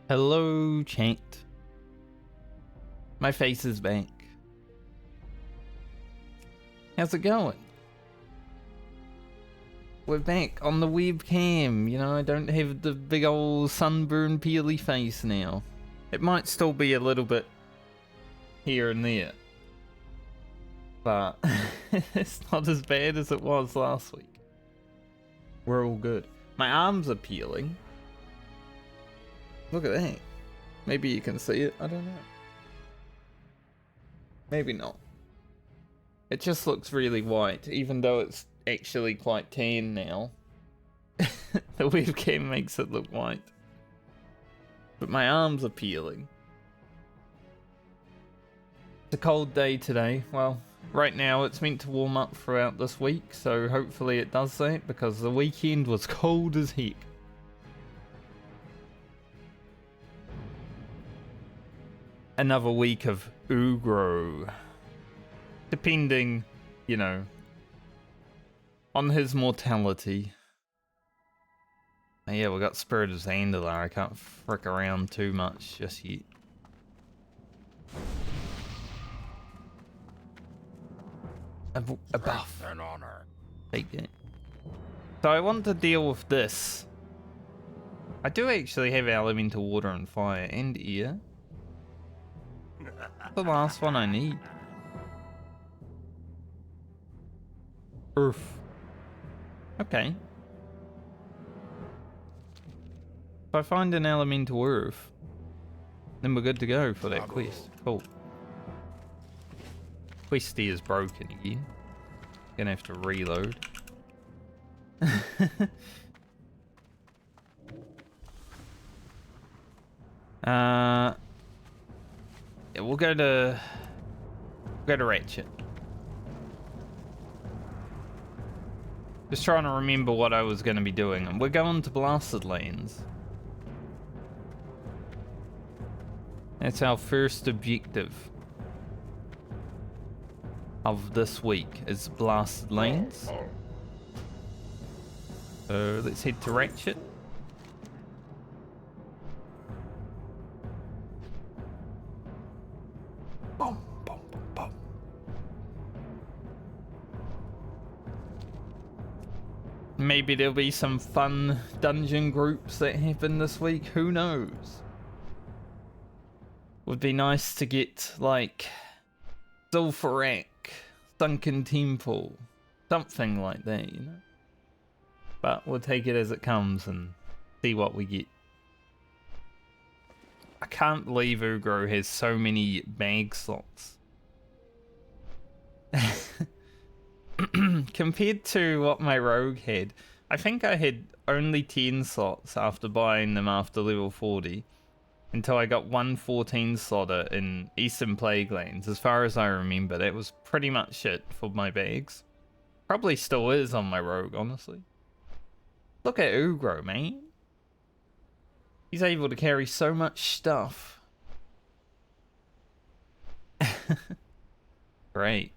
Hello, chat. My face is back. How's it going? We're back on the webcam. You know, I don't have the big old sunburned peely face now. It might still be a little bit here and there, but it's not as bad as it was last week. We're all good. My arms are peeling. Look at that. Maybe you can see it. I don't know. Maybe not. It just looks really white, even though it's actually quite tan now. The webcam makes it look white. But my arms are peeling. It's a cold day today. Well, right now it's meant to warm up throughout this week, so hopefully it does that, because the weekend was cold as heck. Another week of Ugro. Depending, you know, on his mortality. Yeah, we got Spirit of Zandalar. I can't frick around too much just yet. A buff. An honor. Take that. So I want to deal with this. I do actually have elemental water and fire and air. The last one I need. Earth. Okay. If I find an elemental earth, then we're good to go for that quest. Cool. Questy is broken again. Gonna have to reload. Yeah, we'll go to Ratchet. Just trying to remember what I was going to be doing. And we're going to Blasted Lands. That's our first objective of this week, is Blasted Lands. So let's head to Ratchet. Boom, boom, boom, boom. Maybe there'll be some fun dungeon groups that happen this week. Who knows? Would be nice to get, like, Zul'Farrak, Sunken Temple, something like that, you know? But we'll take it as it comes and see what we get. I can't believe Ugro has so many bag slots. Compared to what my rogue had, I think I had only 10 slots after buying them after level 40, until I got one 14 slotter in Eastern Plaguelands. As far as I remember, that was pretty much it for my bags. Probably still is on my rogue, honestly. Look at Ugro, man. He's able to carry so much stuff. Great.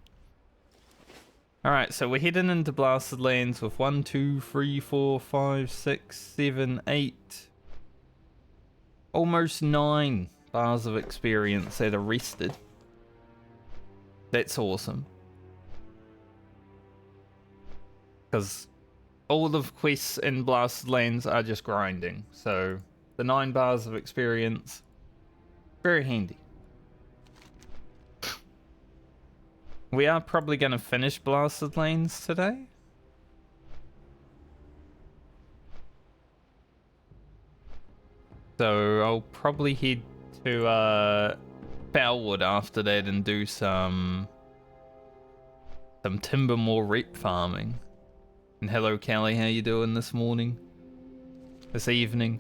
Alright, so we're heading into Blasted Lands with 1, 2, 3, 4, 5, 6, 7, 8. Almost 9 bars of experience that are rested. That's awesome. Because all of the quests in Blasted Lands are just grinding. So the 9 bars of experience, very handy. We are probably going to finish Blasted Lands today. So I'll probably head to Felwood after that and do some Timbermore rep farming. And hello Callie, how you doing this morning? This evening?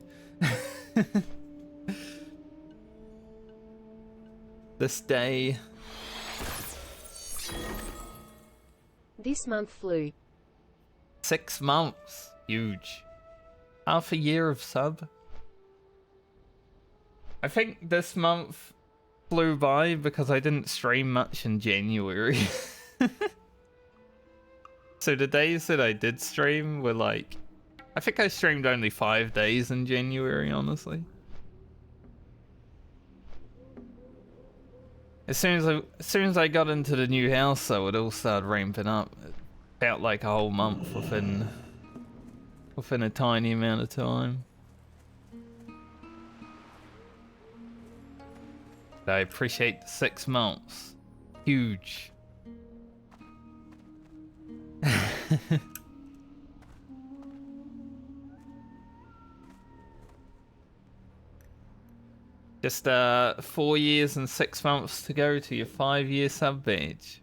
This day? This month flew. 6 months. Huge. Half a year of sub. I think this month flew by because I didn't stream much in January. So the days that I did stream were like... I think I streamed only 5 days in January, honestly. As soon as I got into the new house, though, it all started ramping up. It felt like a whole month within a tiny amount of time. But I appreciate the 6 months. Huge. Just 4 years and 6 months to go to your 5-year sub badge.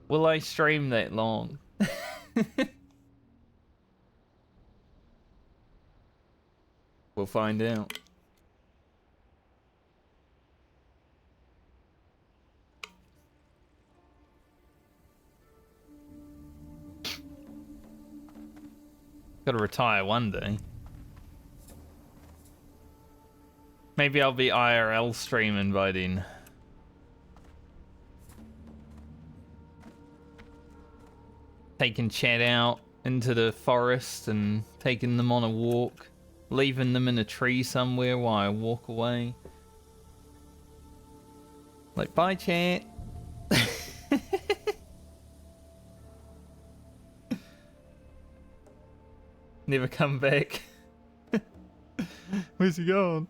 Will I stream that long? We'll find out. Gotta retire one day. Maybe I'll be IRL streaming by then. Taking chat out into the forest and taking them on a walk. Leaving them in a tree somewhere while I walk away. Like, bye chat. Never come back. Where's he gone?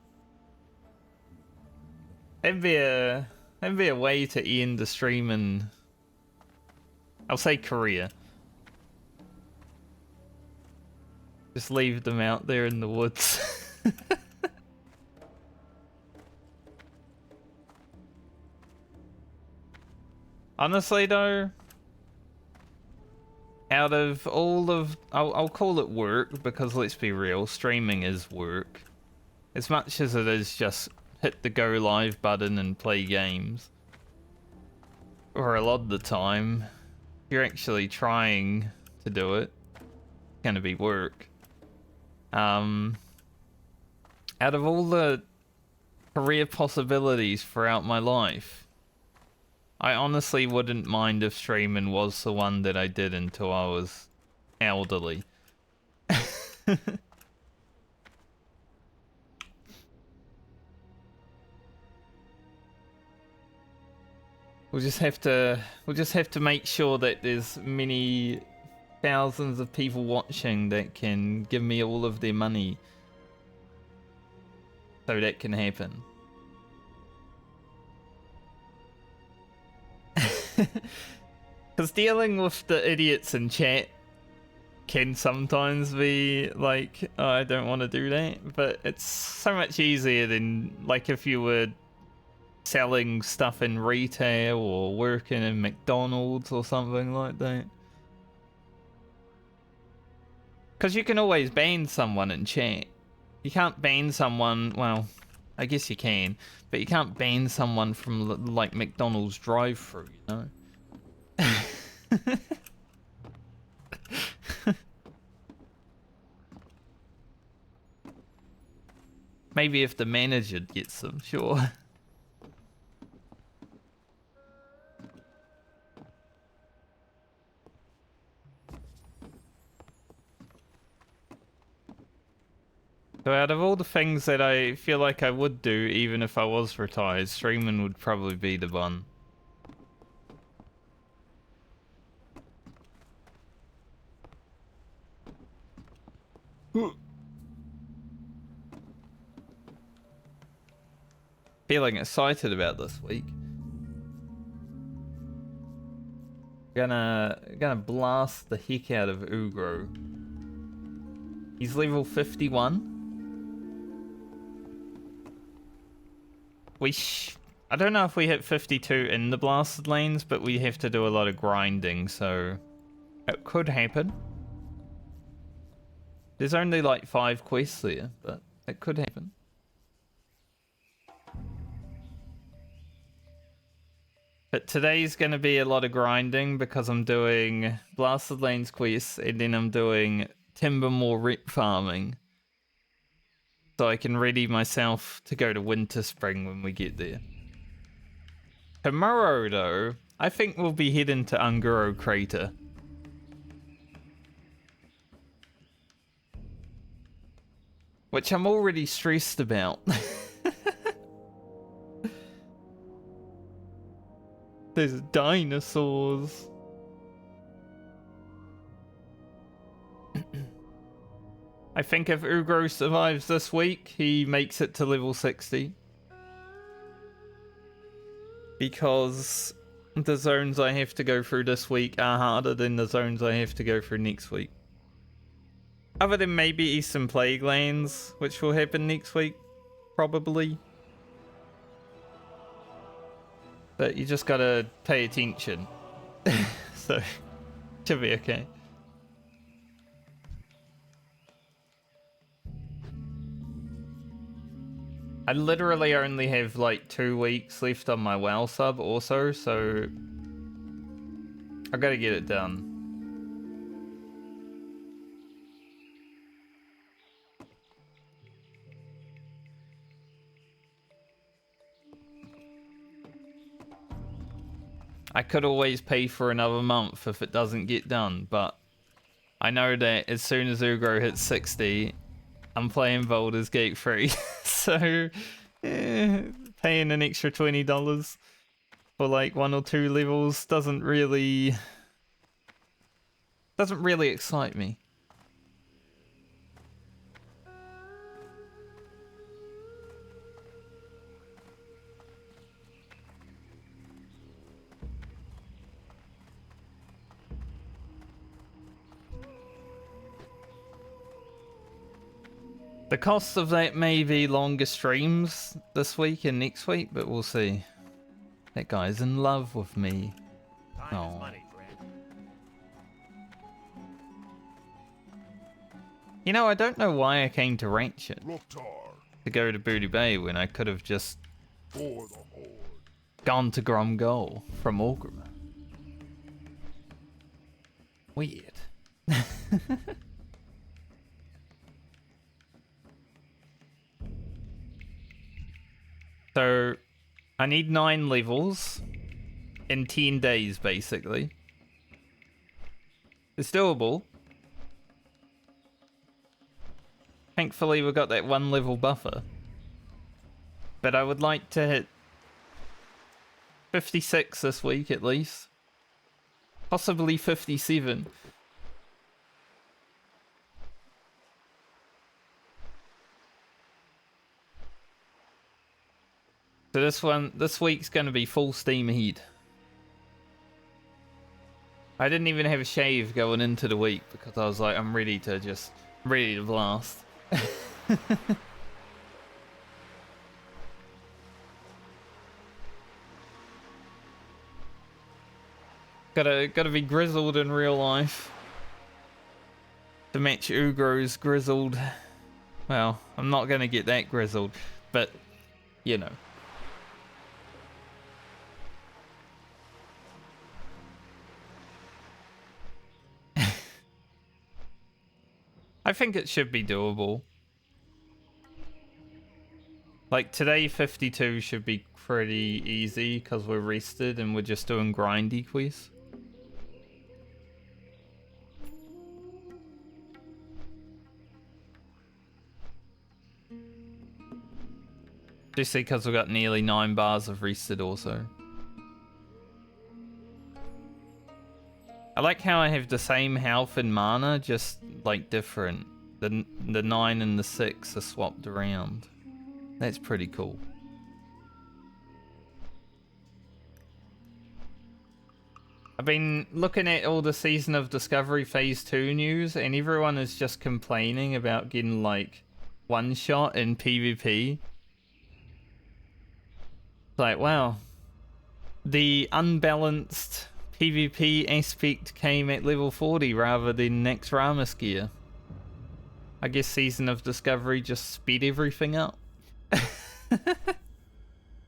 That'd be a way to end the stream in, I'll say, Korea. Just leave them out there in the woods. Honestly though, out of all of, I'll call it work, because let's be real, streaming is work. As much as it is just hit the go live button and play games. Or a lot of the time, if you're actually trying to do it, it's gonna be work. Out of all the career possibilities throughout my life, I honestly wouldn't mind if streaming was the one that I did until I was elderly. We'll just have to make sure that there's many thousands of people watching that can give me all of their money, so that can happen. Because dealing with the idiots in chat can sometimes be like, oh, I don't want to do that, but it's so much easier than like if you were selling stuff in retail or working in McDonald's or something like that. Because you can always ban someone in chat. You can't ban someone, well, I guess you can, but you can't ban someone from like McDonald's drive-thru, you know? Maybe if the manager gets them, sure. So out of all the things that I feel like I would do even if I was retired, streaming would probably be the one. Feeling excited about this week. Gonna blast the heck out of Ugro. He's level 51. I don't know if we hit 52 in the blasted lanes, but we have to do a lot of grinding, so it could happen. There's only like 5 quests there, but it could happen. But today's going to be a lot of grinding because I'm doing blasted lanes quests and then I'm doing Timbermore rep farming. So I can ready myself to go to Winter Spring when we get there. Tomorrow, though, I think we'll be heading to Unguro Crater. Which I'm already stressed about. There's dinosaurs. I think if Ugro survives this week, he makes it to level 60. Because the zones I have to go through this week are harder than the zones I have to go through next week. Other than maybe Eastern Plague Lands, which will happen next week, probably. But you just gotta pay attention. So, should be okay. I literally only have like 2 weeks left on my WoW sub also, so I gotta get it done. I could always pay for another month if it doesn't get done, but I know that as soon as Ugro hits 60, I'm playing Baldur's Gate 3, so paying an extra $20 for like 1 or 2 levels doesn't really excite me. The cost of that may be longer streams this week and next week, but we'll see. That guy's in love with me. Oh. You know, I don't know why I came to Ratchet to go to Booty Bay when I could have just gone to Gromgol from Orgrim. Weird. So, I need 9 levels in 10 days, basically. It's doable. Thankfully, we got that 1 level buffer. But I would like to hit 56 this week at least. Possibly 57. So this week's gonna be full steam ahead. I didn't even have a shave going into the week because I was like, I'm ready to blast. Gotta be grizzled in real life to match Ugro's grizzled. Well, I'm not gonna get that grizzled, but you know. I think it should be doable. Like today, 52 should be pretty easy because we're rested and we're just doing grindy quests. Just because we've got nearly 9 bars of rested also. I like how I have the same health and mana, just like different. The 9 and the 6 are swapped around. That's pretty cool. I've been looking at all the Season of Discovery Phase 2 news, and everyone is just complaining about getting like one shot in PvP. Like, wow. The unbalanced PvP aspect came at level 40 rather than next Ramus gear. I guess Season of Discovery just sped everything up.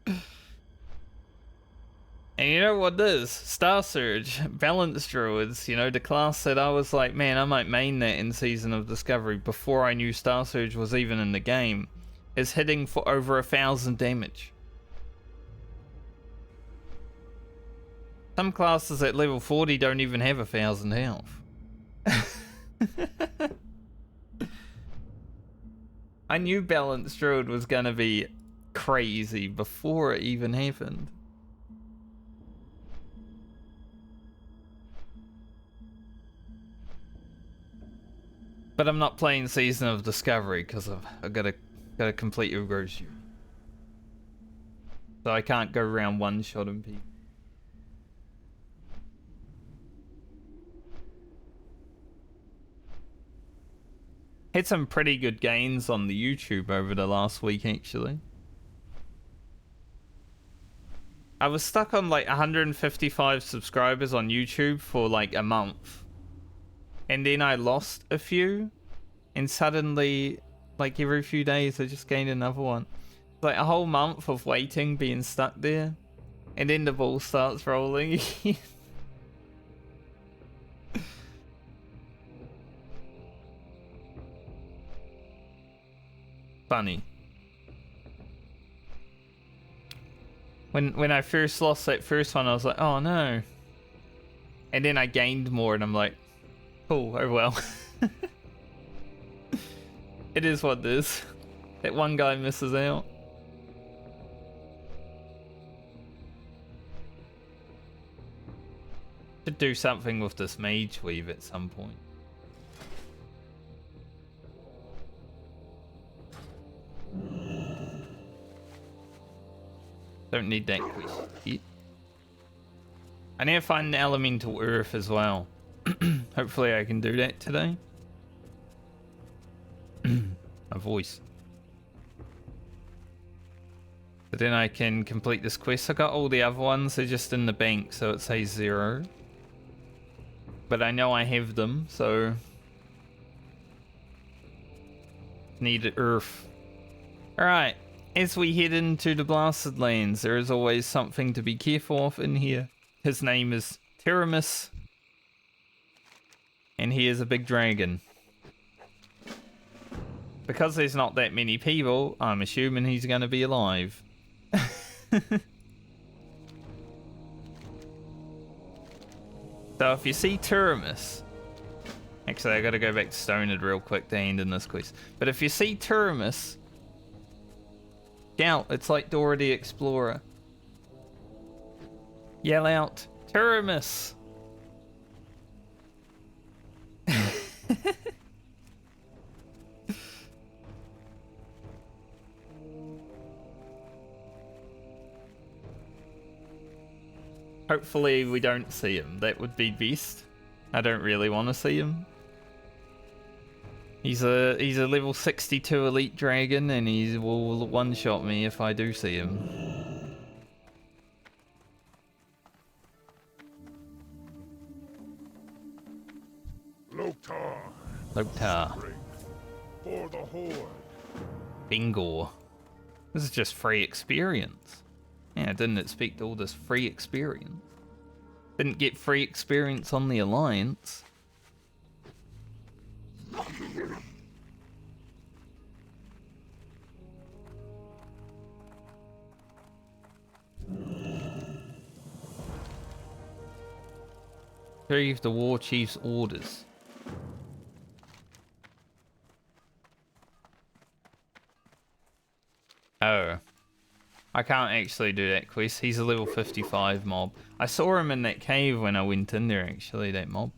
And you know what this? Star Surge, Balance Druids, you know, the class that I was like, man, I might main that in Season of Discovery before I knew Star Surge was even in the game, is hitting for over 1,000 damage. Some classes at level 40 don't even have 1,000 health. I knew Balance Druid was gonna be crazy before it even happened. But I'm not playing Season of Discovery because I've gotta complete your grocery. So I can't go around one-shotting people. Had some pretty good gains on the YouTube over the last week, actually. I was stuck on like 155 subscribers on YouTube for like a month. And then I lost a few. And suddenly, like every few days, I just gained another one. Like a whole month of waiting, being stuck there. And then the ball starts rolling. Funny. When I first lost that first one, I was like, oh no. And then I gained more, and I'm like, oh well. It is what it is. That one guy misses out. Should do something with this mage weave at some point. Don't need that quest yet. I need to find the elemental earth as well. Hopefully I can do that today. My voice. But then I can complete this quest. I got all the other ones, they're just in the bank, so it says 0. But I know I have them, so... Need earth. Alright, as we head into the Blasted Lands, there is always something to be careful of in here. His name is Teremus. And he is a big dragon. Because there's not that many people, I'm assuming he's going to be alive. So if you see Teremus... Actually, I gotta go back to Stoned real quick to end in this quest. But if you see Teremus... Shout, it's like Dora the Explorer. Yell out, Teremus! Hopefully we don't see him. That would be best. I don't really want to see him. He's a level 62 elite dragon, and he will one-shot me if I do see him. Loktar. For the horde. Bingo. This is just free experience. Yeah, I didn't expect all this free experience. Didn't get free experience on the Alliance. Retrieve the War Chief's orders. Oh. I can't actually do that quest. He's a level 55 mob. I saw him in that cave when I went in there, actually, that mob.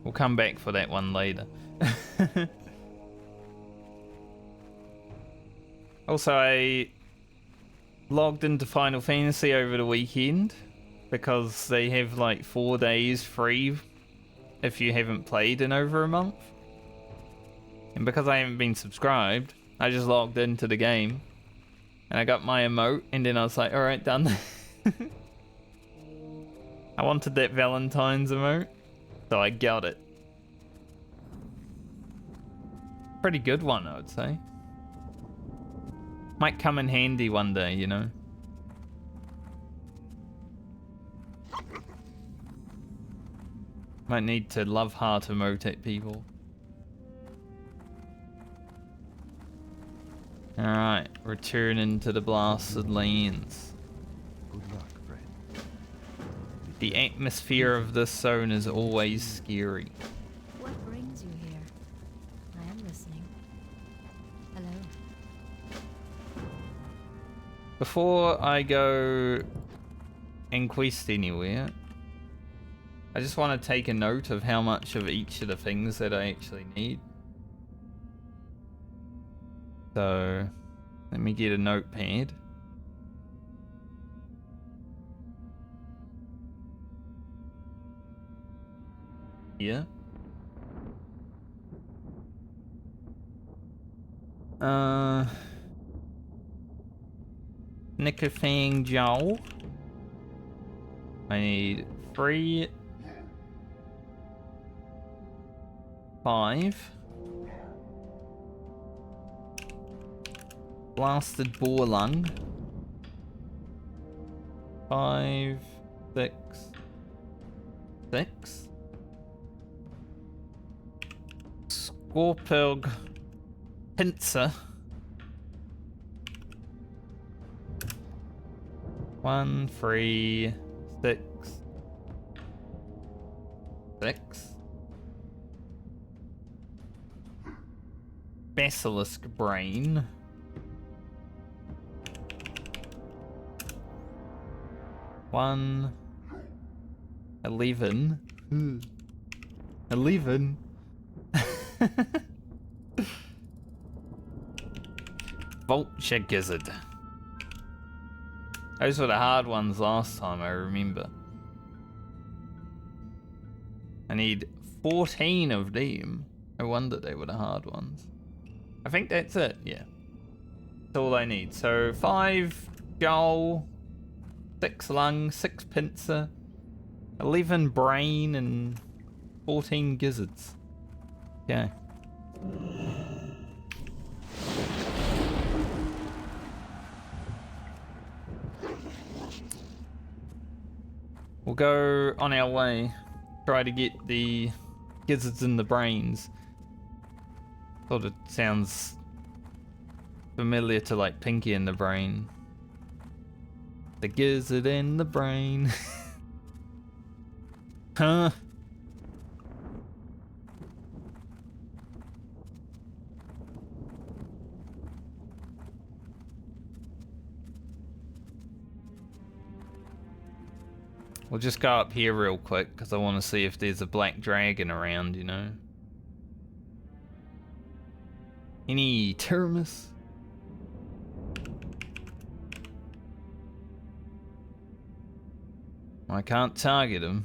We'll come back for that one later. Also, I logged into Final Fantasy over the weekend because they have like 4 days free if you haven't played in over a month. And because I haven't been subscribed, I just logged into the game. And I got my emote, and then I was like, alright, done. I wanted that Valentine's emote, so I got it. Pretty good one, I would say. Might come in handy one day, you know. Might need to love heart emote at people. Alright, returning to the Blasted Lands. Good luck, friend. The atmosphere of this zone is always scary. What brings you here? I am listening. Hello. Before I go and quest anywhere, I just want to take a note of how much of each of the things that I actually need. So, let me get a notepad. Here. Nickerfang Jowl. I need 3, 5. Blasted boar lung. 5, 6, 6. Scorpilg pincer. 1, 3, 6, 6. Basilisk brain. 1, 11. 11. Vulture gizzard. Those were the hard ones last time, I remember. I need 14 of them. No wonder they were the hard ones. I think that's it, yeah. That's all I need. So 5 jowl, 6 lung, 6 pincer, 11 brain, and 14 gizzards. Okay. We'll go on our way. Try to get the gizzards and the brains. Sort of sounds familiar to like Pinky and the Brain. The gizzard and the brain. Huh? We'll just go up here real quick because I want to see if there's a black dragon around, you know. Any Teremus? I can't target him.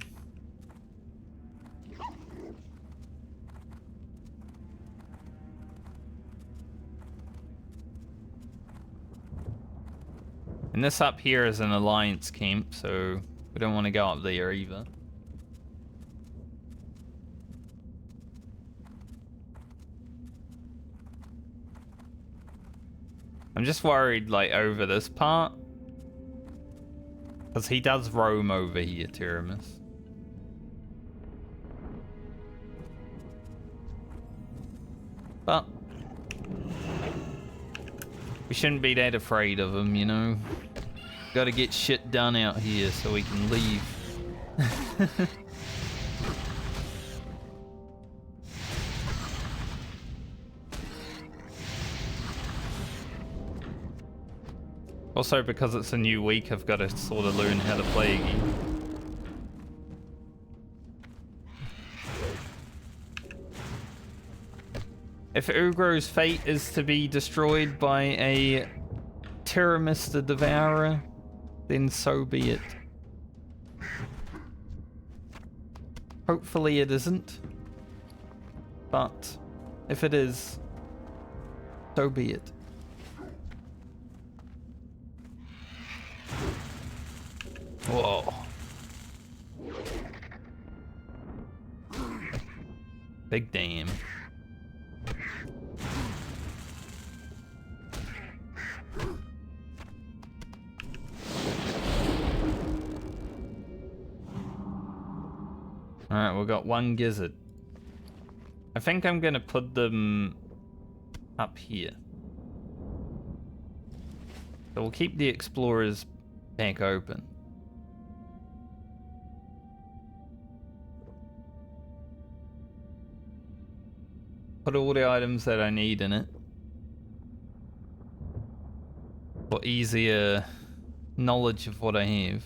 And this up here is an alliance camp, so we don't want to go up there either. I'm just worried, like, over this part. Because he does roam over here, Teremus. But we shouldn't be that afraid of him, you know. Gotta get shit done out here so we can leave. Also, because it's a new week, I've got to sort of learn how to play again. If Ugro's fate is to be destroyed by a Teremus the Devourer, then so be it. Hopefully it isn't. But if it is, so be it. Whoa. Big damn. Alright, we've got one gizzard. I think I'm gonna put them up here. So we'll keep the explorers back open. Put all the items that I need in it. For easier knowledge of what I have.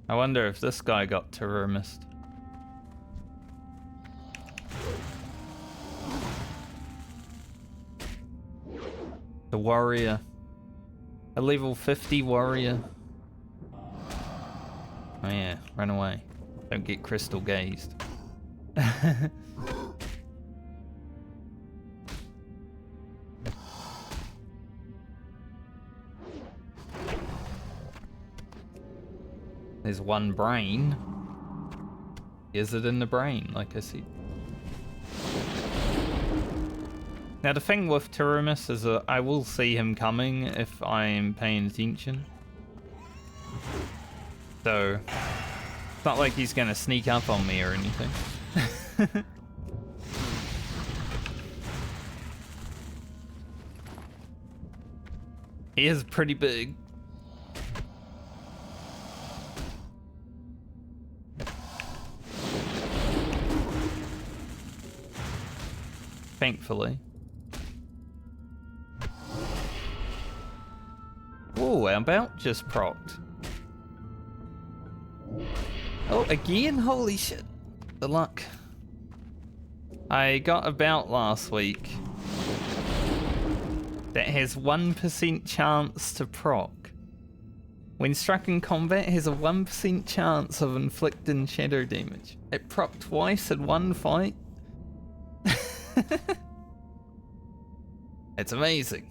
I wonder if this guy got Teremus. The warrior. A level 50 warrior. Oh yeah, run away. Don't get crystal gazed. There's one brain. Is it in the brain, like I said? Now the thing with Teremus is that I will see him coming if I'm paying attention. So, it's not like he's gonna sneak up on me or anything. He is pretty big. Thankfully. Whoa, our belt just procced. Oh, again? Holy shit. The luck. I got a belt last week that has 1% chance to proc. When struck in combat, has a 1% chance of inflicting shadow damage. It procced twice in one fight. It's amazing.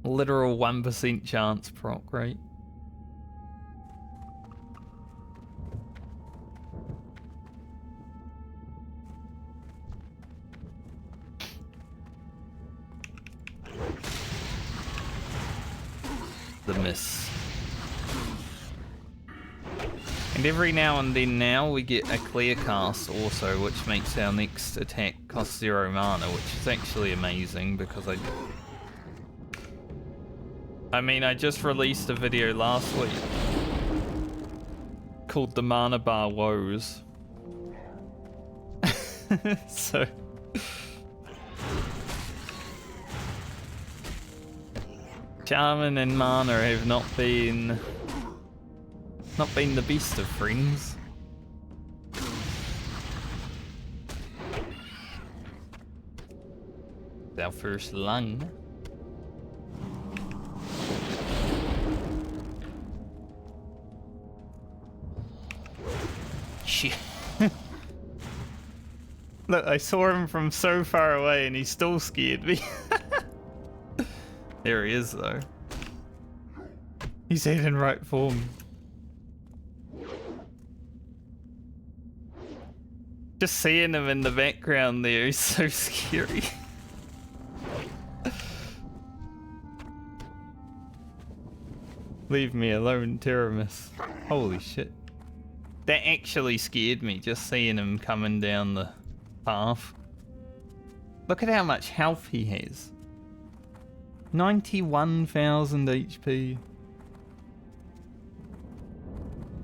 Literal 1% chance proc rate. The miss. And every now and then now we get a clear cast also, which makes our next attack cost 0 mana, which is actually amazing because I mean, I just released a video last week called the Mana Bar Woes. So Shaman and Mana have not been the best of friends. Our first lung. Shit. Look, I saw him from so far away and he still scared me. There he is though. He's heading right for me. Just seeing him in the background there is so scary. Leave me alone, Teremus. Holy shit. That actually scared me, just seeing him coming down the path. Look at how much health he has. 91,000 HP.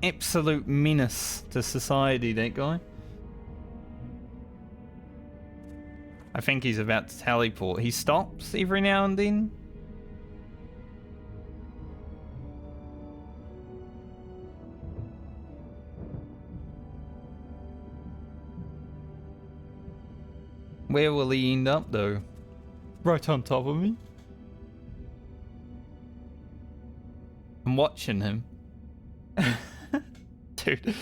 Absolute menace to society, that guy. I think he's about to teleport. He stops every now and then. Where will he end up though? Right on top of me? I'm watching him. Dude.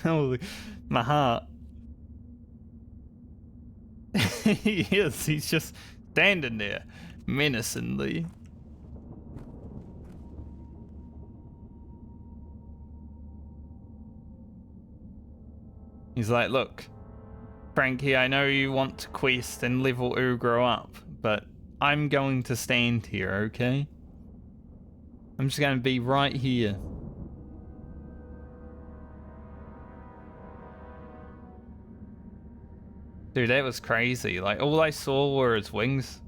Holy, my heart. He is, he's just standing there menacingly. He's like, look, Frankie, I know you want to quest and level Ugro up, but I'm going to stand here, okay? I'm just going to be right here. Dude, that was crazy. Like, all I saw were his wings.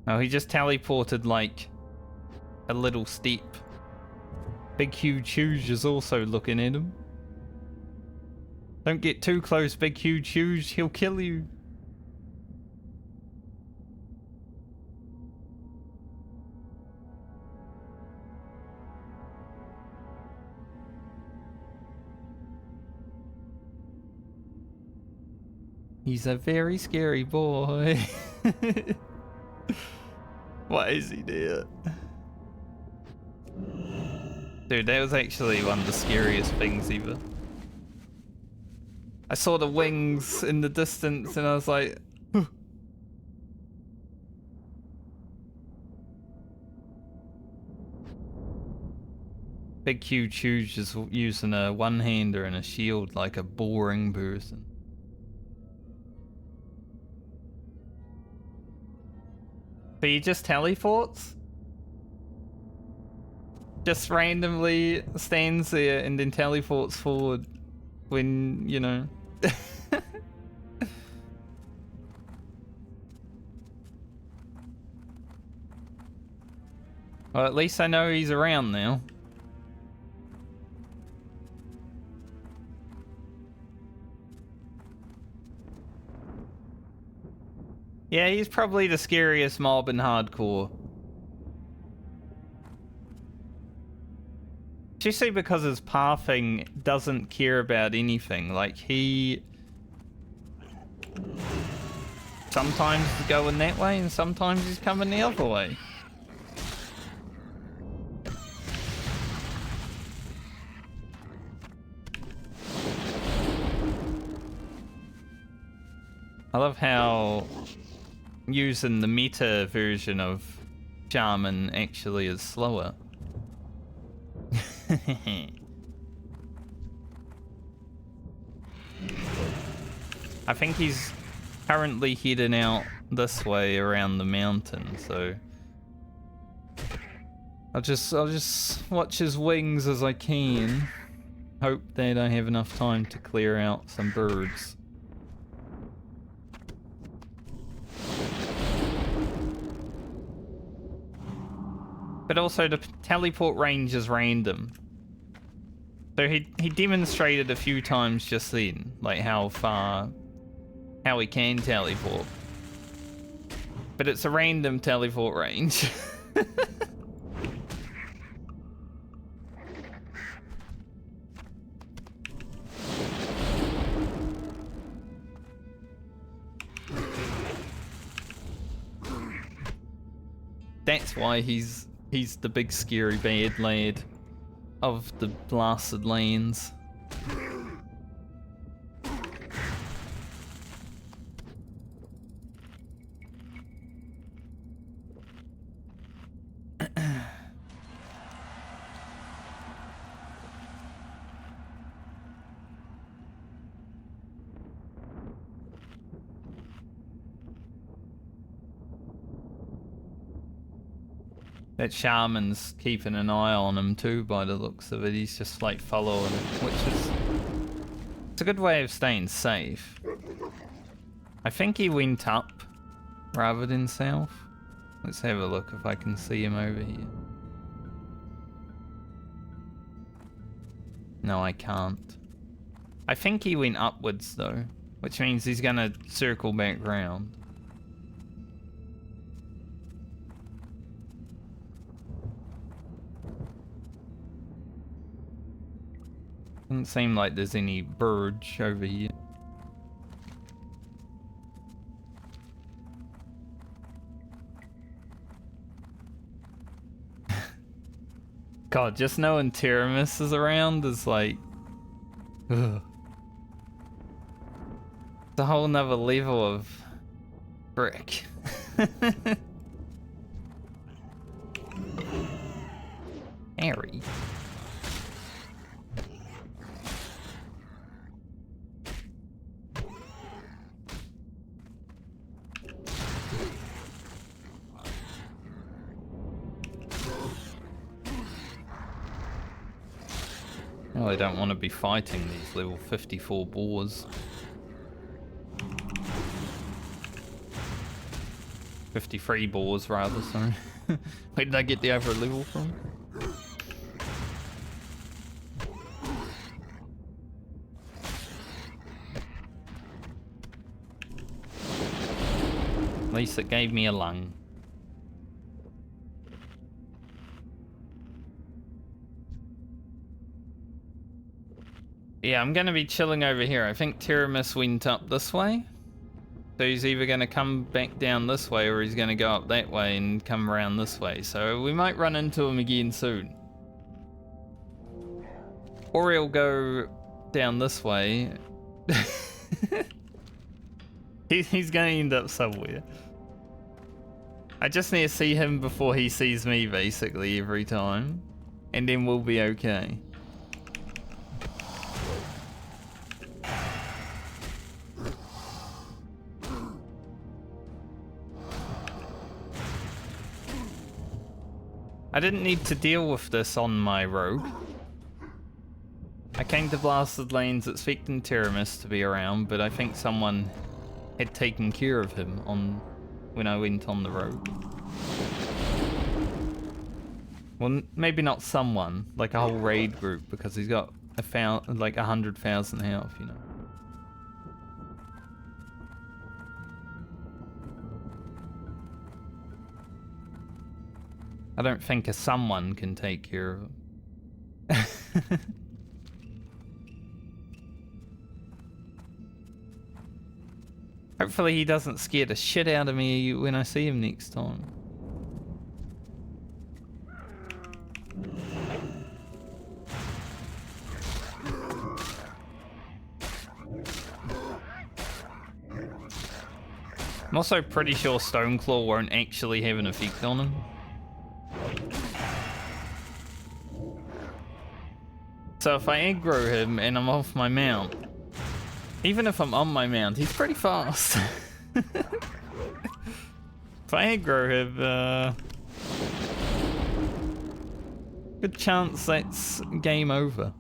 Oh, he just teleported like a little step. Big Huge Huge is also looking at him. Don't get too close, Big Huge Huge. He'll kill you. He's a very scary boy. Why is he there? Dude, that was actually one of the scariest things ever. I saw the wings in the distance and I was like, huh. Big huge just using a one-hander and a shield like a boring person. But he just teleports? Just randomly stands there and then teleports forward when, you know. Well, at least I know he's around now. Yeah, he's probably the scariest mob in hardcore. Especially because his pathing doesn't care about anything. Like, he sometimes he's going that way and sometimes he's coming the other way. I love how using the meta version of Shaman actually is slower. I think he's currently heading out this way around the mountain, so I'll just watch his wings as I can. Hope that I have enough time to clear out some birds. But also the teleport range is random. So he demonstrated a few times just then, like how he can teleport. But it's a random teleport range. That's why he's the big scary bad lad of the blasted lands. That shaman's keeping an eye on him too by the looks of it. He's just like following it, which is... it's a good way of staying safe. I think he went up rather than south. Let's have a look if I can see him over here. No, I can't. I think he went upwards though, which means he's gonna circle back round. Doesn't seem like there's any birds over here. God, just knowing Teremus is around is like... ugh. It's a whole nother level of... frick. Harry. Well, I don't want to be fighting these level 54 boars. 53 boars, rather, sorry. Where did I get the other level from? At least it gave me a lung. Yeah, I'm gonna be chilling over here. I think Teremus went up this way. So he's either going to come back down this way or he's going to go up that way and come around this way. So we might run into him again soon. Or he'll go down this way. He's going to end up somewhere. I just need to see him before he sees me, basically, every time. And then we'll be okay. I didn't need to deal with this on my rogue. I came to Blasted Lands expecting Teremus to be around, but I think someone had taken care of him on when I went on the rogue. Well, maybe not someone, like a whole raid group, because he's got like 100,000 health, you know. I don't think a someone can take care of him. Hopefully he doesn't scare the shit out of me when I see him next time. I'm also pretty sure Stoneclaw won't actually have an effect on him. So if I aggro him and I'm off my mount, even if I'm on my mount, he's pretty fast. If I aggro him, good chance that's game over.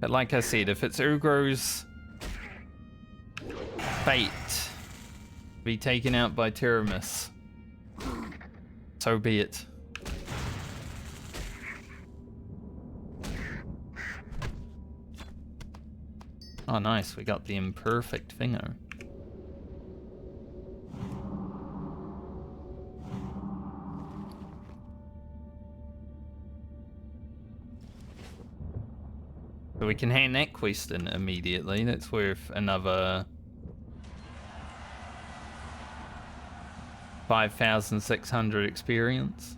But like I said, if it's Ugro's fate to be taken out by Teremus, so be it. Oh nice, we got the imperfect thingo. So we can hand that quest in immediately. That's worth another 5,600 experience.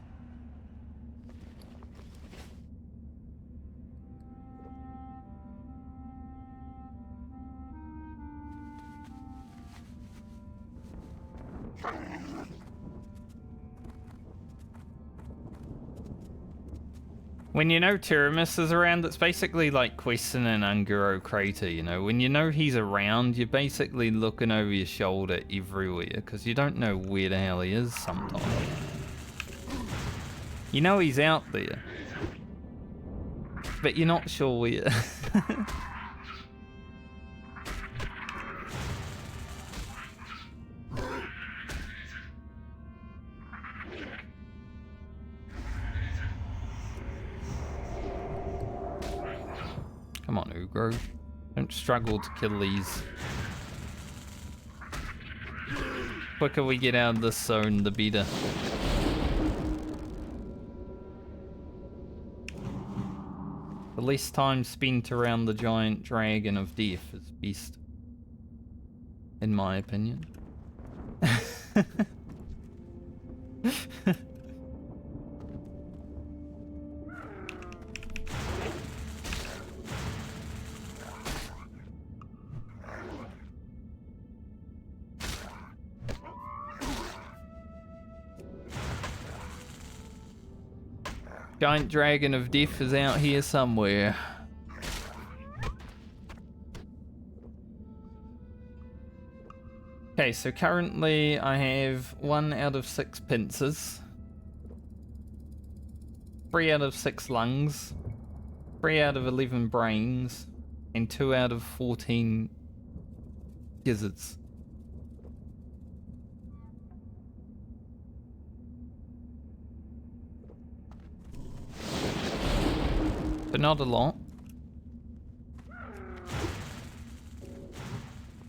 When you know Teremus is around, it's basically like questing an Unguro crater, you know? When you know he's around, you're basically looking over your shoulder everywhere, because you don't know where the hell he is sometimes. You know he's out there, but you're not sure where. Come on, Ugro. Don't struggle to kill these. The quicker we get out of this zone, the better. The less time spent around the giant dragon of death is best. In my opinion. Giant dragon of death is out here somewhere. Okay, so currently I have 1 out of 6 pincers, 3 out of 6 lungs, 3 out of 11 brains, and 2 out of 14 gizzards. But not a lot.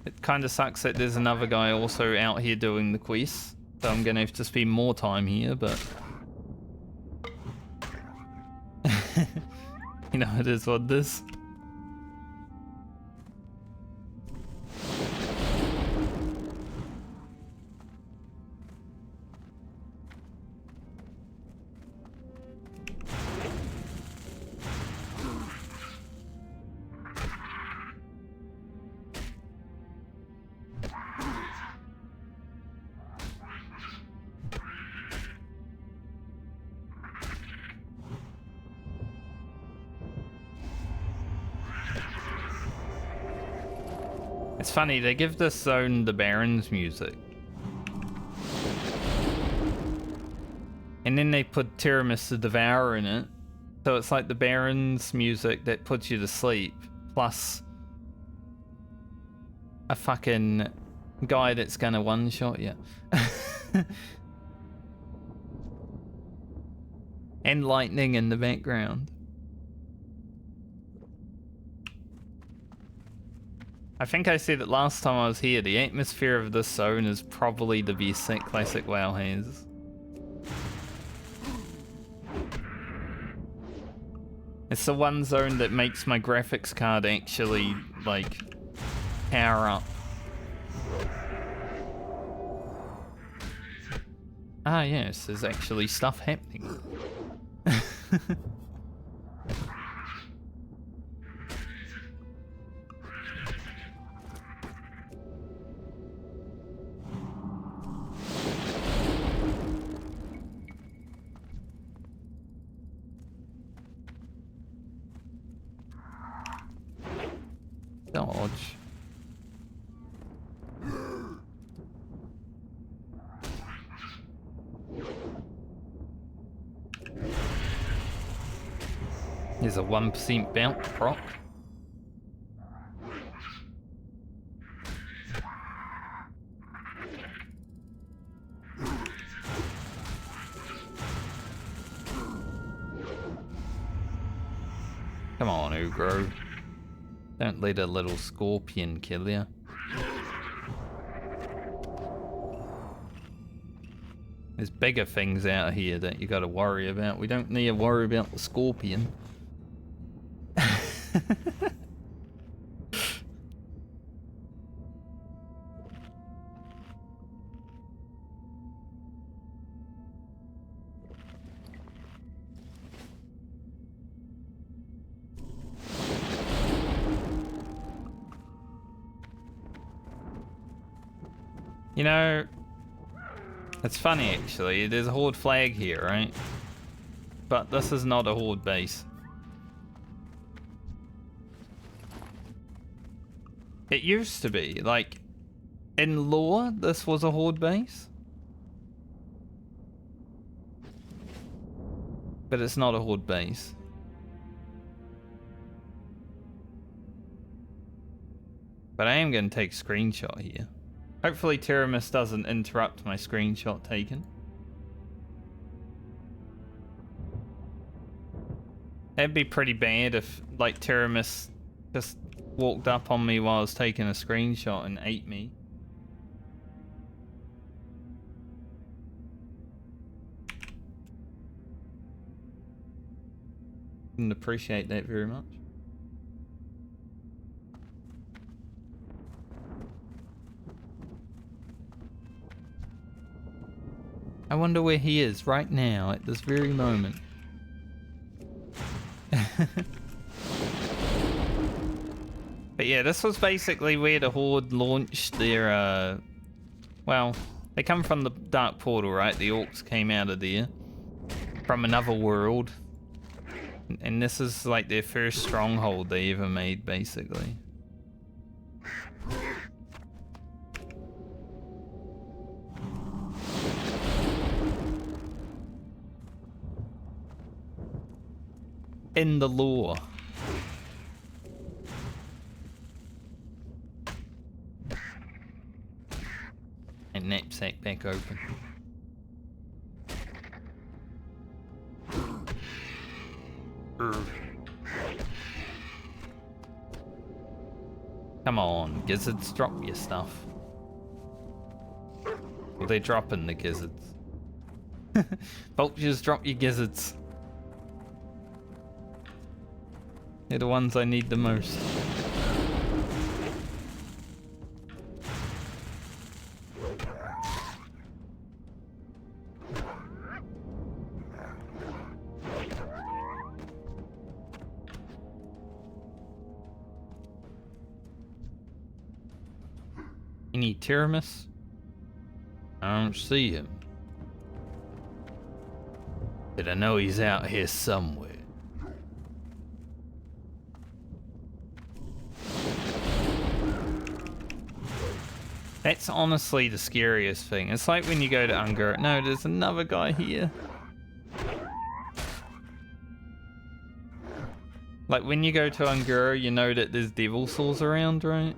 It kind of sucks that there's another guy also out here doing the quest, so I'm gonna have to spend more time here, but You know, it is what it is. It's funny, they give this zone the Baron's music. And then they put Teremus the Devourer in it. So it's like the Baron's music that puts you to sleep, plus a fucking guy that's gonna one-shot you. And lightning in the background. I think I said it last time I was here, the atmosphere of this zone is probably the best that classic WoW has. It's the one zone that makes my graphics card actually, like, power up. Ah yes, there's actually stuff happening. Dodge. There's a 1% bounce proc. Come on, Ugro. Don't let a little scorpion kill you. There's bigger things out here that you gotta worry about. We don't need to worry about the scorpion. You know, it's funny actually, there's a horde flag here, right? But this is not a horde base. It used to be, like, in lore, this was a horde base. But it's not a horde base. But I am going to take a screenshot here. Hopefully Teremus doesn't interrupt my screenshot taken. It'd be pretty bad if, like, Teremus just walked up on me while I was taking a screenshot and ate me. Didn't appreciate that very much. I wonder where he is right now at this very moment. But yeah, this was basically where the Horde launched their, well, they come from the Dark Portal, right? The orcs came out of there. From another world. And this is like their first stronghold they ever made, basically. In the lore. And knapsack back open. Come on, gizzards, drop your stuff. Well, they're dropping the gizzards. Vultures, drop your gizzards. They're the ones I need the most. Any Teremus? I don't see him. But I know he's out here somewhere. That's honestly the scariest thing. It's like when you go to Unger. No, there's another guy here. Like when you go to Unger, you know that there's devil saws around, right?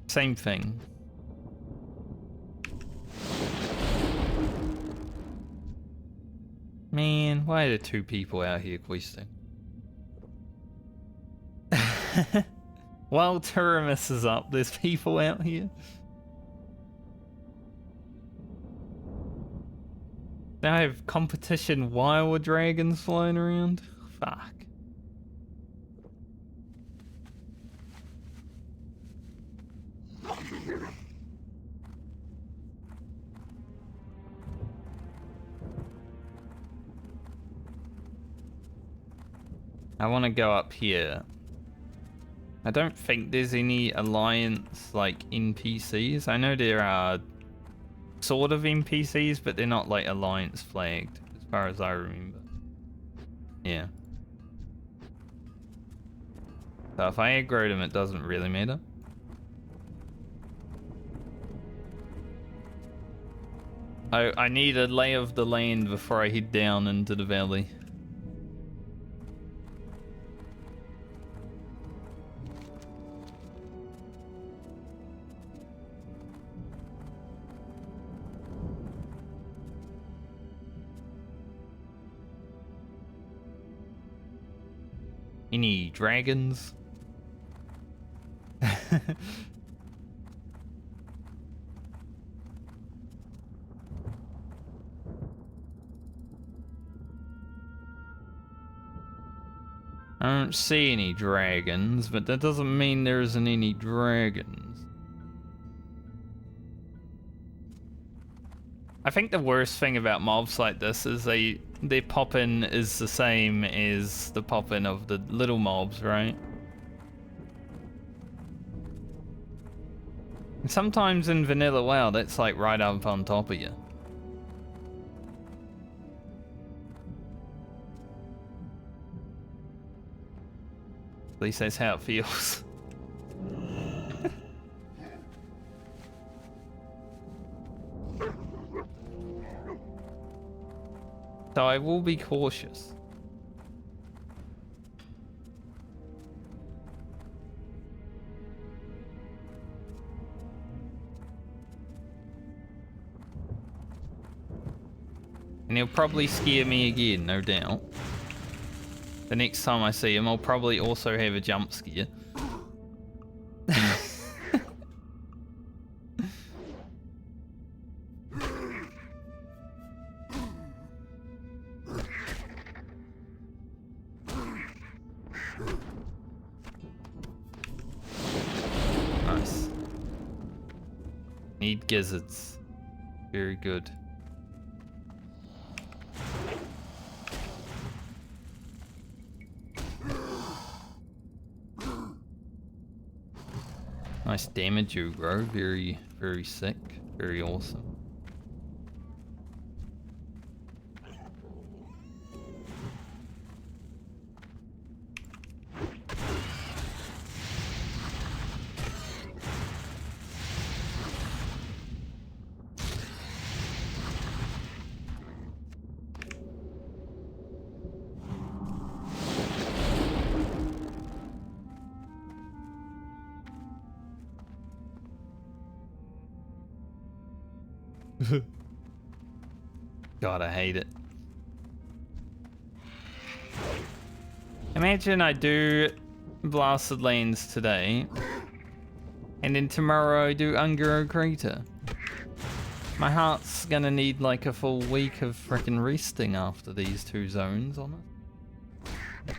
Same thing. Man, why are there two people out here questing? While Teremus is up, there's people out here. Now I have competition wild dragons flying around. Fuck. I want to go up here. I don't think there's any alliance like NPCs. I know there are sort of NPCs, but they're not like alliance flagged as far as I remember. Yeah. So if I aggro them, it doesn't really matter. I need a lay of the land before I head down into the valley. Any dragons? I don't see any dragons, but that doesn't mean there isn't any dragons. I think the worst thing about mobs like this is their pop-in is the same as the pop-in of the little mobs, right? And sometimes in vanilla WoW, that's like right up on top of you. At least that's how it feels. So I will be cautious. And he'll probably scare me again, no doubt. The next time I see him, I'll probably also have a jump scare. Nice. Need gizzards. Very good. Nice damage you grow, very, very sick, very awesome. God, I hate it. Imagine I do Blasted Lands today, and then tomorrow I do Ungaro Crater. My heart's gonna need like a full week of freaking resting after these two zones on it.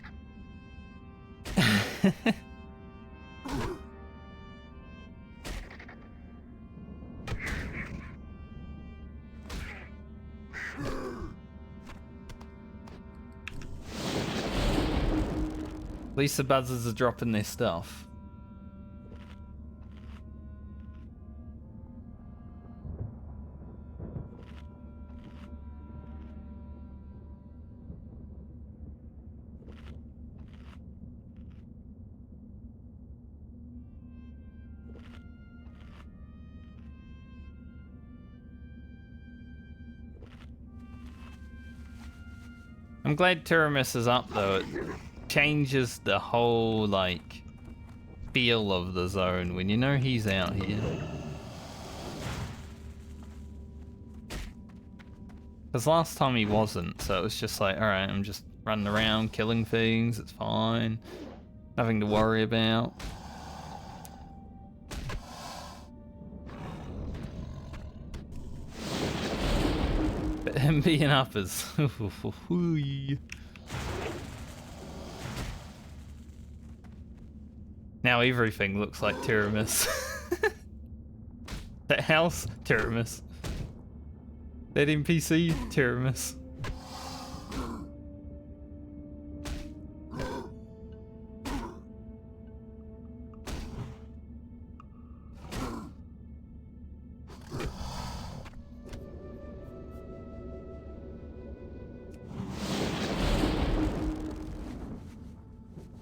At least the buzzards are dropping their stuff. I'm glad Teremus is up though. It changes the whole like feel of the zone when you know he's out here. Because last time he wasn't, so it was just like, alright, I'm just running around killing things, it's fine. Nothing to worry about. But him being up is... Now everything looks like Teremus. That house, Teremus. That NPC, Teremus.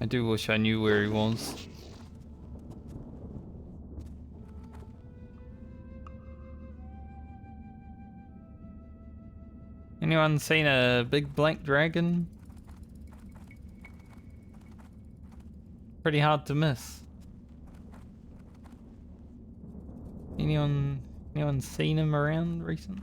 I do wish I knew where he was. Anyone seen a big black dragon? Pretty hard to miss. Anyone seen him around recently?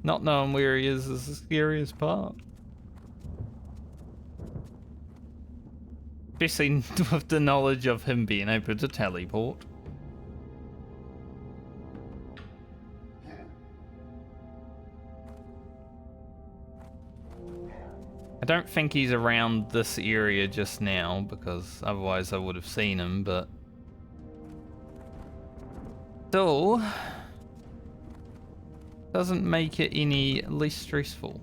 Not knowing where he is the scariest part. Especially with the knowledge of him being able to teleport. I don't think he's around this area just now, because otherwise I would have seen him, but... still... doesn't make it any less stressful.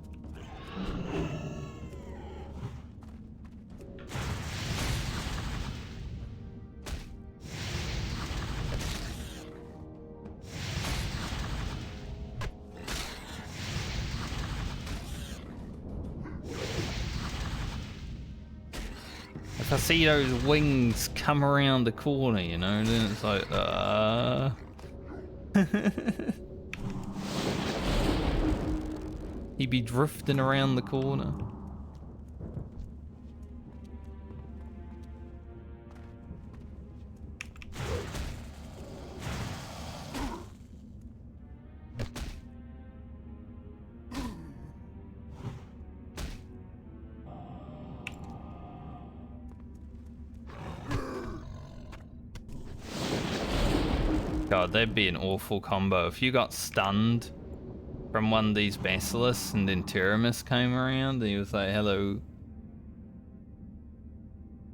If I see those wings come around the corner, you know, then it's like, He'd be drifting around the corner. God, that'd be an awful combo. If you got stunned from one of these basilisks and then Teremus came around and he was like, hello.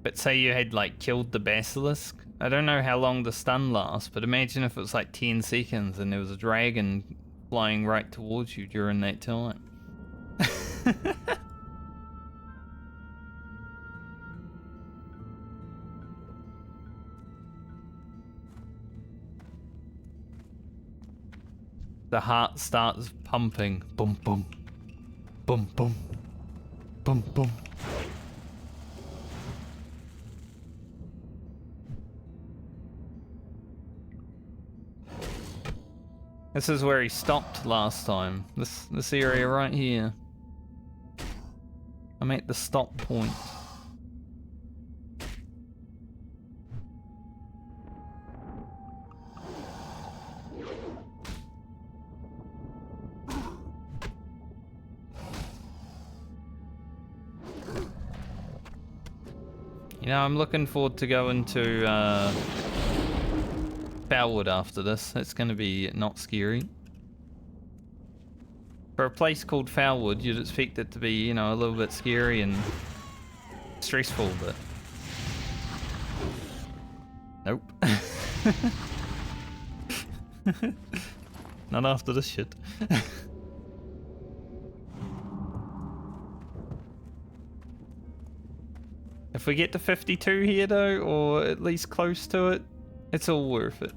But say you had like killed the basilisk. I don't know how long the stun lasts, but imagine if it was like 10 seconds and there was a dragon flying right towards you during that time. The heart starts pumping. Boom, boom. Boom, boom. Boom, boom. This is where he stopped last time. This area right here. I'm at the stop point. You know, I'm looking forward to going to Felwood after this. It's going to be not scary. For a place called Felwood, you'd expect it to be, you know, a little bit scary and stressful, but nope. Not after this shit. If we get to 52 here though, or at least close to it, it's all worth it.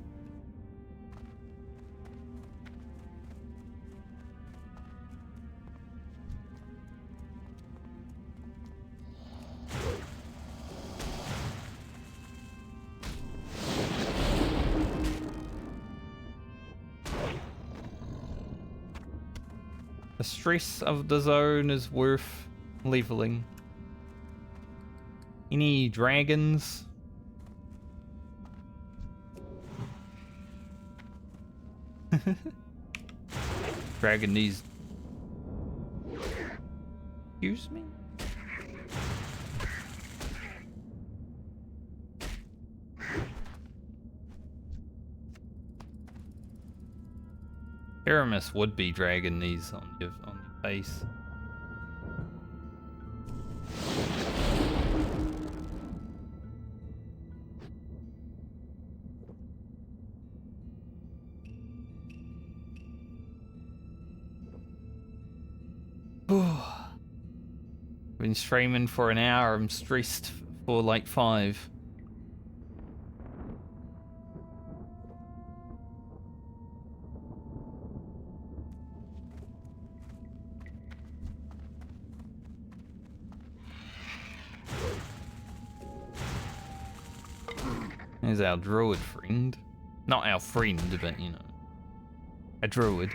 The stress of the zone is worth leveling. Any dragons? Dragon needs. Excuse me? Teremus would be dragging these on your face. Been streaming for an hour. I'm stressed for like 5. There's our druid friend. Not our friend, but you know, a druid.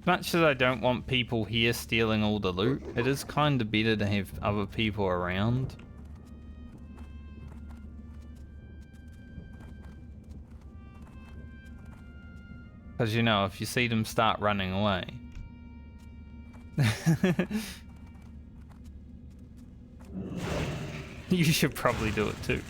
As much as I don't want people here stealing all the loot, it is kind of better to have other people around. Because, you know, if you see them start running away. You should probably do it too.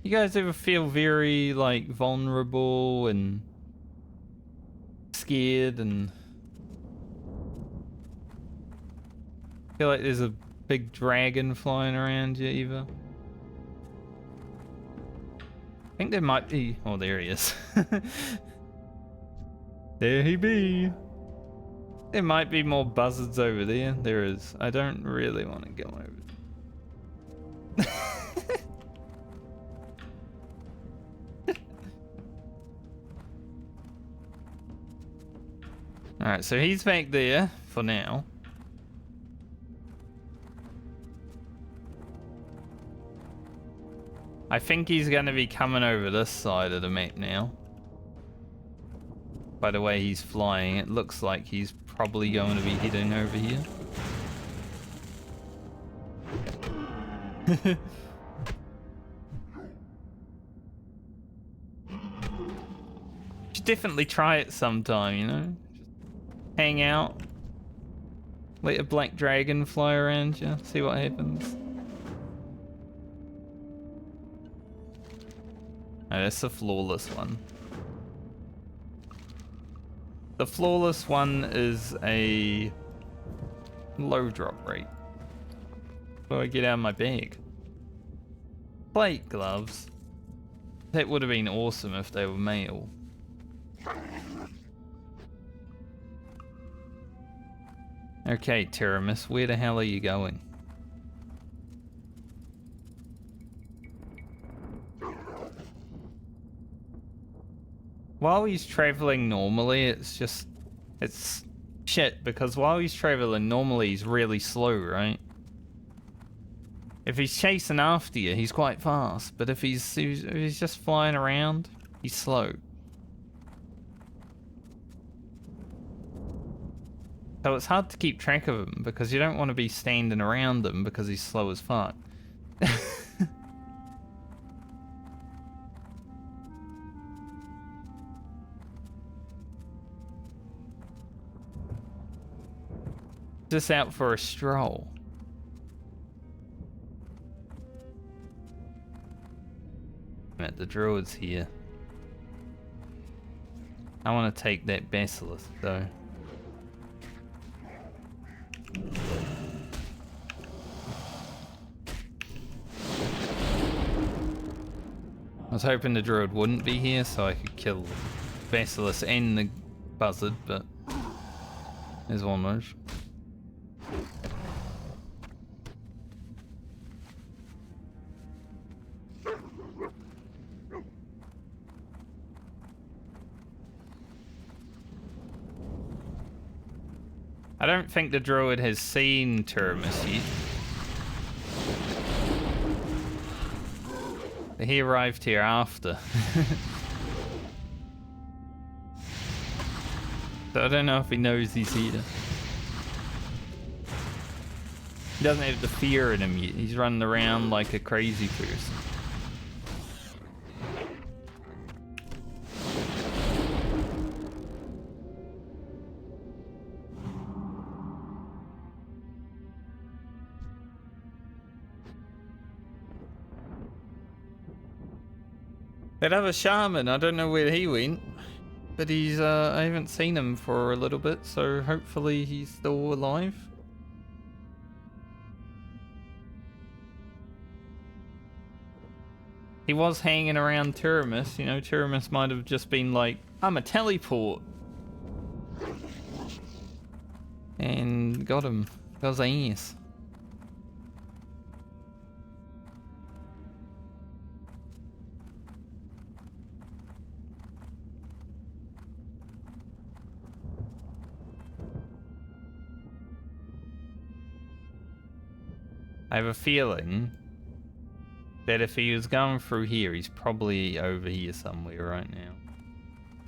You guys ever feel very, like, vulnerable and scared and feel like there's a big dragon flying around you either? I think there might be... Oh, there he is. There he be. There might be more buzzards over there. There is. I don't really want to go over there. Alright, so he's back there for now. I think he's going to be coming over this side of the map now. By the way he's flying, it looks like he's probably going to be heading over here. Should definitely try it sometime, you know? Hang out, let a black dragon fly around you, see what happens. Oh, that's the flawless one. The flawless one is a low drop rate. What do I get out of my bag? Plate gloves. That would have been awesome if they were male. Okay, Teremus, where the hell are you going? While he's traveling normally, it's shit, because while he's traveling normally, he's really slow, right? If he's chasing after you, he's quite fast, but if he's just flying around, he's slow. So it's hard to keep track of him because you don't want to be standing around him because he's slow as fuck. Just out for a stroll. At the druid's here. I want to take that basilisk though. I was hoping the druid wouldn't be here so I could kill basilisk and the buzzard, but there's almost. I don't think the druid has seen Teremus yet. He arrived here after. So I don't know if he knows he's here. He doesn't have the fear in him yet. He's running around like a crazy person. That other shaman, I don't know where he went, but he's, I haven't seen him for a little bit, so hopefully he's still alive. He was hanging around Teremus, you know, Teremus might have just been like, I'm a teleport. And got him, got his ass. I have a feeling that if he was going through here, he's probably over here somewhere right now.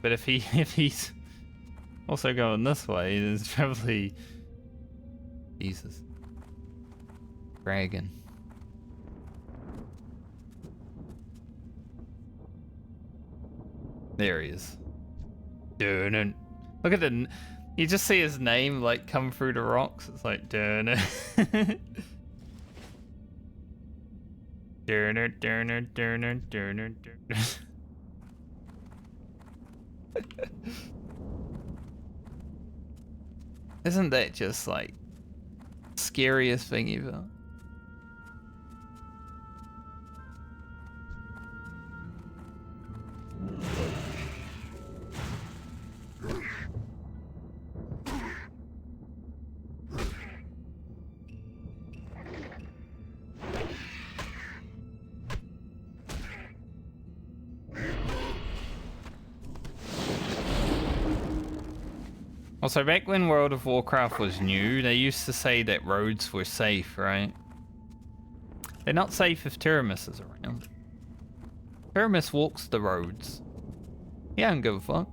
But if he's also going this way, there's probably Jesus. Dragon. There he is. Dun. Look at the. You just see his name like come through the rocks. It's like dun. Durner. Isn't that just like scariest thing ever? Also, back when World of Warcraft was new, they used to say that roads were safe, right? They're not safe if Teremus is around. Teremus walks the roads. He don't give a fuck.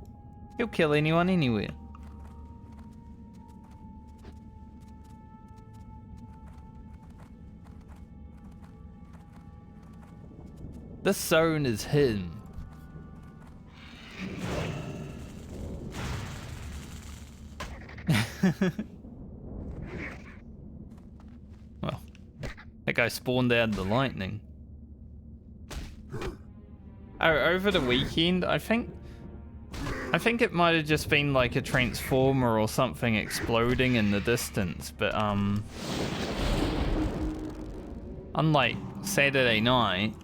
He'll kill anyone anywhere. This zone is him. Well, that guy spawned out of the lightning. Oh, over the weekend, I think it might have just been like a transformer or something exploding in the distance, but unlike Saturday night,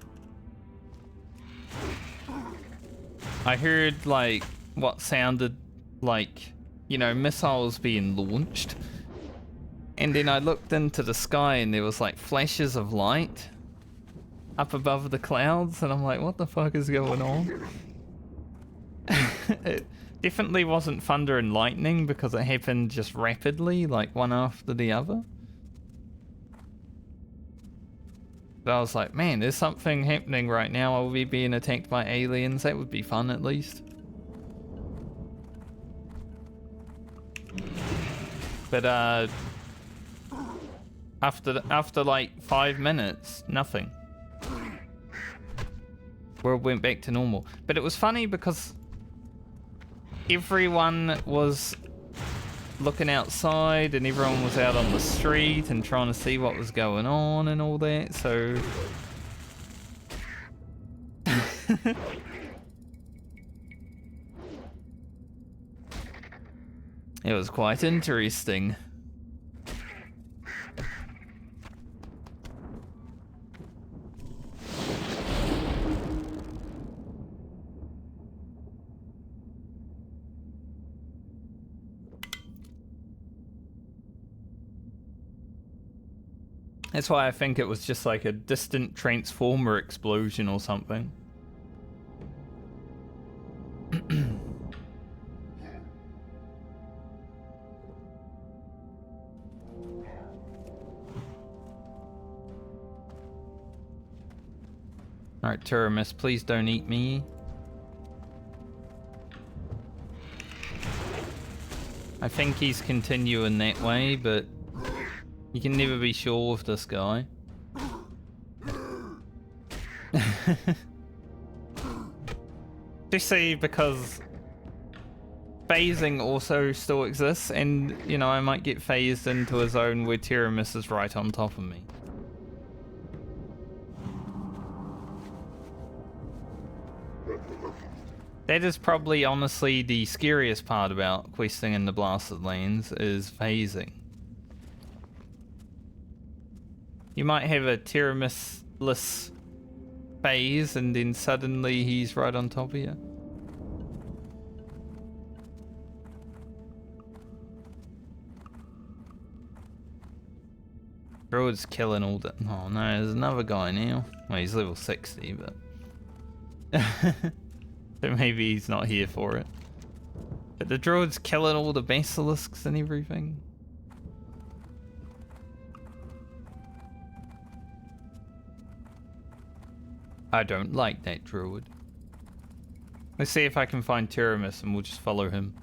I heard like what sounded like, you know, missiles being launched. And then I looked into the sky and there was like flashes of light up above the clouds, and I'm like, what the fuck is going on? It definitely wasn't thunder and lightning because it happened just rapidly, like one after the other. But I was like, man, there's something happening right now. Are we being attacked by aliens? That would be fun at least. But after like 5 minutes, nothing. World went back to normal. But it was funny because everyone was looking outside and everyone was out on the street and trying to see what was going on and all that, so it was quite interesting. That's why I think it was just like a distant transformer explosion or something. Alright, Teremus, please don't eat me. I think he's continuing that way, but you can never be sure with this guy. Especially because phasing also still exists, and you know, I might get phased into a zone where Teremus is right on top of me. That is probably honestly the scariest part about questing in the Blasted Lands, is phasing. You might have a Teremus-less phase and then suddenly he's right on top of you. Druid's killing all the... Oh no, there's another guy now. Well, he's level 60, but... so maybe he's not here for it. But the Druid's killing all the basilisks and everything. I don't like that Druid. Let's see if I can find Teremus and we'll just follow him.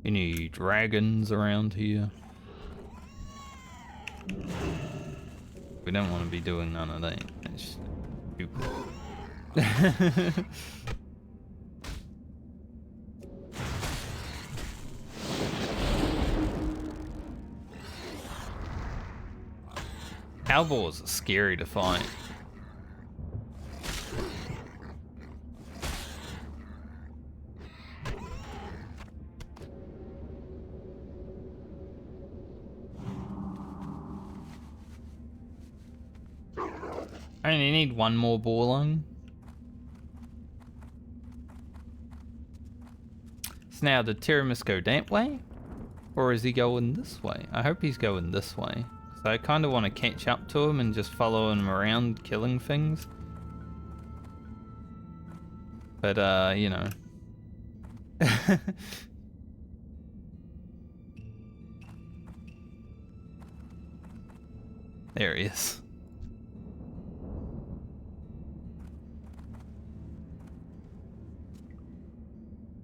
Any dragons around here? We don't want to be doing none of that. That's stupid. Owlboars are scary to fight. I only need one more boar lung. So now, did Teremus go that way? Or is he going this way? I hope he's going this way. So I kind of want to catch up to him and just follow him around killing things. But, you know. There he is.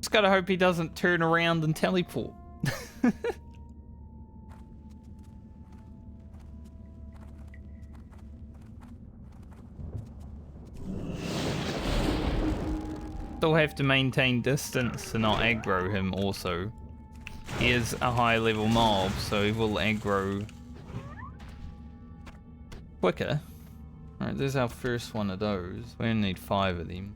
Just gotta hope he doesn't turn around and teleport. Still have to maintain distance to not aggro him also. He is a high level mob, so he will aggro quicker. Alright, there's our first one of those. We only need 5 of them.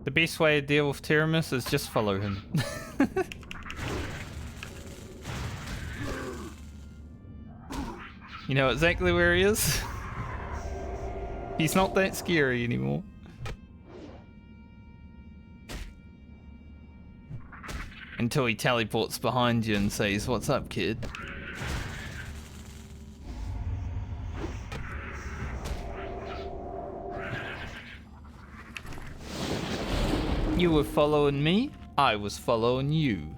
The best way to deal with Teremus is just follow him. You know exactly where he is. He's not that scary anymore. Until he teleports behind you and says, "What's up, kid?" You were following me, I was following you.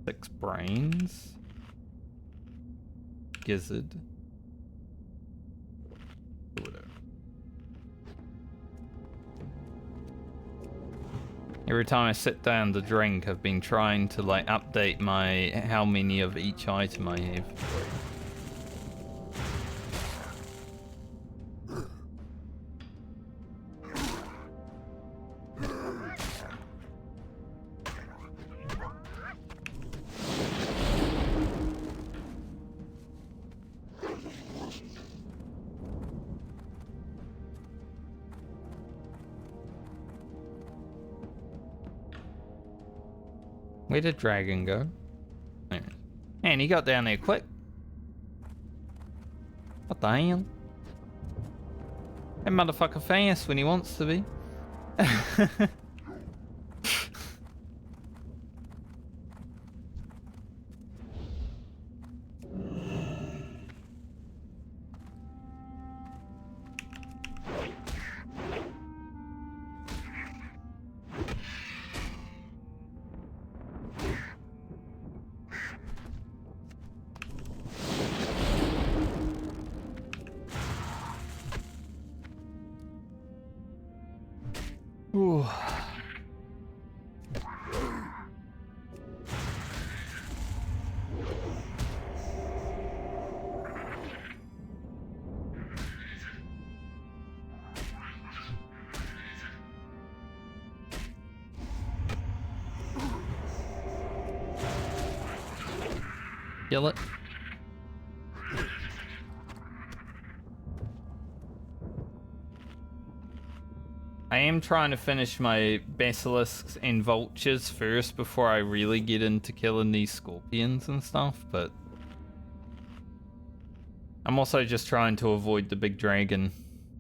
Six brains. Gizzard. Whatever. Every time I sit down to drink, I've been trying to like update my how many of each item I have. Where did Dragon go? Man, he got down there quick. What the hell? That motherfucker fast when he wants to be. Ooh. Kill it. I am trying to finish my basilisks and vultures first before I really get into killing these scorpions and stuff, but I'm also just trying to avoid the big dragon,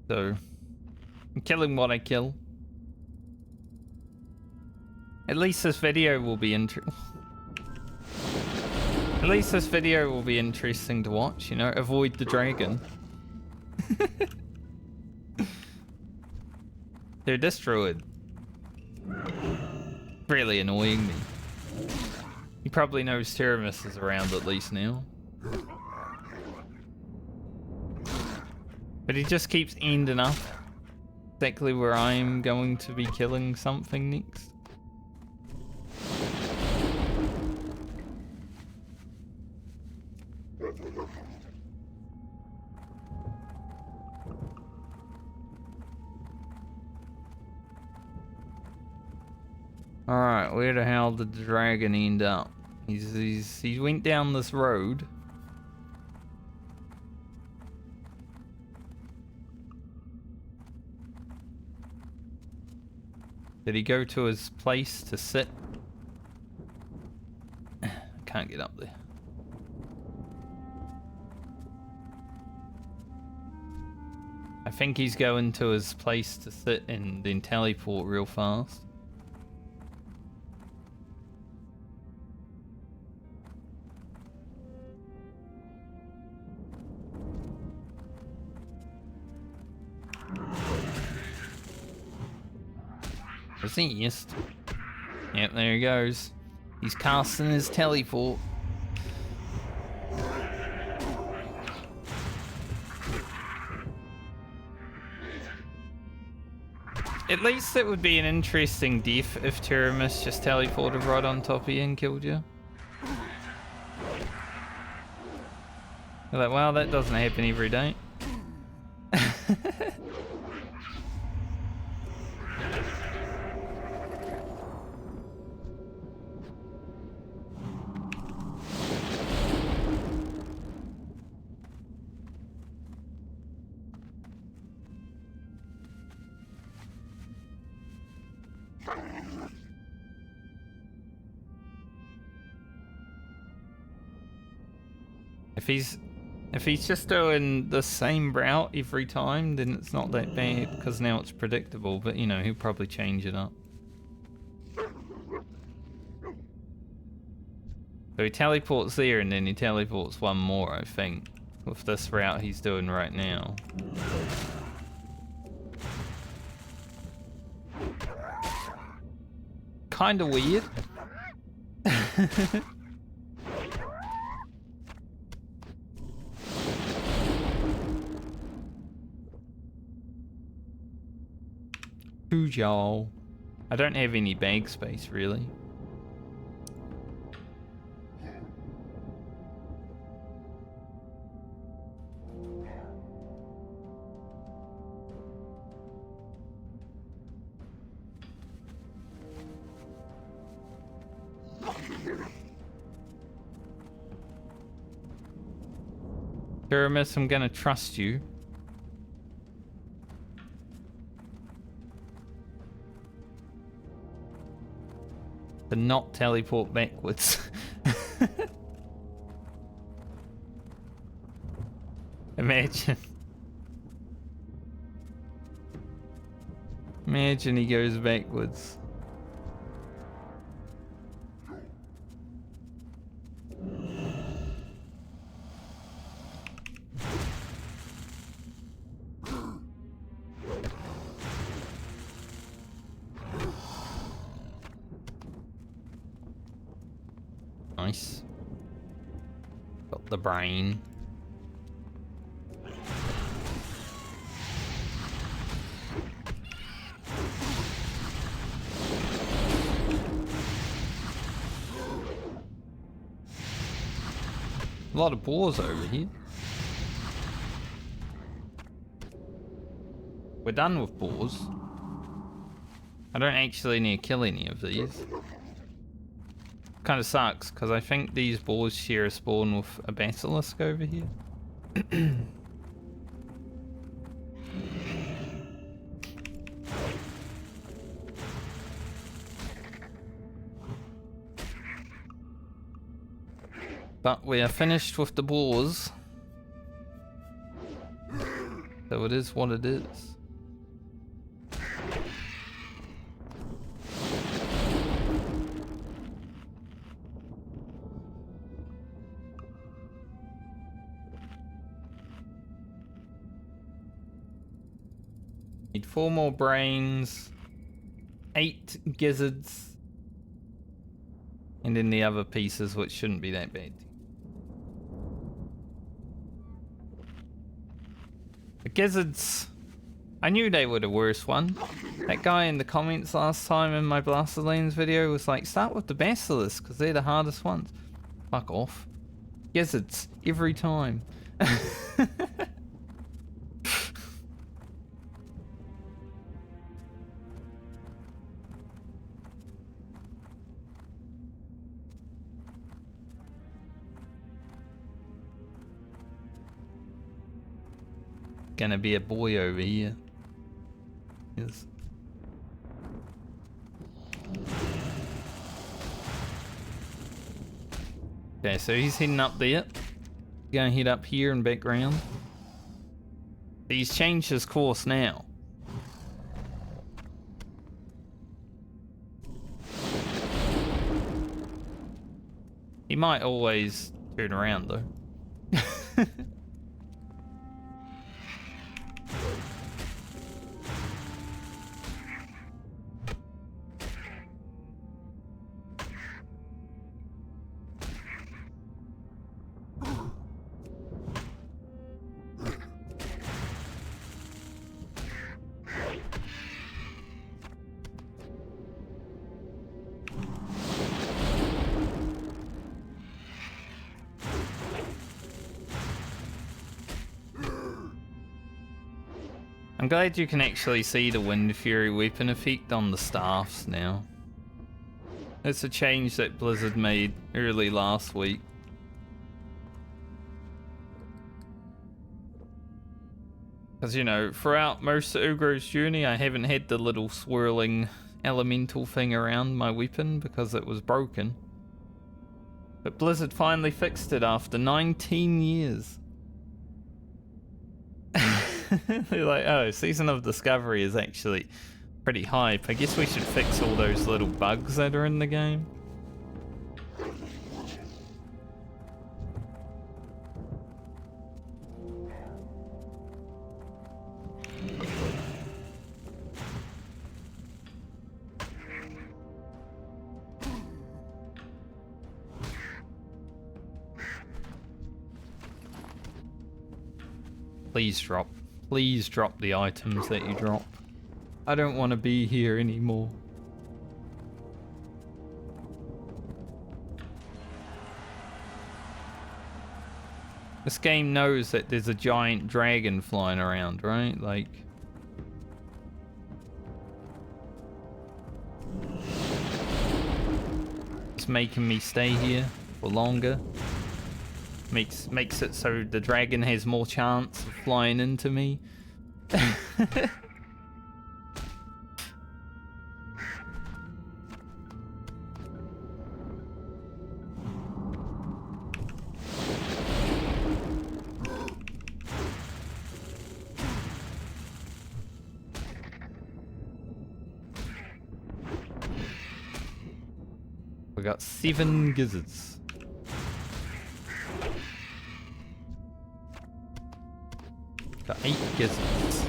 so I'm killing what I kill. At least this video will be At least this video will be interesting to watch, you know, avoid the dragon. Dude, this druid really annoying me. He probably knows Teremus is around at least now. But he just keeps ending up exactly where I'm going to be killing something next. Alright, where the hell did the dragon end up? He went down this road. Did he go to his place to sit? I can't get up there. I think he's going to his place to sit and then teleport real fast. Where's the east? Yep, there he goes. He's casting his teleport. At least it would be an interesting death if Teremus just teleported right on top of you and killed you. You're like, wow, that doesn't happen every day. If he's just doing the same route every time, then it's not that bad, because now it's predictable, but you know, he'll probably change it up. So he teleports there and then he teleports one more, I think, with this route he's doing right now. Kinda weird. Who's y'all? I don't have any bag space really. Teremus, I'm gonna trust you. To not teleport backwards. Imagine. Imagine he goes backwards. Nice. Got the brain. A lot of boars over here. We're done with boars. I don't actually need to kill any of these. Kind of sucks, because I think these boars share a spawn with a basilisk over here. But we are finished with the boars. So it is what it is. Need 4 more brains, 8 gizzards, and then the other pieces, which shouldn't be that bad. The gizzards, I knew they were the worst one. That guy in the comments last time in my Blasted Lands video was like, start with the basilisks, because they're the hardest ones. Fuck off. Gizzards, every time. Gonna be a boy over here. Yes. Okay, so he's heading up there. Gonna head up here and back round. He's changed his course now. He might always turn around though. I'm glad you can actually see the Wind Fury weapon effect on the staffs now. It's a change that Blizzard made early last week. Because, you know, throughout most of Ugro's journey, I haven't had the little swirling elemental thing around my weapon because it was broken. But Blizzard finally fixed it after 19 years. They're like, oh, Season of Discovery is actually pretty hype. I guess we should fix all those little bugs that are in the game. Please drop. Please drop the items that you drop. I don't want to be here anymore. This game knows that there's a giant dragon flying around, right? Like... it's making me stay here for longer. Makes it so the dragon has more chance of flying into me. We got 7 gizzards. Got 8 gizzards.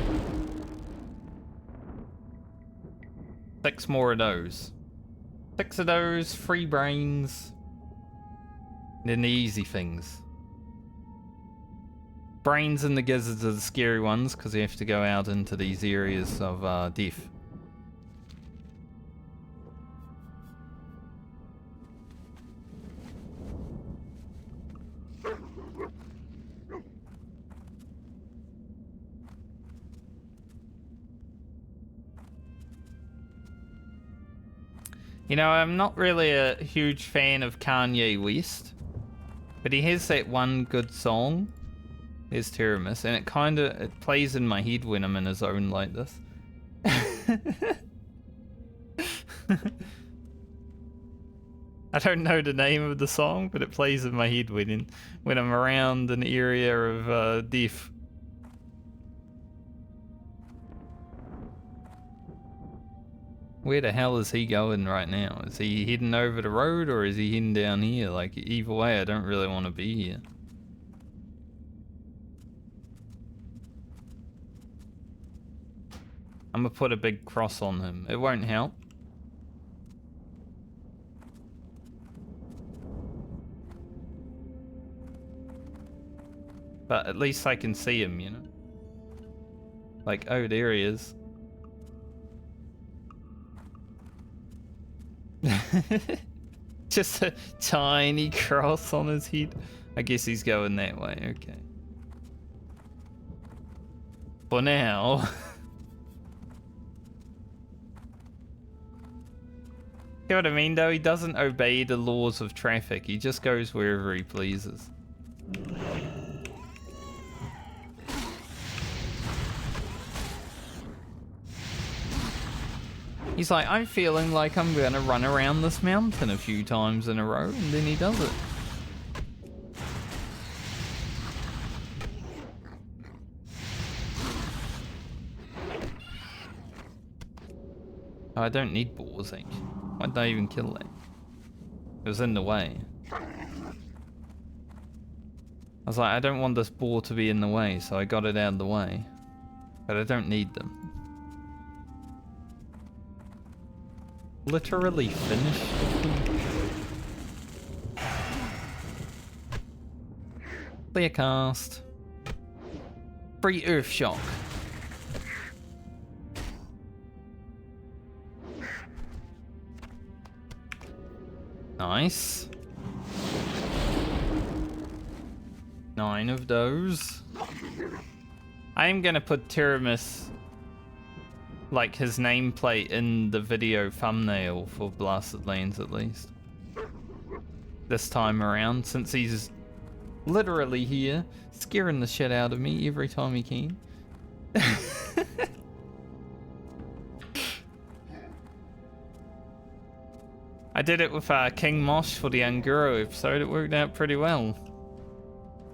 6 more of those. 6 of those, 3 brains. Then the easy things. Brains and the gizzards are the scary ones because you have to go out into these areas of death. You know, I'm not really a huge fan of Kanye West, but he has that one good song. There's Teremus, and it plays in my head when I'm in a zone like this. I don't know the name of the song, but it plays in my head when I'm around an area of death. Where the hell is he going right now? Is he heading over the road or is he heading down here? Like, either way, I don't really want to be here. I'm gonna put a big cross on him. It won't help. But at least I can see him, you know? Like, oh, there he is. Just a tiny cross on his head. I guess he's going that way, okay. For now. You know what I mean though? He doesn't obey the laws of traffic. He just goes wherever he pleases. He's like, I'm feeling like I'm gonna run around this mountain a few times in a row, and then he does it. Oh, I don't need boars, eh? Why did I even kill that? It was in the way. I was like, I don't want this boar to be in the way, so I got it out of the way. But I don't need them. Literally finished. Clear cast. Free earth shock. Nice. 9 of those. I am gonna put Teremus, like his nameplate, in the video thumbnail for Blasted Lands at least. This time around, since he's literally here, scaring the shit out of me every time he can. I did it with King Mosh for the Anguro episode. It worked out pretty well.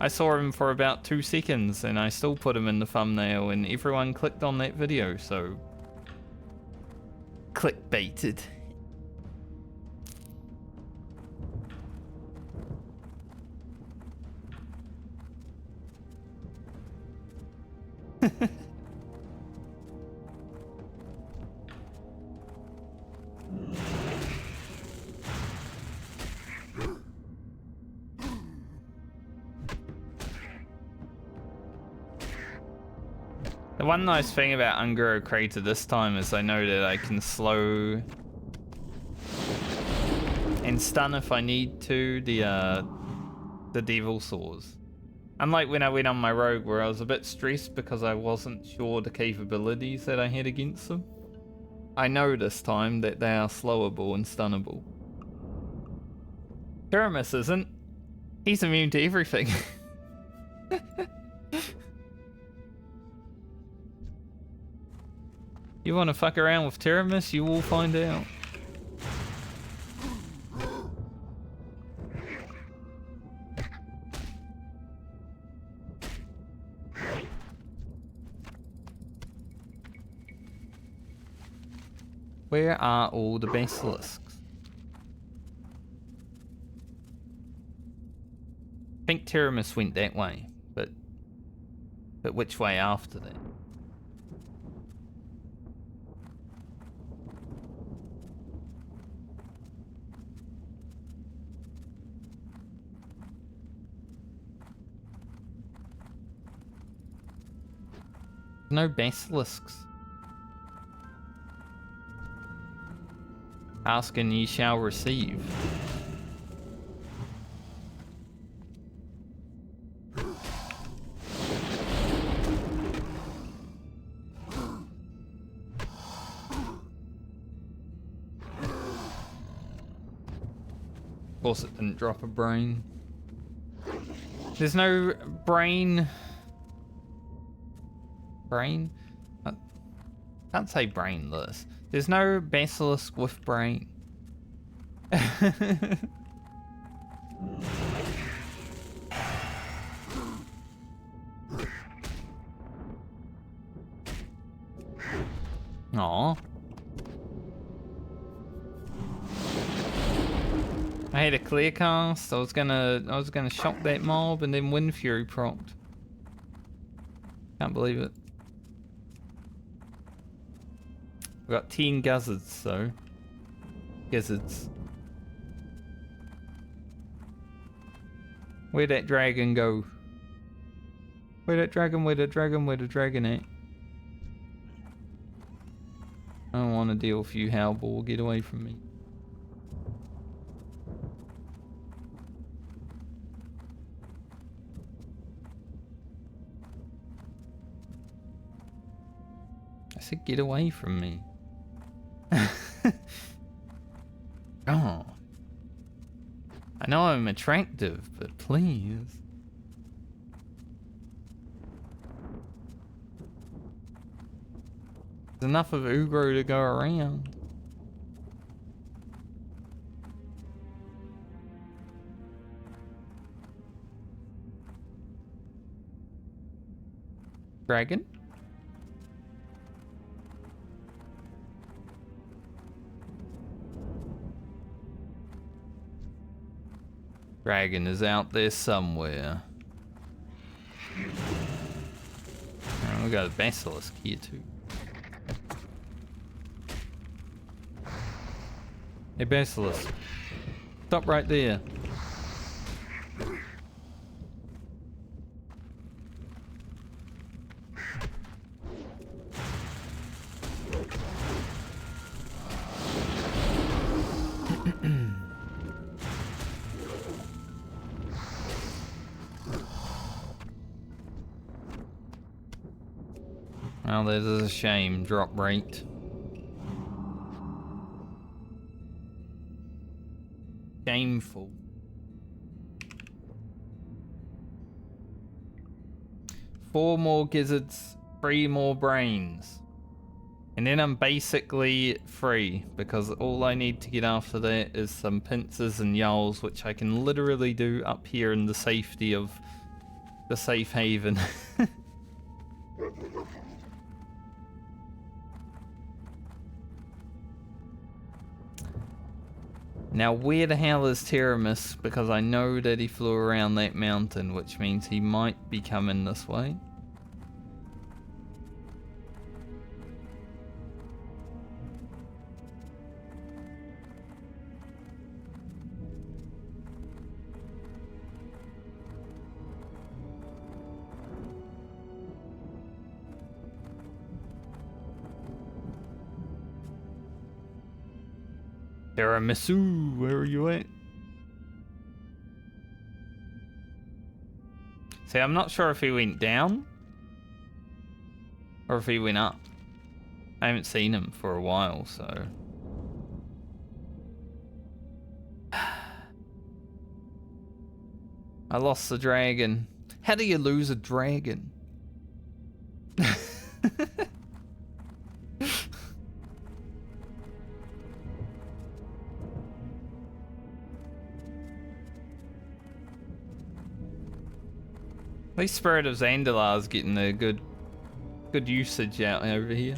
I saw him for about 2 seconds and I still put him in the thumbnail and everyone clicked on that video, so... clickbaited. The one nice thing about Ungoro Crater this time is I know that I can slow and stun if I need to the Devil Saws. Unlike when I went on my rogue where I was a bit stressed because I wasn't sure the capabilities that I had against them. I know this time that they are slowable and stunnable. Teremus isn't. He's immune to everything. You want to fuck around with Teremus, you will find out. Where are all the basilisks? I think Teremus went that way, but which way after that? No basilisks. Ask and ye shall receive. Of course it didn't drop a brain. There's no brain. Brain? I can't say brainless. There's no basilisk with brain. Aw. I had a clear cast. I was gonna shock that mob and then Wind Fury procced. Can't believe it. We got 10 gizzards, so. Gizzards. Where'd that dragon go? Where'd that dragon, where'd the dragon at? I don't want to deal with you, Howball. Get away from me. I said get away from me. Oh. I know I'm attractive, but please. There's enough of Ugro to go around. Dragon? Dragon is out there somewhere. Oh, we got a basilisk here too. Hey basilisk, stop right there. Well, this is a shame. Drop rate. Shameful. Four more gizzards, 3 more brains. And then I'm basically free, because all I need to get after that is some pincers and yowls, which I can literally do up here in the safety of the safe haven. Now, where the hell is Teremus? Because I know that he flew around that mountain, which means he might be coming this way. Tiramisu, where are you at? See, I'm not sure if he went down or if he went up. I haven't seen him for a while, so. I lost the dragon. How do you lose a dragon? At least Spirit of Zandalar's getting a good usage out over here.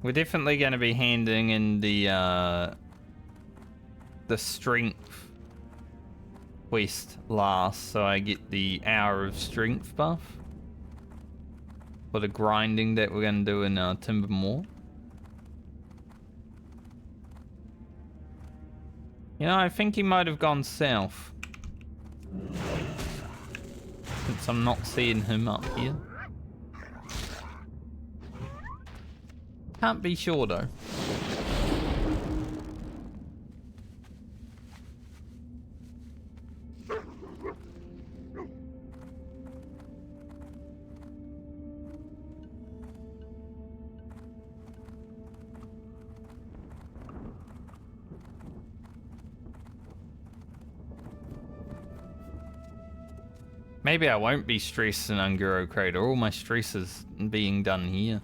We're definitely going to be handing in the strength quest last, so I get the hour of strength buff for the grinding that we're going to do in Timber Moor. You know, I think he might have gone south, since I'm not seeing him up here. Can't be sure though. Maybe I won't be stressed in Unguro Crater. All my stress is being done here.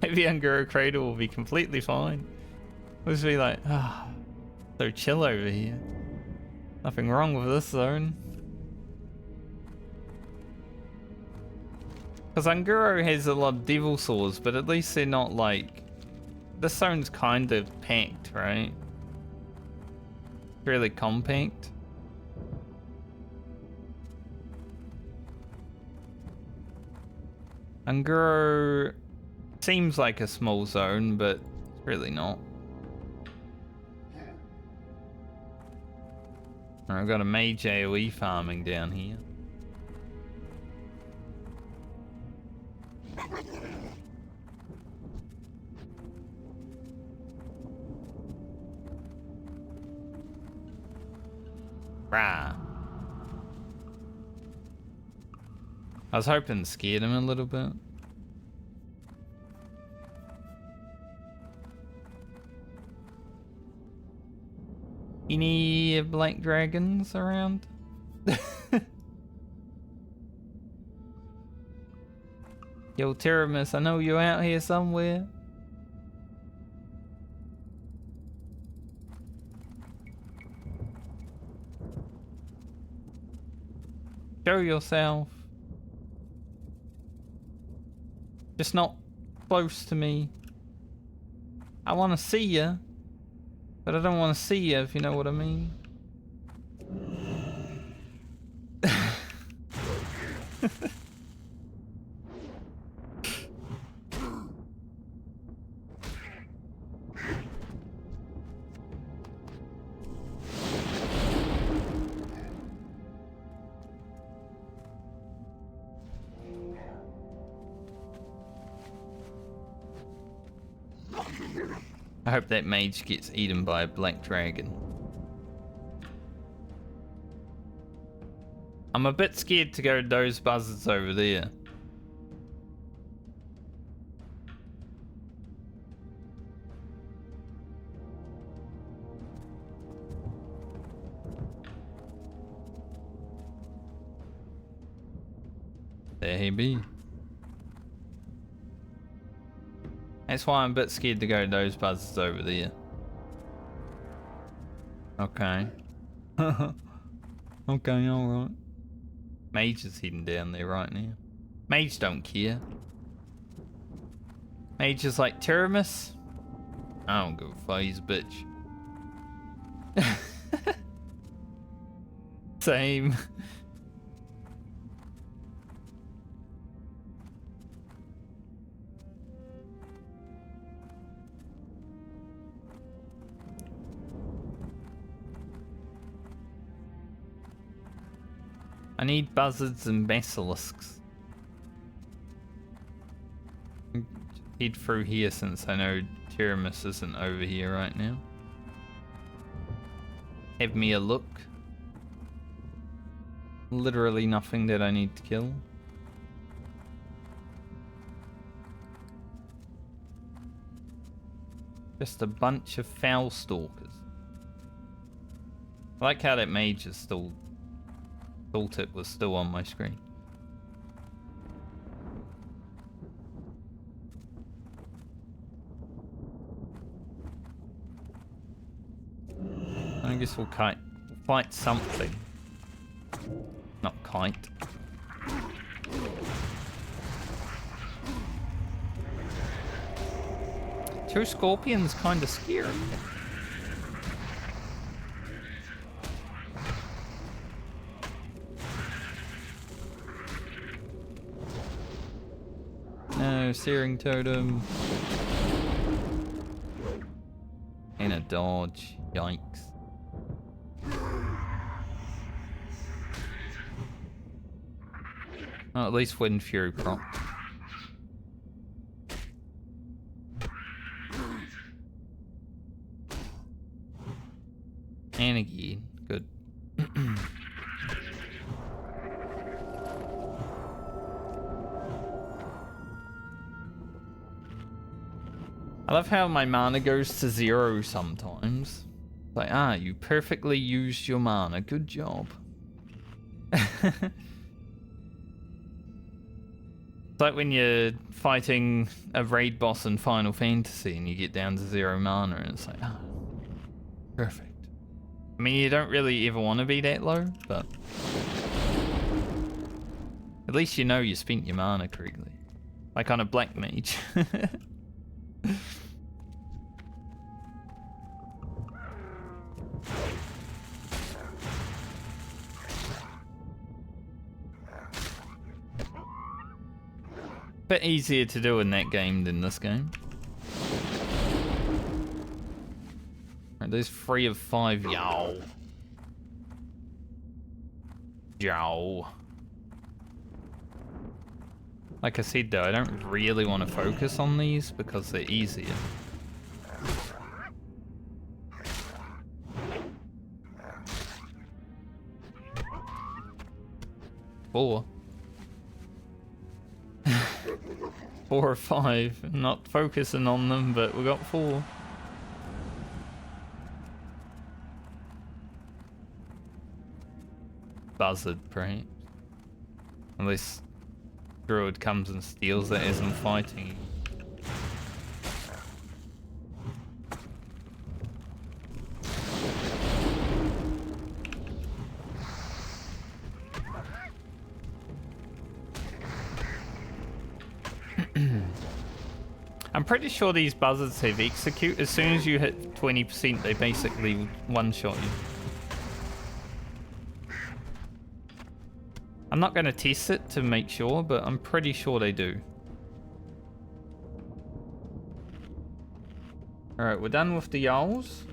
Maybe Unguro Crater will be completely fine. We'll just be like, ah, so chill over here. Nothing wrong with this zone. Because Unguro has a lot of devil saws, but at least they're not like... This zone's kind of packed, right? Really compact. Unguro seems like a small zone, but it's really not. I've got a mage AoE farming down here. Rah. I was hoping to scare him a little bit. Any black dragons around? Yo, Teremus, I know you're out here somewhere. Show yourself. Just not close to me. I want to see you, but I don't want to see you, if you know what I mean. I hope that mage gets eaten by a black dragon. I'm a bit scared to go to those buzzards over there. There he be. That's why I'm a bit scared to go to those buzzards over there. Okay. Okay, alright. Mage is heading down there right now. Mage don't care. Mage is like, Teremus? I don't give a fuck, he's a bitch. Same. I need buzzards and basilisks. Head through here since I know Teremus isn't over here right now. Have me a look. Literally nothing that I need to kill. Just a bunch of foul stalkers. I like how that mage is still... tooltip was still on my screen. I guess we'll fight something. Not kite. Two scorpions kinda scary. No, searing totem. And a dodge. Yikes. Oh, at least Wind Fury prompt. And again, good. I love how my mana goes to 0 sometimes. Like, you perfectly used your mana. Good job. It's like when you're fighting a raid boss in Final Fantasy and you get down to 0 mana and it's like, perfect. I mean, you don't really ever want to be that low, but at least you know you spent your mana correctly. Like on a black mage. Bit easier to do in that game than this game. Right, there's 3 of 5. Yow. Yow. Like I said though, I don't really want to focus on these because they're easier. Four. 4 or 5. Not focusing on them, but we got 4. Buzzard, perhaps. Unless Druid comes and steals it as I'm fighting. I'm pretty sure these buzzards have execute. As soon as you hit 20%, they basically one-shot you. I'm not going to test it to make sure, but I'm pretty sure they do. Alright, we're done with the owls.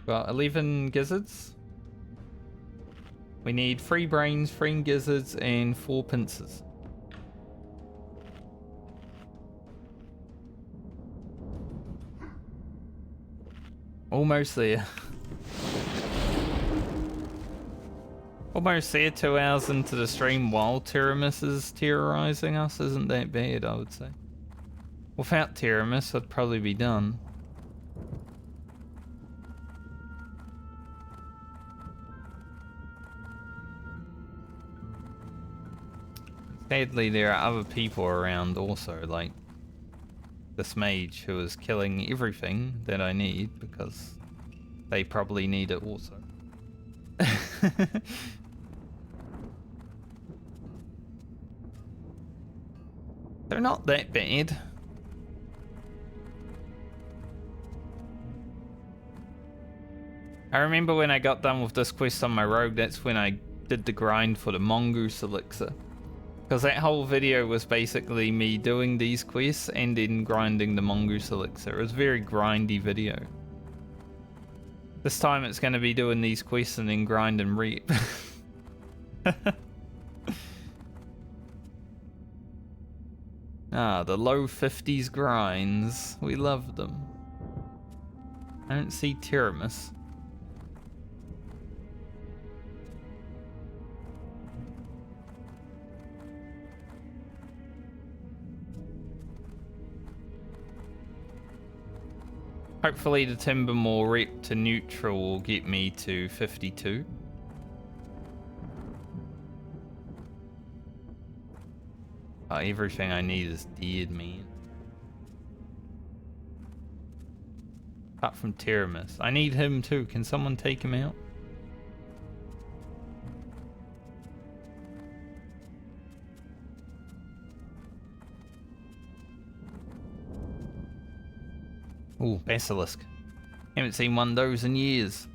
Got 11 gizzards. We need 3 brains, 3 gizzards, and 4 pincers. Almost there. Almost there, 2 hours into the stream while Teremus is terrorizing us. Isn't that bad, I would say. Without Teremus, I'd probably be done. Sadly, there are other people around also, like this mage who is killing everything that I need because they probably need it also. They're not that bad. I remember when I got done with this quest on my rogue, that's when I did the grind for the mongoose elixir. Because that whole video was basically me doing these quests and then grinding the mongoose elixir. It was a very grindy video. This time it's going to be doing these quests and then grind and reap. Ah, the low 50s grinds. We love them. I don't see Teremus. Hopefully the Timbermore rep to neutral will get me to 52. Oh, everything I need is dead, man. Apart from Teremus. I need him too. Can someone take him out? Ooh, Basilisk. Haven't seen one of those in years.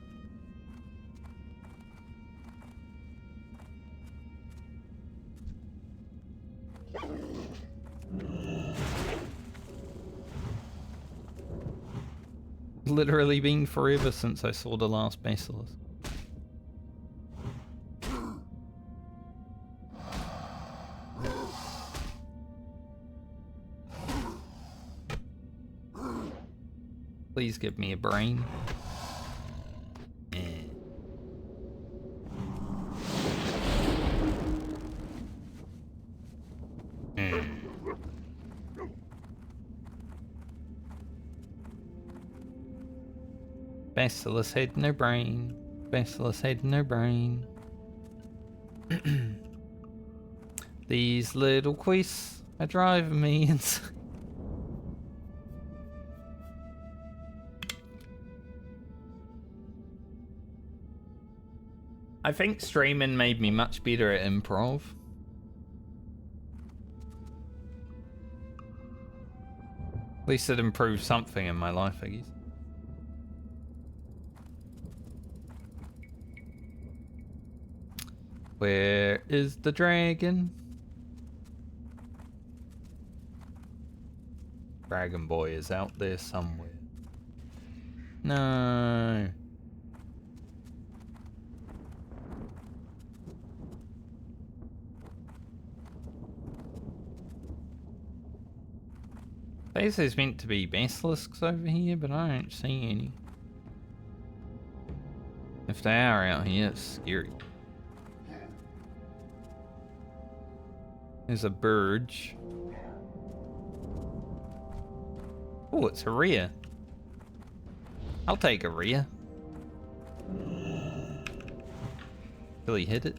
Literally been forever since I saw the last Basilisk. Please give me a brain. Basilisk had no brain. Basilisk had no brain. These little quests are driving me insane. I think streaming made me much better at improv. At least it improved something in my life, I guess. Where is the dragon? Dragon Boy is out there somewhere. No. There's meant to be basilisks over here, but I don't see any. If they are out here, it's scary. There's a birch. Oh, it's a rhea. I'll take a rhea. Will he hit it?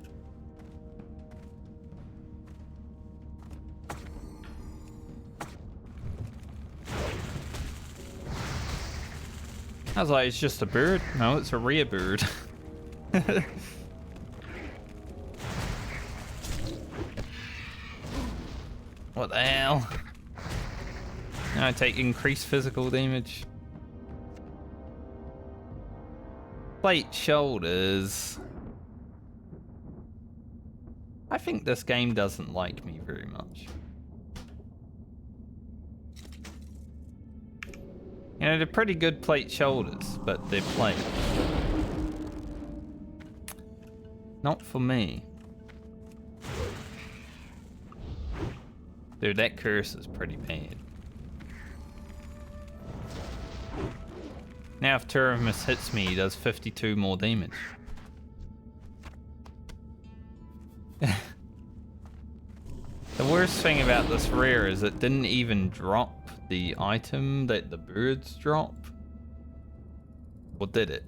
I was like, it's just a bird. No, it's a rhea bird. What the hell? Now I take increased physical damage. Plate shoulders. I think this game doesn't like me very much. You know, they're pretty good plate shoulders, but they're plate. Not for me. Dude, that curse is pretty bad. Now if Teremus hits me, he does 52 more damage. The worst thing about this rare is it didn't even drop the item that the birds drop. Or did it?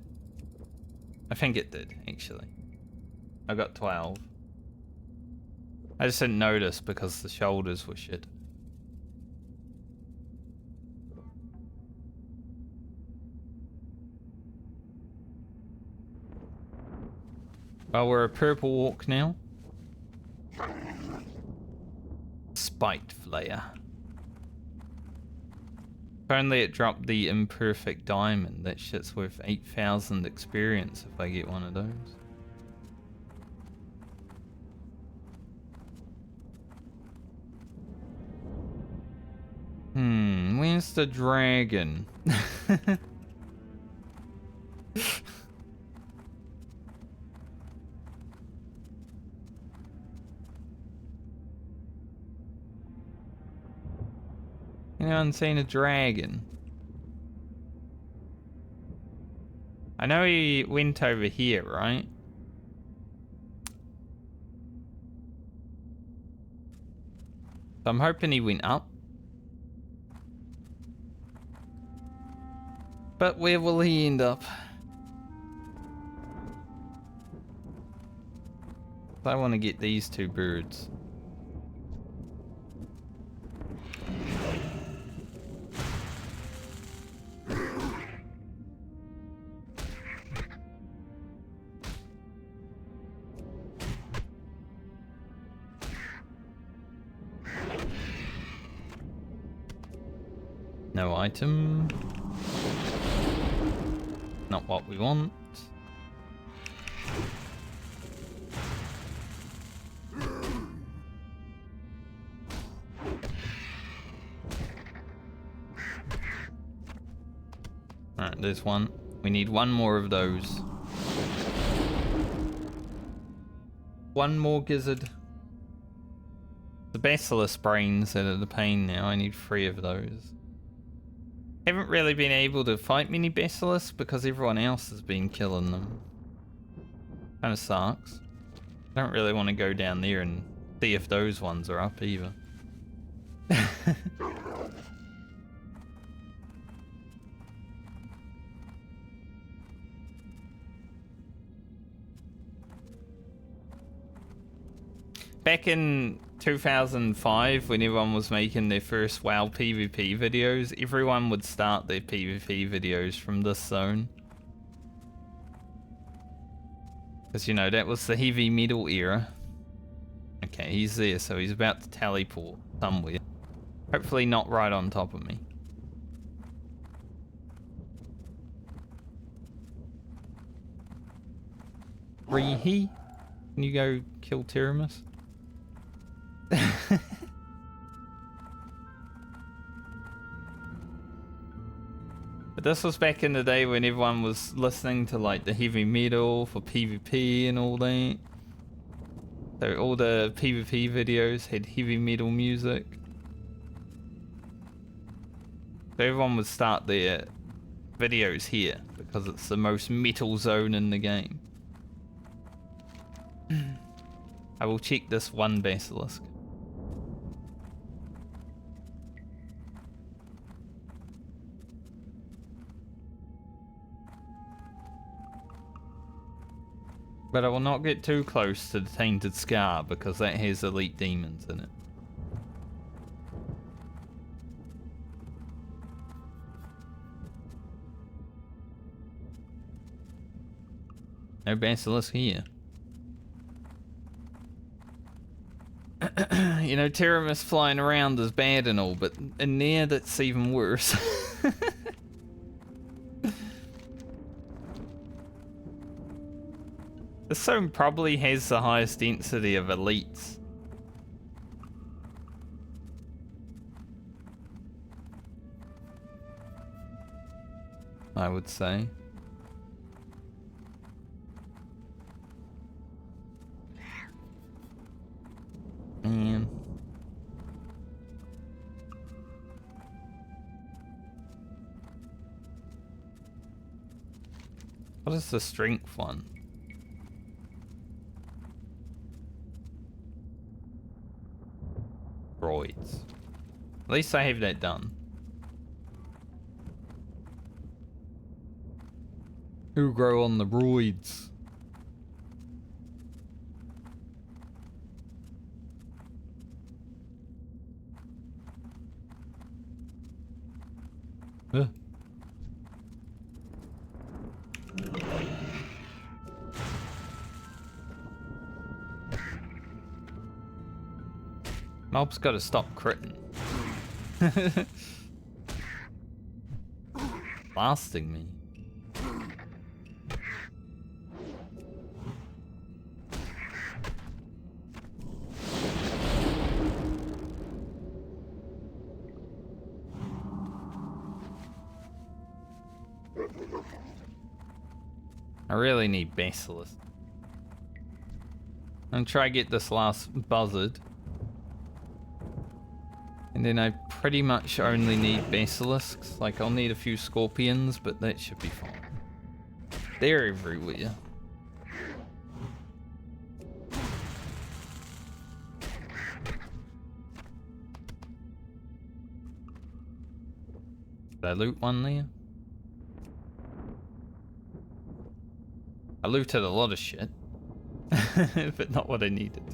I think it did, actually. I got 12. I just didn't notice because the shoulders were shit. Well, we're a purple walk now. Spite Flayer. If only it dropped the imperfect diamond. That shit's worth 8,000 experience if I get one of those. Where's the dragon? Anyone seen a dragon? I know he went over here, right? So I'm hoping he went up. But where will he end up? I want to get these two birds. No item. Not what we want. Alright, there's one. We need one more of those. One more gizzard. The basilisk brains that are the pain now. I need 3 of those. Haven't really been able to fight many basilisks because everyone else has been killing them. Kinda sucks. I don't really want to go down there and see if those ones are up either. Back in 2005, when everyone was making their first WoW PvP videos, everyone would start their PvP videos from this zone. Because, you know, that was the heavy metal era. Okay, he's there, so he's about to teleport somewhere. Hopefully not right on top of me. Rehe? Can you go kill Teremus? But this was back in the day when everyone was listening to like the heavy metal for PvP and all that. So all the PvP videos had heavy metal music. So everyone would start their videos here because it's the most metal zone in the game. I will check this one basilisk. But I will not get too close to the Tainted Scar because that has elite demons in it. No basilisk here. You know, Teremus flying around is bad and all, but in there that's even worse. This zone probably has the highest density of elites. I would say. Man. What is the strength one? Roids. At least I have that done. Who grow on the roids? Mob's gotta stop critting. blasting me. I really need Basilisk. I'm trying to get this last buzzard. And then I pretty much only need Basilisks. Like, I'll need a few Scorpions, but that should be fine. They're everywhere. Did I loot one there? I looted a lot of shit. But not what I needed.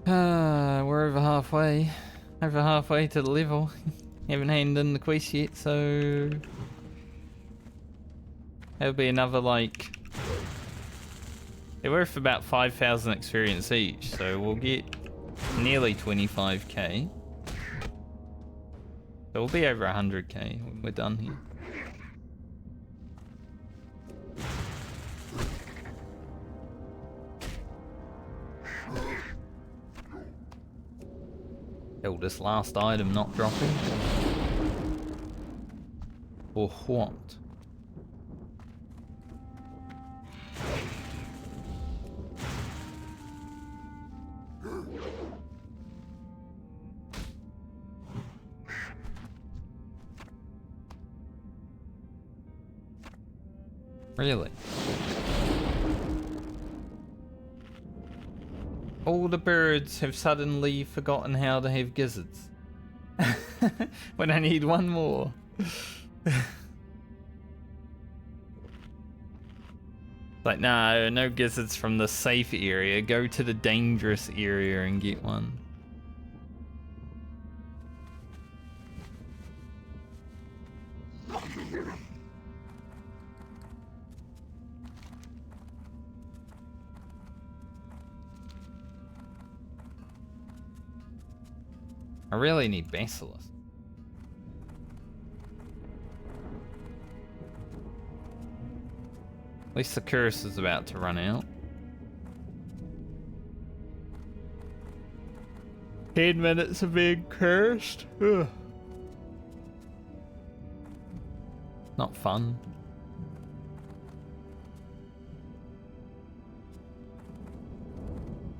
We're over halfway. Over halfway to the level. Haven't handed in the quest yet, so... That'll be another, like... They're worth about 5,000 experience each, so we'll get nearly 25k. So we'll be over 100k when we're done here. Hell, this last item not dropping? Or what? Really? All the birds have suddenly forgotten how to have gizzards. When I need one more. Like, no, no gizzards from the safe area. Go to the dangerous area and get one. I really need Basilisk. At least the curse is about to run out. 10 minutes of being cursed? Ugh. Not fun.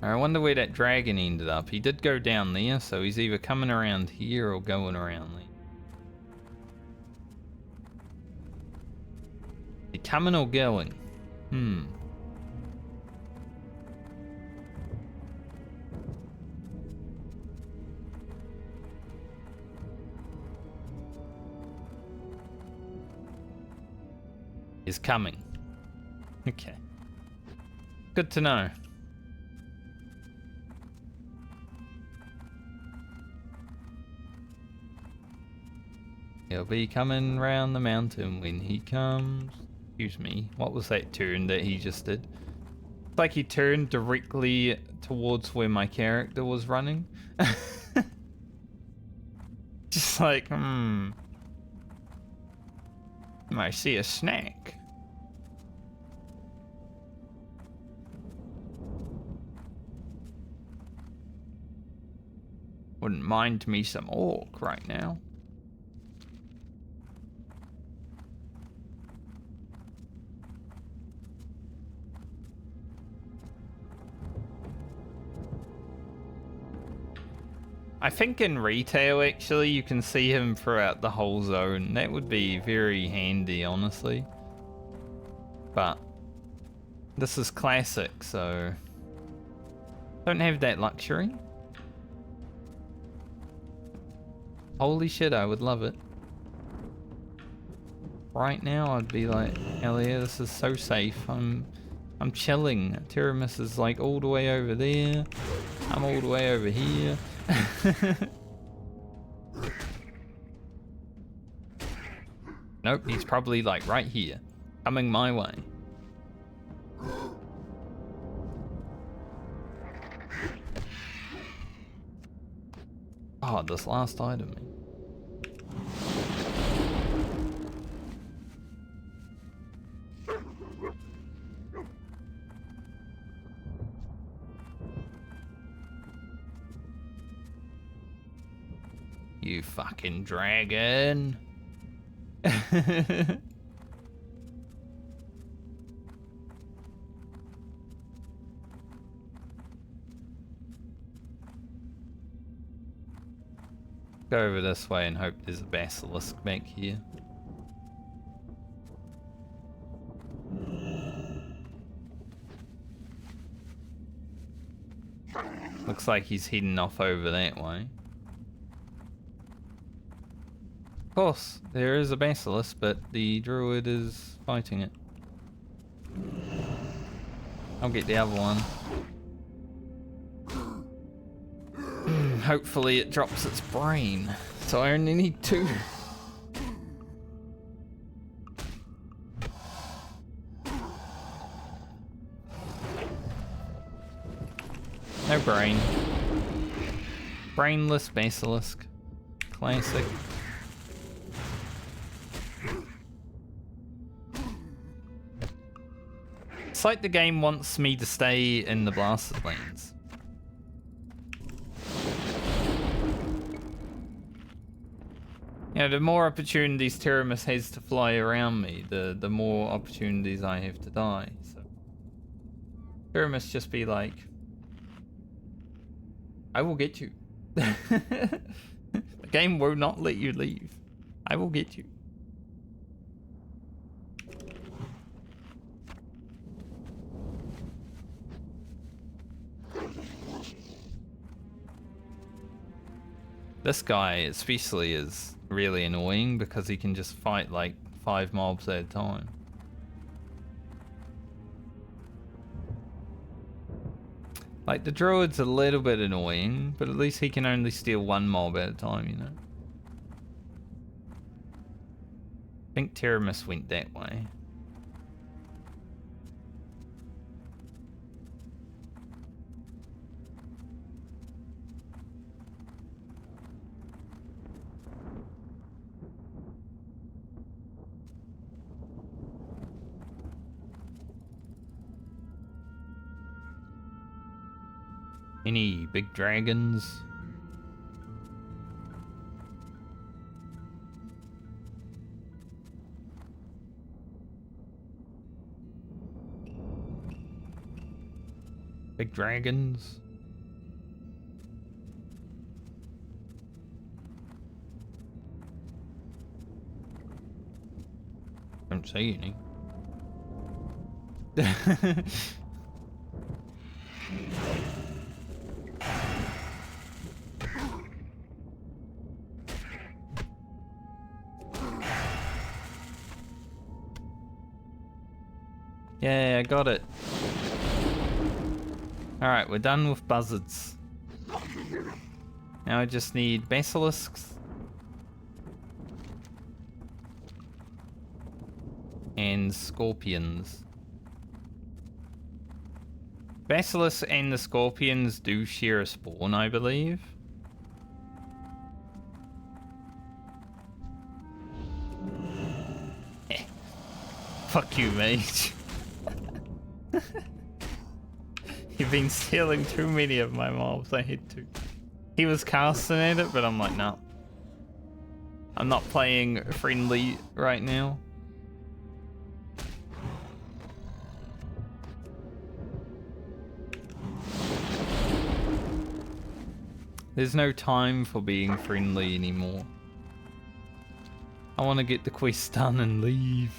I wonder where that dragon ended up. He did go down there, so he's either coming around here or going around there. He coming or going? He's coming. Okay. Good to know. He'll be coming round the mountain when he comes. Excuse me, what was that turn that he just did? It's like he turned directly towards where my character was running. Just like, I see a snack. Wouldn't mind me some orc right now. I think in retail, actually, you can see him throughout the whole zone. That would be very handy, honestly. But this is classic, so don't have that luxury. Holy shit, I would love it. Right now, I'd be like, hell yeah, this is so safe. I'm chilling. Teremus is like all the way over there. I'm all the way over here. Nope, he's probably like right here. Coming my way. Oh, this last item. You fucking dragon. Go over this way and hope there's a basilisk back here. Looks like he's heading off over that way. Of course, there is a basilisk, but the druid is fighting it. I'll get the other one. Hopefully it drops its brain, so I only need 2. No brain. Brainless basilisk. Classic. It's like the game wants me to stay in the blasted lands. You know, the more opportunities Teremus has to fly around me, the more opportunities I have to die. So Teremus just be like, I will get you. The game will not let you leave. I will get you. This guy especially is really annoying because he can just fight like 5 mobs at a time. Like the druid's a little bit annoying, but at least he can only steal 1 mob at a time, you know. I think Teremus went that way. Any big dragons? Big dragons? Don't see any. Yeah, I got it. Alright, we're done with buzzards. Now I just need basilisks. And scorpions. Basilisks and the scorpions do share a spawn, I believe. Fuck you, mate. You've been stealing too many of my mobs, I had to. He was casting at it, but I'm like, no. I'm not playing friendly right now. There's no time for being friendly anymore. I want to get the quest done and leave.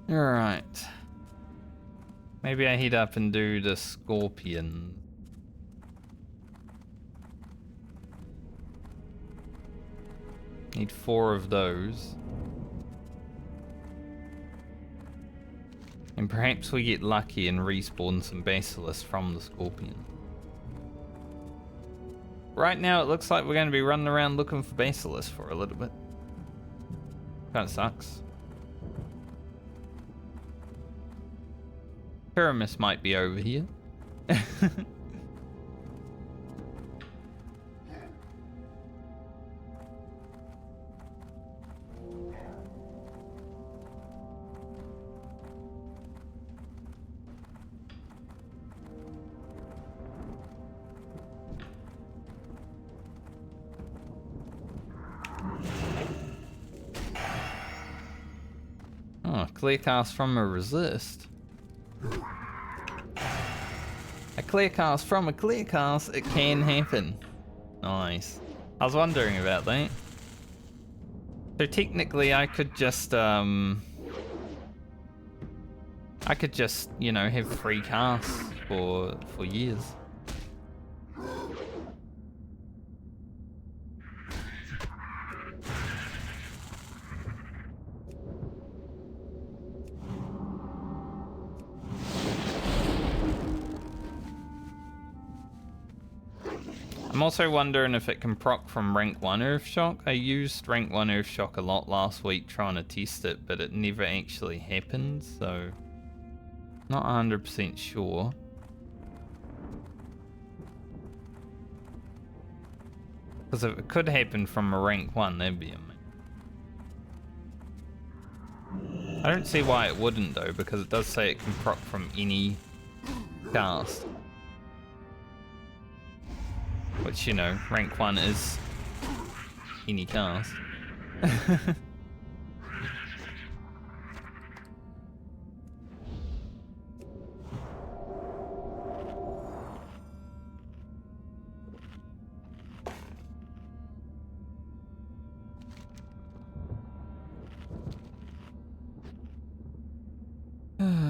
Alright. Maybe I head up and do the scorpion. Need 4 of those. And perhaps we get lucky and respawn some basilisks from the scorpion. Right now it looks like we're going to be running around looking for basilisks for a little bit. Kinda sucks. Teremus might be over here. Oh, clear cast from a resist. A clear cast from a clear cast, it can happen. Nice. I was wondering about that. So technically I could just, you know, have free casts for years. I'm also wondering if it can proc from rank 1 Earthshock. I used rank 1 Earthshock a lot last week trying to test it, but it never actually happened, so not 100% sure. Because if it could happen from a rank 1, that'd be amazing. I don't see why it wouldn't though, because it does say it can proc from any cast. Which, you know, rank 1 is any cast.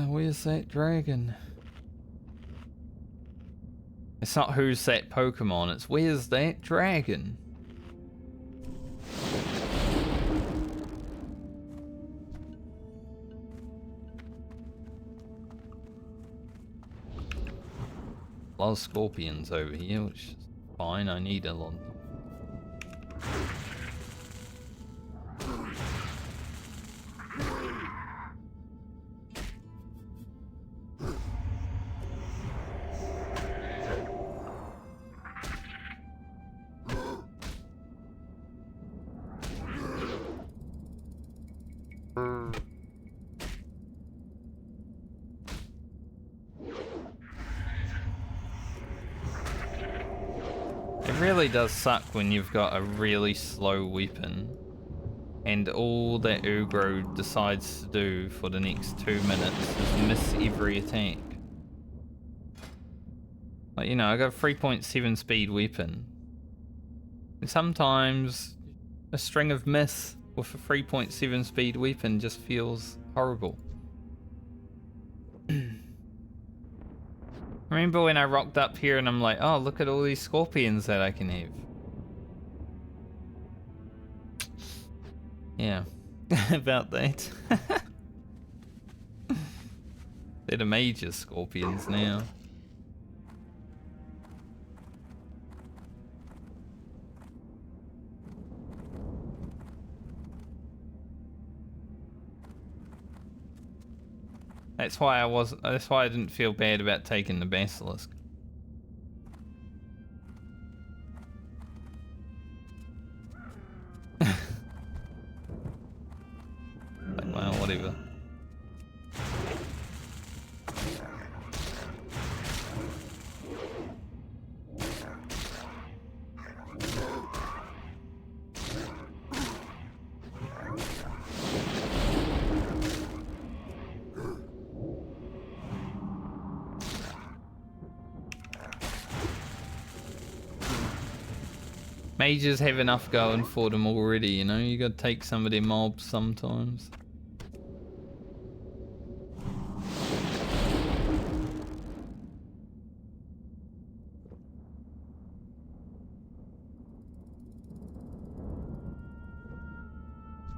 Where's that dragon? It's not who's that Pokemon, it's where's that dragon? A lot of scorpions over here, which is fine, I need a lot. It really does suck when you've got a really slow weapon and all that Ugro decides to do for the next 2 minutes is miss every attack. Like, you know, I got a 3.7 speed weapon. And sometimes a string of miss with a 3.7 speed weapon just feels horrible. Remember when I rocked up here and I'm like, oh, look at all these scorpions that I can have. Yeah, about that. They're the major scorpions now. That's why I didn't feel bad about taking the basilisk. Like, well, whatever. Mages have enough going for them already, you know? You gotta take some of their mobs sometimes.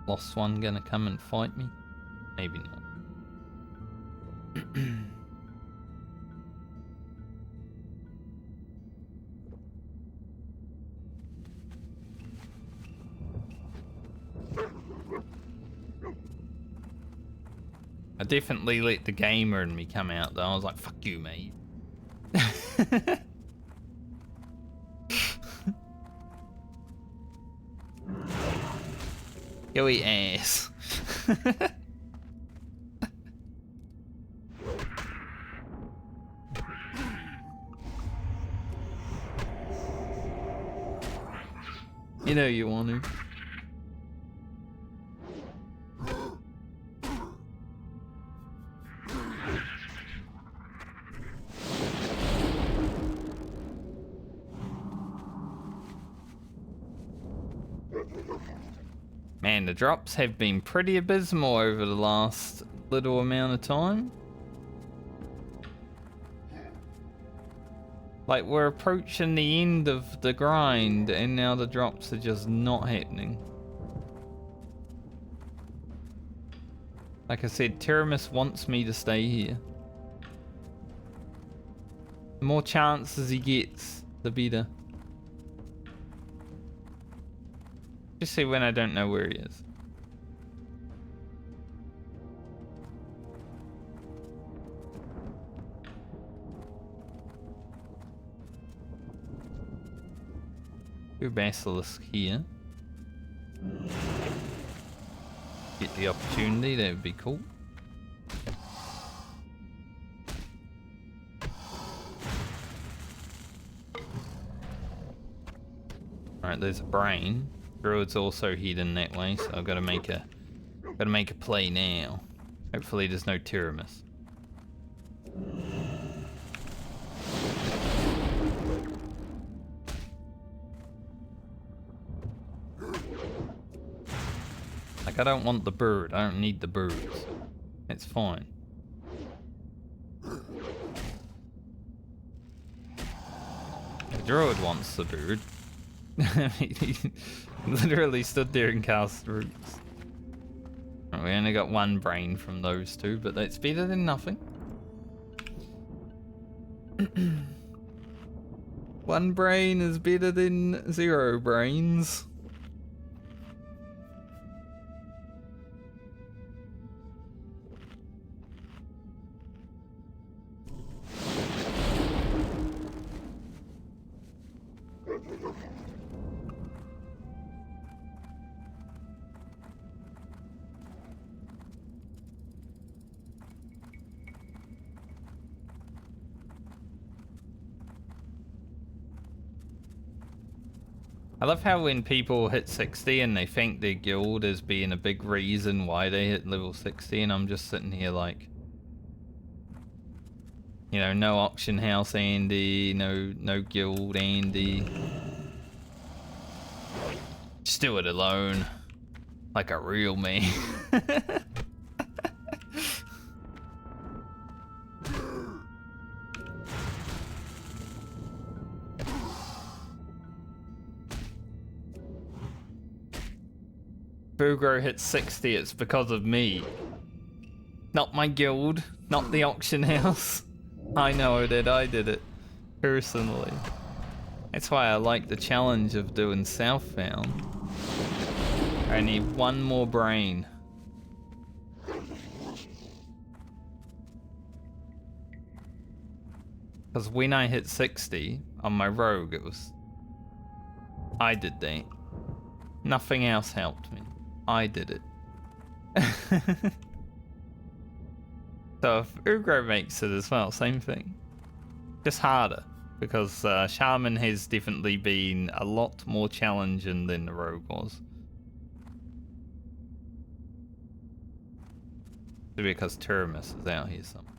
lost one gonna come and fight me? Maybe not. I definitely let the gamer in me come out though. I was like, fuck you, mate. Go eat ass. You know you want to. Man, the drops have been pretty abysmal over the last little amount of time. Like, we're approaching the end of the grind, and now the drops are just not happening. Like I said, Teremus wants me to stay here. The more chances he gets, the better. Just see when I don't know where he is. Two basilisk here. Get the opportunity, that would be cool. Alright, there's a brain. Druid's also hidden that way, so I've got to make a play now. Hopefully there's no Teremus. Like, I don't want the bird. I don't need the birds. It's fine. The druid wants the bird. He literally stood there and cast roots. We only got one brain from those two, but that's better than nothing. One brain is better than 0 brains. I love how when people hit 60 and they thank their guild as being a big reason why they hit level 60, and I'm just sitting here like, you know, no auction house Andy, no guild Andy. Just do it alone, like a real man. Bugro hit 60, it's because of me. Not my guild, not the auction house. I know that I did it, personally. That's why I like the challenge of doing Southbound. I need one more brain. Because when I hit 60 on my rogue, it was... I did that. Nothing else helped me. I did it. So if Ugro makes it as well, same thing. Just harder, because Shaman has definitely been a lot more challenging than the Rogue was. Because Teremus is out here somewhere.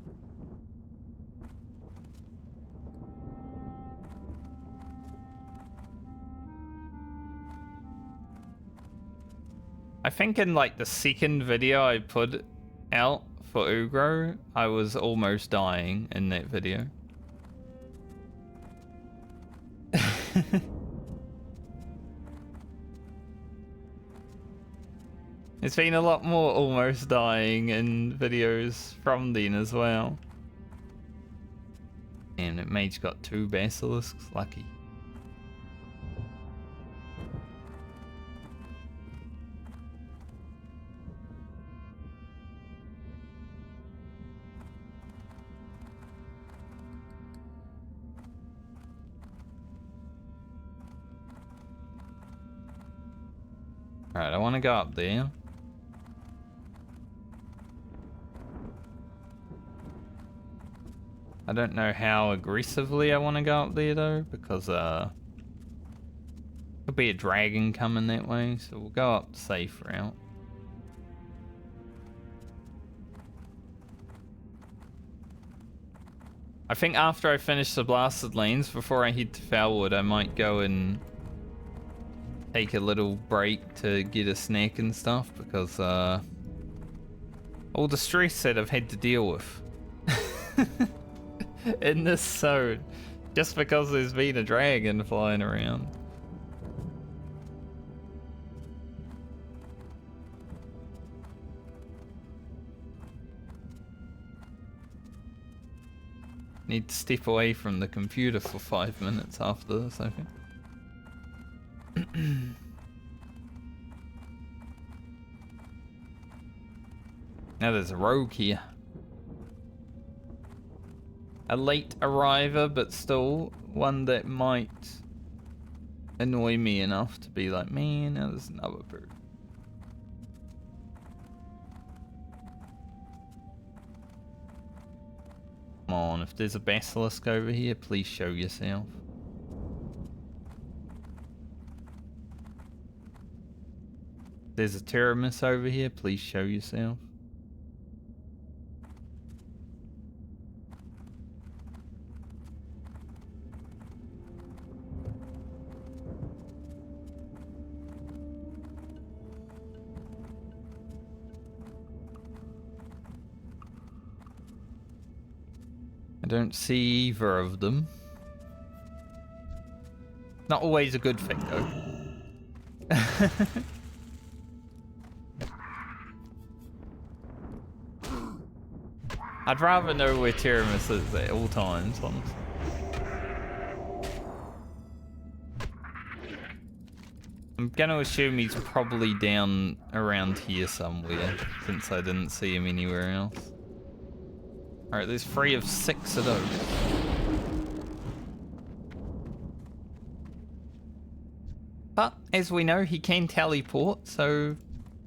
I think in like the second video I put out for Ugro, I was almost dying in that video. There's been a lot more almost dying in videos from then as well. And that mage got 2 basilisks, lucky. Alright, I want to go up there. I don't know how aggressively I want to go up there though, because could be a dragon coming that way, so we'll go up the safe route. I think after I finish the blasted lanes, before I head to Felwood, I might go and take a little break to get a snack and stuff, because all the stress that I've had to deal with in this zone, just because there's been a dragon flying around. Need to step away from the computer for 5 minutes after this, I think. Now there's a rogue here. A late arriver, but still one that might annoy me enough to be like, man, now there's another bird. Come on, if there's a basilisk over here, please show yourself. There's a Teremus over here, please show yourself. I don't see either of them. Not always a good thing though. I'd rather know where Teremus is at all times, honestly. I'm gonna assume he's probably down around here somewhere, since I didn't see him anywhere else. Alright, there's 3 of 6 of those. But, as we know, he can teleport, so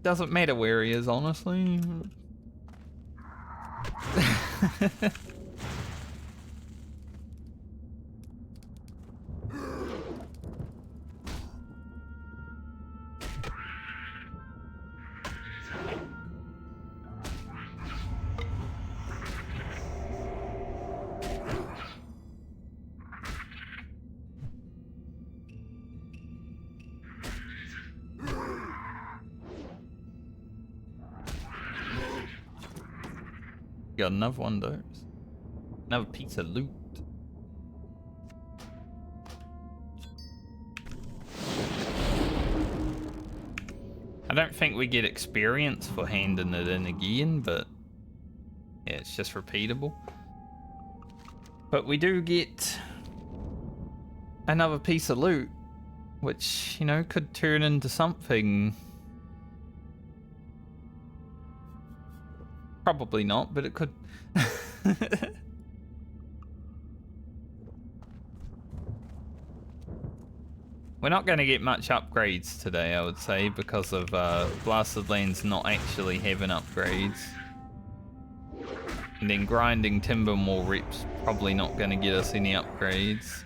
doesn't matter where he is, honestly. Got another one of those. Another piece of loot. I don't think we get experience for handing it in again, but yeah, it's just repeatable. But we do get another piece of loot, which, you know, could turn into something. Probably not, but it could. We're not going to get much upgrades today, I would say, because of Blasted Lands not actually having upgrades. And then grinding timber more reps probably not going to get us any upgrades.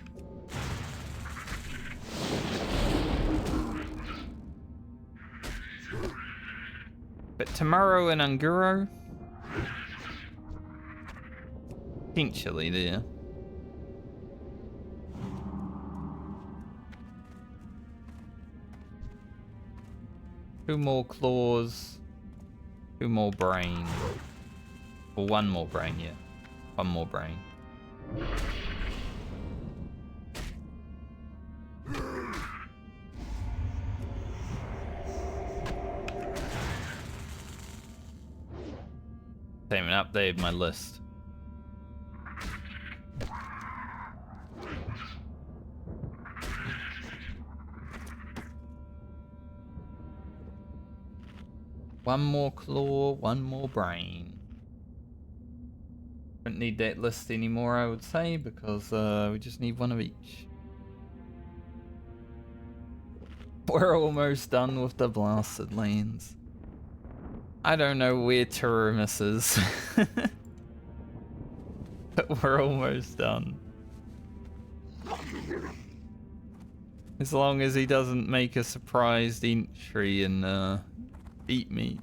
But tomorrow in Unguro, potentially there. Two more claws, 2 more brain. Or 1 more brain, yeah. 1 more brain. They haven't updated my list. One more claw, one more brain. Don't need that list anymore, I would say, because we just need one of each. We're almost done with the blasted lands. I don't know where Teremus is. But we're almost done. As long as he doesn't make a surprised entry and eat me.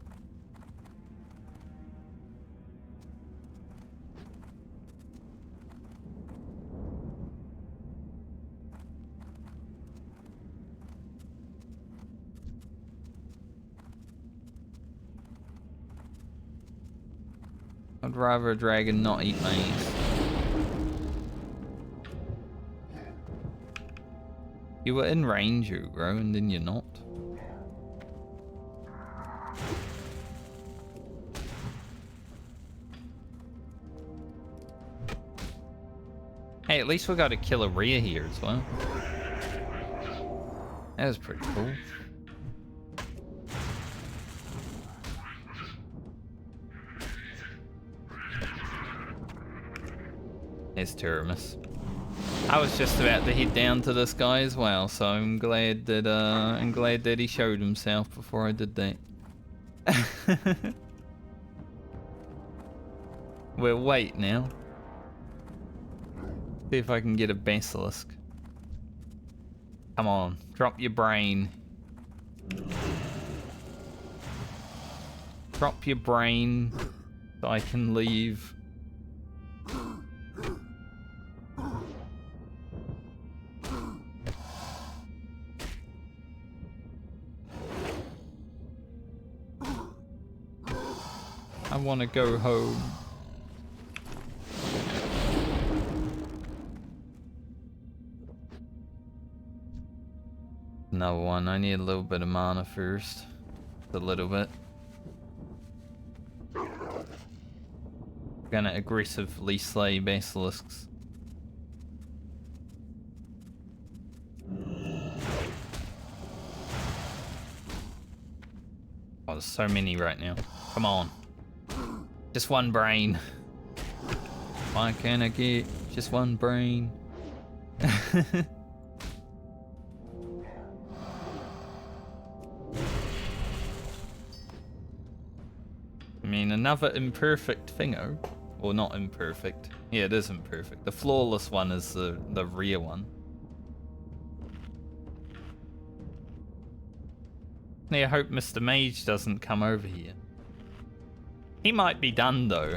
I'd rather a dragon not eat maize. You were in range, Ugro, and then you're not. Hey, at least we got to kill a rear here as well. That was pretty cool. There's Teremus. I was just about to head down to this guy as well, so I'm glad that he showed himself before I did that. We'll wait now. See if I can get a basilisk. Come on, drop your brain. Drop your brain so I can leave. I want to go home. Another one. I need a little bit of mana first. A little bit. Gonna aggressively slay basilisks. Oh, there's so many right now. Come on. Just one brain. Why can't I get just one brain? I mean, another imperfect thingo. Or not imperfect. Yeah, it is imperfect. The flawless one is the rear one. I hope Mr. Mage doesn't come over here. He might be done though.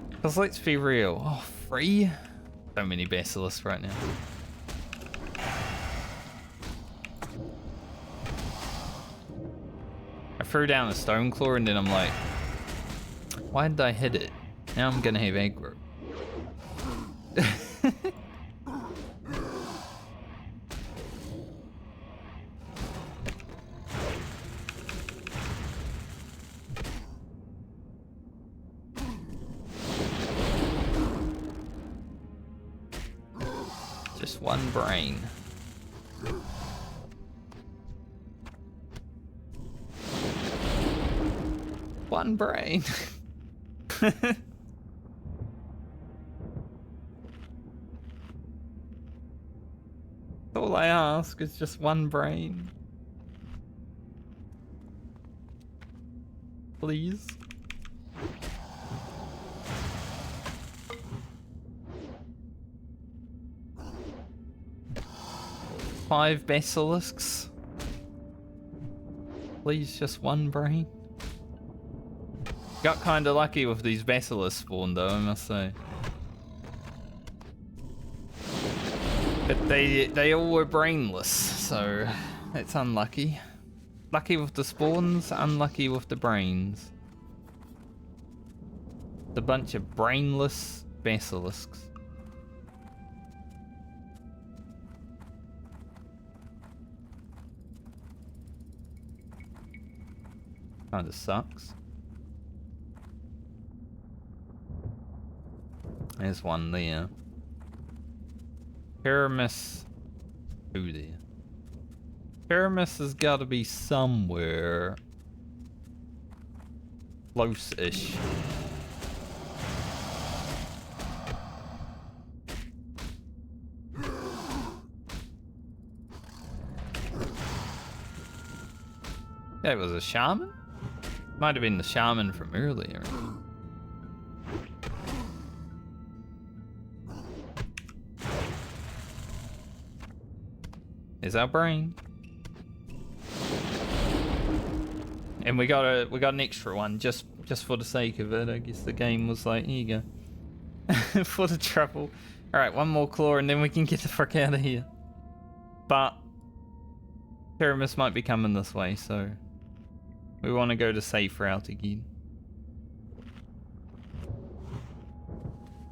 Because let's be real. Oh, free? So many basilisks right now. I threw down a stone claw and then I'm like, why did I hit it? Now I'm gonna have aggro. Just one brain. One brain. All I ask is just one brain. Please. Five basilisks. Please, just one brain. Got kinda lucky with these basilisks spawn though, I must say. But they all were brainless, so it's unlucky. Lucky with the spawns, unlucky with the brains. It's a bunch of brainless basilisks. Kinda sucks. There's one there. Teremus. Who there? Teremus has got to be somewhere close-ish. That was a shaman? Might have been the shaman from earlier. Is our brain? And we got an extra one just for the sake of it. I guess the game was like, here you go. For the trouble. Alright, one more claw and then we can get the fuck out of here. But Teremus might be coming this way, so we want to go the safe route again.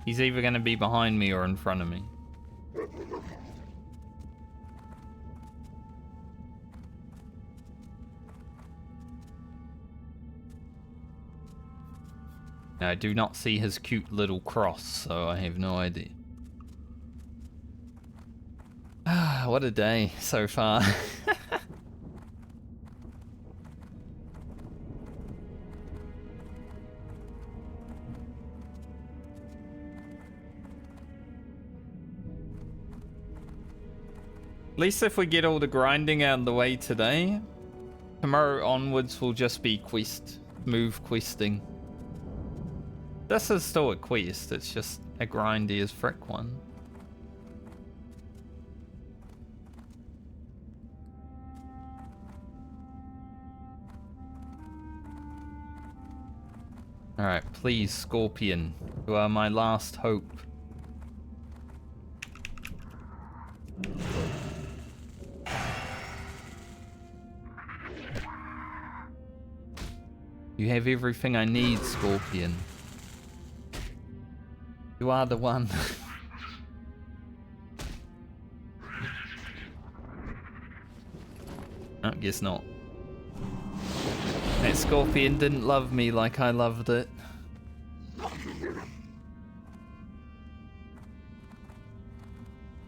He's either going to be behind me or in front of me. Now, I do not see his cute little cross, so I have no idea. Ah, what a day so far. At least if we get all the grinding out of the way today, tomorrow onwards will just be move questing. This is still a quest, it's just a grindy as frick one. Alright, please, Scorpion, you are my last hope. You have everything I need, Scorpion. You are the one. I guess not. That Scorpion didn't love me like I loved it.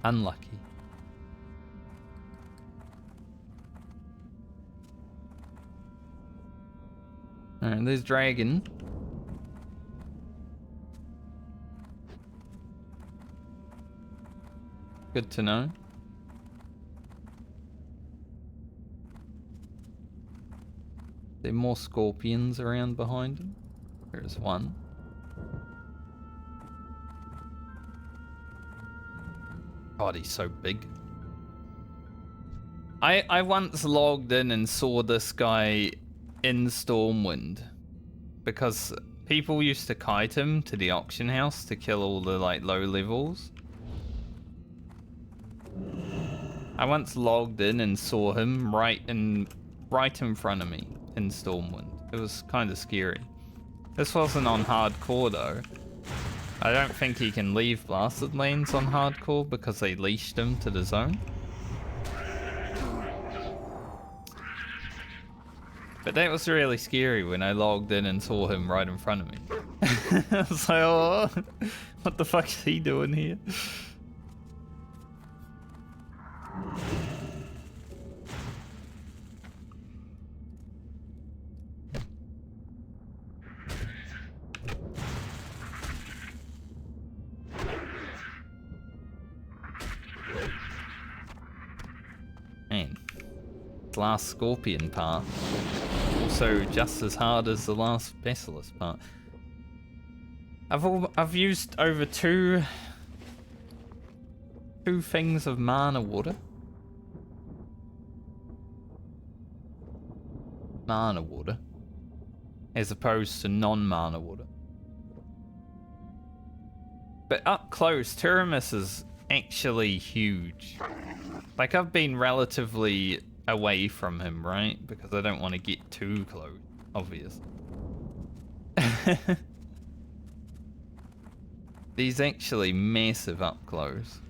Unlucky. Alright, there's Dragon. Good to know. There are more scorpions around behind him. There's one. God, he's so big. I once logged in and saw this guy in Stormwind because people used to kite him to the auction house to kill all the like low levels. I once logged in and saw him right in front of me in Stormwind. It was kind of scary. This wasn't on hardcore though. I don't think he can leave Blasted Lands on hardcore because they leashed him to the zone. But that was really scary when I logged in and saw him right in front of me. I was like, oh, what the fuck is he doing here? Man, the last Scorpion part. Also just as hard as the last Basilisk part. I've used over two things of mana water. Mana water. As opposed to non-mana water. But up close, Teremus is actually huge. Like, I've been relatively away from him, right? Because I don't want to get too close, obviously. He's actually massive up close.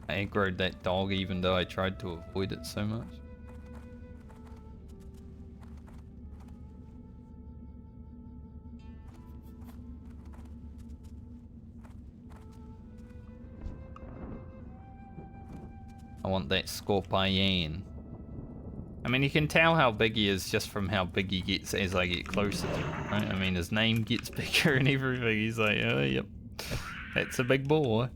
I aggroed that dog even though I tried to avoid it so much. I want that scorpion. I mean, you can tell how big he is just from how big he gets as I get closer to him, right? I mean, his name gets bigger and everything. He's like, oh, yep, that's a big boy.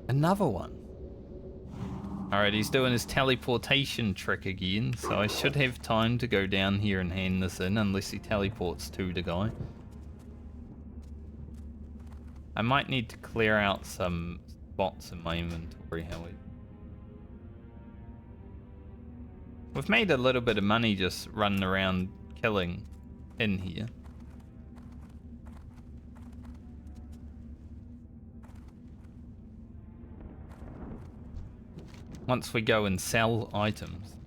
Another one. Alright, he's doing his teleportation trick again, so I should have time to go down here and hand this in, unless he teleports to the guy. I might need to clear out some spots in my inventory, however. We've made a little bit of money just running around killing in here. Once we go and sell items.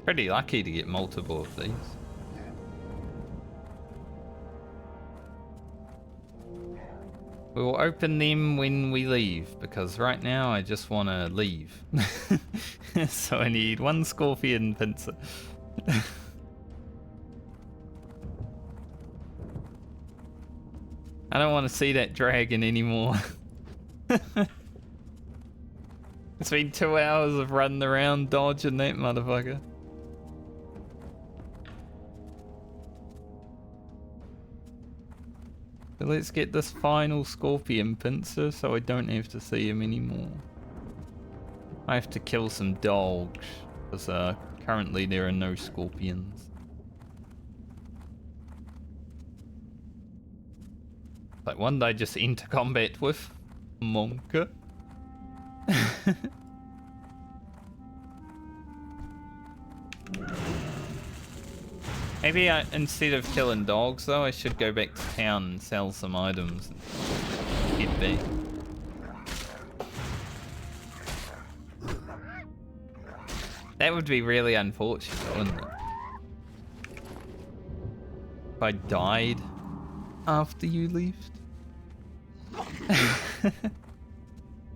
Pretty lucky to get multiple of these. We will open them when we leave, because right now I just want to leave. So I need one scorpion pincer. I don't want to see that dragon anymore. It's been 2 hours of running around dodging that motherfucker. So let's get this final scorpion pincer so I don't have to see him anymore. I have to kill some dogs, because currently there are no scorpions. Like one I just enter combat with. Monka. Maybe instead of killing dogs though, I should go back to town and sell some items and get back. That would be really unfortunate, wouldn't it? If I died after you left.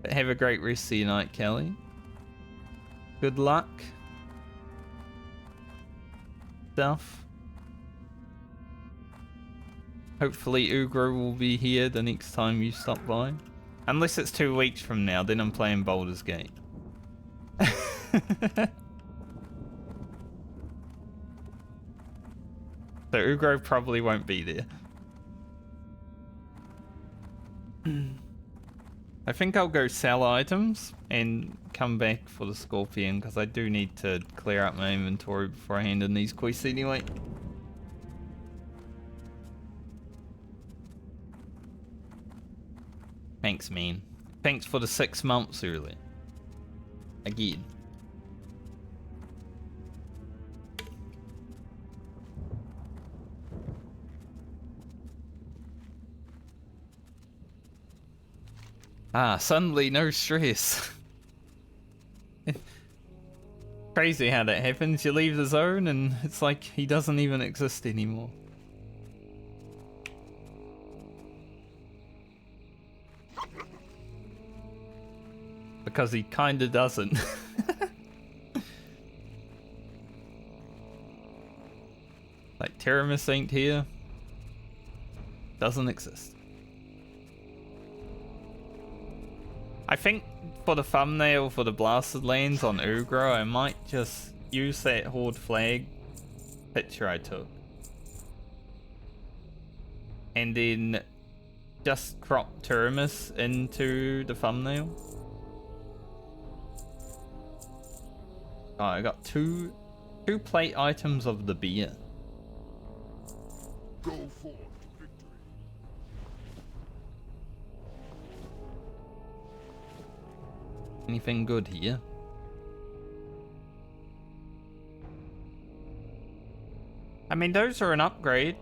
But have a great rest of your night, Kelly. Good luck. Stuff. Hopefully Ugro will be here the next time you stop by. Unless it's 2 weeks from now, then I'm playing Baldur's Gate. So Ugro probably won't be there. I think I'll go sell items and come back for the scorpion, because I do need to clear up my inventory before I hand in these quests anyway. Thanks, man. Thanks for the 6 months early. Again. Ah, suddenly no stress. Crazy how that happens. You leave the zone and it's like he doesn't even exist anymore. Because he kinda doesn't. Like Teremus ain't here. Doesn't exist. I think for the thumbnail for the Blasted Lands on Ugro, I might just use that Horde flag picture I took. And then just crop Teremus into the thumbnail. Oh, I got two plate items of the beer. Go forth to victory. Anything good here? I mean, those are an upgrade.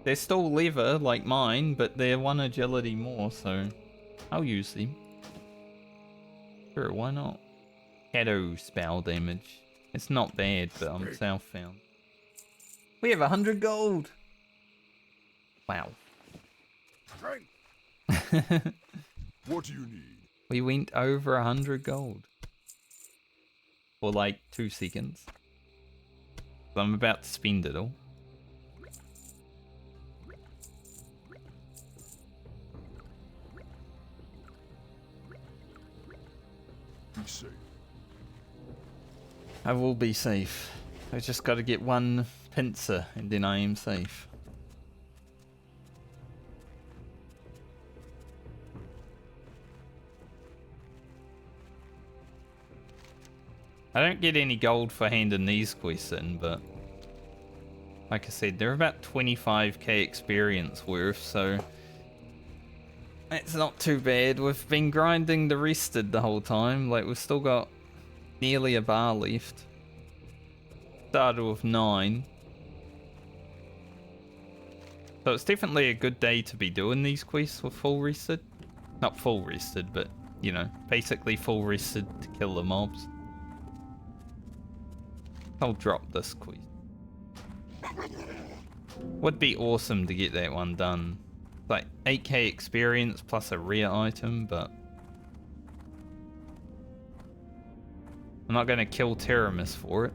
They're still leather like mine, but they're 1 agility more, so I'll use them. Sure, why not? Shadow spell damage. It's not bad, but I'm southbound. We have 100 gold! Wow. What do you need? We went over 100 gold. For like 2 seconds. So I'm about to spend it all. Be safe. I will be safe. I just got to get 1 pincer and then I am safe. I don't get any gold for handing these quests in, but like I said, they're about 25k experience worth, so it's not too bad. We've been grinding the rested the whole time. Like, we've still got nearly a bar left. Started with 9. So it's definitely a good day to be doing these quests with full rested. Not full rested, but, you know, basically full rested to kill the mobs. I'll drop this quest. Would be awesome to get that one done. Like 8k experience plus a rare item, but I'm not gonna kill Teremus for it.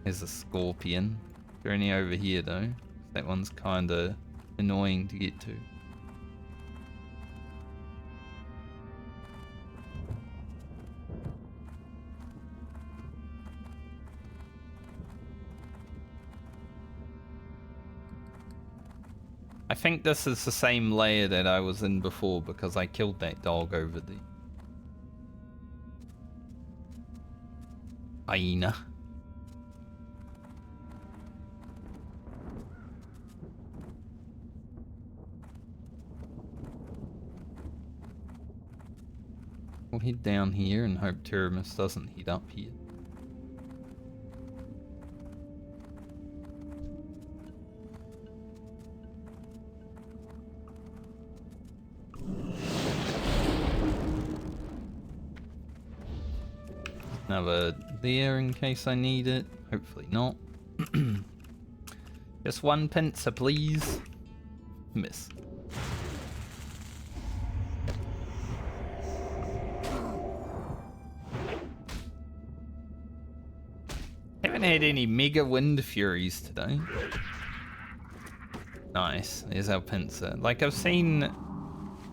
There's a scorpion. They're only over here though. That one's kinda annoying to get to. I think this is the same layer that I was in before because I killed that dog over there. Hyena. We'll head down here and hope Teremus doesn't head up here. Another there in case I need it. Hopefully not. Just 1 pincer, please. Miss. Haven't had any mega wind furies today. Nice. There's our pincer. Like, I've seen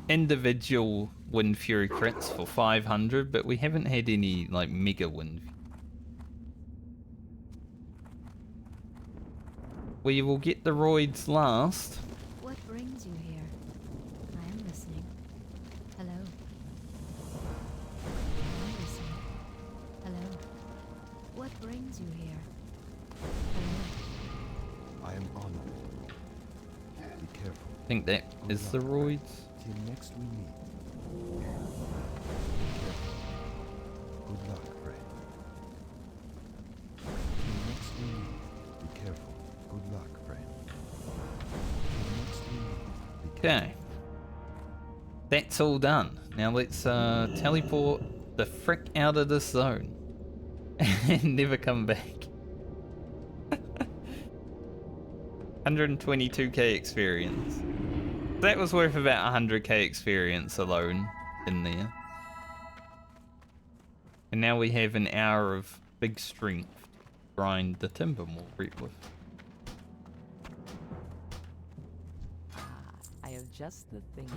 individual wind fury crits for 500, but we haven't had any like mega wind. We will get the roids last. What brings you here? I am listening. Hello. I am listening. Hello. What brings you here? Hello. I am honored. Be careful. I think that is the roids. Till next we meet. Be careful. Good luck, friend. Till next we meet. Be careful. Good luck, friend. Till next we meet. Be careful. Okay. That's all done. Now let's teleport the frick out of this zone. And never come back. 122k experience. That was worth about 100k experience alone in there. And now we have an hour of big strength to grind the timber more rep with. I have just the thing.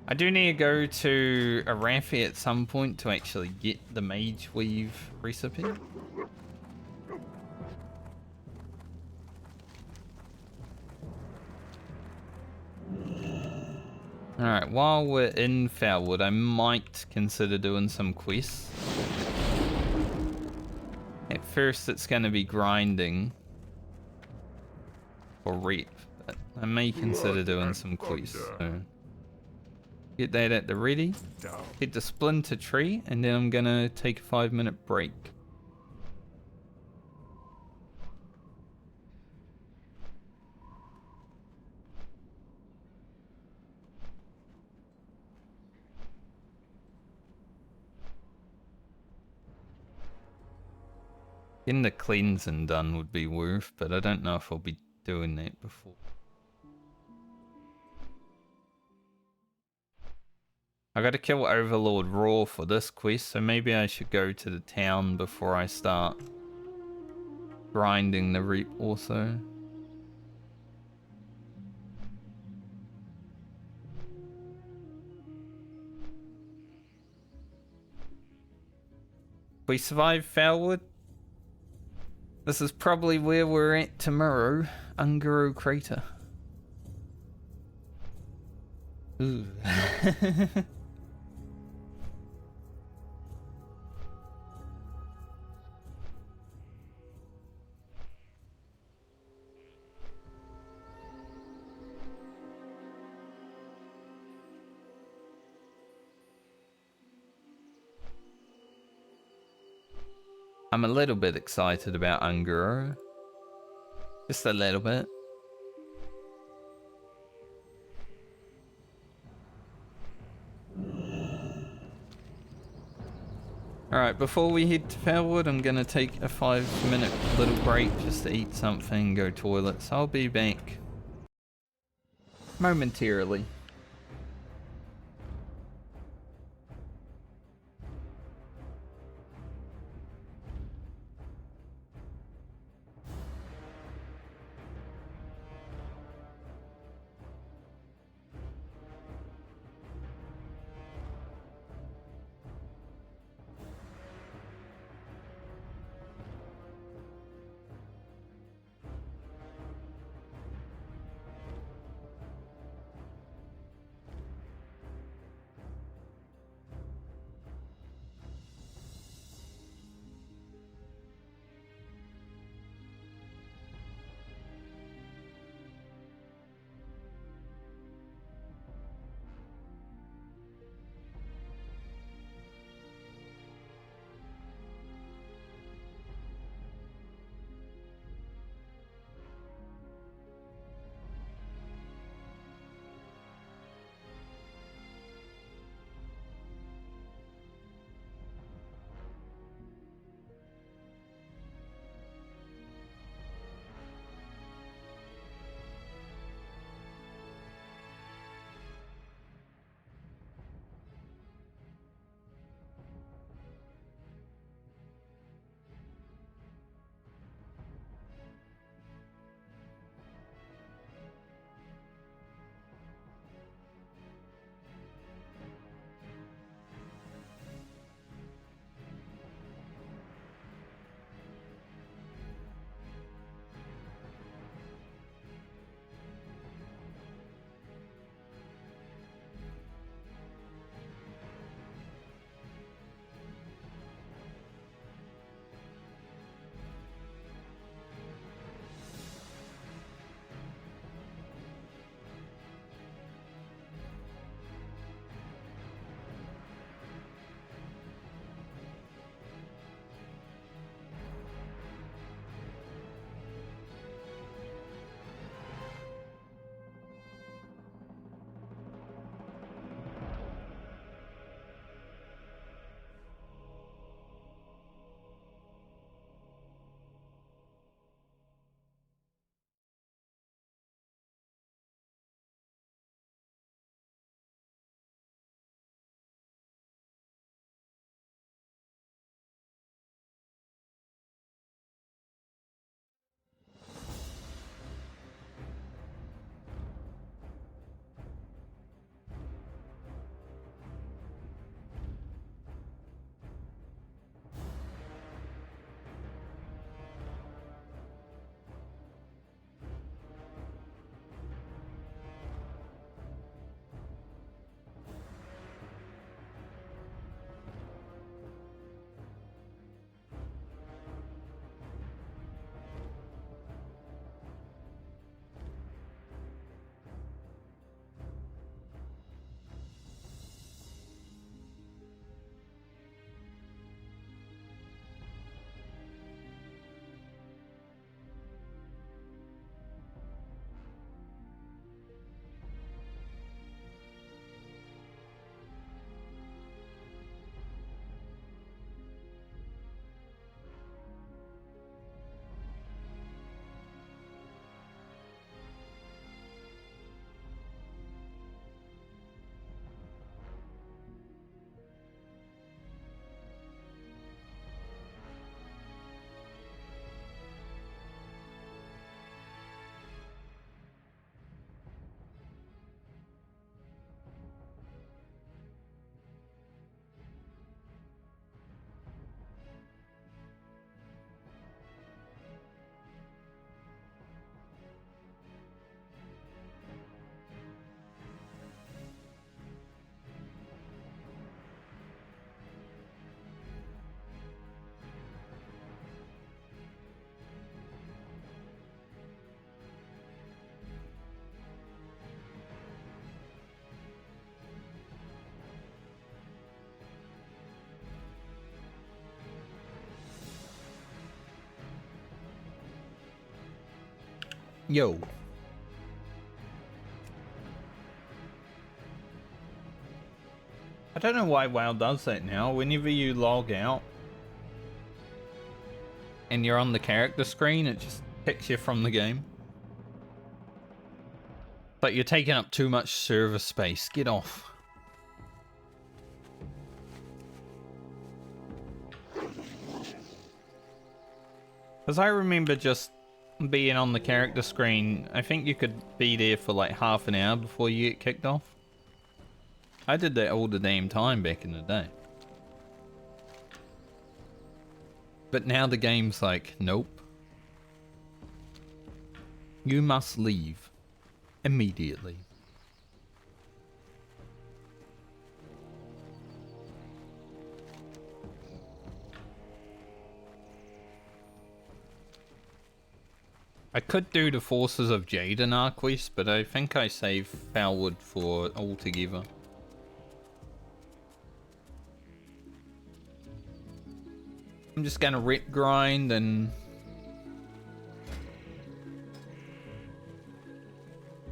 I do need to go to Arathi at some point to actually get the Mage Weave recipe. Alright, while we're in Felwood, I might consider doing some quests. At first it's going to be grinding for rep, but I may consider doing some quests. So Get that at the ready. Hit the splinter tree, and then I'm gonna take a 5-minute break. Getting the cleansing done would be worth, but I don't know if I'll be doing that before. I gotta kill Overlord Raw for this quest, so maybe I should go to the town before I start grinding the reap also. We survived Felwood. This is probably where we're at tomorrow. Ungaro Crater. Ooh. I'm a little bit excited about Ungaro. Just a little bit. Alright, before we head to Felwood, I'm gonna take a 5-minute little break just to eat something, go toilet, so I'll be back momentarily. Yo. I don't know why WoW does that now. Whenever you log out and you're on the character screen, it just kicks you from the game. But you're taking up too much server space. Get off. Because I remember just being on the character screen, I think you could be there for like half an hour before you get kicked off. I did that all the damn time back in the day. But now the game's like, nope. You must leave. Immediately. I could do the Forces of Jaden quest, but I think I save Felwood for altogether. I'm just gonna rep grind and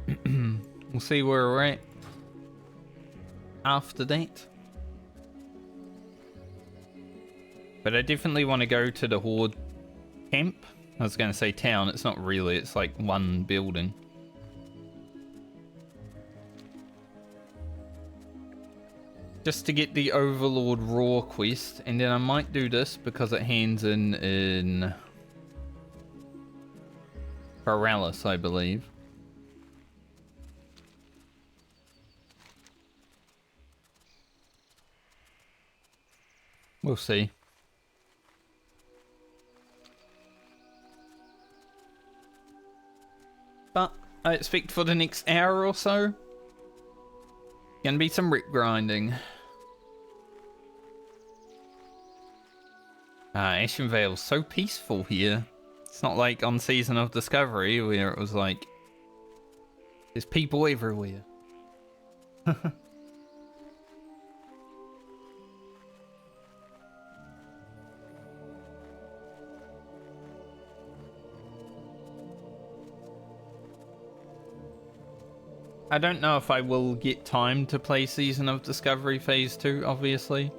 we'll see where we're at after that. But I definitely want to go to the Horde camp. I was gonna say town, it's not really, it's like one building. Just to get the Overlord Raw quest, and then I might do this because it hands in Paralysis, I believe. We'll see. But I expect for the next hour or so, gonna be some rip grinding. Ashen Vale's so peaceful here. It's not like on Season of Discovery where it was like, there's people everywhere. I don't know if I will get time to play Season of Discovery Phase 2, obviously.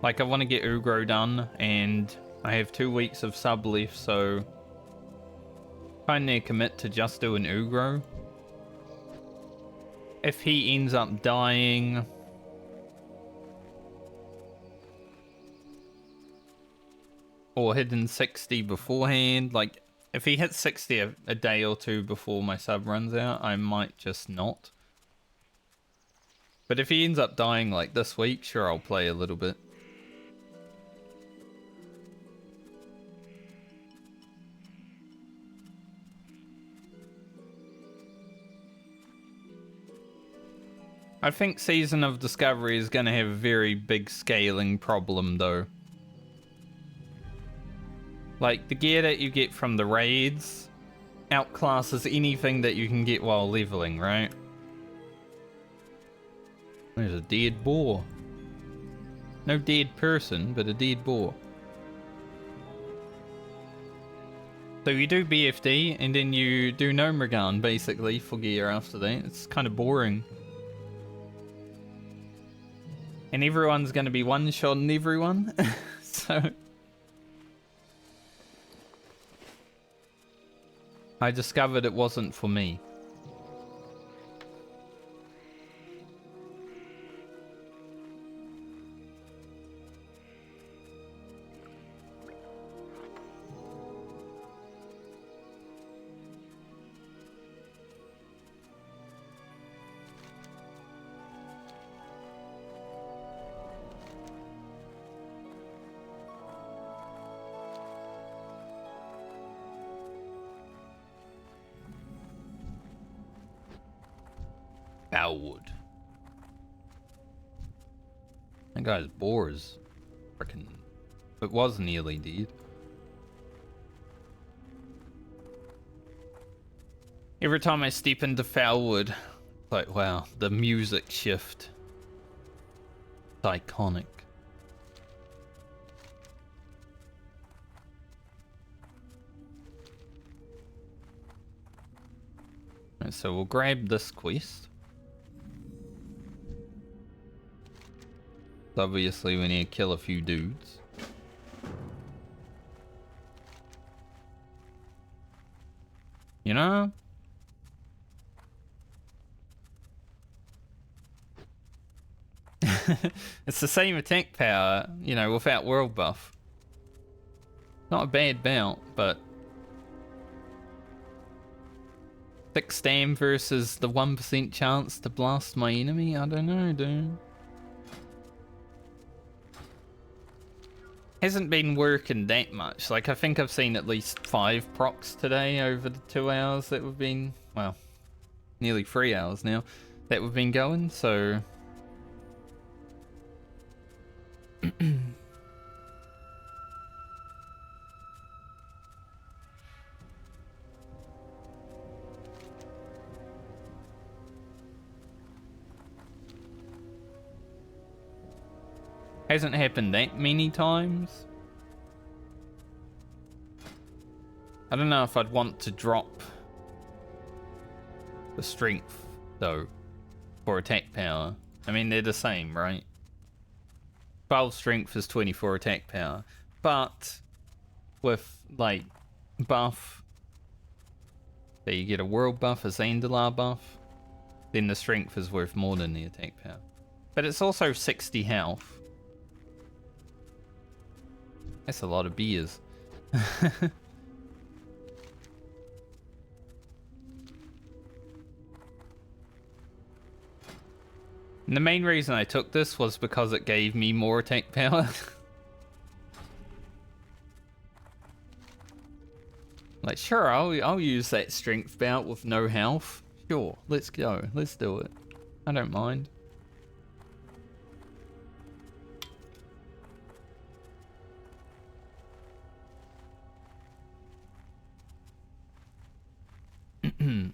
Like, I want to get Ugro done, and I have 2 weeks of sub left, so kinda commit to just doing Ugro. If he ends up dying, or hitting 60 beforehand, like, if he hits 60 a day or two before my sub runs out, I might just not. But if he ends up dying like this week, sure, I'll play a little bit. I think Season of Discovery is going to have a very big scaling problem, though. Like, the gear that you get from the raids outclasses anything that you can get while leveling, right? There's a dead boar. No dead person, but a dead boar. So you do BFD, and then you do Nomergan, basically, for gear after that. It's kind of boring. And everyone's going to be one-shotting everyone, so... I discovered it wasn't for me. Felwood. That guy's boar is freaking... It was nearly dead. Every time I step into Felwood, it's like, wow, the music shift. It's iconic. Alright, so we'll grab this quest. Obviously we need to kill a few dudes. You know? It's the same attack power, you know, without world buff. Not a bad bout, but... Thick stam versus the 1% chance to blast my enemy? I don't know, dude. Hasn't been working that much. Like, I think I've seen at least 5 procs today over the 2 hours that we've been... Well, nearly 3 hours now that we've been going, so... Hasn't happened that many times. I don't know if I'd want to drop the strength, though, for attack power. I mean, they're the same, right? 12 strength is 24 attack power. But with, like, buff, that you get a world buff, a Zandalar buff, then the strength is worth more than the attack power. But it's also 60 health. That's a lot of beers. And the main reason I took this was because it gave me more attack power. Like, sure, I'll use that strength bout with no health. Sure, let's go. Let's do it. I don't mind.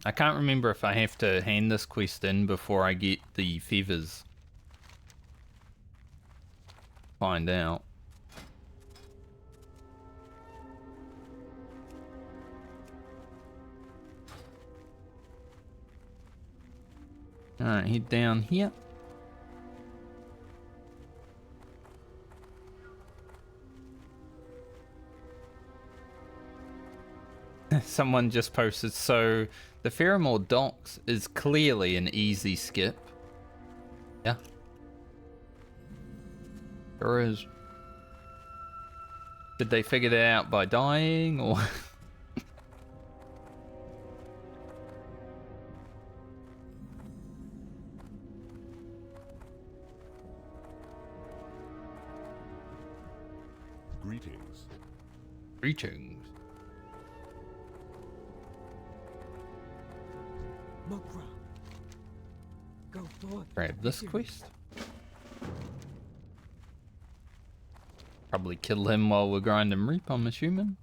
I can't remember if I have to hand this quest in before I get the feathers. Find out. Alright, head down here. Someone just posted, so the Pheromore Docks is clearly an easy skip. Yeah. Sure is. Did they figure that out by dying, or...? Greetings. Greetings. Mokra. Go forth. Grab this quest. Probably kill him while we're grinding reap, I'm assuming.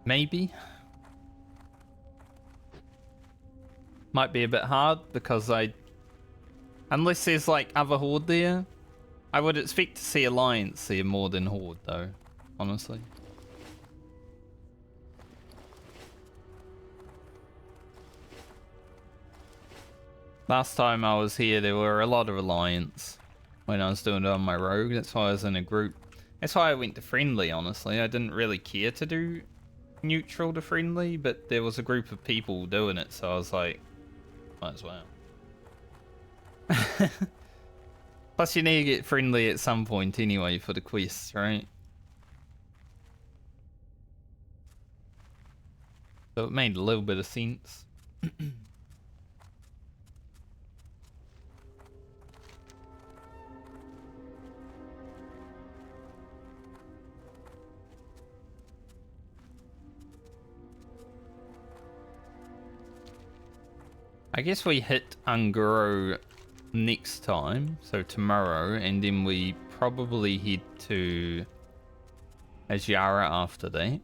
Maybe. Might be a bit hard because unless there's like other horde there, I would expect to see alliance here more than horde though, honestly. Last time I was here, there were a lot of alliance when I was doing it on my rogue. That's why I was in a group. That's why I went to friendly, honestly. I didn't really care to do neutral to friendly, but there was a group of people doing it, so I was like, might as well. Plus, you need to get friendly at some point anyway for the quests, right? So it made a little bit of sense. I guess we hit Unguro next time, so tomorrow, and then we probably head to Ajara after that.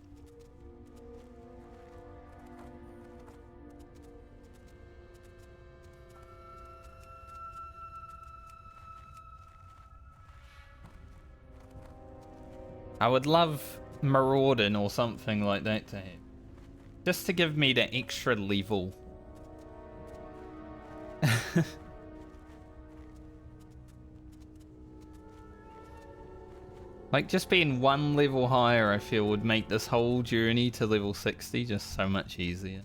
I would love Marauding or something like that to have. Just to give me the extra level. Like, just being one level higher, I feel, would make this whole journey to level 60 just so much easier.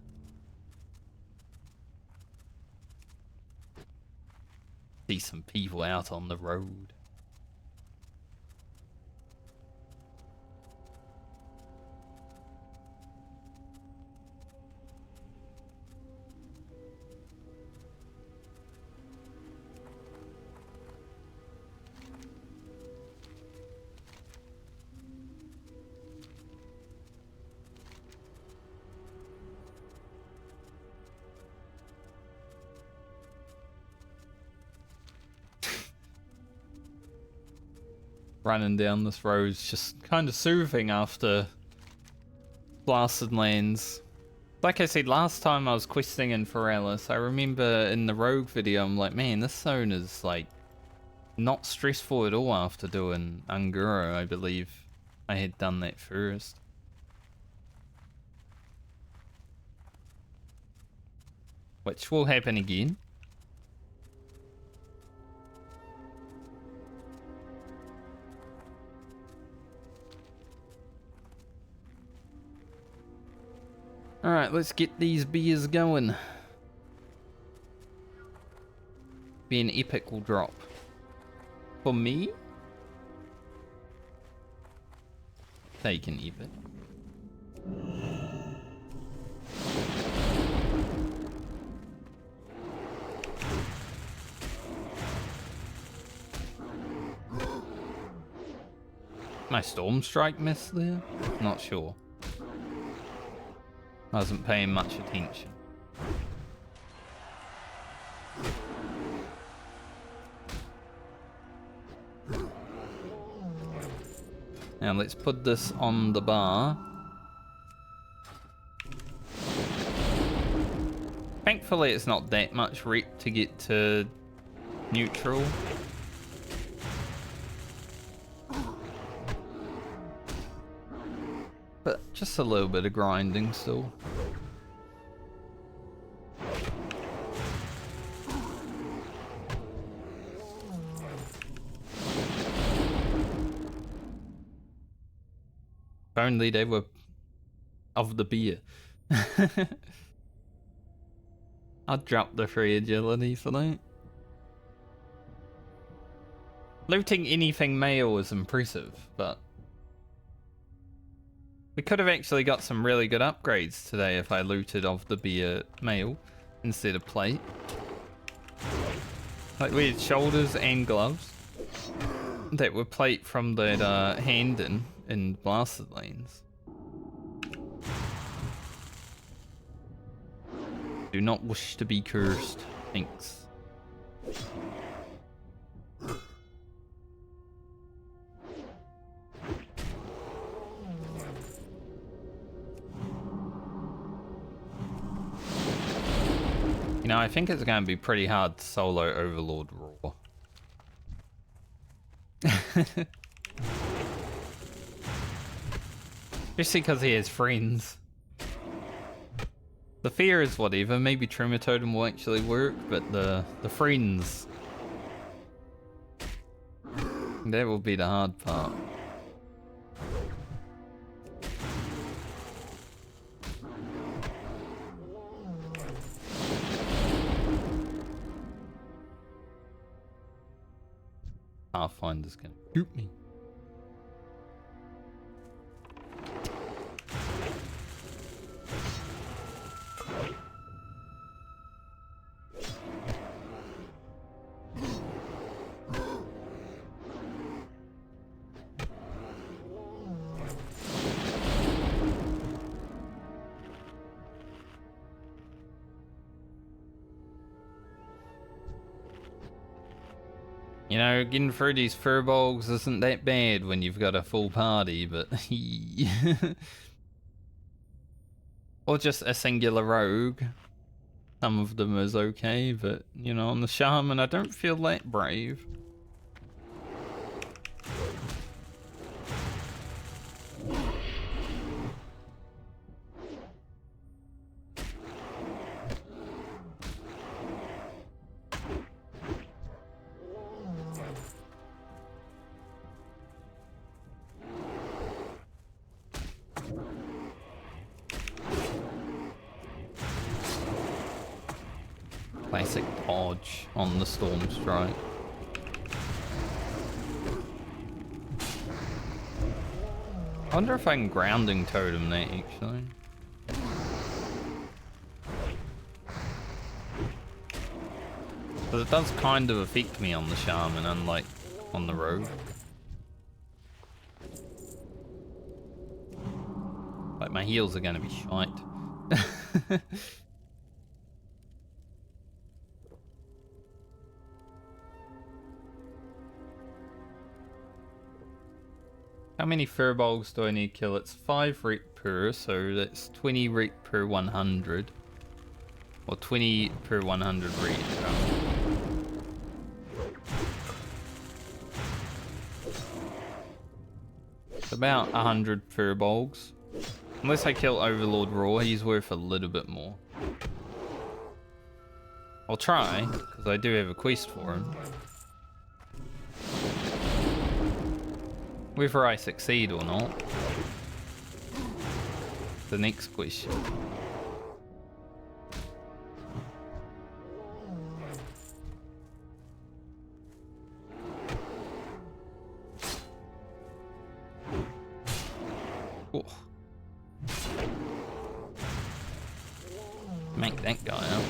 See some people out on the road. Running down this road is just kind of soothing after blasted lands. Like I said, last time I was questing in Ferralis, I remember in the Rogue video, I'm like, man, this zone is like not stressful at all after doing Anguro. I believe I had done that first. Which will happen again. Alright, let's get these beers going. Be an epic drop. For me? Take an epic. My Storm Strike miss there? Not sure. I wasn't paying much attention. Now let's put this on the bar. Thankfully it's not that much rep to get to neutral. But just a little bit of grinding still. If only they were of the beer. I'd drop the free agility for that. Looting anything male is impressive, but we could have actually got some really good upgrades today if I looted of the beer mail instead of plate. Like we had shoulders and gloves that were plate from that hand in blasted lanes. Do not wish to be cursed. Thanks. You know, I think it's going to be pretty hard to solo Overlord Raw. Especially because he has friends. The fear is whatever, maybe Trematotem will actually work, but the friends... that will be the hard part. Pathfinder's gonna shoot me. You know, getting through these furbolgs isn't that bad when you've got a full party, but... or just a singular rogue. Some of them is okay, but, you know, on the shaman I don't feel that brave. Classic dodge on the Storm Strike. I wonder if I can grounding totem that actually. But it does kind of affect me on the Shaman, unlike on the Rogue. Like, my heals are gonna be shite. How many furbolgs do I need to kill? It's 5 rep per, so that's 20 rep per 100. Or 20 per 100 rep. It's about 100 furbolgs. Unless I kill Overlord Raw, he's worth a little bit more. I'll try, because I do have a quest for him. Whether I succeed or not, the next question. Oh. Make that guy out.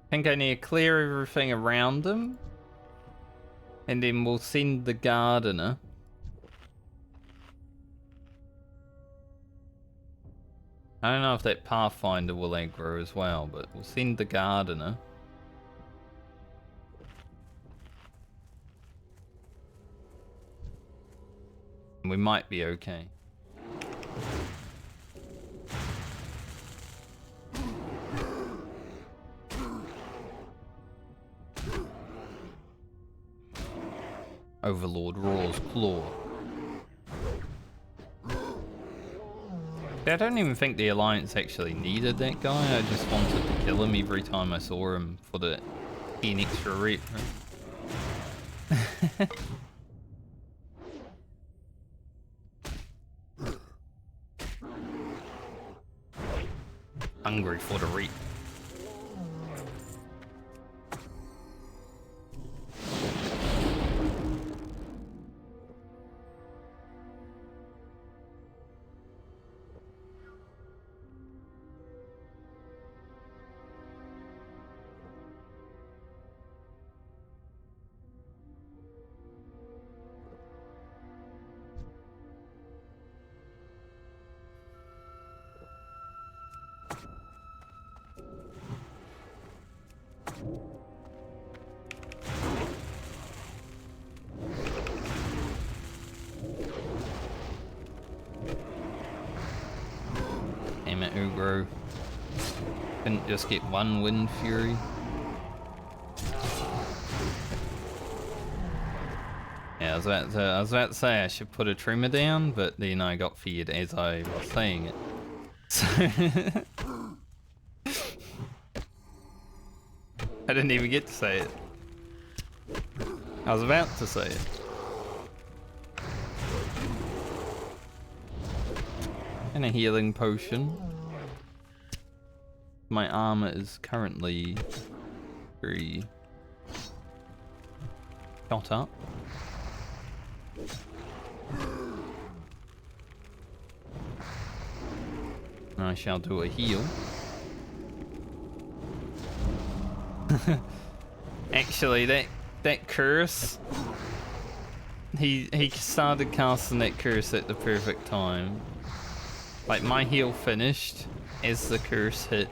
I think I need to clear everything around them. And then we'll send the gardener. I don't know if that Pathfinder will aggro as well, but we'll send the gardener. And we might be okay. Overlord Raw's Claw. I don't even think the Alliance actually needed that guy. I just wanted to kill him every time I saw him for the 10 extra rep. Right? Hungry for the rep. Damn it, Ugro. Couldn't just get one Wind Fury. Yeah, I was about to say I should put a Tremor down, but then I got feared as I was saying it. So I didn't even get to say it. I was about to say it. And a healing potion. My armor is currently very shot up. And I shall do a heal. Actually, that curse, he started casting that curse at the perfect time. Like, my heal finished as the curse hit.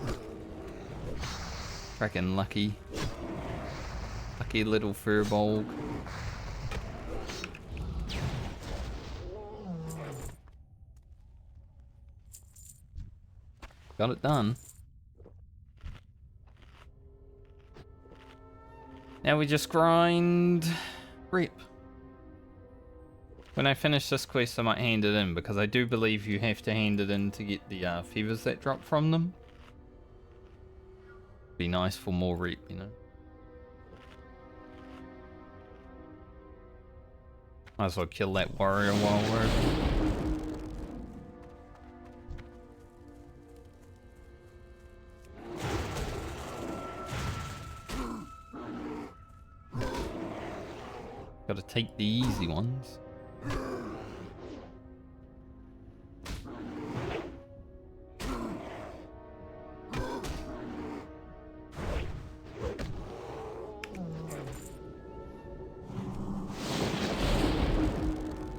Frickin' lucky. Lucky little furbolg. Got it done. Now we just grind rep. When I finish this quest, I might hand it in, because I do believe you have to hand it in to get the feathers that drop from them. Be nice for more rep, you know. Might as well kill that warrior while we're at it. Gotta take the easy ones.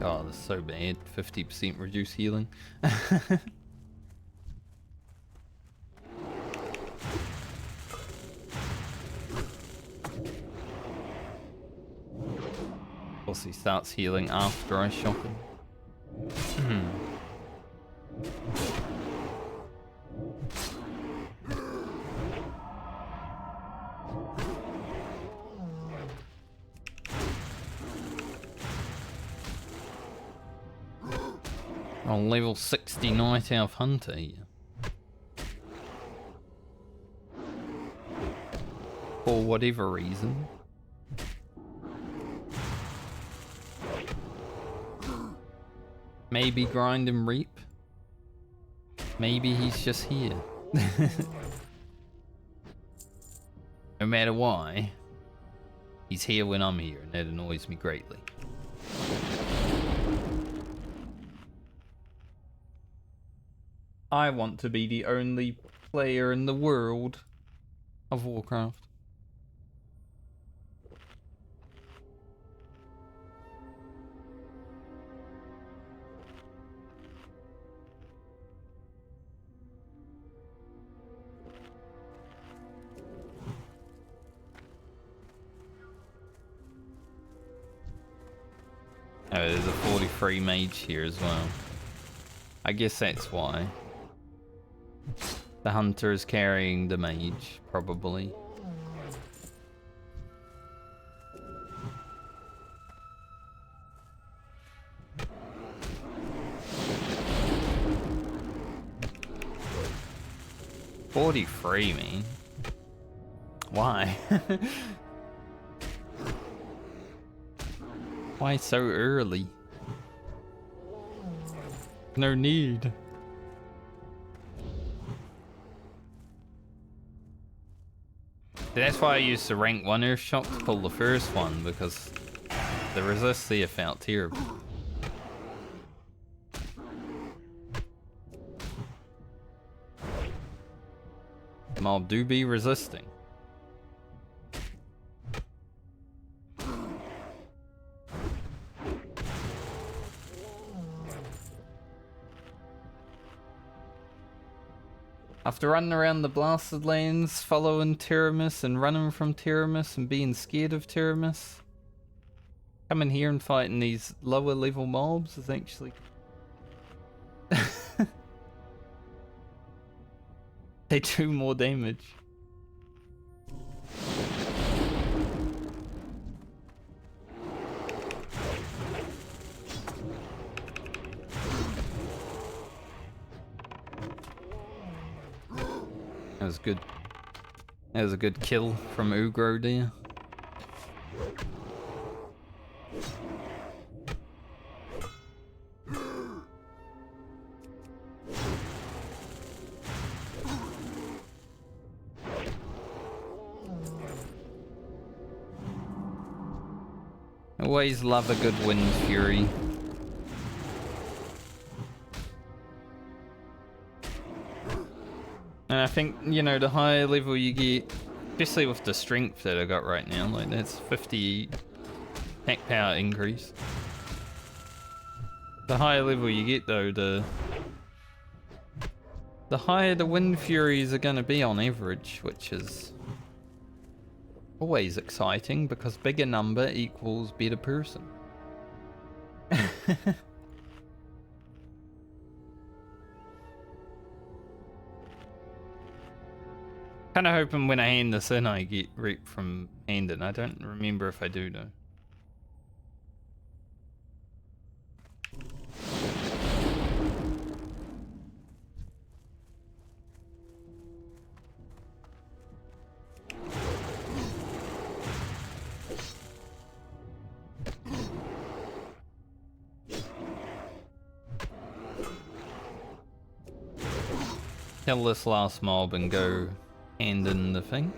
Oh, that's so bad. 50% reduce healing. Of course, he starts healing after I shock him. On level 60 Night Elf Hunter here. For whatever reason. Maybe grind and reap. Maybe he's just here. No matter why, he's here when I'm here, and that annoys me greatly. I want to be the only player in the world of Warcraft. Oh, there's a 43 mage here as well. I guess that's why. The hunter is carrying the mage, probably. $43, man. Why? Why so early? No need. That's why I used to rank 1 Earthshock to pull the first one, because the resist there felt terrible. Mob do be resisting. After running around the blasted lands, following Teremus and running from Teremus and being scared of Teremus, coming here and fighting these lower level mobs is actually... They do more damage. That was good. That was a good kill from Ugro there. Always love a good wind fury. And I think, you know, the higher level you get, especially with the strength that I got right now, like that's 50 attack power increase. The higher level you get though, the higher the wind furies are gonna be on average, which is always exciting because bigger number equals better person. Kind of hoping when I hand this in I get rep from handing. I don't remember if I do though. kill this last mob and go hand in the thing.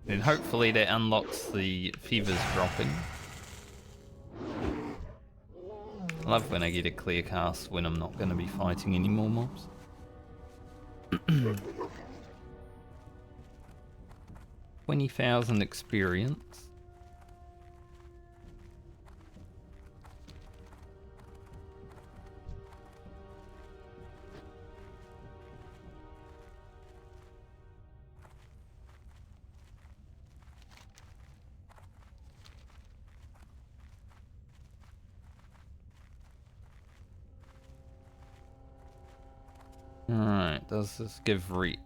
And hopefully that unlocks the fevers dropping. I love when I get a clear cast when I'm not going to be fighting any more mobs. 20,000 experience. Alright, does this give reap?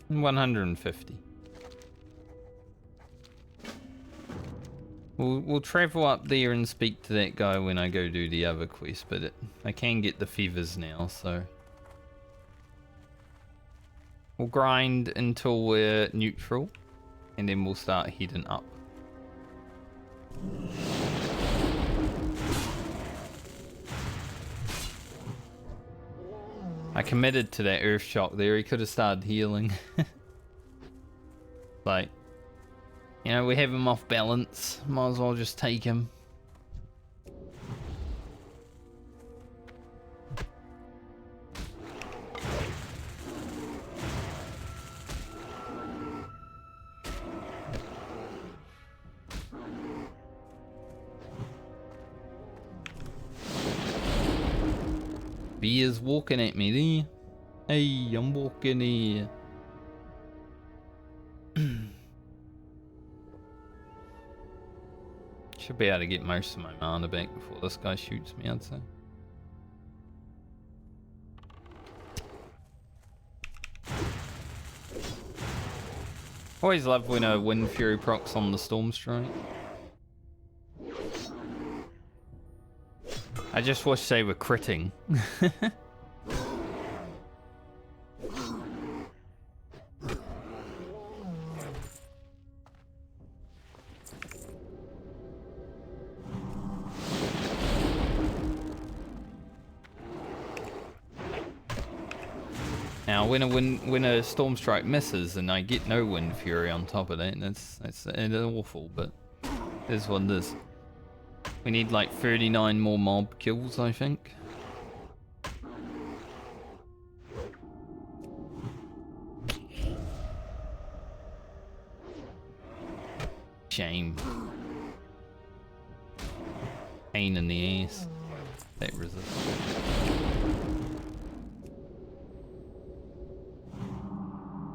150. We'll travel up there and speak to that guy when I go do the other quest, but I can get the fevers now, so we'll grind until we're neutral, and then we'll start heading up. I committed to that earth shock there. He could have started healing. Like, you know, we have him off balance. Might as well just take him. He is walking at me there. Hey, I'm walking here. Should be able to get most of my mana back before this guy shoots me, I'd say. Always love when a Wind Fury procs on the Storm Strike. I just wish they were critting. Now, when a Storm Strike misses and I get no Wind Fury on top of that, it's awful, but it is what it is. We need like 39 more mob kills, I think. Shame. Pain in the ass. That resist.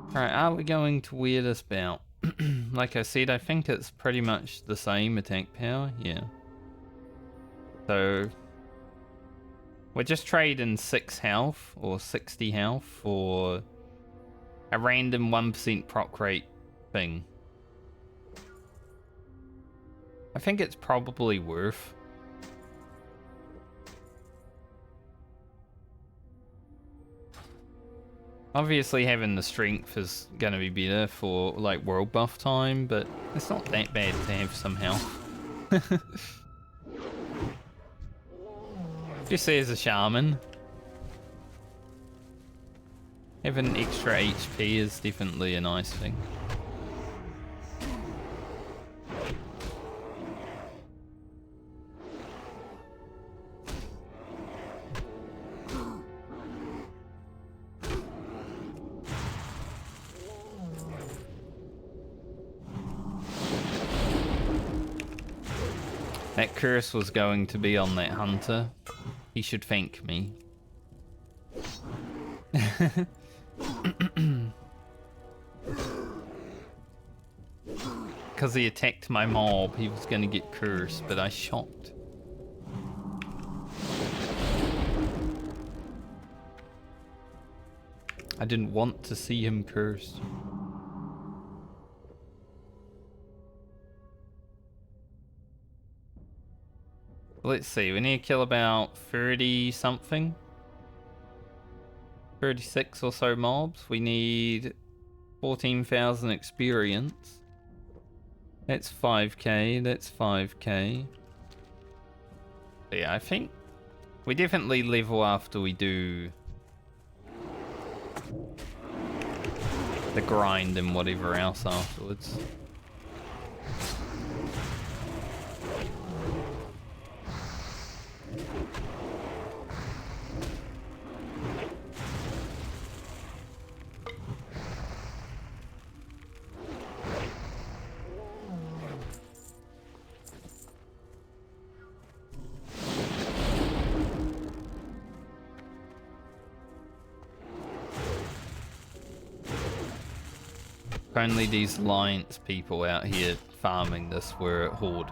Alright, are we going to wear this bout? Like I said, I think it's pretty much the same attack power, yeah. So we're just trading 6 health or 60 health for a random 1% proc rate thing. I think it's probably worth. Obviously having the strength is gonna be better for like world buff time, but it's not that bad to have some health. Just as a shaman, having extra HP is definitely a nice thing. That curse was going to be on that hunter. He should thank me. Because he attacked my mob, he was going to get cursed, but I shot. I didn't want to see him cursed. Let's see, we need to kill about 30 something. 36 or so mobs. We need 14,000 experience. That's 5k, that's 5k. But yeah, I think we definitely level after we do the grind and whatever else afterwards. If only these alliance people out here farming this were at Horde.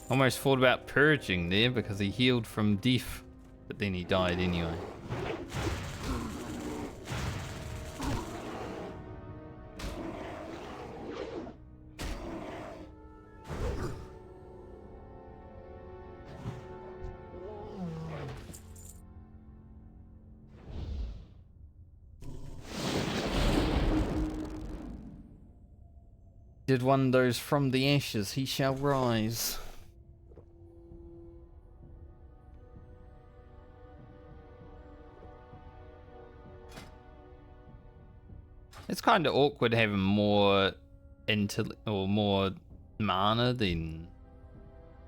Almost thought about purging there because he healed from death, but then he died anyway. Did wonders from the ashes, he shall rise. It's kind of awkward having more or more mana than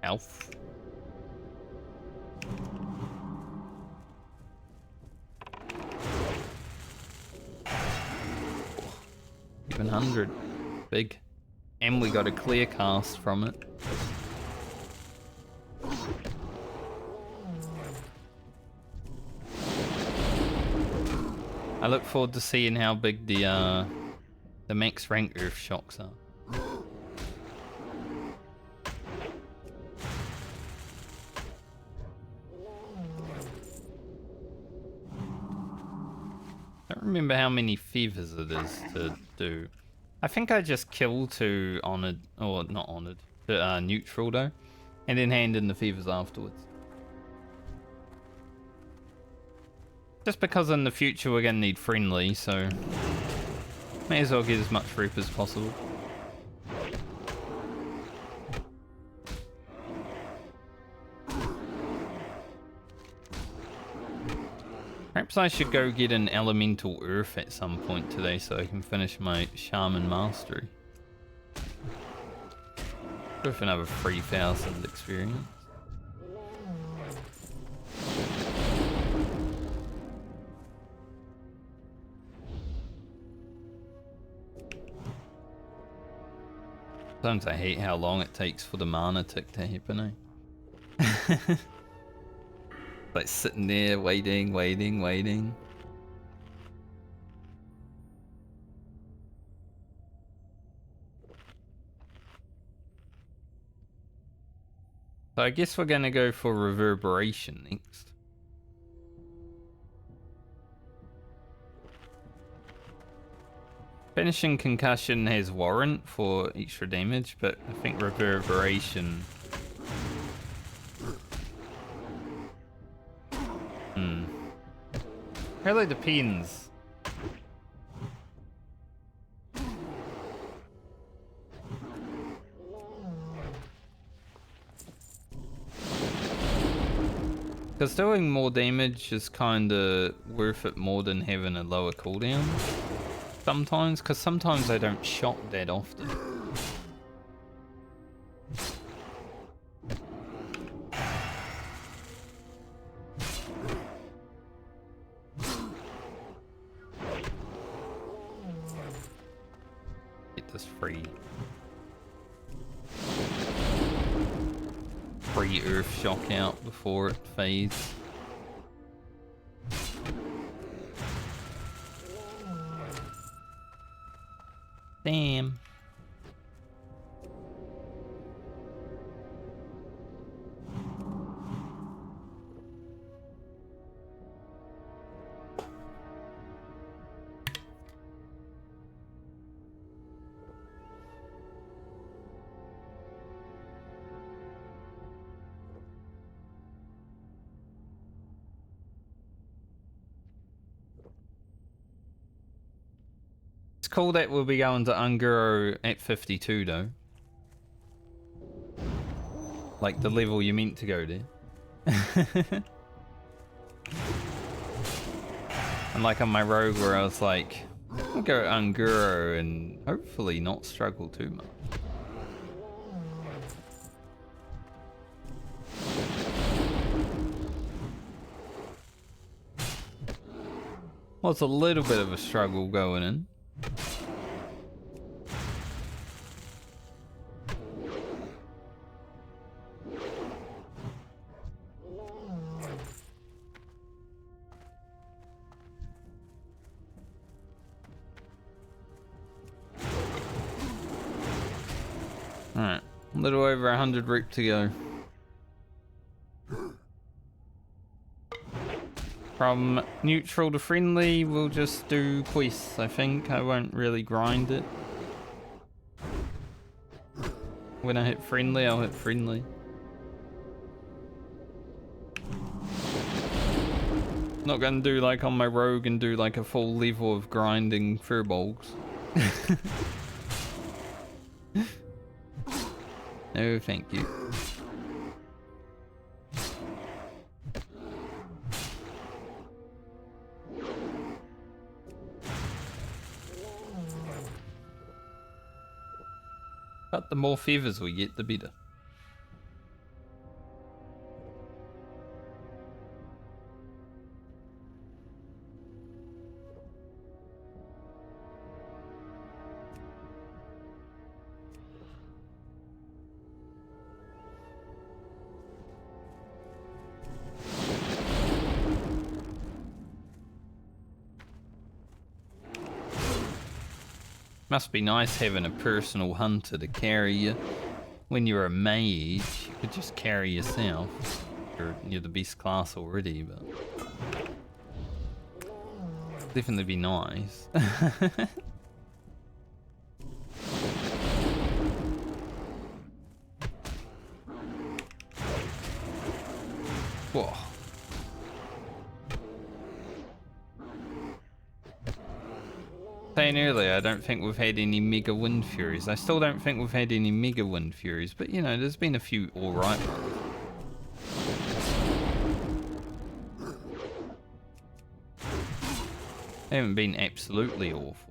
health. Even 100, big. And we got a clear cast from it. I look forward to seeing how big the max rank earth shocks are. I don't remember how many fevers it is to do. I think I just kill to honored, or not honored, but neutral though, and then hand in the fevers afterwards. Just because in the future we're gonna need friendly, so may as well get as much reap as possible. Perhaps I should go get an elemental earth at some point today so I can finish my shaman mastery. With another 3,000 experience. Sometimes I hate how long it takes for the mana tick to happen, eh? Like sitting there waiting. So I guess we're gonna go for reverberation next. Finishing concussion has warrant for extra damage, but I think reverberation... Really depends. Because doing more damage is kinda worth it more than having a lower cooldown. Sometimes, because sometimes I don't shock that often. Get this free earth shock out before it fades. Damn. cool that we'll be going to Unguro at 52 though. Like the level you meant to go there. Unlike on my rogue where I was like, I'll go Unguro and hopefully not struggle too much. Well, it's a little bit of a struggle going in. Alright, a little over 100 reap to go. From neutral to friendly, we'll just do quests, I think. I won't really grind it. When I hit friendly, I'll hit friendly. Not gonna do like on my rogue and do like a full level of grinding furbolgs. No, thank you. But the more feathers we get, the better. Must be nice having a personal hunter to carry you. When you're a mage, you could just carry yourself. You're the best class already, but definitely be nice. Whoa. Saying earlier, I don't think we've had any Mega Wind Furies. I still don't think we've had any Mega Wind Furies, but you know, there's been a few alright ones. They haven't been absolutely awful.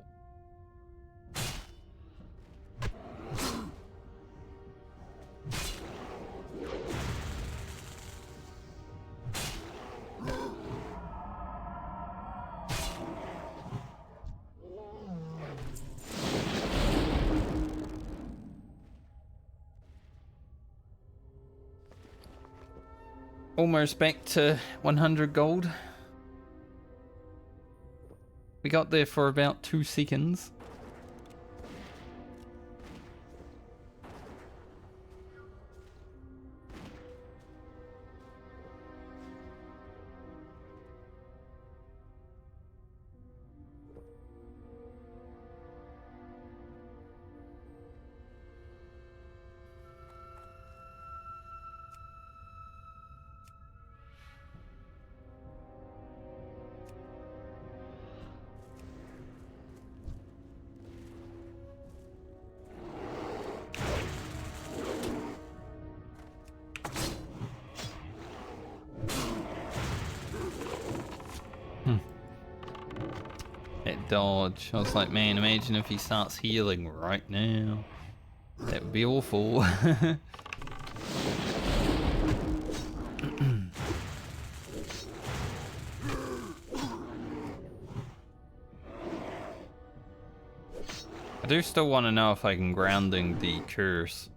Almost back to 100 gold. We got there for about 2 seconds. Dodge. I was like, man, imagine if he starts healing right now. That would be awful. I do still want to know if I can grounding the curse.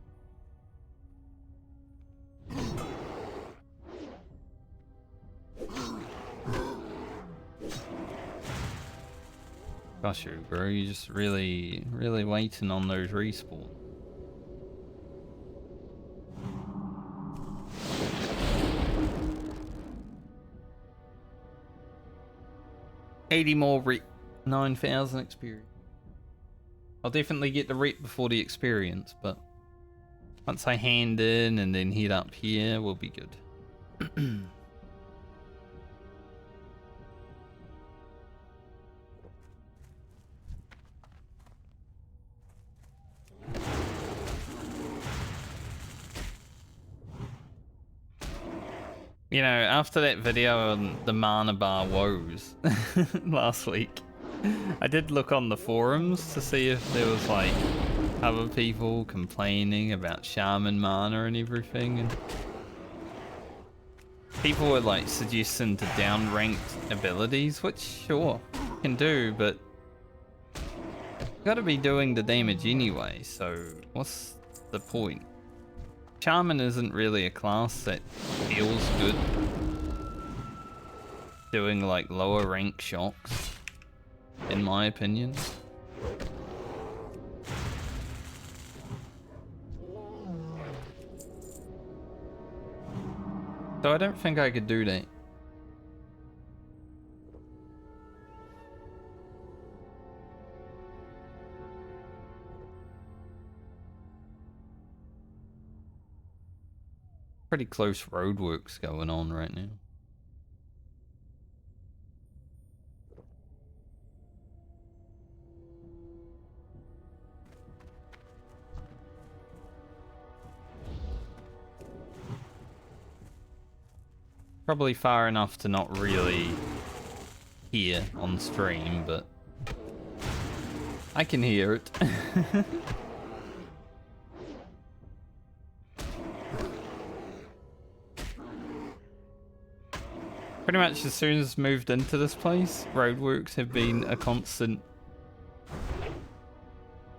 Gosh, you, bro, you're just really waiting on those respawns. $80 more rep, 9,000 experience. I'll definitely get the rep before the experience, but once I hand in and then head up here, we'll be good. You know, after that video on the mana bar woes last week, I did look on the forums to see if there was like other people complaining about shaman mana and everything, and people were like suggesting to down-ranked abilities, which sure you can do, but you gotta be doing the damage anyway, so what's the point? Shaman isn't really a class that feels good doing like lower rank shocks, in my opinion. So I don't think I could do that. Pretty close roadworks going on right now. Probably far enough to not really hear on stream, but I can hear it. Pretty much as soon as moved into this place, roadworks have been a constant.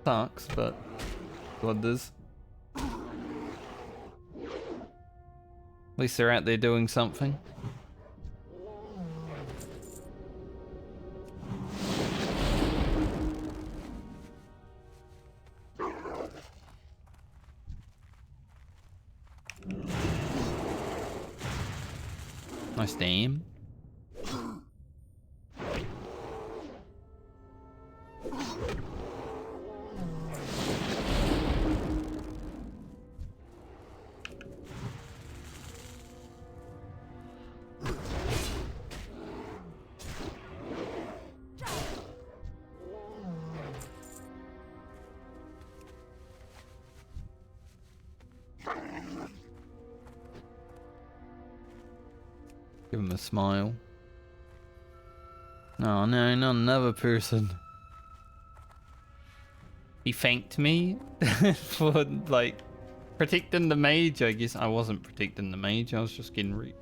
Sucks, but what does? At least they're out there doing something. Nice aim. Give him a smile. Oh no, not another person. He thanked me for like protecting the mage. I guess I wasn't protecting the mage, I was just getting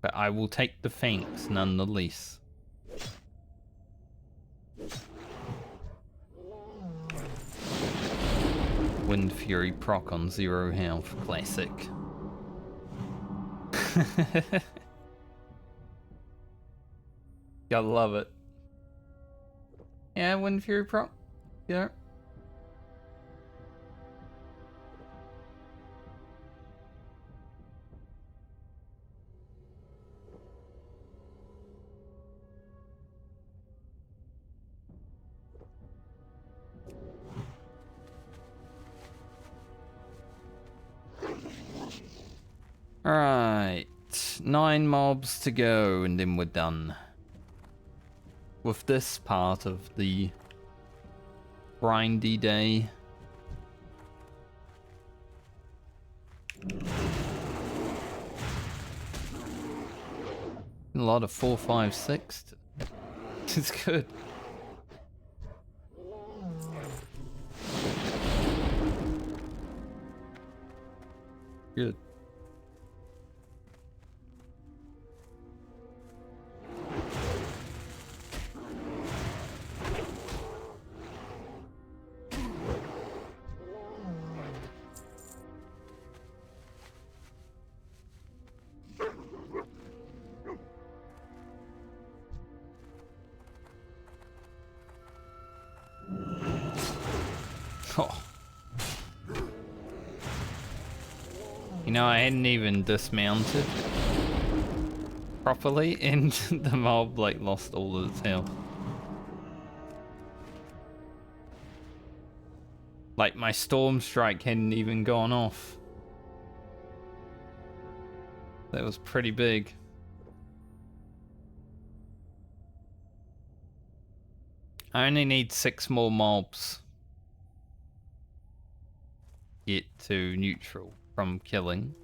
but I will take the thanks nonetheless. Wind Fury proc on 0 health, classic. Gotta love it. Yeah, Wind Fury proc. Yeah. Alright, 9 mobs to go and then we're done with this part of the grindy day. A lot of 4, 5, 6. It's good. Good. Oh. You know, I hadn't even dismounted properly and the mob like lost all of its health. Like my storm strike hadn't even gone off. That was pretty big. I only need 6 more mobs. Get to neutral from killing.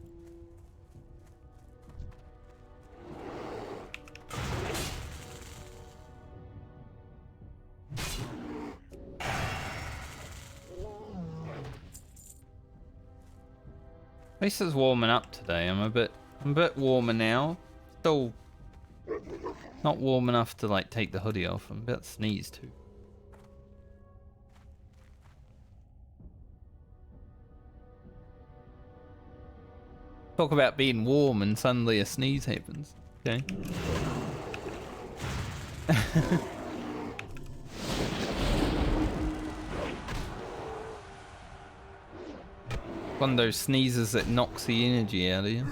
At least it's warming up today. I'm a bit warmer now. Still not warm enough to like take the hoodie off. I'm about to sneeze too. Talk about being warm and suddenly a sneeze happens. Okay. One of those sneezes that knocks the energy out of you.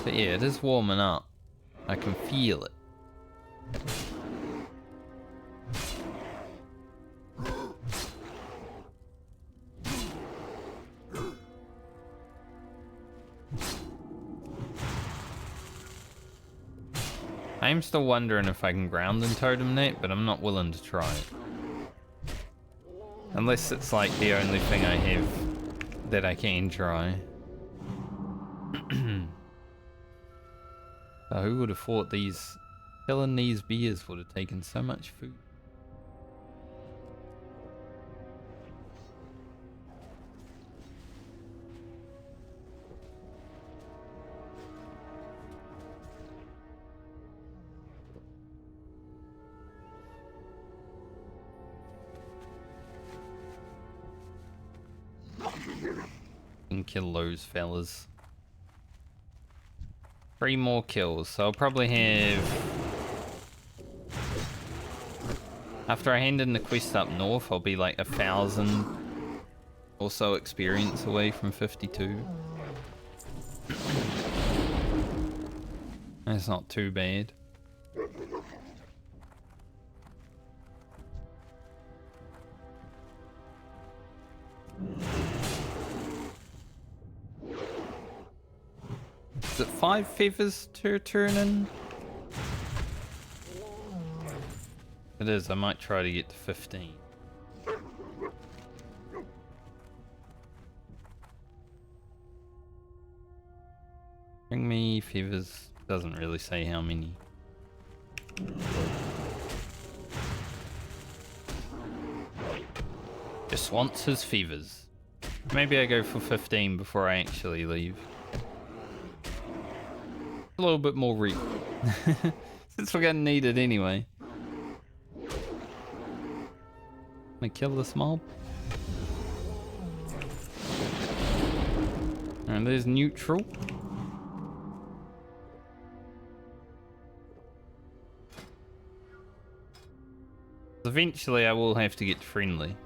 But yeah, it is warming up. I can feel it. I'm still wondering if I can ground and totem net, but I'm not willing to try it. Unless it's like the only thing I have that I can try. So who would have thought killing these beers would have taken so much food? And kill those fellas. 3 more kills, so I'll probably have... After I hand in the quest up north, I'll be like 1,000 or so experience away from 52. That's not too bad. Is it 5 feathers to turn in? It is, I might try to get to 15. Bring me feathers, doesn't really say how many. Just wants his feathers. Maybe I go for 15 before I actually leave. A little bit more real. Since we're gonna need it anyway. Gonna kill this mob. And there's neutral. Eventually I will have to get friendly.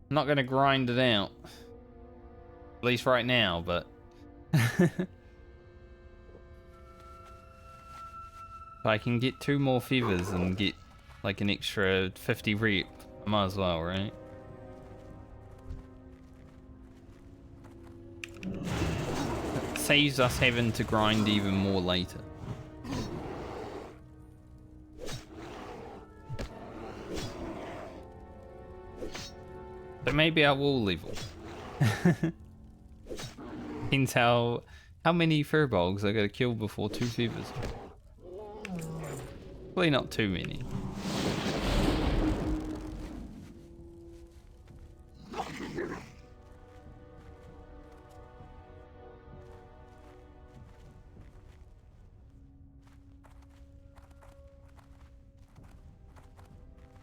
I'm not gonna grind it out. At least right now, but... If I can get 2 more feathers and get like an extra 50 rep, I might as well, right? It saves us having to grind even more later. But maybe I will level. Depends how many furbolgs I gotta kill before 2 feathers. Probably not too many.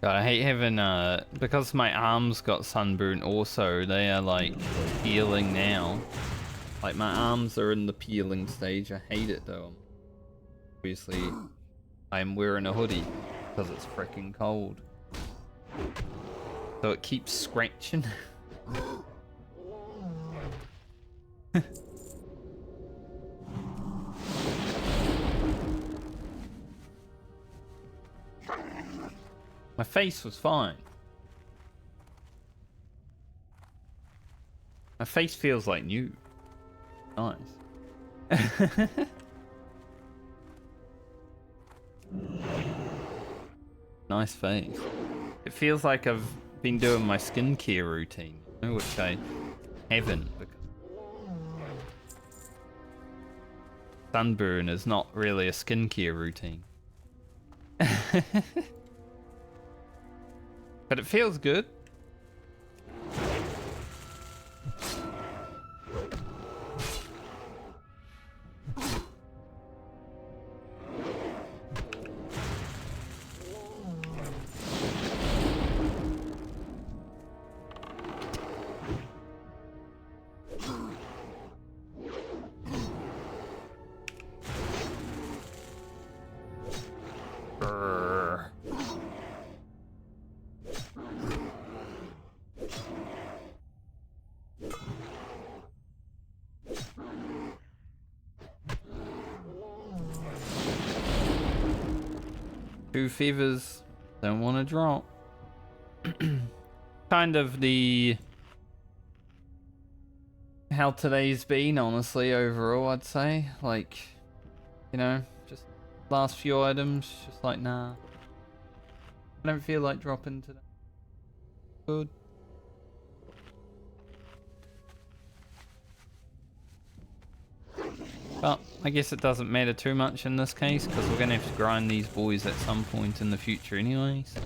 God, I hate having, because my arms got sunburnt also, they are like peeling now. Like my arms are in the peeling stage. I hate it though. Obviously, I'm wearing a hoodie because it's freaking cold. So it keeps scratching. My face was fine. My face feels like new. Nice. Nice face. It feels like I've been doing my skincare routine, you know, which I haven't. Because sunburn is not really a skincare routine. But it feels good. Two fevers, don't want to drop. Kind of the how today's been, honestly, overall, I'd say. Like, you know, just last few items, just like, nah. I don't feel like dropping today. Good. But I guess it doesn't matter too much in this case, because we're going to have to grind these boys at some point in the future anyway, so...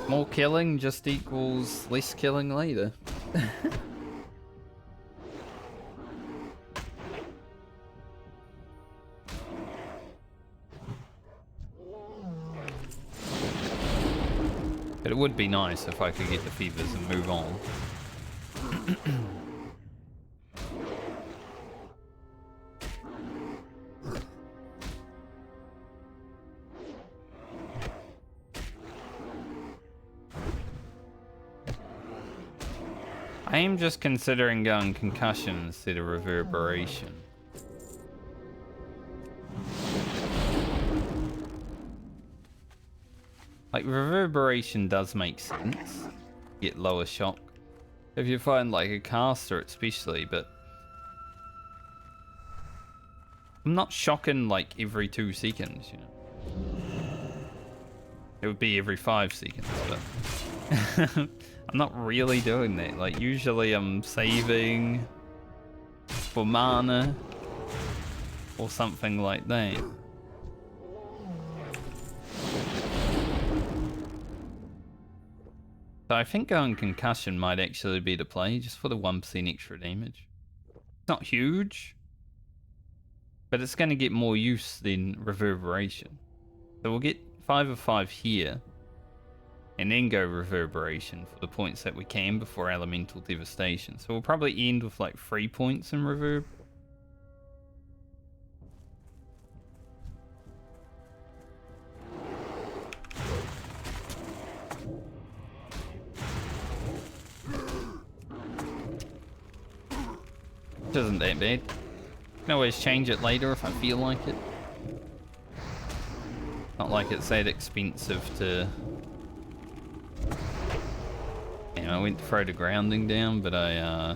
More killing just equals less killing later. But it would be nice if I could get the fevers and move on. I am just considering going concussion instead of reverberation. Like, reverberation does make sense. Get lower shock. If you find like a caster especially, but... I'm not shocking like every 2 seconds, you know. It would be every 5 seconds, but... I'm not really doing that. Like, usually I'm saving for mana or something like that. So I think going concussion might actually be the play, just for the 1% extra damage. It's not huge, but it's going to get more use than reverberation. So we'll get 5 of 5 here. And then go reverberation for the points that we can before elemental devastation. So we'll probably end with like 3 points in reverb. Which isn't that bad. Can always change it later if I feel like it. Not like it's that expensive to... I went to throw the grounding down, but I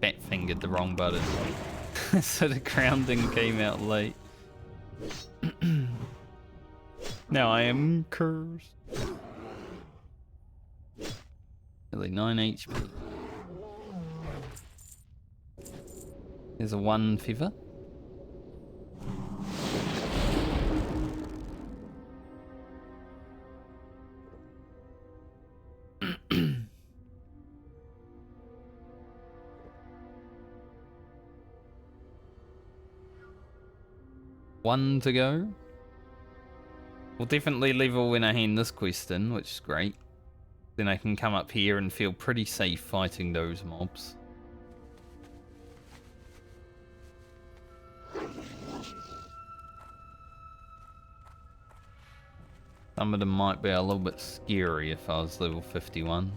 fat fingered the wrong button. So the grounding came out late. Now I am cursed. Really 9 HP. There's a 1 fever. One to go. We'll definitely level when I hand this quest in, which is great. Then I can come up here and feel pretty safe fighting those mobs. Some of them might be a little bit scary if I was level 51.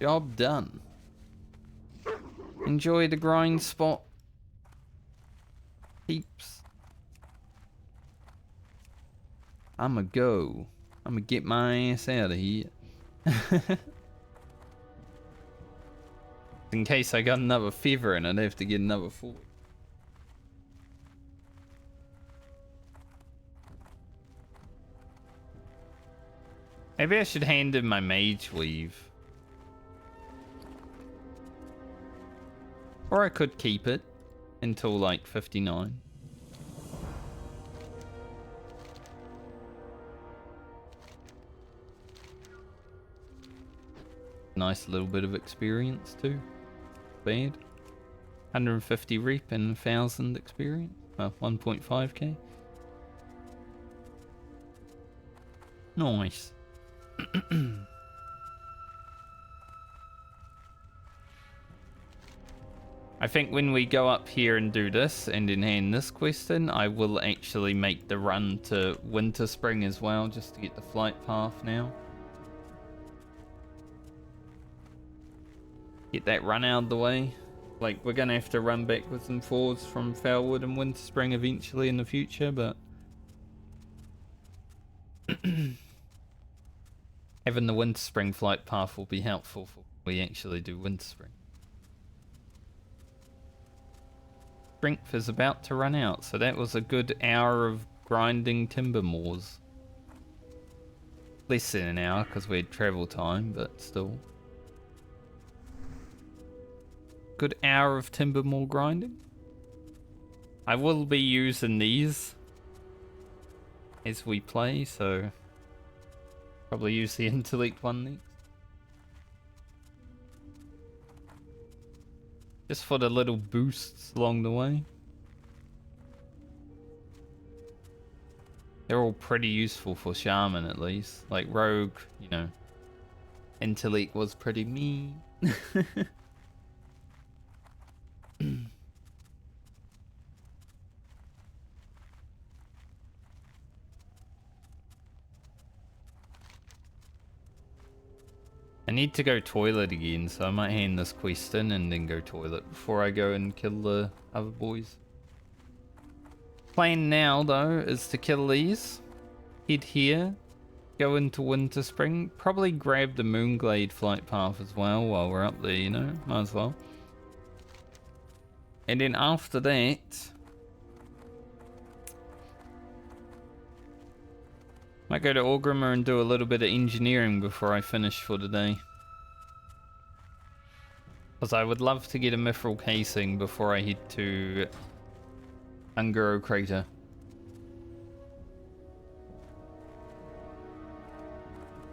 Job done. Enjoy the grind spot. Peeps. I'ma go. I'ma get my ass out of here. In case I got another feather and I'd have to get another 4. Maybe I should hand in my mage weave. Or I could keep it until like 59. Nice little bit of experience too. Bad. 150 rep and 1000 experience. Well, 1.5k. Nice. I think when we go up here and do this and then hand this quest in, I will actually make the run to Winter Spring as well, just to get the flight path now. Get that run out of the way. Like, we're gonna have to run back with some forwards from Felwood and Winter Spring eventually in the future, but having the Winter Spring flight path will be helpful for when we actually do Winter Spring. Strength is about to run out, so that was a good hour of grinding timber moors. Less than an hour because we had travel time, but still. Good hour of timber moor grinding. I will be using these as we play, so probably use the intellect one next. Just for the little boosts along the way. They're all pretty useful for Shaman at least. Like Rogue, you know, intellect was pretty mean. I need to go toilet again, so I might hand this quest in and then go toilet before I go and kill the other boys. Plan now, though, is to kill these, head here, go into Winter Spring, probably grab the Moonglade flight path as well while we're up there, you know, might as well. And then after that, might go to Orgrimmar and do a little bit of engineering before I finish for the day. Because I would love to get a mithril casing before I head to Unguro Crater.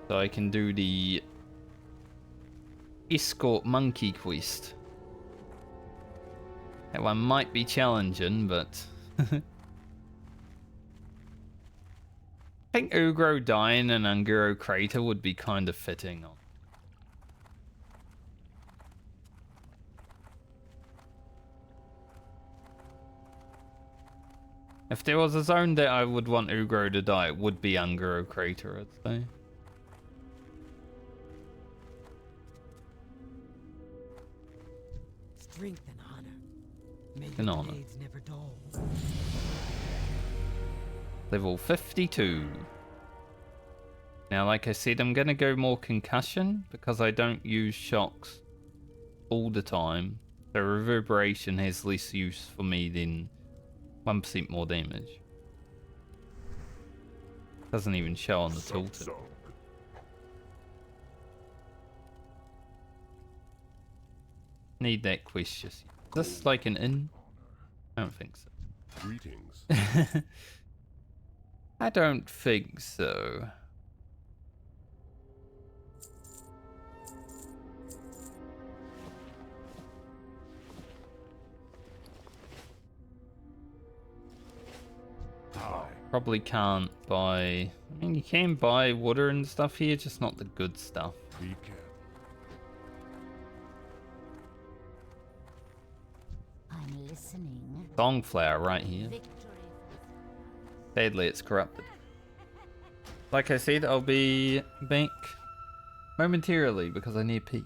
So I can do the Escort Monkey quest. That one might be challenging, but I think Ugro dying in Unguro Crater would be kind of fitting. If there was a zone that I would want Ugro to die, it would be Unguro Crater, I'd say. Strength and honor. May And your honor. blades never dull. Level 52. Now, like I said, I'm going to go more concussion because I don't use shocks all the time. So reverberation has less use for me than 1% more damage. Doesn't even show on the tilted. Need that quest just yet. Is this like an inn? I don't think so. Greetings. I don't think so. Probably can't buy... I mean, you can buy water and stuff here, just not the good stuff. Be careful. I'm listening. Songflower right here. Sadly, it's corrupted. Like I said, I'll be back momentarily because I need pee.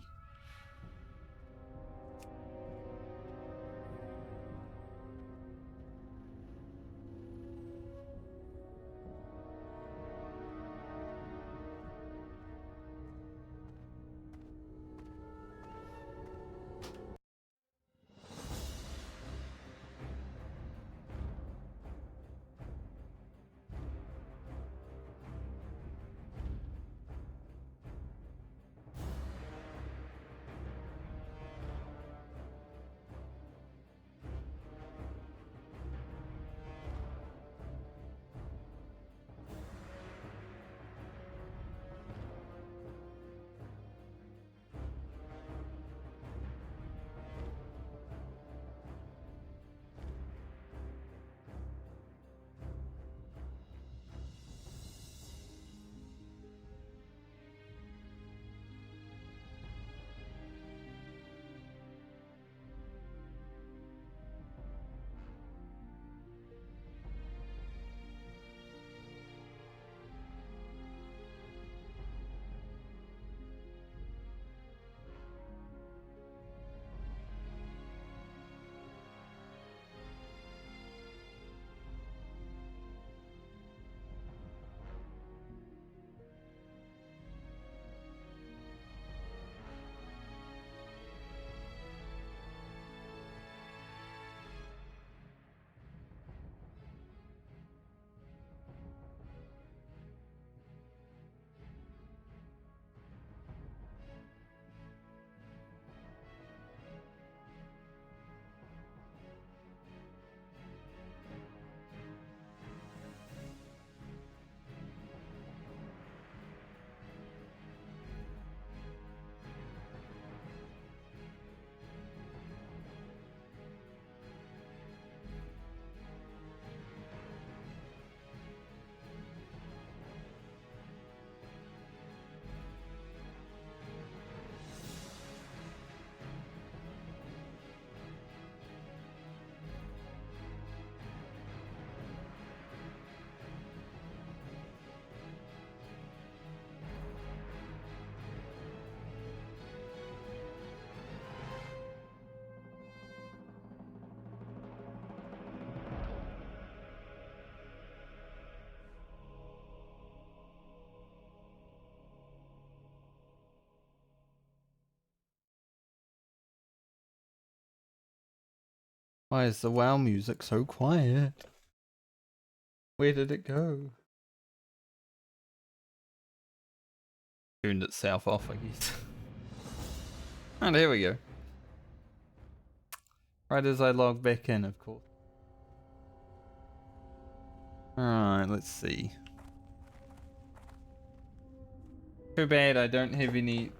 Why is the WoW music so quiet? Where did it go? Tuned itself off, I guess. Oh, there we go. Right as I log back in, of course. Alright, let's see. Too bad I don't have any...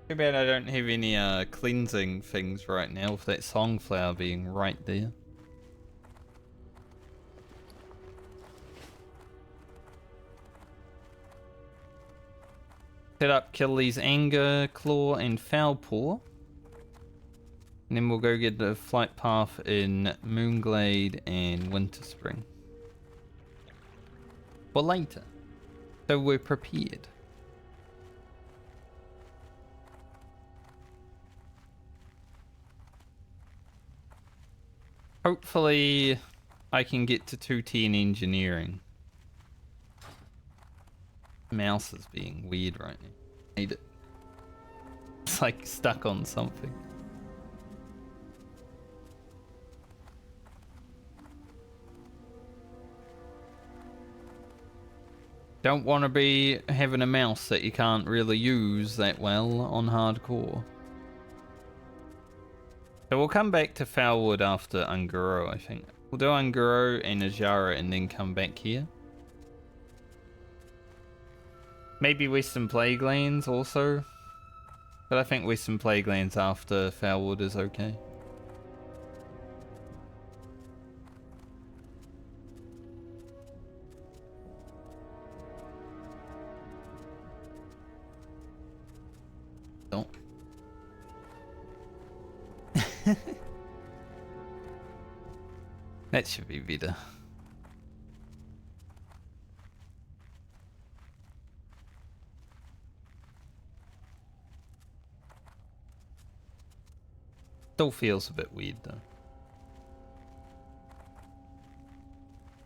Too bad I don't have any cleansing things right now with that songflower being right there. Set up, kill these Anger, Claw, and Foulpaw. And then we'll go get the flight path in Moonglade and Winterspring. For later. So we're prepared. Hopefully I can get to 210 engineering. Mouse is being weird right now. Need it. It's like stuck on something. Don't want to be having a mouse that you can't really use that well on hardcore. So we'll come back to Felwood after Unguro, I think. We'll do Unguro and Ajara and then come back here. Maybe Western Plaguelands also. But I think Western Plaguelands after Felwood is okay. Don't. That should be better. Still feels a bit weird though.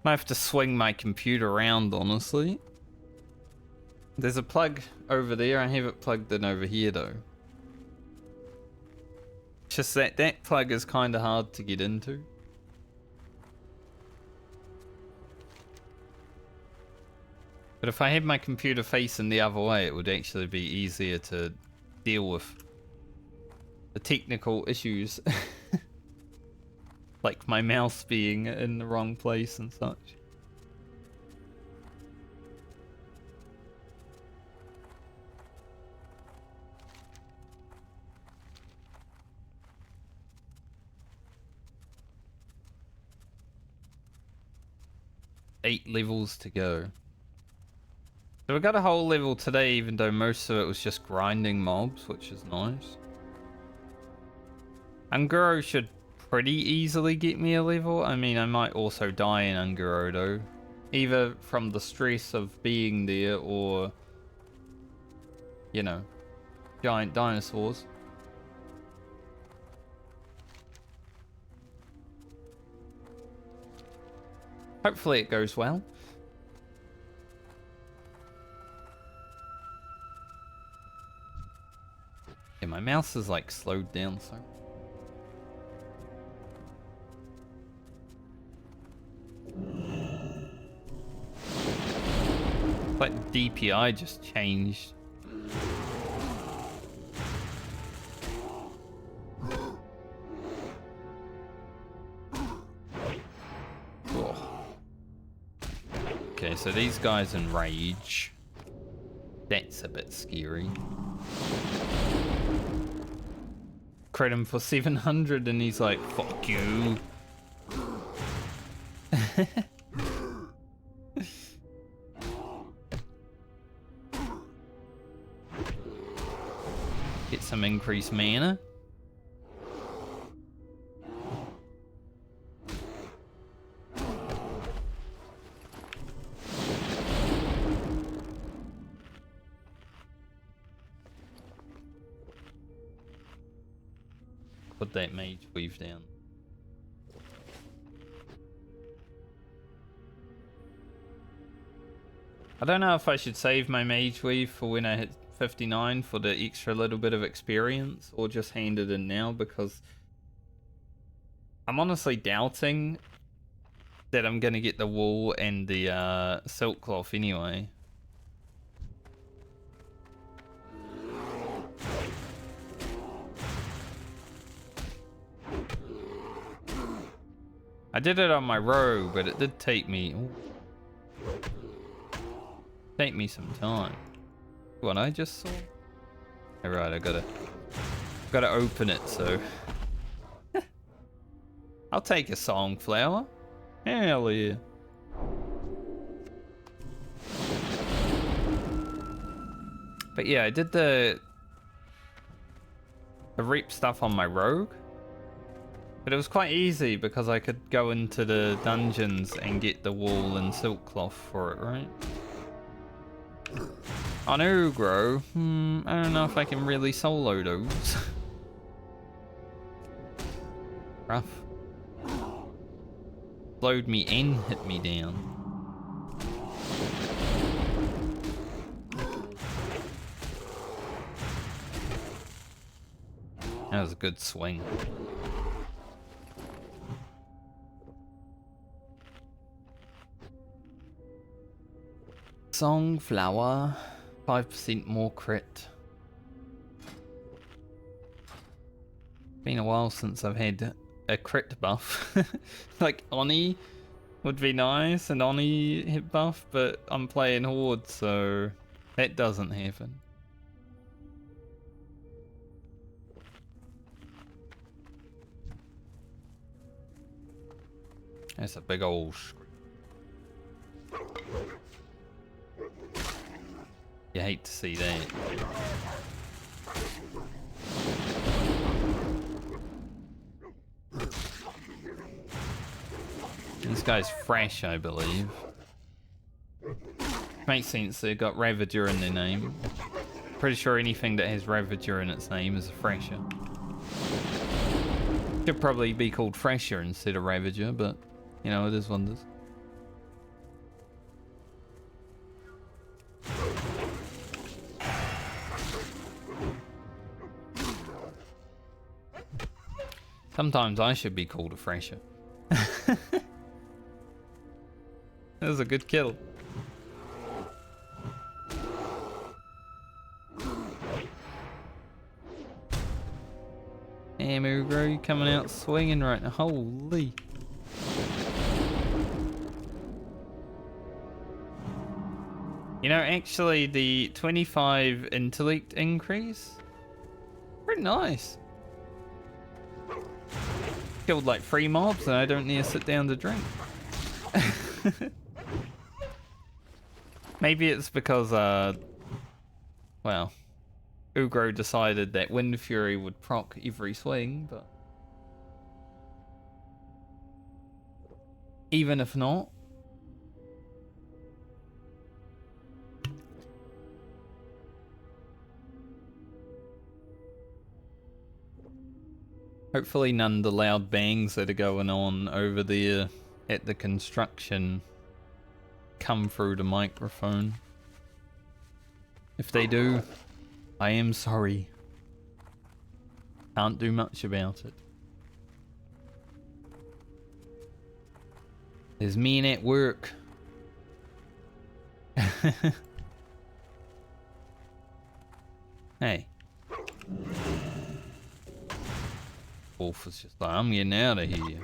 Might have to swing my computer around, honestly. There's a plug over there. I have it plugged in over here though. It's just that plug is kind of hard to get into. But if I had my computer facing the other way, it would actually be easier to deal with the technical issues. Like my mouse being in the wrong place and such. Eight levels to go. So we got a whole level today, even though most of it was just grinding mobs, which is nice. Unguro should pretty easily get me a level. I mean, I might also die in Unguro though. Either from the stress of being there or, you know, giant dinosaurs. Hopefully it goes well. Yeah, my mouse is like slowed down so. Like DPI just changed. Oh. Okay, so these guys enrage. That's a bit scary. Credit him for 700 and he's like, fuck you. Get some increased mana. Put that mage weave down. I don't know if I should save my mage weave for when I hit 59 for the extra little bit of experience, or just hand it in now, because I'm honestly doubting that I'm gonna get the wool and the silk cloth anyway. I did it on my rogue, but it did take me some time. What I just saw? Alright, I gotta open it, so I'll take a song flower. Hell yeah. But yeah, I did the reap stuff on my rogue. But it was quite easy because I could go into the dungeons and get the wool and silk cloth for it, right? On Ugro, I don't know if I can really solo those. Rough. Slowed me and hit me down. That was a good swing. Songflower, 5% more crit. Been a while since I've had a crit buff. Like Oni would be nice, an Oni hit buff, but I'm playing Horde, so that doesn't happen. That's a big old screen. You hate to see that. This guy's fresh, I believe. Makes sense, they've got Ravager in their name. Pretty sure anything that has Ravager in its name is a fresher. Should probably be called Fresher instead of Ravager, but you know, it is what it is. Sometimes I should be called a fresher. That was a good kill. Damn, Ugro, you coming out swinging right now. Holy. You know, actually, the 25 intellect increase, pretty nice. Killed like 3 mobs and I don't need to sit down to drink. Maybe it's because, well, Ugro decided that Wind Fury would proc every swing, but even if not, hopefully none of the loud bangs that are going on over there at the construction come through the microphone. If they do, I am sorry. Can't do much about it. There's men at work. Hey. Wolf was just like, I'm getting out of here.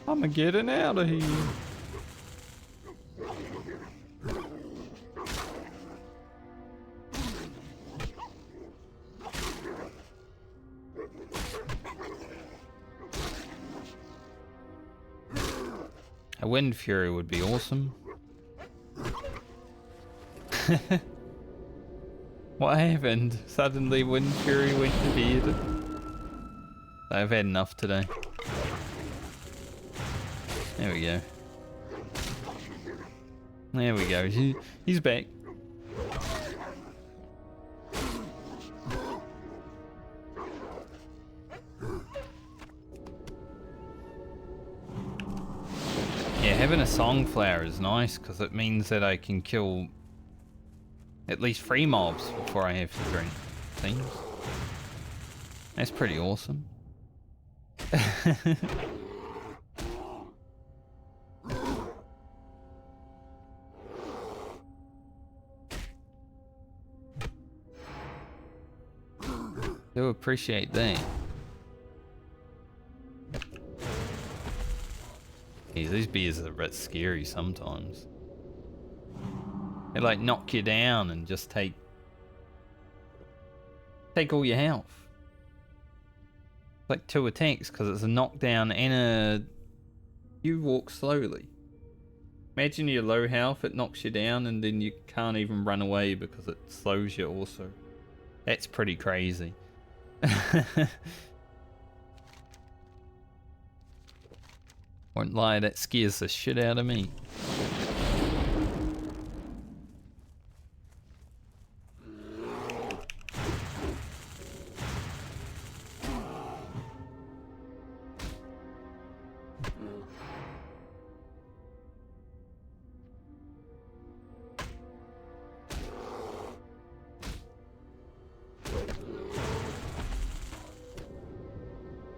I'm getting out of here. A Wind Fury would be awesome. What happened? Suddenly Wind Fury went to bed. I've had enough today. There we go. There we go. He's back. Having a Songflower is nice because it means that I can kill at least 3 mobs before I have to drink. Seems. That's pretty awesome. Do appreciate that. Geez, these beers are a bit scary sometimes. They like knock you down and just take all your health. Like 2 attacks because it's a knockdown and a you walk slowly. Imagine you're low health, it knocks you down and then you can't even run away because it slows you also. That's pretty crazy. Won't lie, that scares the shit out of me.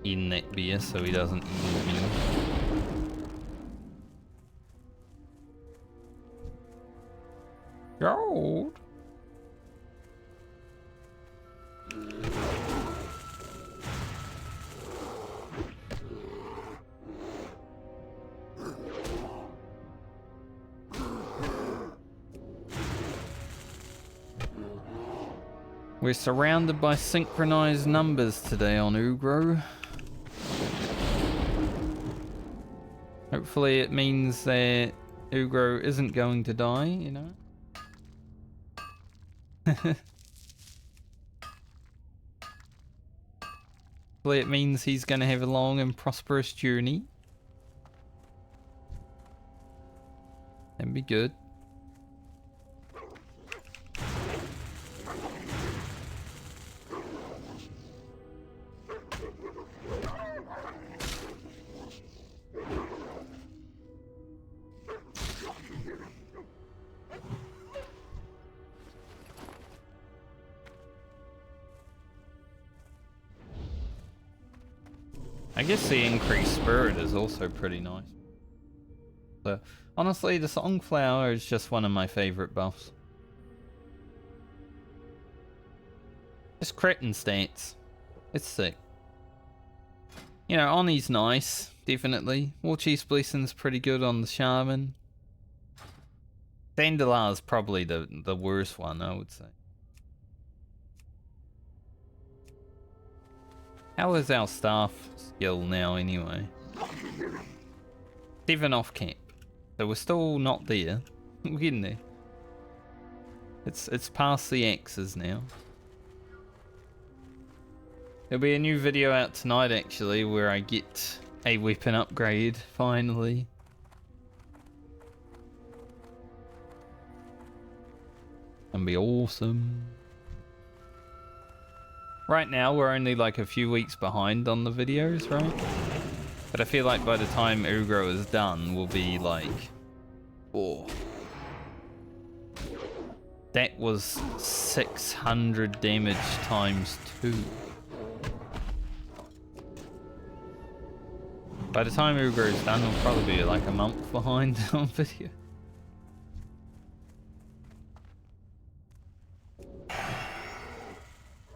In that beer so he doesn't eat me. Gold. We're surrounded by synchronized numbers today on Ugro. Hopefully it means that Ugro isn't going to die, you know? Hopefully it means he's going to have a long and prosperous journey. That'd be good. I guess the increased spirit is also pretty nice. So, honestly, the Songflower is just one of my favorite buffs. Just crit and stats. It's sick. You know, Oni's nice, definitely. Warchief's Blessing's pretty good on the Shaman. Sandalar's probably the worst one, I would say. How is our staff skill now anyway? 7 off cap. So we're still not there. We're getting there. It's past the axes now. There'll be a new video out tonight actually where I get a weapon upgrade finally. Gonna be awesome. Right now we're only like a few weeks behind on the videos, right? But I feel like by the time Ugro is done, we'll be like... Oh. That was 600 damage times 2. By the time Ugro is done, we'll probably be like a month behind on video.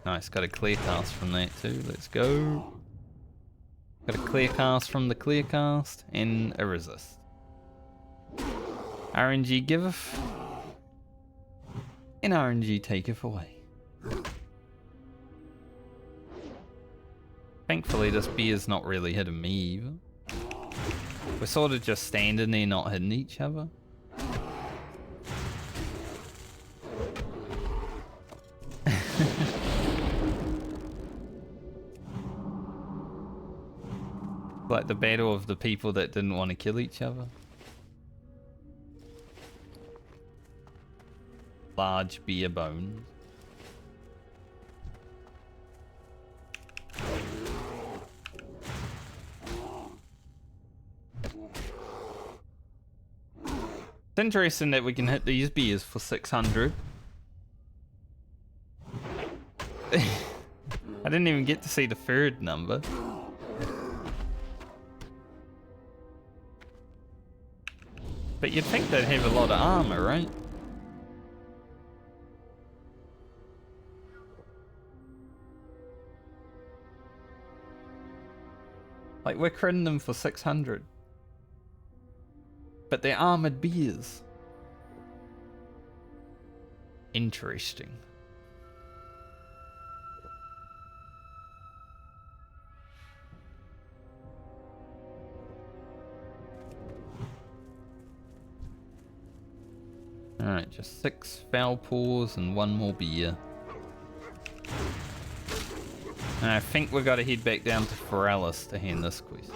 Nice, got a clear cast from that too. Let's go. Got a clear cast from the clear cast and a resist. RNG giveth and RNG taketh away. Thankfully this beer's not really hitting me either. We're sort of just standing there not hitting each other. Like the battle of the people that didn't want to kill each other. Large beer bones. interesting that we can hit these beers for 600. I didn't even get to see the third number. But you'd think they'd have a lot of armor, right? Like, we're critting them for 600. But they're armored beers. Interesting. Alright, just 6 foul paws and 1 more beer. And I think we've got to head back down to Ferralis to hand this quest.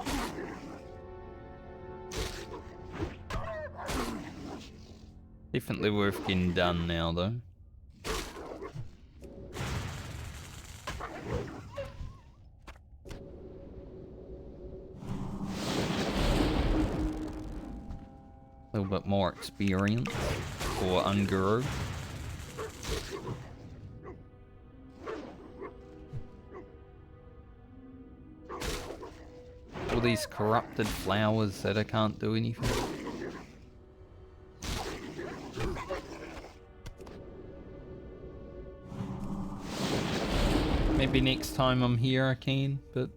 Definitely worth getting done now, though. A little bit more experience for Unguru. All these corrupted flowers that I can't do anything. Maybe next time I'm here I can, but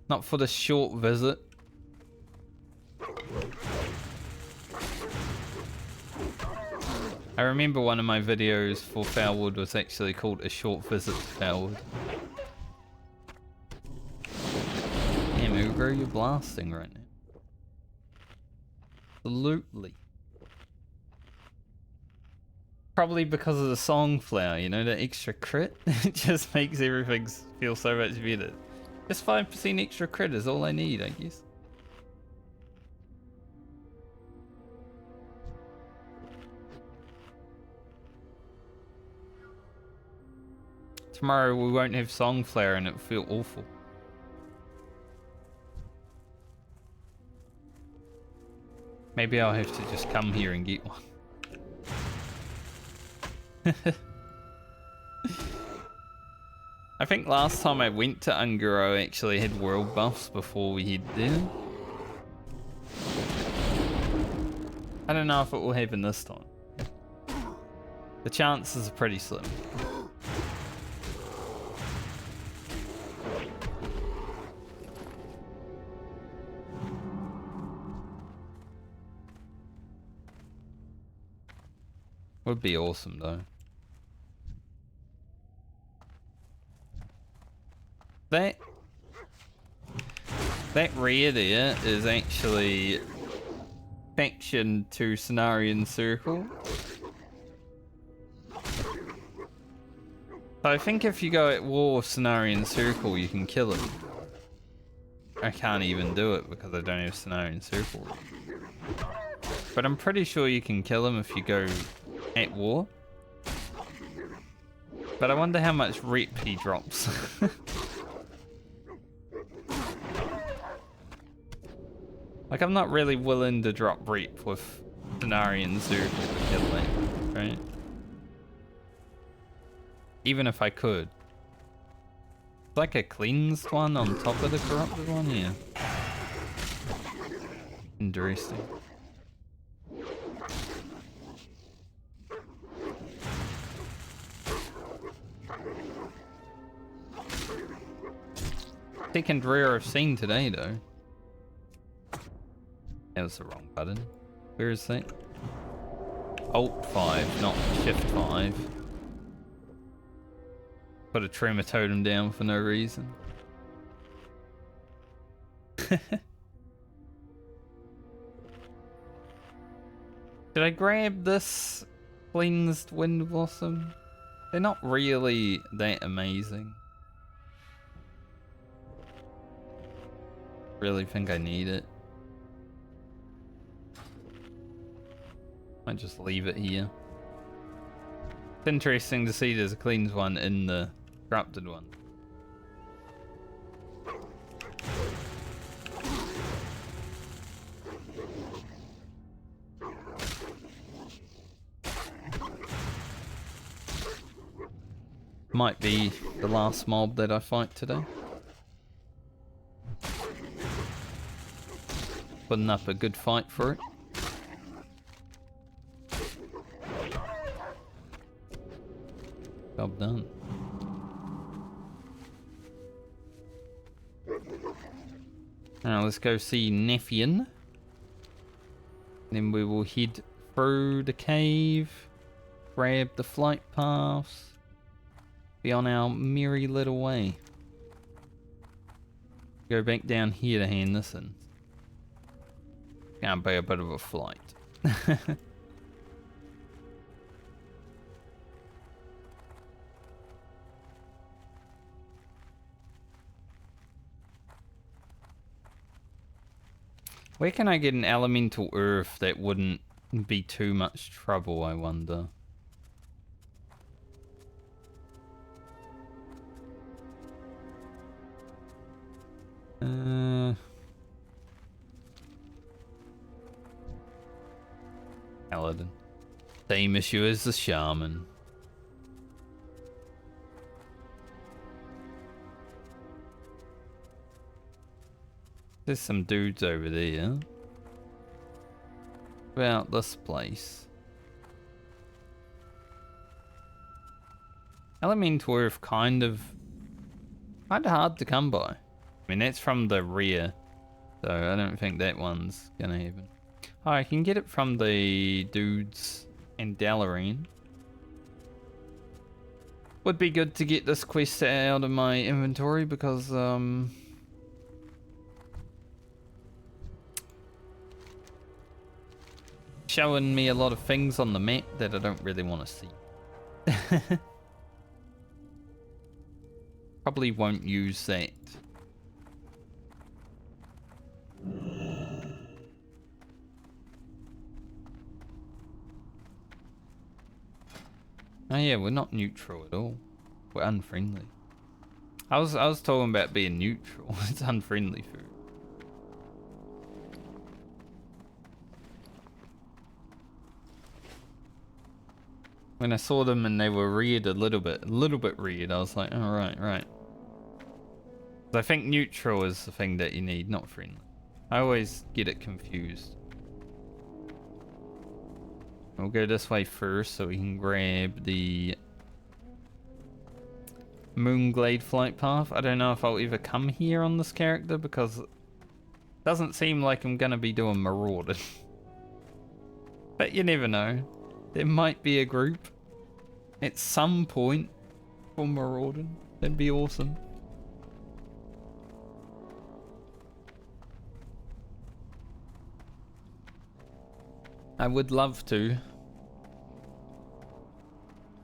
not for the short visit. I remember one of my videos for Felwood was actually called A Short Visit to Felwood. Damn, Ugro, you're blasting right now. Absolutely. Probably because of the song flower, you know, the extra crit. It just makes everything feel so much better. Just 5% extra crit is all I need, I guess. Tomorrow we won't have song flower and it'll feel awful. Maybe I'll have to just come here and get one. I think last time I went to Unguro I actually had world buffs before we head there. I don't know if it will happen this time. The chances are pretty slim. Would be awesome though. That rear there is actually faction to Cenarian Circle. So I think if you go at war with Cenarian Circle you can kill him. I can't even do it because I don't have Cenarian Circle. But I'm pretty sure you can kill him if you go at war. But I wonder how much rep he drops. Like, I'm not really willing to drop rep with Cenarian Circle to kill that, right? Even if I could. It's like a cleansed one on top of the corrupted one, yeah. Interesting. Second rare I've seen today though. That was the wrong button. Where is that? Alt 5, not Shift 5. Put a tremor totem down for no reason. Did I grab this cleansed wind blossom? They're not really that amazing. Really think I need it. Might just leave it here. It's interesting to see there's a cleansed one in the corrupted one. Might be the last mob that I fight today. Putting up a good fight for it. Job done. Now let's go see Nephian. Then we will head through the cave, grab the flight paths, be on our merry little way. Go back down here to Henderson. Gonna be a bit of a flight. Where can I get an elemental earth that wouldn't be too much trouble, I wonder? Paladin. Same issue as the shaman. There's some dudes over there. About this place. Elemental earth kind of hard to come by. I mean, that's from the rear, so I don't think that one's gonna happen. Oh, I can get it from the dudes in Dalaran. Would be good to get this quest out of my inventory because showing me a lot of things on the map that I don't really want to see. Probably won't use that. Oh yeah, we're not neutral at all. We're unfriendly. I was talking about being neutral. It's unfriendly food. When I saw them and they were reared a little bit reared, I was like, oh, right. I think neutral is the thing that you need, not friendly. I always get it confused. We'll go this way first so we can grab the Moonglade flight path. I don't know if I'll ever come here on this character because it doesn't seem like I'm gonna be doing marauding. But you never know. There might be a group at some point for marauding. That'd be awesome. I would love to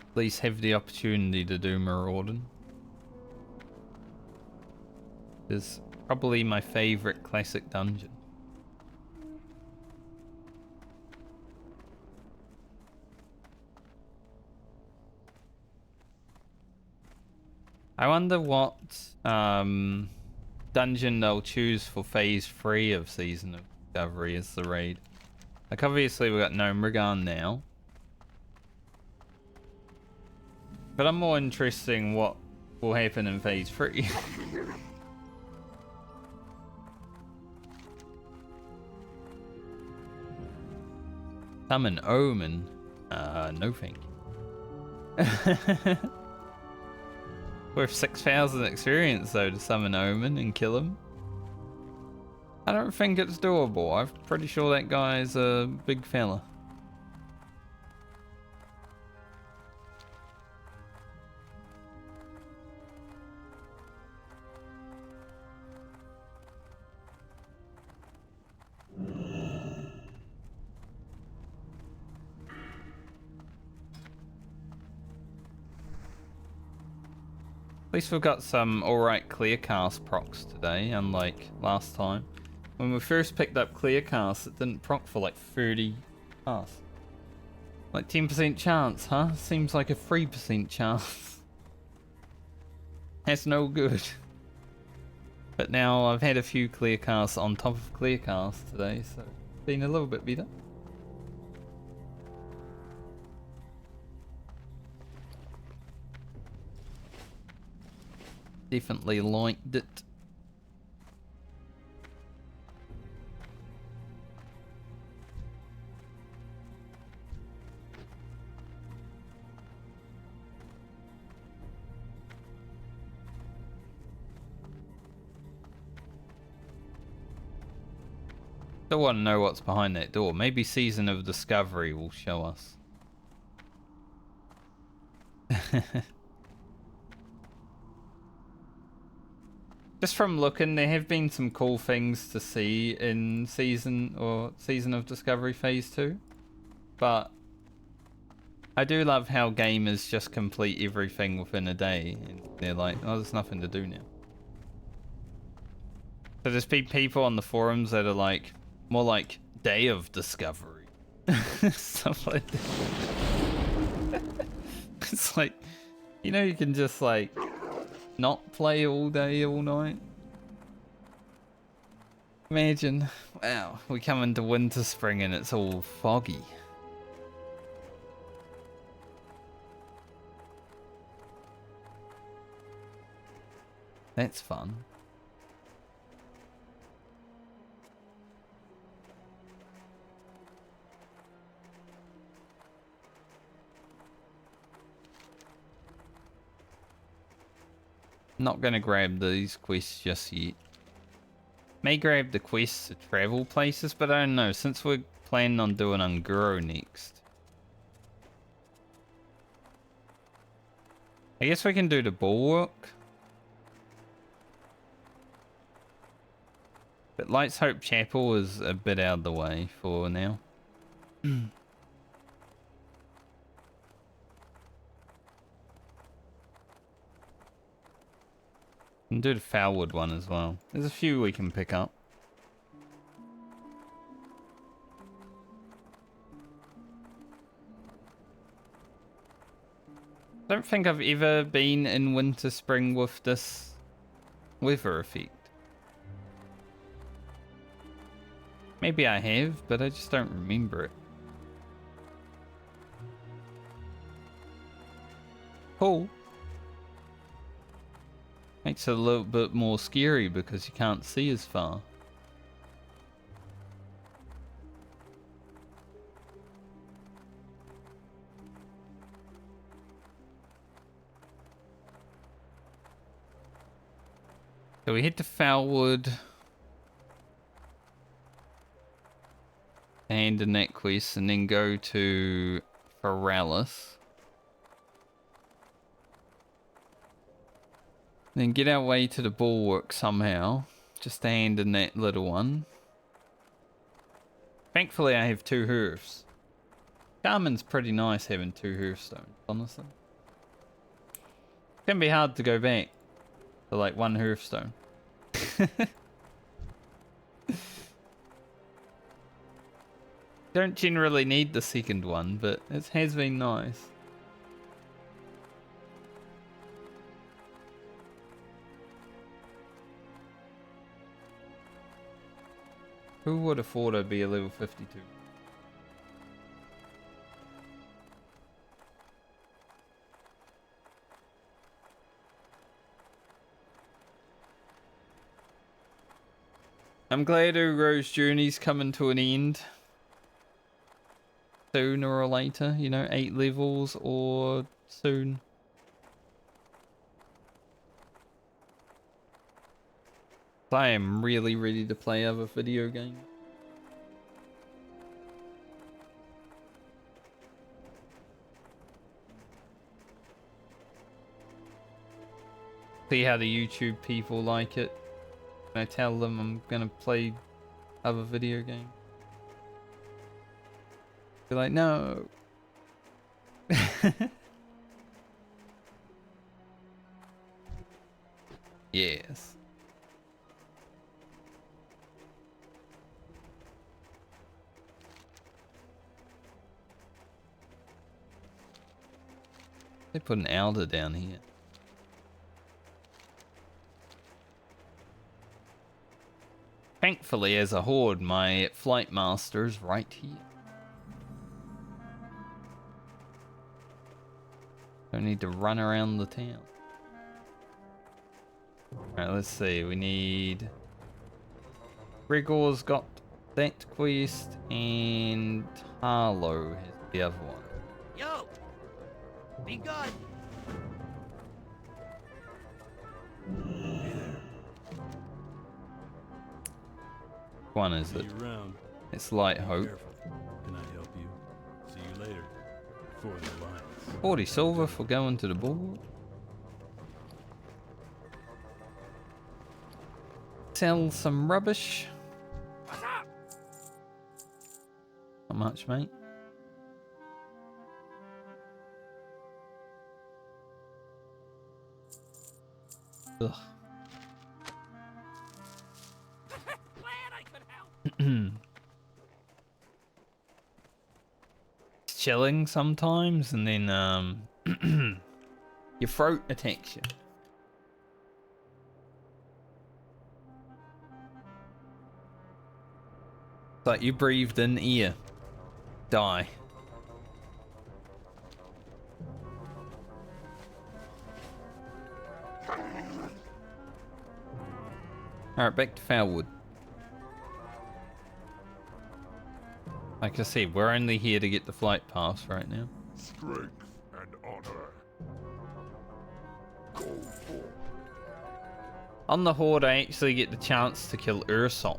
at least have the opportunity to do marauding. It's probably my favorite classic dungeon. I wonder what dungeon they'll choose for phase 3 of Season of Discovery as the raid. Like obviously we've got Gnomrigan now. But I'm more interested in what will happen in phase 3. Summon Omen? No thank you. Worth 6,000 experience though to summon Omen and kill him. I don't think it's doable. I'm pretty sure that guy's a big fella. At least we've got some alright clearcast procs today, unlike last time. When we first picked up clearcast, it didn't proc for like 30 casts. Like 10% chance, huh? Seems like a 3% chance. That's no good. But now I've had a few clearcasts on top of clearcasts today, so it's been a little bit better. Definitely liked it. Still want to know what's behind that door. Maybe Season of Discovery will show us. Just from looking, there have been some cool things to see in Season of Discovery Phase 2. But I do love how gamers just complete everything within a day. And they're like, oh, there's nothing to do now. So there's been people on the forums that are like, more like Day of Discovery. Stuff like that. It's like, you know, you can just like not play all day, all night. Imagine, wow, we come into winter, spring and it's all foggy. That's fun. Not gonna grab these quests just yet. May grab the quests to travel places, but I don't know, since we're planning on doing Unguro next. I guess we can do the Bulwark. But Lights Hope Chapel is a bit out of the way for now. And do the Felwood one as well. There's a few we can pick up. I don't think I've ever been in winter spring with this weather effect. Maybe I have, but I just don't remember it. Cool. Makes it a little bit more scary because you can't see as far. So we head to Felwood. And in that quest, and then go to Terrorizes. Then get our way to the Bulwark somehow. Just stand in that little one. Thankfully I have 2 hearths. Carmen's pretty nice having 2 hearthstones, honestly. It can be hard to go back to like 1 hearthstone. Don't generally need the second one, but it has been nice. Who would have thought I'd be a level 52? I'm glad Uro's journey's coming to an end. Sooner or later, you know, 8 levels or soon. I am really ready to play other video games. See how the YouTube people like it. When I tell them I'm gonna play other video games. They're like, no. Yes. They put an elder down here. Thankfully, as a horde, my flight master's right here. Don't need to run around the town. Alright, let's see. We need... Gregor's got that quest, and Harlow has the other one. Yo! Be good! Which one is it? See you around. It's Light Be Hope. careful. Can I help you? See you later. For the Alliance. 40 silver for going to the board. Sell some rubbish. What's up? How much, mate? Ugh. Glad I could help. It's chilling sometimes, and then your throat attacks you. It's like you breathed in ear. Die. Alright, back to Felwood. Like I said, we're only here to get the flight pass right now. Strength and honor. Go for. On the Horde, I actually get the chance to kill Ursolk.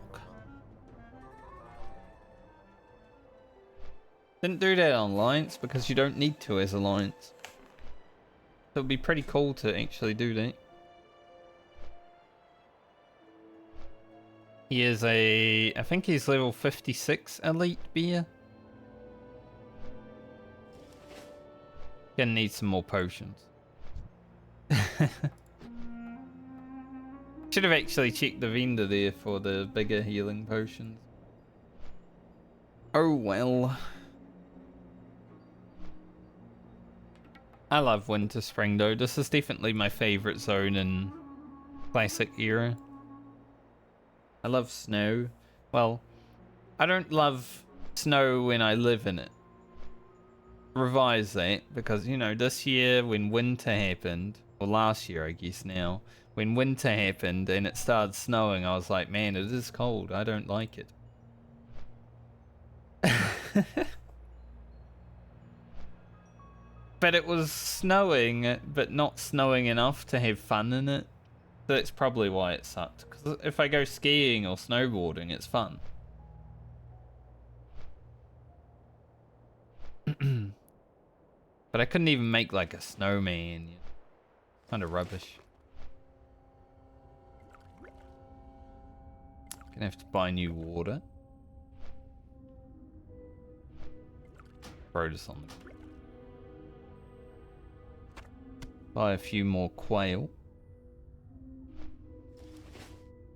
Didn't do that on Alliance because you don't need to as Alliance. So it'd be pretty cool to actually do that. He is a... I think he's level 56 elite beer. Gonna need some more potions. Should have actually checked the vendor there for the bigger healing potions. Oh well. I love Winter Spring though. This is definitely my favourite zone in Classic era. I love snow. Well, I don't love snow when I live in it. Revise that, because, you know, this year when winter happened, or last year I guess now, when winter happened and it started snowing, I was like, man, it is cold. I don't like it. But it was snowing, but not snowing enough to have fun in it. So that's probably why it sucked. Because if I go skiing or snowboarding, it's fun. But I couldn't even make like a snowman. Kind of rubbish. Gonna have to buy new water. Throw this on the... Buy a few more quail.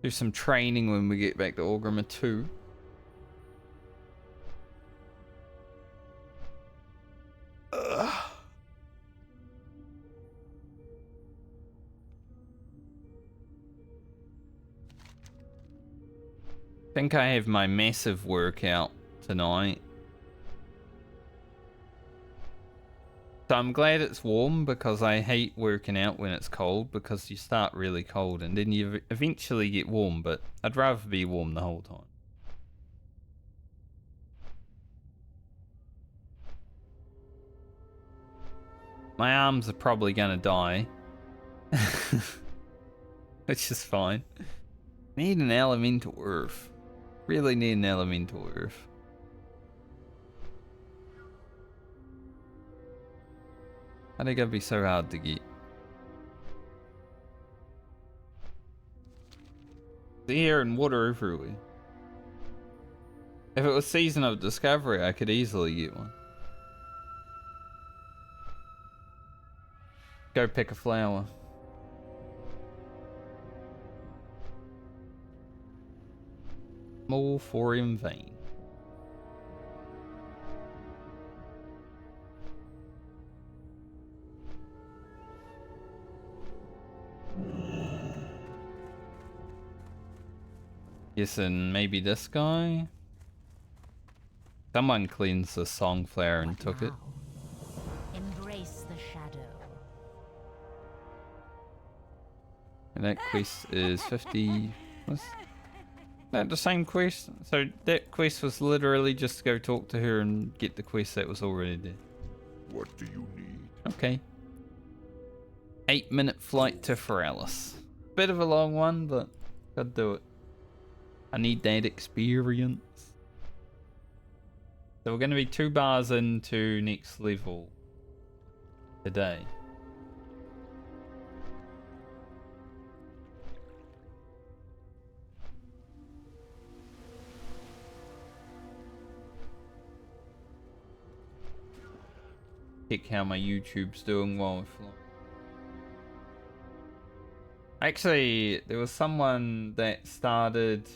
Do some training when we get back to Orgrimmar 2. Ugh. I think I have my massive workout tonight. So I'm glad it's warm because I hate working out when it's cold because you start really cold and then you eventually get warm, but I'd rather be warm the whole time. My arms are probably gonna die. Which is fine. Need an elemental earth. Really need an elemental earth. How they gonna be so hard to get? The air and water everywhere. If it was Season of Discovery, I could easily get one. Go pick a flower. More for in vain. Yes, and maybe this guy? Someone cleansed the songflower and took it. Embrace the shadow. And that quest is 50. What's that the same quest? So that quest was literally just to go talk to her and get the quest that was already there. What do you need? Okay. 8-minute flight to Ferralis. Bit of a long one, but gotta do it. I need that experience. So we're gonna be 2 bars into next level today. Check how my YouTube's doing while we're flying. Actually, there was someone that started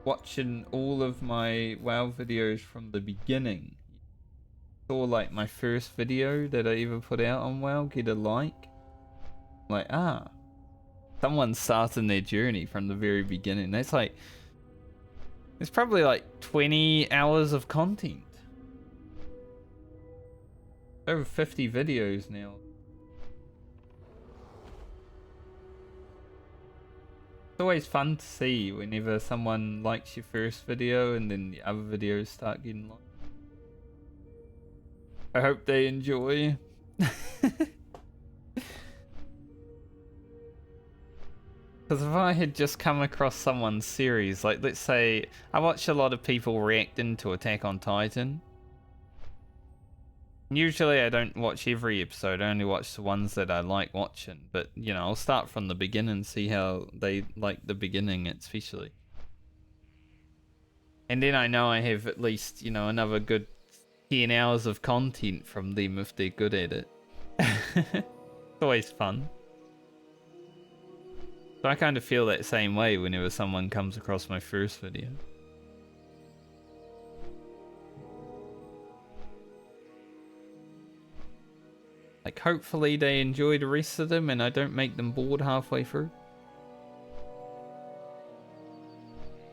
watching all of my WoW videos from the beginning. Saw like my first video that I ever put out on WoW get a like. Like, someone's starting their journey from the very beginning. That's like, it's probably like 20 hours of content. Over 50 videos now. It's always fun to see whenever someone likes your first video and then the other videos start getting liked. I hope they enjoy. Because if I had just come across someone's series, like let's say I watch a lot of people reacting to Attack on Titan. Usually I don't watch every episode, I only watch the ones that I like watching. But, you know, I'll start from the beginning and see how they like the beginning especially. And then I know I have at least, you know, another good 10 hours of content from them if they're good at it. It's always fun. So I kind of feel that same way whenever someone comes across my first video. Like, hopefully they enjoy the rest of them and I don't make them bored halfway through.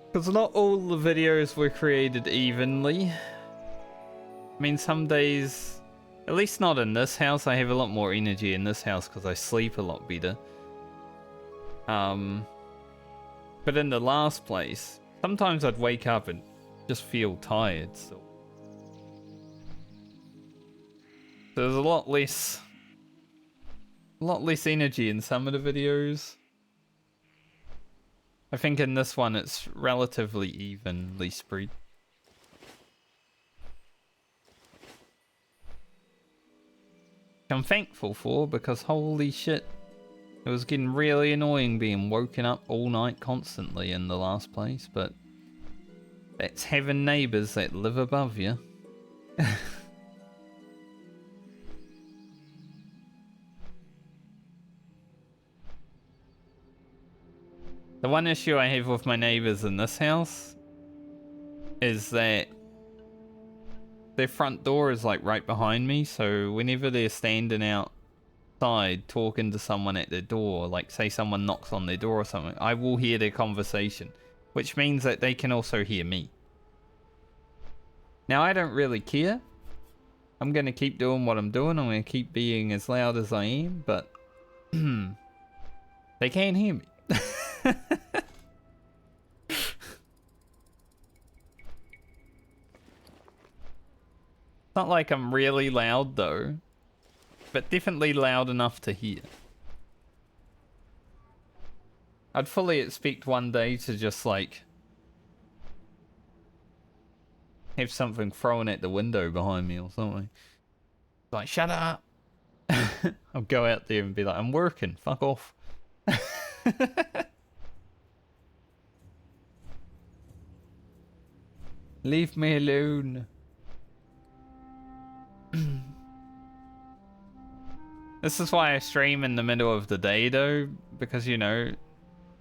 Because not all the videos were created evenly. I mean, some days, at least not in this house, I have a lot more energy in this house because I sleep a lot better. But in the last place, sometimes I'd wake up and just feel tired, so there's a lot less energy in some of the videos. I think in this one it's relatively evenly spread. I'm thankful for, because holy shit, it was getting really annoying being woken up all night constantly in the last place, but that's having neighbours that live above you. The one issue I have with my neighbours in this house is that their front door is like right behind me, so whenever they're standing outside talking to someone at their door, like say someone knocks on their door or something, I will hear their conversation, which means that they can also hear me. Now I don't really care. I'm going to keep doing what I'm doing. I'm going to keep being as loud as I am, but they can't hear me. It's not like I'm really loud though, but definitely loud enough to hear. I'd fully expect one day to just like have something thrown at the window behind me or something. Like, shut up. I'll go out there and be like, I'm working, fuck off. Leave me alone. This is why I stream in the middle of the day though, because you know,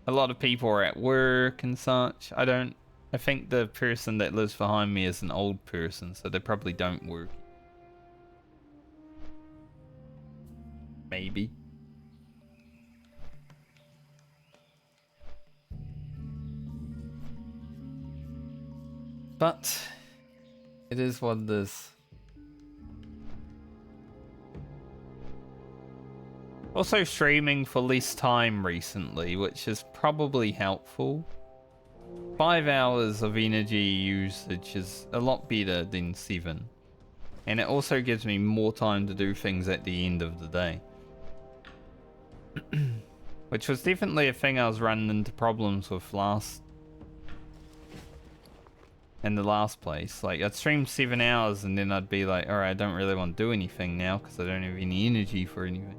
a lot of people are at work and such. I think the person that lives behind me is an old person, so they probably don't work. Maybe. But it is what it is. Also streaming for less time recently, which is probably helpful. 5 hours of energy usage is a lot better than 7. And it also gives me more time to do things at the end of the day. Which was definitely a thing I was running into problems with in the last place. Like, I'd stream 7 hours and then I'd be like, alright, I don't really want to do anything now because I don't have any energy for anything.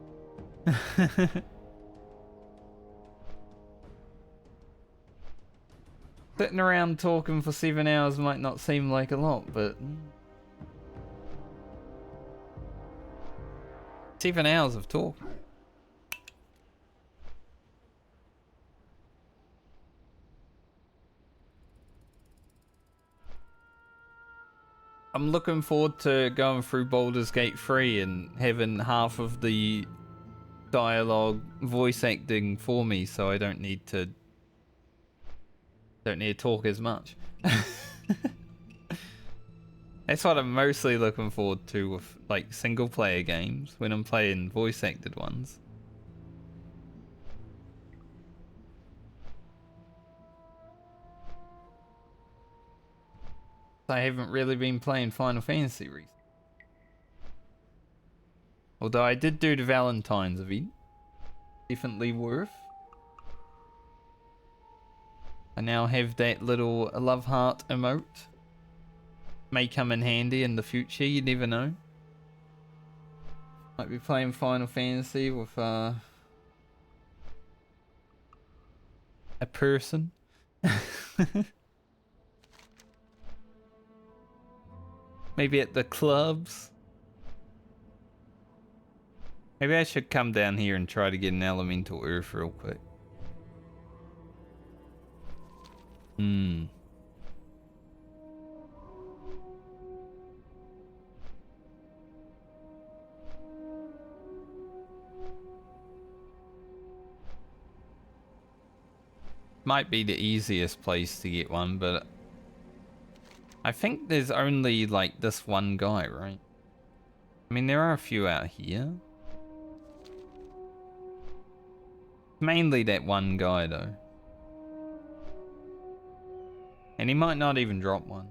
Sitting around talking for 7 hours might not seem like a lot, but 7 hours of talking. I'm looking forward to going through Baldur's Gate 3 and having half of the dialogue voice acting for me, so I don't need to talk as much. That's what I'm mostly looking forward to with like single player games when I'm playing voice acted ones. I haven't really been playing Final Fantasy recently. Although I did do the Valentine's event. Definitely worth. I now have that little love heart emote. May come in handy in the future, you never know. Might be playing Final Fantasy with a person. Maybe at the clubs. Maybe I should come down here and try to get an elemental earth real quick. Might be the easiest place to get one, but I think there's only like this one guy, right? I mean, there are a few out here. Mainly that one guy though. And he might not even drop one.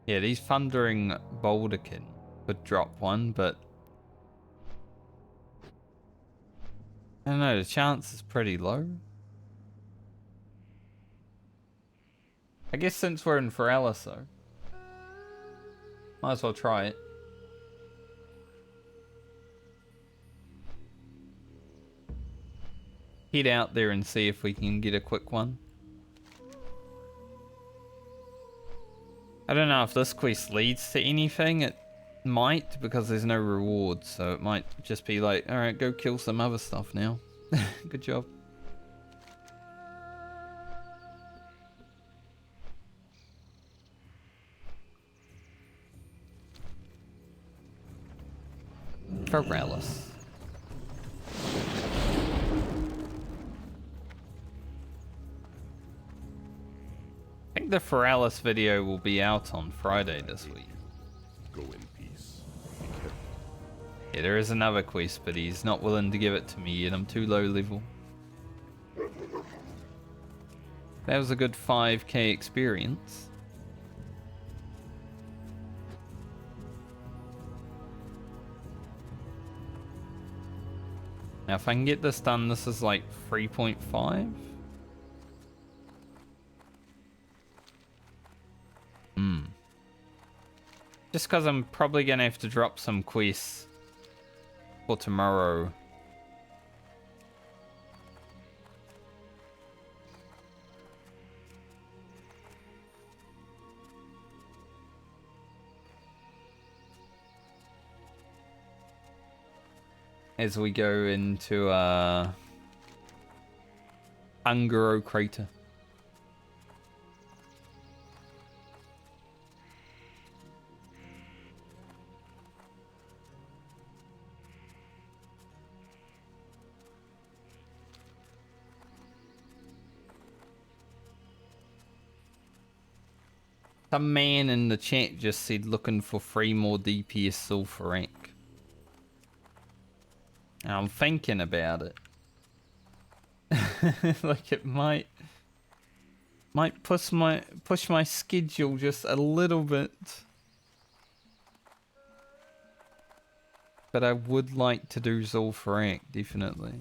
Yeah, these Thundering Boulderkin could drop one, but I don't know, the chance is pretty low. I guess since we're in Feral though, might as well try it. Head out there and see if we can get a quick one. I don't know if this quest leads to anything. It might, because there's no reward, so it might just be like, alright, go kill some other stuff now. Good job. Paralysis. I think the Feralis video will be out on Friday this week. Go in peace. Yeah, there is another quest, but he's not willing to give it to me yet. I'm too low level. That was a good 5k experience. Now if I can get this done, this is like 3.5. Just because I'm probably going to have to drop some quests for tomorrow. As we go into Ungaro Crater. Some man in the chat just said looking for 3 more DPS sulfur rank. I'm thinking about it. Like it might push my schedule just a little bit. But I would like to do Zul'Farrak, definitely.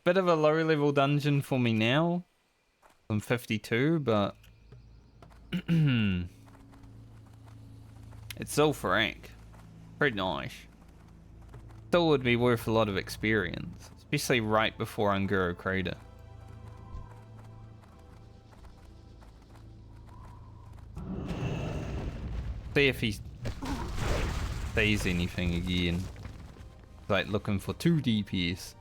Bit of a low level dungeon for me now. I'm 52, but it's Zul'Farrak. Pretty nice. Still would be worth a lot of experience, especially right before Unguro Crater. See if he says anything again. Like looking for 2 DPS.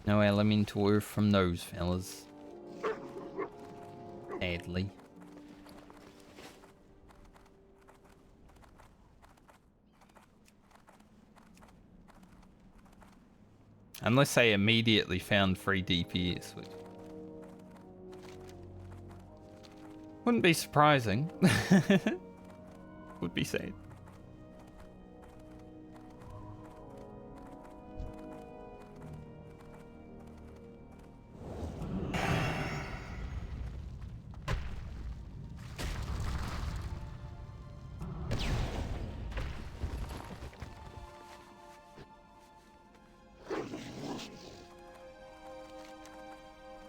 No elemental earth from those fellas. Sadly. Unless they immediately found 3 DPS, which wouldn't be surprising. Would be sad.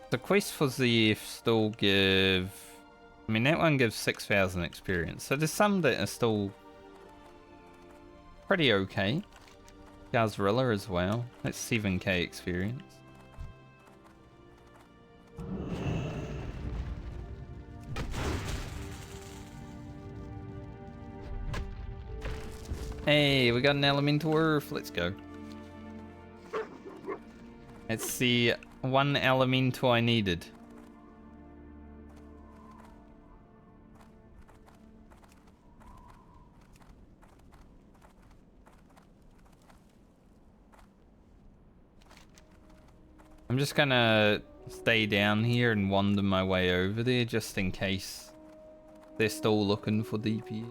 The quest for ZF still give... I mean, that one gives 6,000 experience. So there's some that are still pretty okay. Gazrilla as well. That's 7k experience. Hey, we got an elemental earth. Let's go. It's the one elemental I needed. I'm just gonna stay down here and wander my way over there just in case they're still looking for DP.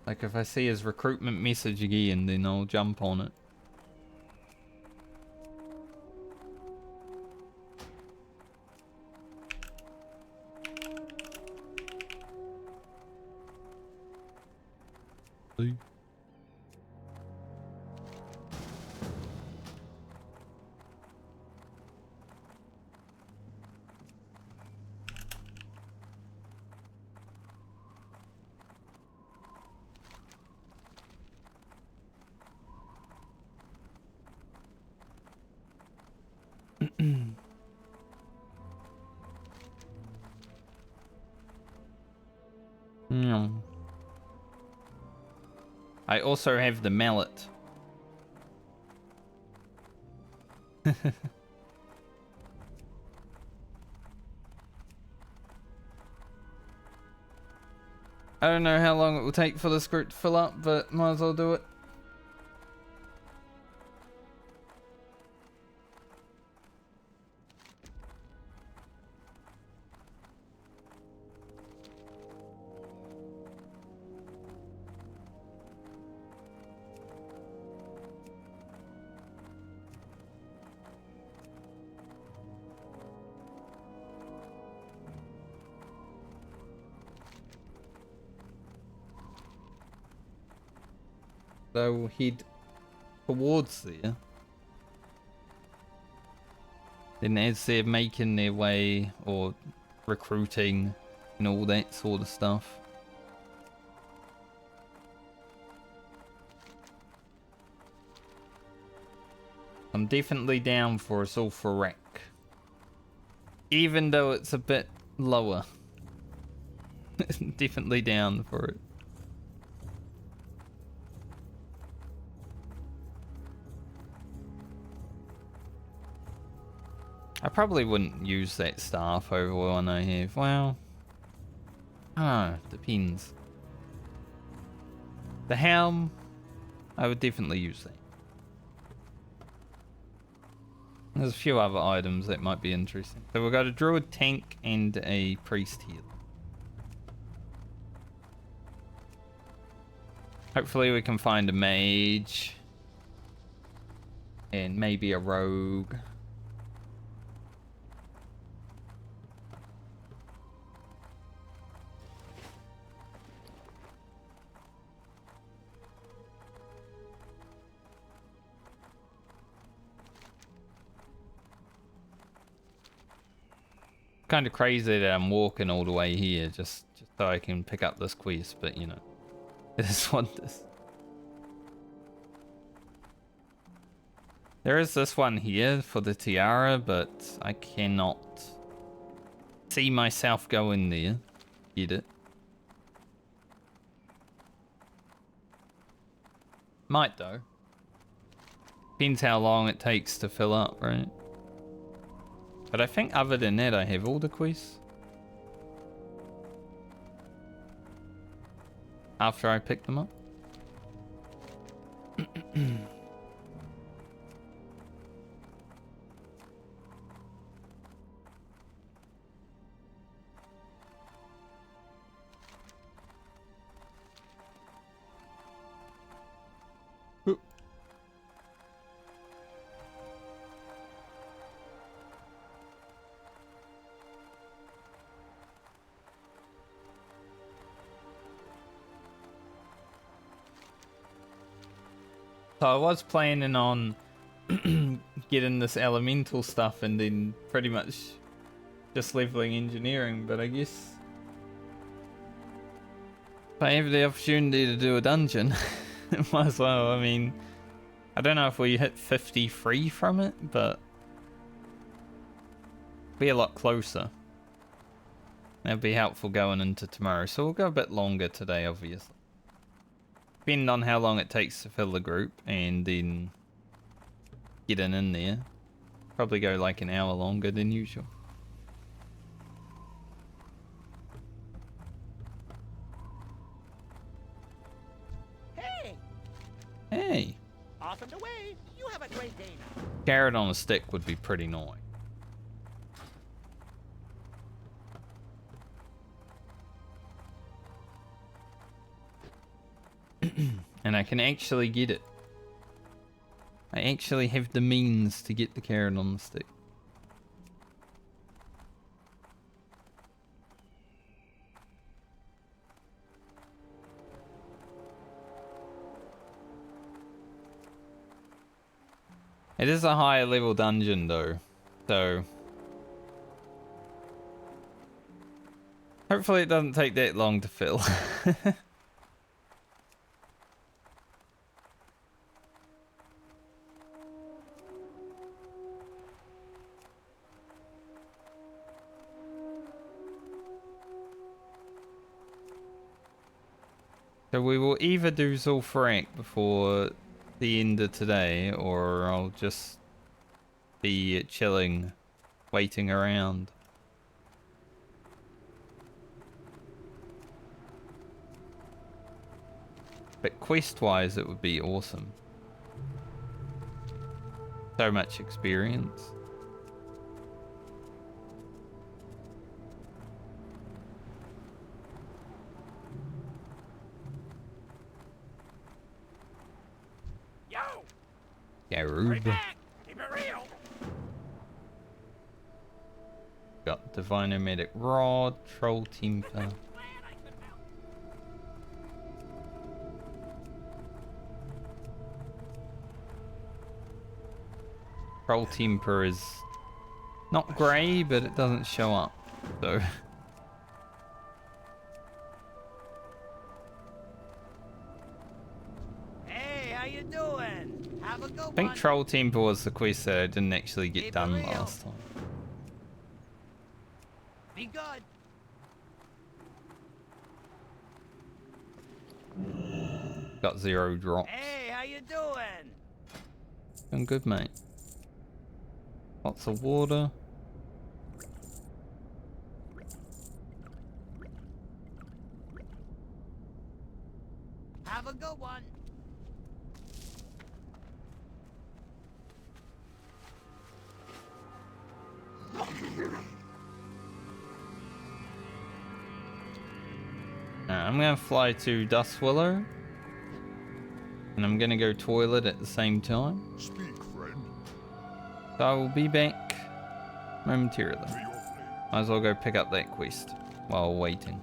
Like if I see his recruitment message again, then I'll jump on it. I also have the mallet. I don't know how long it will take for the script to fill up, but might as well do it. So we'll head towards there. Then as they're making their way or recruiting and all that sort of stuff. I'm definitely down for a Zul'Farrak. Even though it's a bit lower. Definitely down for it. I probably wouldn't use that staff over one I have. Well, I don't know. Depends. The helm, I would definitely use that. There's a few other items that might be interesting. So we've got a druid tank and a priest here. Hopefully we can find a mage. And maybe a rogue. Kind of crazy that I'm walking all the way here just so I can pick up this quest, but you know, it is what this. There is this one here for the tiara, but I cannot see myself go in there. Get it? Might though. Depends how long it takes to fill up, right? But I think other than that, I have all the quests. After I pick them up. So I was planning on getting this elemental stuff and then pretty much just leveling engineering, but I guess if I have the opportunity to do a dungeon, might as well. I mean, I don't know if we hit 53 from it, but be a lot closer. That'd be helpful going into tomorrow, so we'll go a bit longer today, obviously. Depending on how long it takes to fill the group and then getting in there. Probably go like an hour longer than usual. Hey! Hey! Off and away! You have a great day now. Carrot on a stick would be pretty nice. And I can actually get it. I actually have the means to get the carrot on the stick. It is a higher level dungeon though, so hopefully it doesn't take that long to fill. So we will either do Zul'Farrak before the end of today, or I'll just be chilling, waiting around. But quest-wise, it would be awesome. So much experience. Yo! Garub. Right back! Keep it real! Got Divine Nomadic Rod, Troll Temper. Glad I could help. Troll Temper is not grey, but it doesn't show up. So Hey, how you doing? Have a good I think one. Troll Temper was the quest that I didn't actually get Keep it done real. last time. Be good. Got 0 drops. Hey, how you doing? Doing good, mate. Lots of water. Have a good one. I'm gonna fly to Dustwillow, and I'm gonna go toilet at the same time. Speak, friend. So I will be back momentarily. May your blade Might as well go pick up that quest while waiting.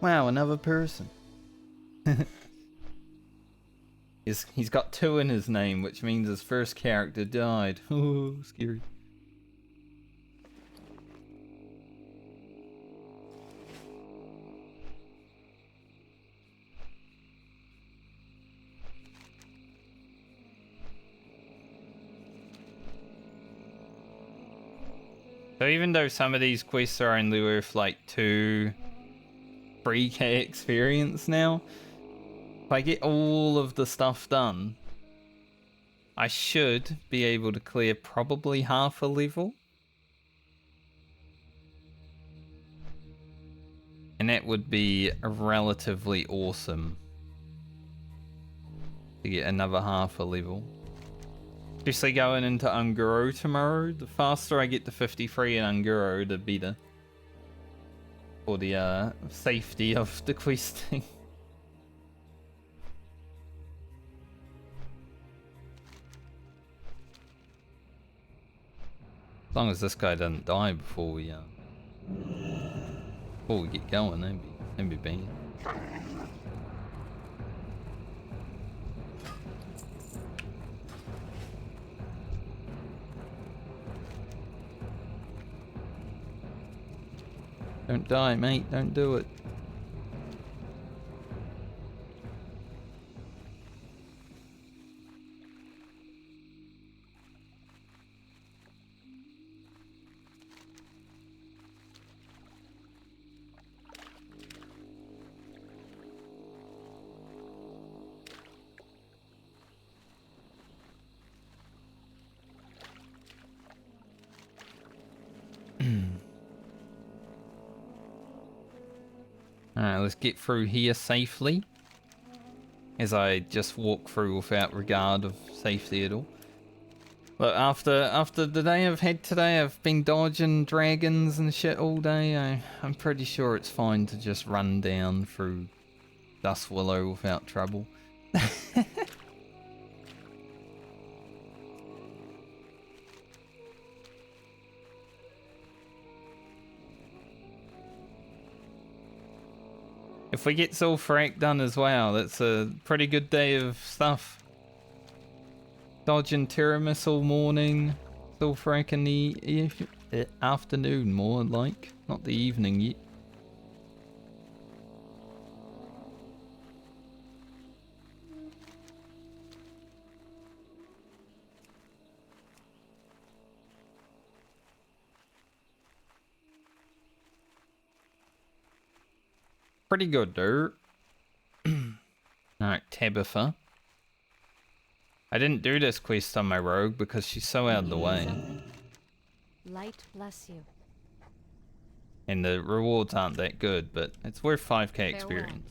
Wow, another person. He's got 2 in his name, which means his first character died. Oh, scary. So even though some of these quests are only worth like 2 3k experience now, if I get all of the stuff done, I should be able to clear probably half a level. And that would be relatively awesome to get another half a level. Especially going into Unguro tomorrow. The faster I get to 53 in Unguro, the better. For the safety of the questing. As long as this guy doesn't die before we get going, that'd be bad. Don't die, mate. Don't do it. Alright, let's get through here safely. As I just walk through without regard of safety at all. Look, after the day I've had today, I've been dodging dragons and shit all day. I'm pretty sure it's fine to just run down through Dust Willow without trouble. If we get Sulfuric done as well, that's a pretty good day of stuff. Dodging Teremus all morning, Sulfuric in the afternoon more like, not the evening yet. Pretty good, dude. Alright, Tabitha. I didn't do this quest on my rogue because she's so out of the way. Light bless you. And the rewards aren't that good, but it's worth 5k experience.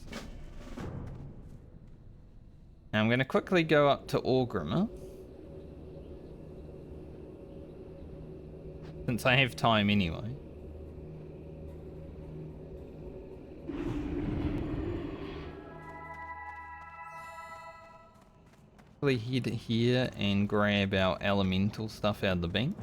Now I'm going to quickly go up to Orgrimmar. Since I have time anyway. Head here and grab our elemental stuff out of the bank.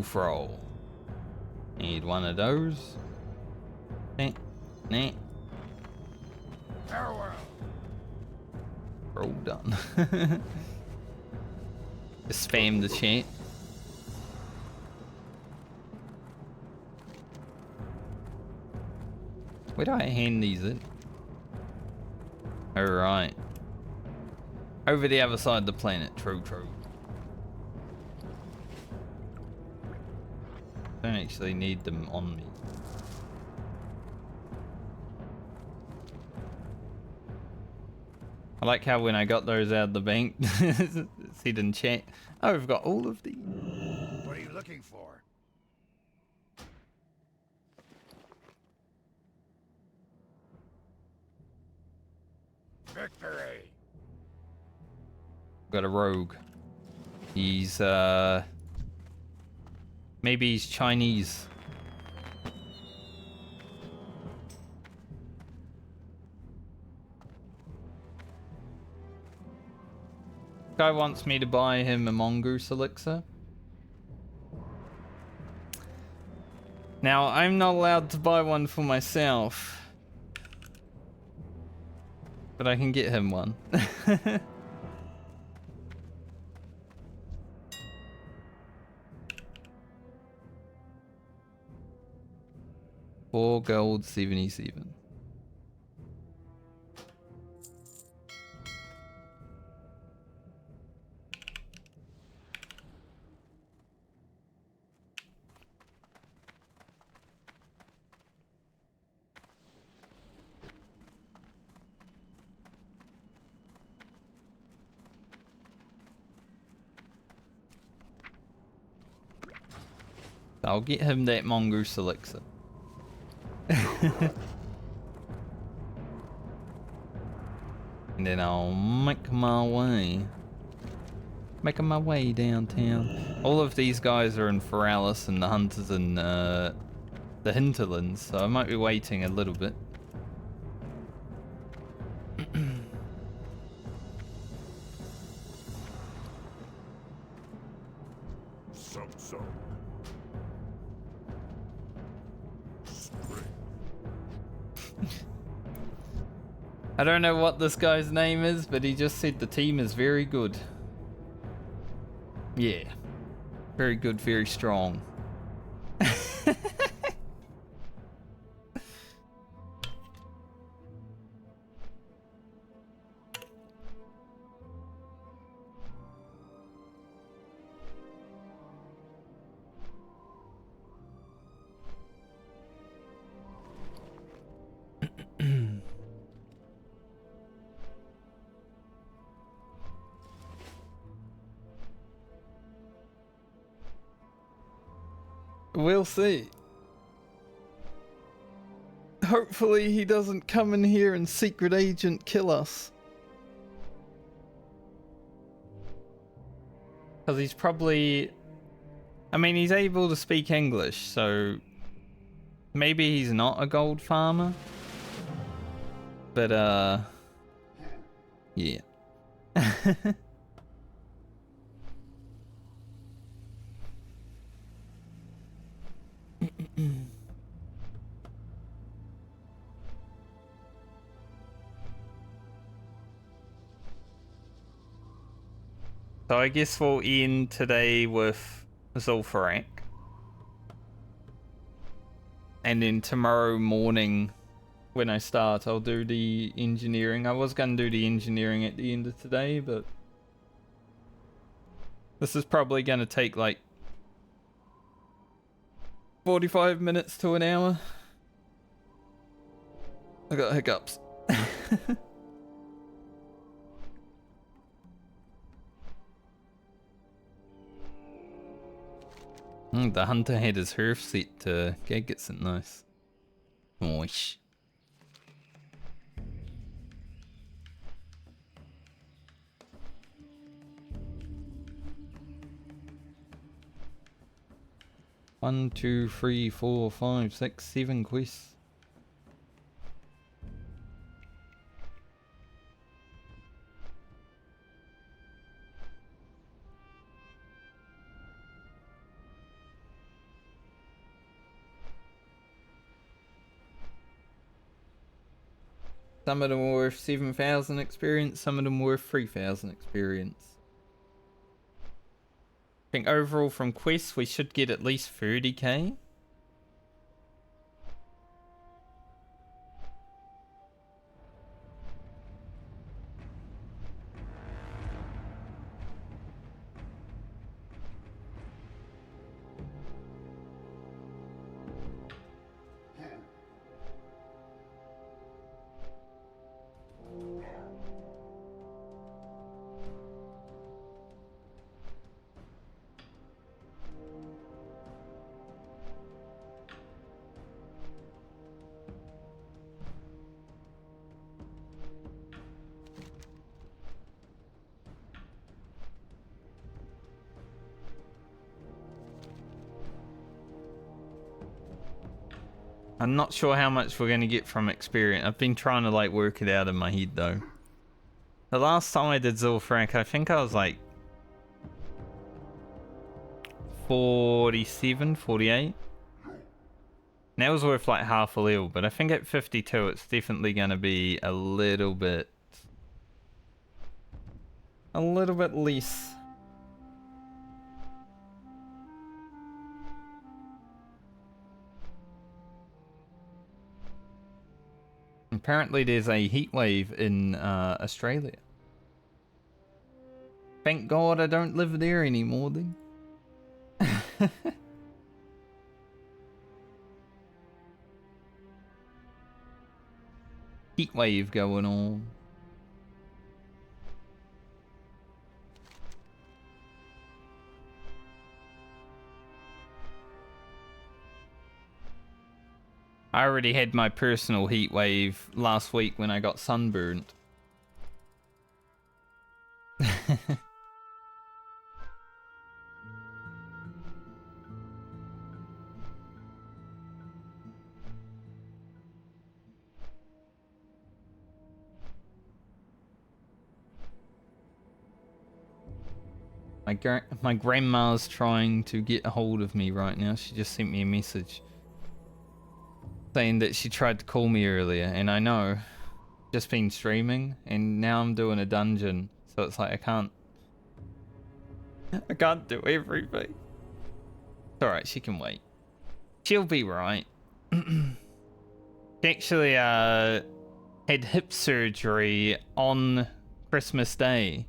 Fro. Need one of those. Nah. Farewell. Bro, done. Just spam the chat. Where do I hand these in? Alright. Over the other side of the planet. True. Don't actually need them on me. I like how when I got those out of the bank, said in chat, oh, we've got all of these. What are you looking for? Victory. Got a rogue. He's maybe he's Chinese. Guy wants me to buy him a mongoose elixir. Now I'm not allowed to buy one for myself, but I can get him one. 4 gold 77. I'll get him that mongoose elixir. And then I'll make my way. Making my way downtown. All of these guys are in Feralis and the hunters in the hinterlands, so I might be waiting a little bit. I don't know what this guy's name is, but he just said the team is very good. Yeah. Very good, very strong. We'll see. hopefully he doesn't come in here and secret agent kill us. Because he's probably... I mean, he's able to speak English, so... Maybe he's not a gold farmer. But, yeah. So I guess we'll end today with Zul'Farrak. And then tomorrow morning, when I start, I'll do the engineering. I was going to do the engineering at the end of today, but... This is probably going to take like 45 minutes to an hour. I got hiccups. The hunter had his herf set to gets it nice. Nice. One, two, three, 4, 5, 6, 7 quests. Some of them were worth 7,000 experience, some of them were worth 3,000 experience. I think overall from quests we should get at least 30k. I'm not sure how much we're going to get from experience. I've been trying to like work it out in my head though. The last time I did Zul'Farrak, I think I was like 47, 48. That was worth like half a level, but I think at 52 it's definitely going to be a little bit less. Apparently there's a heat wave in Australia. Thank God I don't live there anymore then. Heat wave going on. I already had my personal heat wave last week when I got sunburned. My grandma's trying to get a hold of me right now. She just sent me a message saying that she tried to call me earlier, and I know, just been streaming, and now I'm doing a dungeon, so it's like I can't do everything. It's alright, she can wait. She'll be right. She actually had hip surgery on Christmas Day.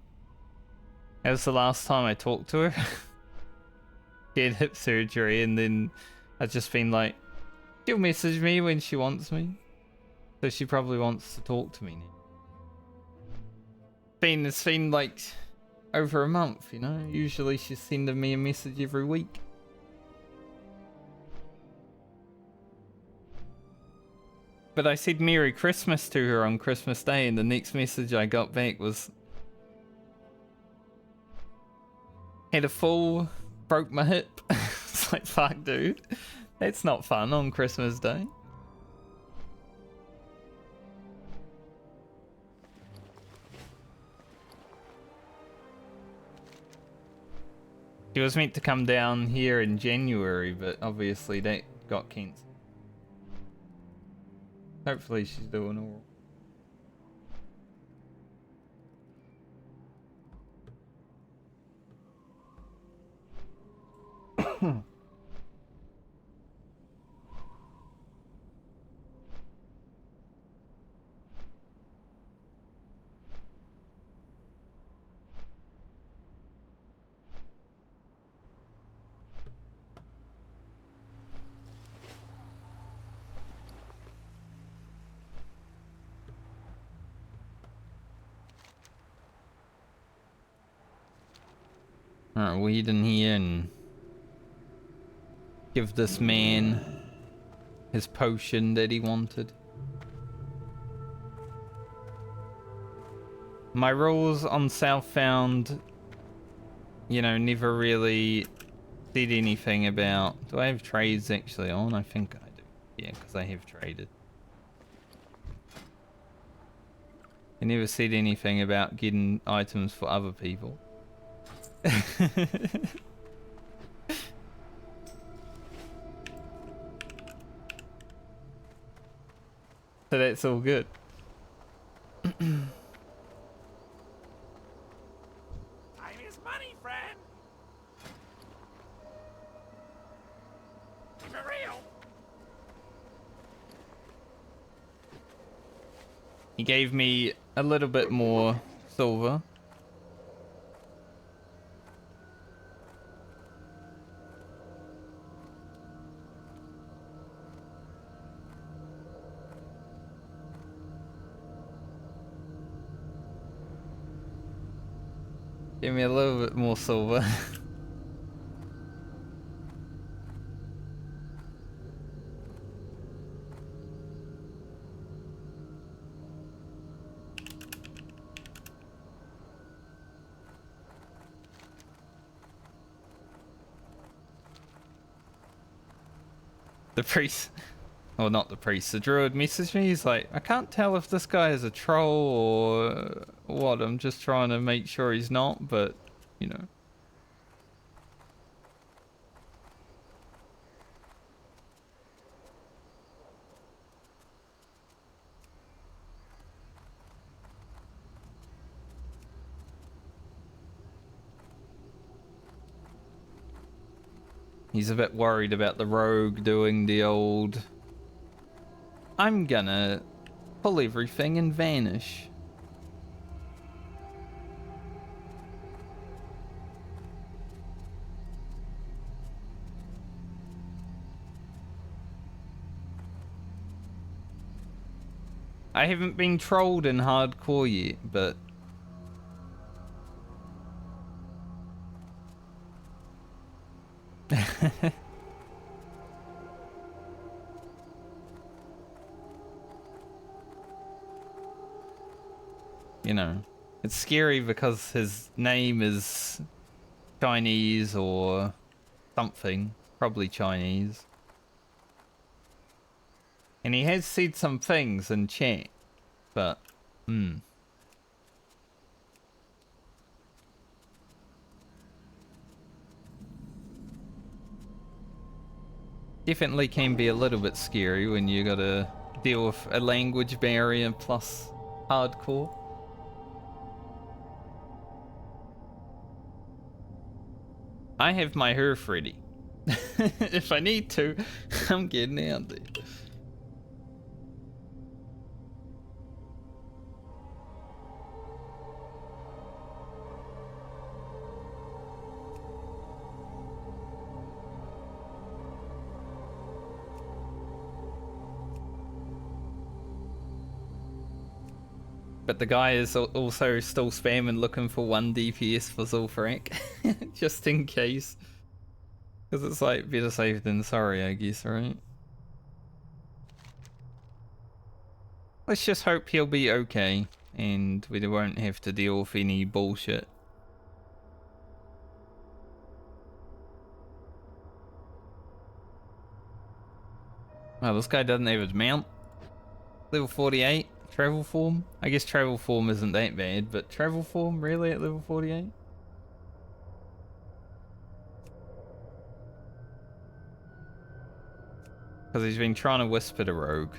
That was the last time I talked to her. She had hip surgery, and then I've just been like, she'll message me when she wants me. So she probably wants to talk to me now. It's been like over a month, you know? Usually she's sending me a message every week. But I said Merry Christmas to her on Christmas Day, and the next message I got back was, had a fall, broke my hip. It's like, fuck, dude. That's not fun on Christmas Day. She was meant to come down here in January, but obviously that got cancelled. Hopefully she's doing all right. Alright, weed in here and give this man his potion that he wanted. My rules on Southbound, you know, never really said anything about... Do I have trades actually on? I think I do. Yeah, because I have traded. I never said anything about getting items for other people. So that's all good. Time is money, friend. Keep it real. He gave me a little bit more silver. Give me a little bit more silver. The priest, well, not the priest, the druid messaged me. He's like, I can't tell if this guy is a troll or what. I'm just trying to make sure he's not, but, you know. He's a bit worried about the rogue doing the old, I'm gonna pull everything and vanish. I haven't been trolled in hardcore yet, but you know, it's scary because his name is Chinese or something, probably Chinese. And he has said some things in chat, but, Definitely can be a little bit scary when you gotta deal with a language barrier plus hardcore. I have my herf ready. If I need to, I'm getting out there. But the guy is also still spamming looking for 1 DPS for Zul'Farrak, just in case. Because it's like, better safe than sorry, I guess, right? Let's just hope he'll be okay and we won't have to deal with any bullshit. Oh, this guy doesn't have his mount. Level 48. Travel form? I guess travel form isn't that bad, but travel form really at level 48? Because he's been trying to whisper to Rogue.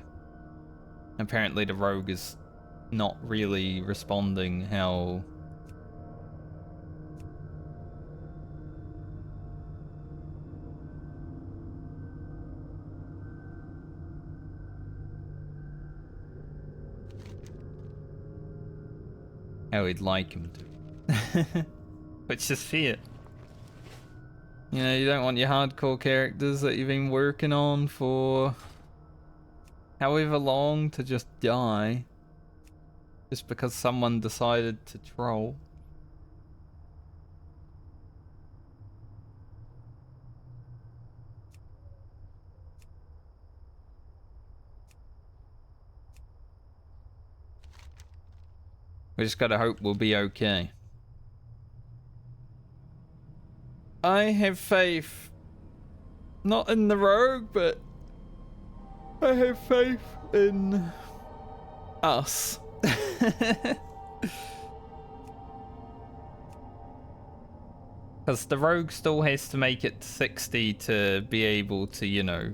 Apparently the Rogue is not really responding how... how he'd like him to. Which is fair. You know, you don't want your hardcore characters that you've been working on for however long to just die just because someone decided to troll. We just gotta hope we'll be okay. I have faith. Not in the Rogue, but I have faith in us. Because the Rogue still has to make it 60 to be able to, you know,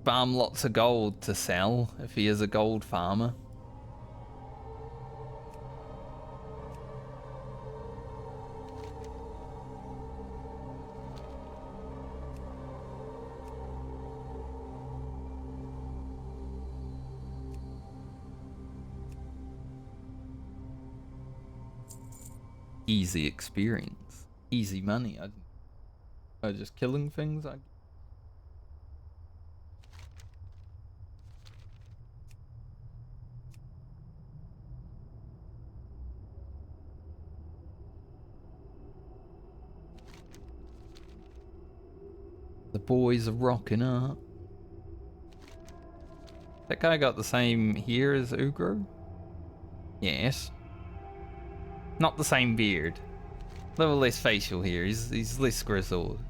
farm lots of gold to sell if he is a gold farmer. Easy experience, easy money. I just killing things. The boys are rocking up. That guy got the same hair as Ugro? Yes. Not the same beard. A little less facial hair. He's less grizzled.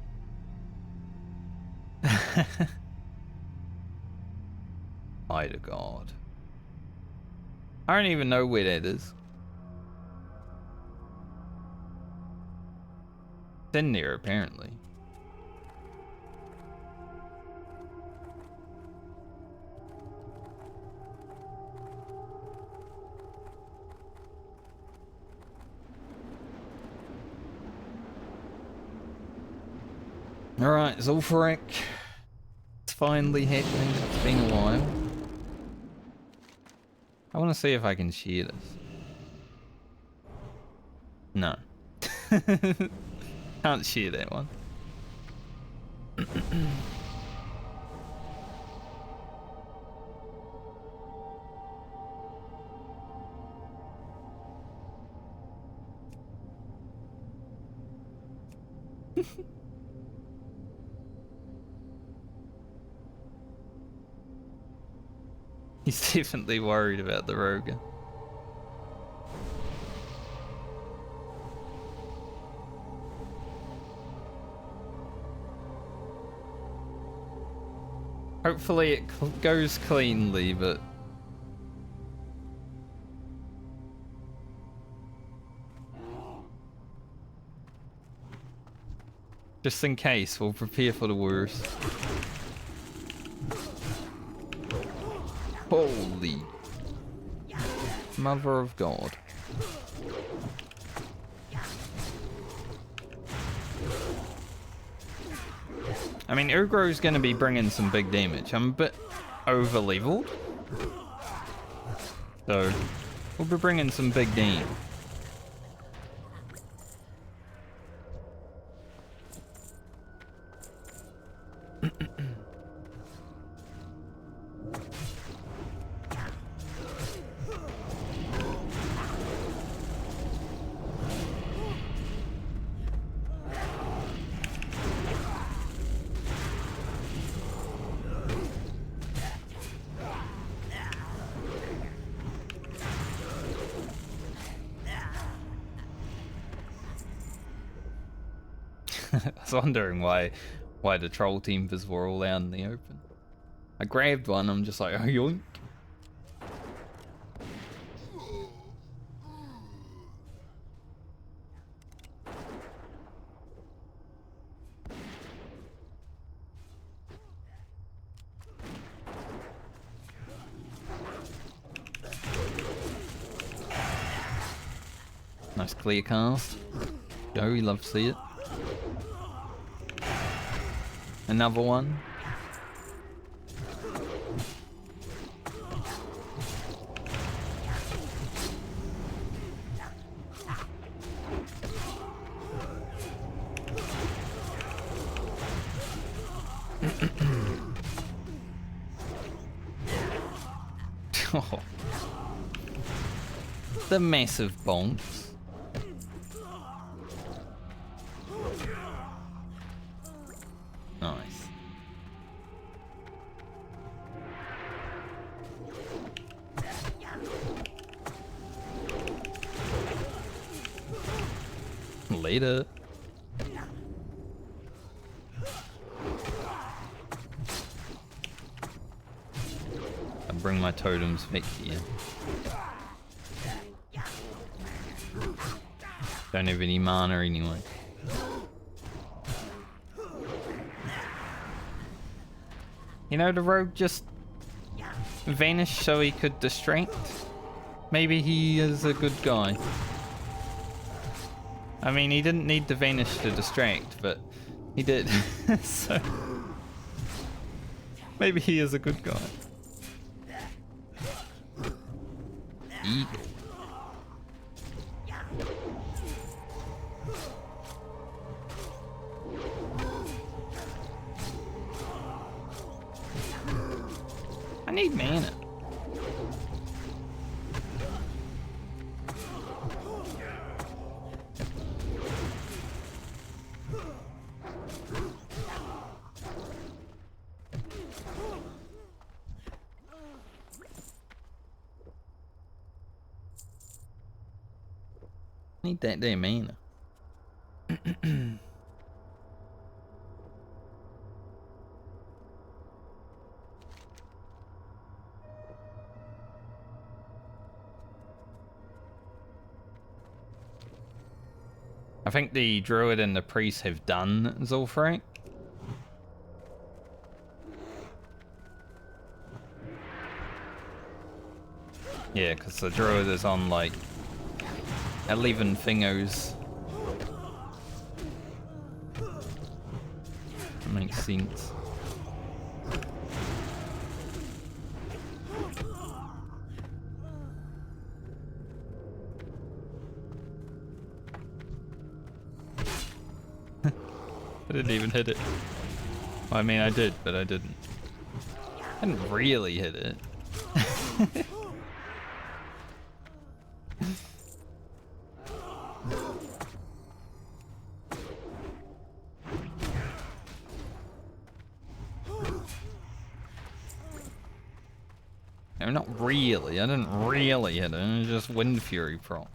My to God. I don't even know where that is. It's in there, apparently. Alright, Zul'Farrak. It's finally happening. It's been a while. I want to see if I can share this. No. Can't share that one. He's definitely worried about the rogue. Hopefully it goes cleanly, but... just in case, we'll prepare for the worst. Holy Mother of God. I mean, Ugro's gonna be bringing some big damage. I'm a bit over-leveled. So, we'll be bringing some big damage. I was wondering why the troll teamers were all out in the open. I grabbed one, I'm just like, oh, yoink. Nice clear cast. Joey, love to see it. Another one. Oh. The massive bonks. Nice. Later. I bring my totems back here. Don't have any mana anyway. You know, the rogue just vanished so he could distract. Maybe he is a good guy. I mean, he didn't need to vanish to distract, but he did. So maybe he is a good guy. Eagle. I need mana. Need that damn mana. I think the druid and the priest have done Zul'Farrak. Yeah, because the druid is on like 11 thingos. That makes sense. I didn't even hit it. Well, I mean, I did, but I didn't. I didn't really hit it. No, not really. I didn't really hit it. It was just Wind Fury proc.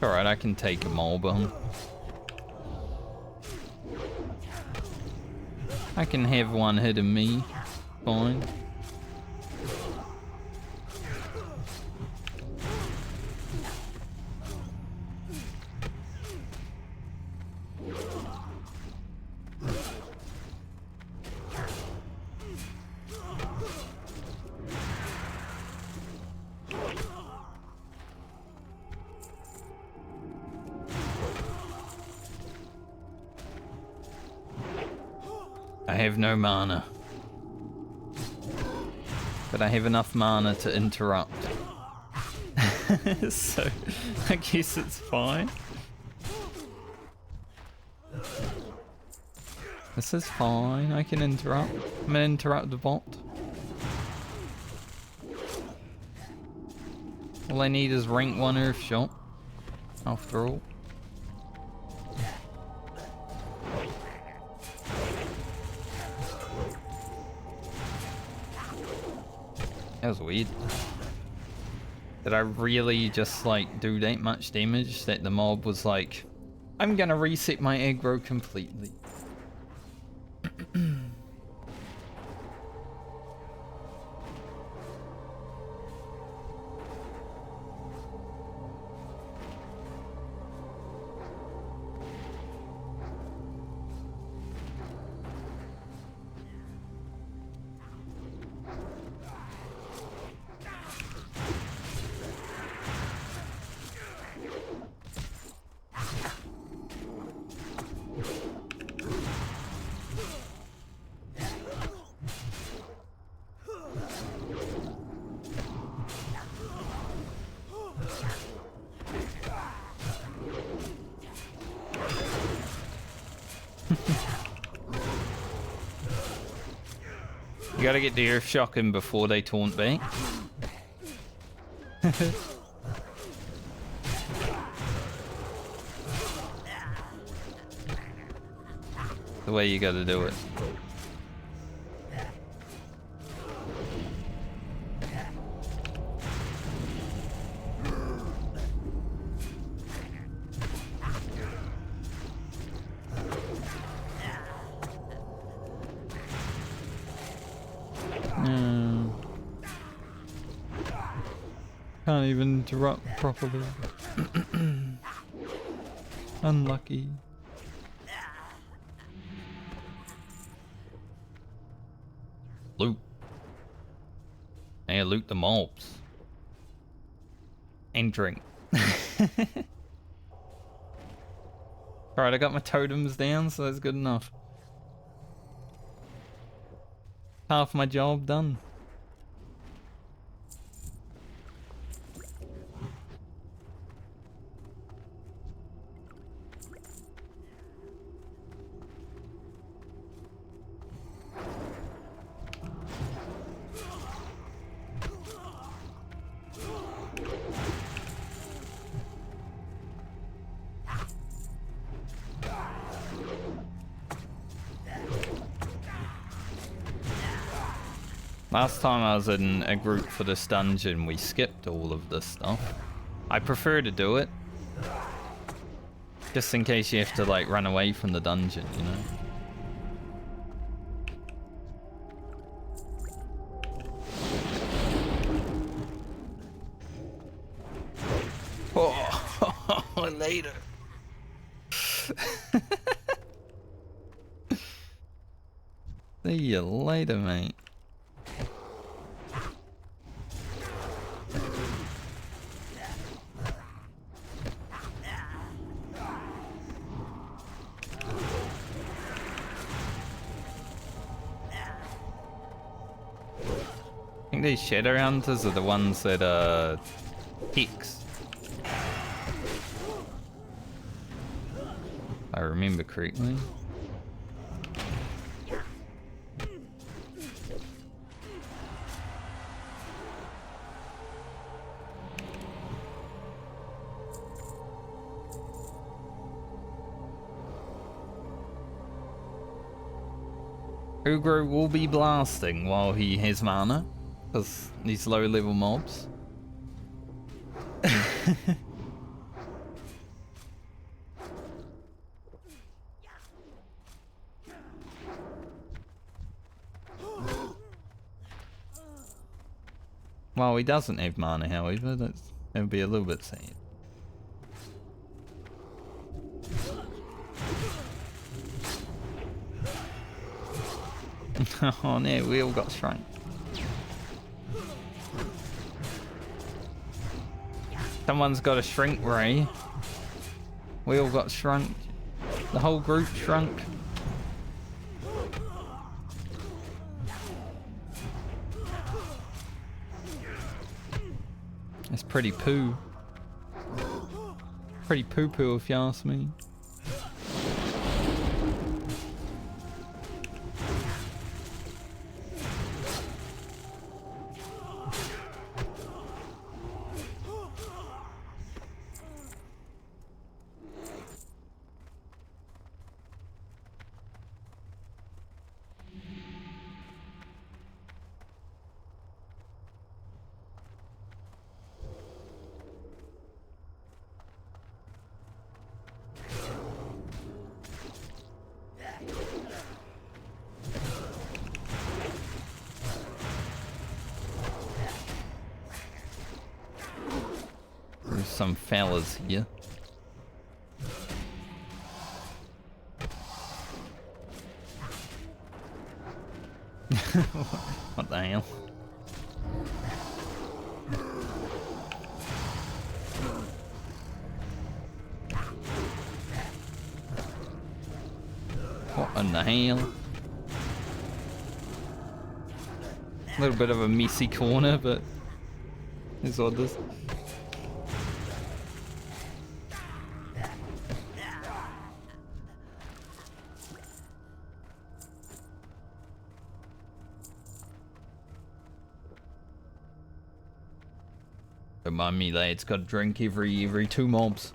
Alright, I can take a mob on. I can have one hit of me. Fine. I have no mana. But I have enough mana to interrupt. So, I guess it's fine. This is fine, I can interrupt. I'm gonna interrupt the bot. All I need is rank 1 earth shot. After all. That was weird. Did I really just like do that much damage that the mob was like, I'm gonna reset my aggro completely? You gotta get the earth shocking before they taunt back. The way you gotta do it. Can't even interrupt properly. Unlucky. Loot. Hey, loot the mobs. And drink. Alright, I got my totems down, so that's good enough. Half my job done. Last time I was in a group for this dungeon, we skipped all of this stuff. I prefer to do it. Just in case you have to like run away from the dungeon, you know? Oh, later. See you later, mate. I think these Shadowhunters are the ones that are Hex. If I remember correctly. Ugro will be blasting while he has mana, because these low level mobs. Well, he doesn't have mana, however, that would be a little bit sad. Oh no, we all got shrunk. Someone's got a shrink ray. We all got shrunk. The whole group shrunk. That's pretty poo. Pretty poo-poo if you ask me. some fellas here. What the hell? What in the hell? A little bit of a messy corner, but it's what this. Don't mind me, lads. Got to drink every 2 mobs.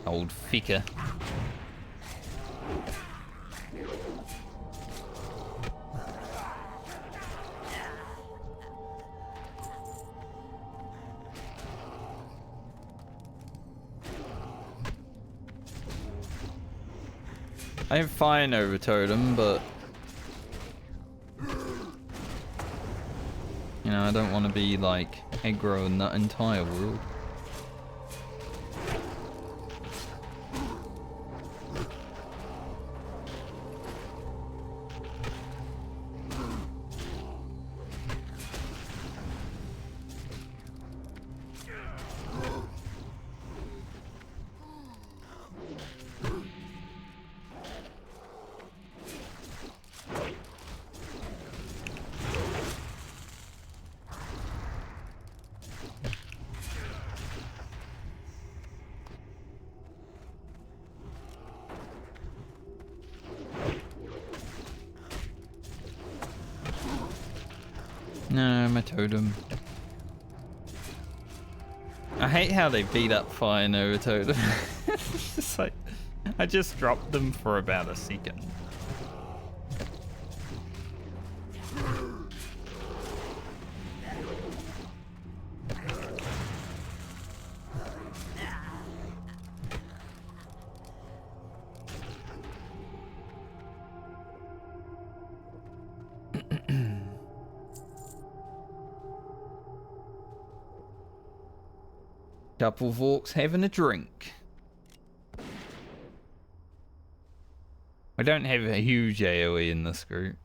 Old ficker. I have fire over totem, but you know, I don't want to be like aggro in that entire world. No, my totem. I hate how they beat up Fire Nova Totem. It's just like, I just dropped them for about a second. Couple of orcs having a drink. I don't have a huge AoE in this group.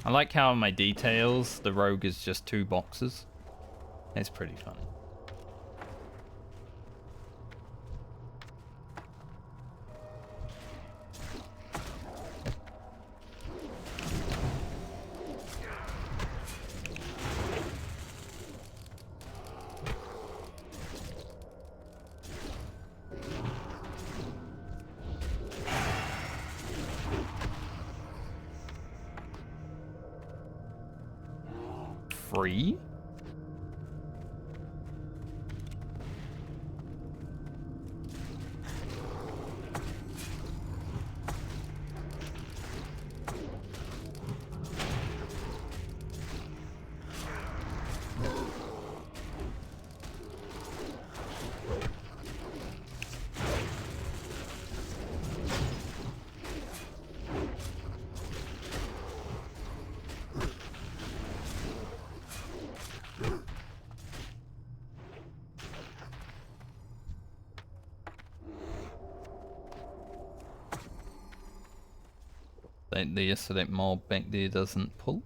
I like how on my details the rogue is just 2 boxes. That's pretty fun. Free? That there, so that mob back there doesn't pull.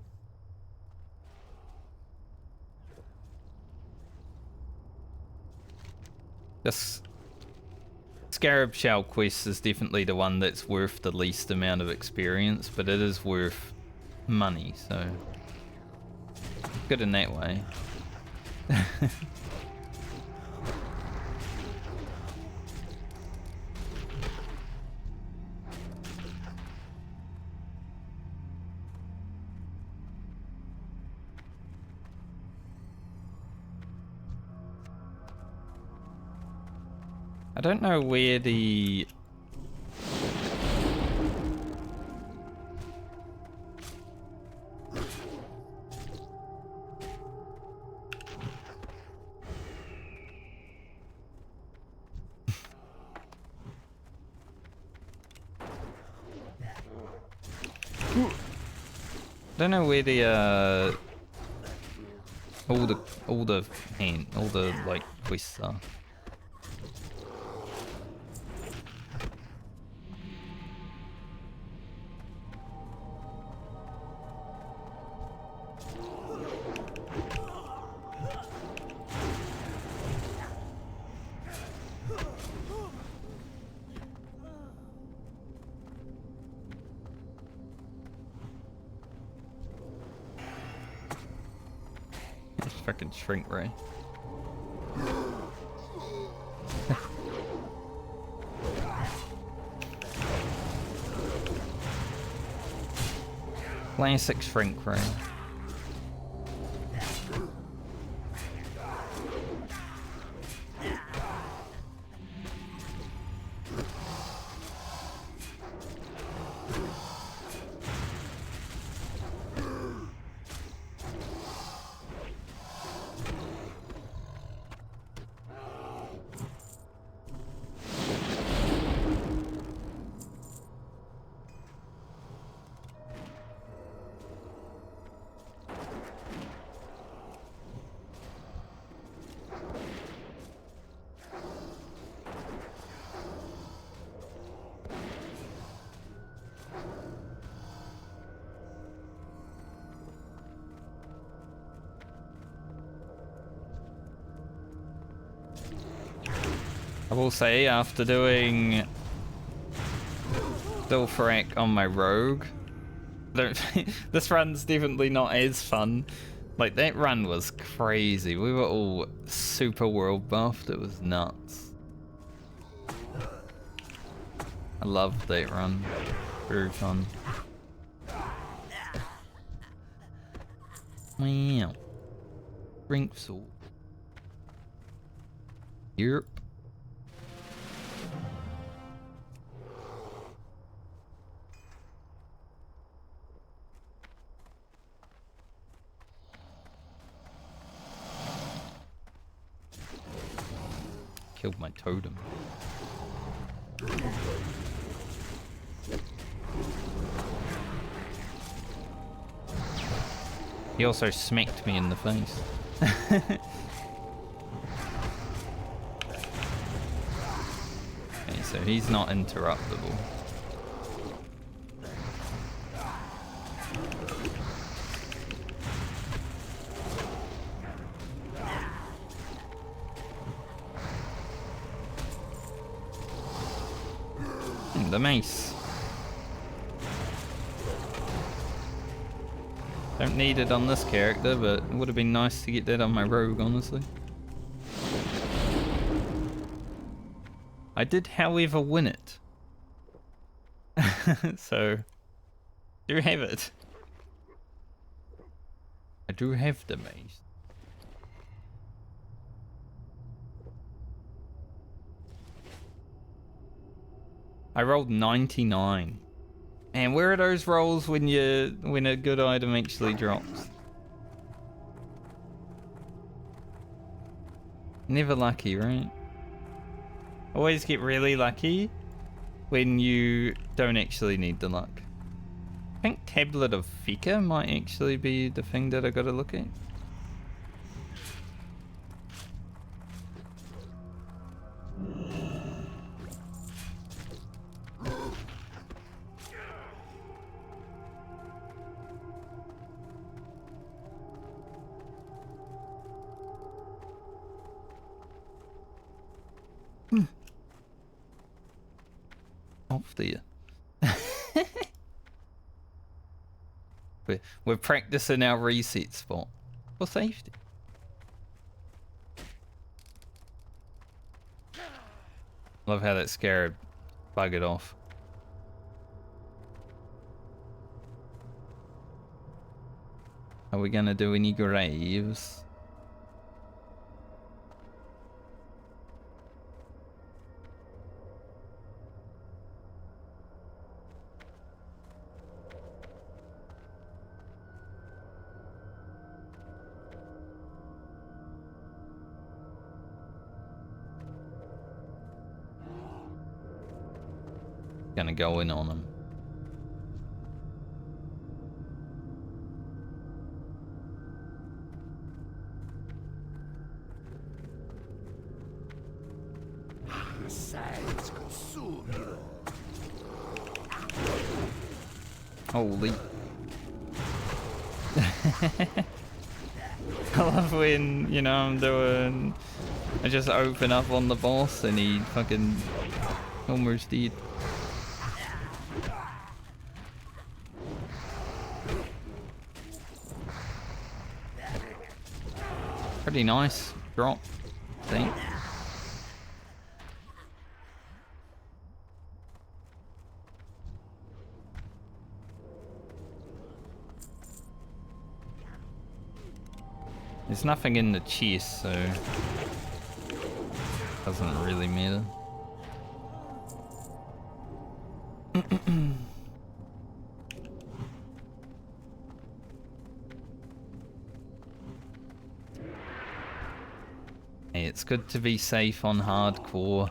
This Scarab Shell quest is definitely the one that's worth the least amount of experience, but it is worth money, so good in that way. I don't know where the Don't know where the all the like quests are. Fucking shrink ray. Classic shrink ray. I will say, after doing Dilfrac on my rogue, this run's definitely not as fun. Like, that run was crazy. We were all super world buffed. It was nuts. I loved that run. Very fun. Wow. Drink salt. Yep. Killed my totem. He also smacked me in the face. Okay, so he's not interruptible. The mace. Don't need it on this character, but it would have been nice to get that on my rogue, honestly. I did, however, win it. So, do have it. I do have the mace. I rolled 99. And where are those rolls when a good item actually drops? Never lucky, right? Always get really lucky when you don't actually need the luck. I think Tablet of Fika might actually be the thing that I gotta look at. Off there. We're practicing our reset spot for safety. Love how that scarab buggered off. Are we gonna do any graves? Gonna go in on him. Holy. I love when, you know, I just open up on the boss and he fucking almost dead. Pretty nice drop, I think. There's nothing in the chest, so doesn't really matter. Hey, it's good to be safe on hardcore.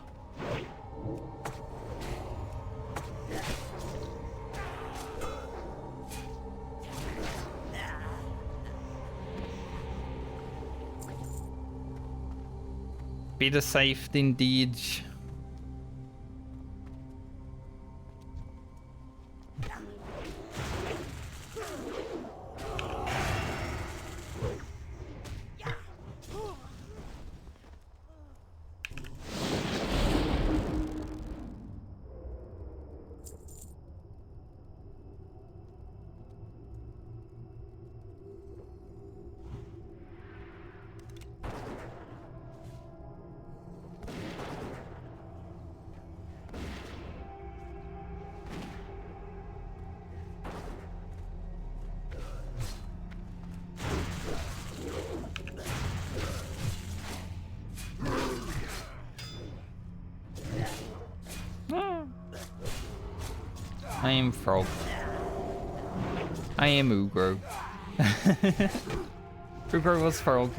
Better safe than dead. I am Frog. I am Ugro. Ugro was Frog.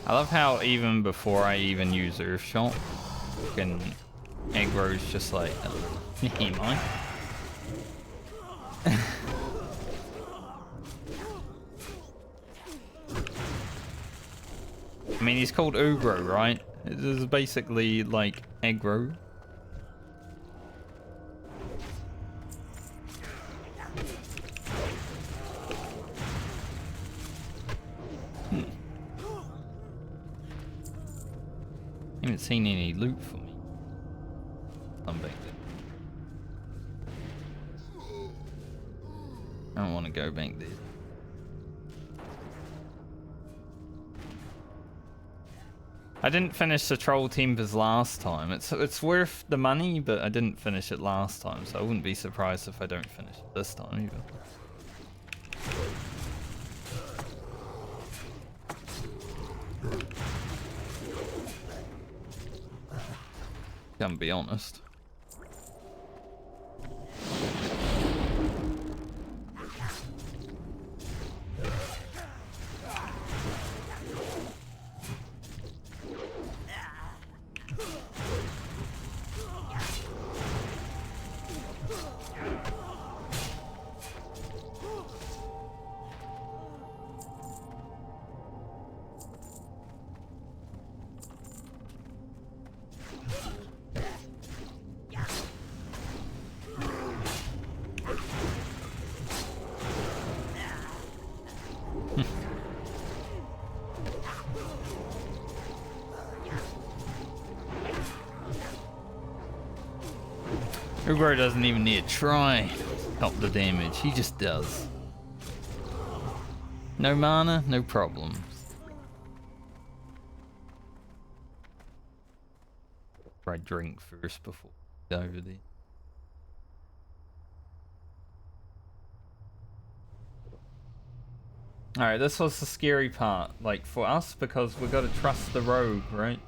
I love how even before I even use Earthshot, fucking aggro's just like, hey mine. I mean, he's called Ugro, right? It is basically like aggro. I haven't seen any loot for me. I'm back there. I don't want to go back there. I didn't finish the Troll Timbers last time. It's worth the money, but I didn't finish it last time, so I wouldn't be surprised if I don't finish it this time either. Can't be honest. Ugro doesn't even need to try to help the damage, he just does. No mana, no problems. Try drink first before we go over there. Alright, this was the scary part, like for us, because we gotta trust the rogue, right?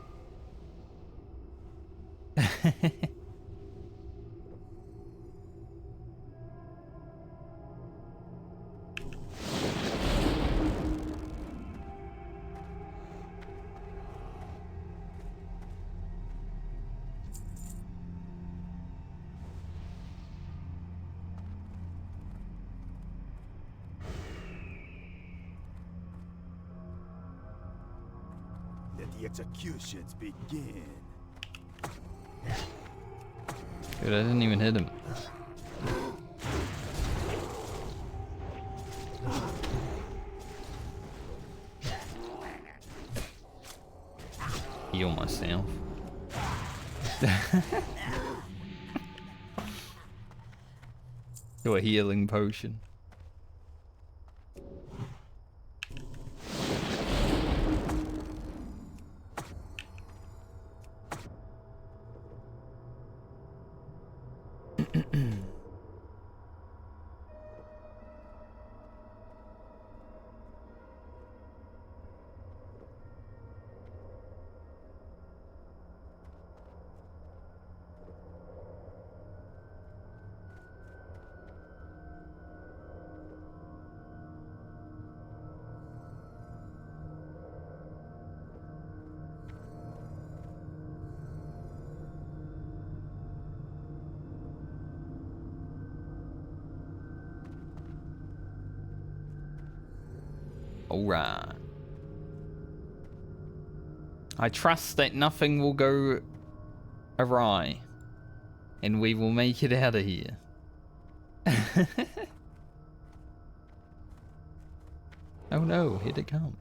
Let the executions begin. Dude, I didn't even hit him. Heal myself. Do a healing potion. Alright. I trust that nothing will go awry. And we will make it out of here. Oh no, here they come.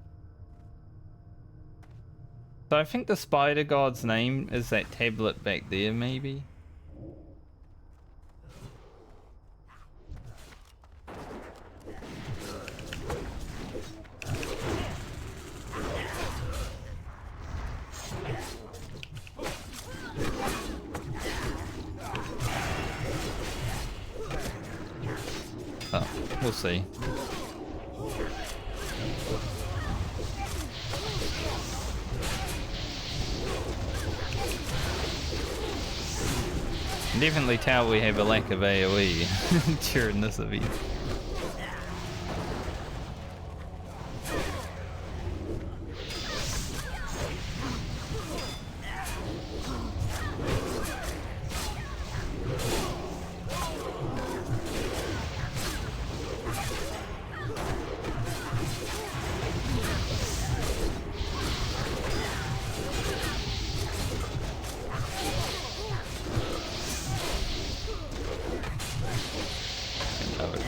So I think the spider god's name is that tablet back there, maybe? Oh, we'll see. Definitely tell we have a lack of AoE during this event.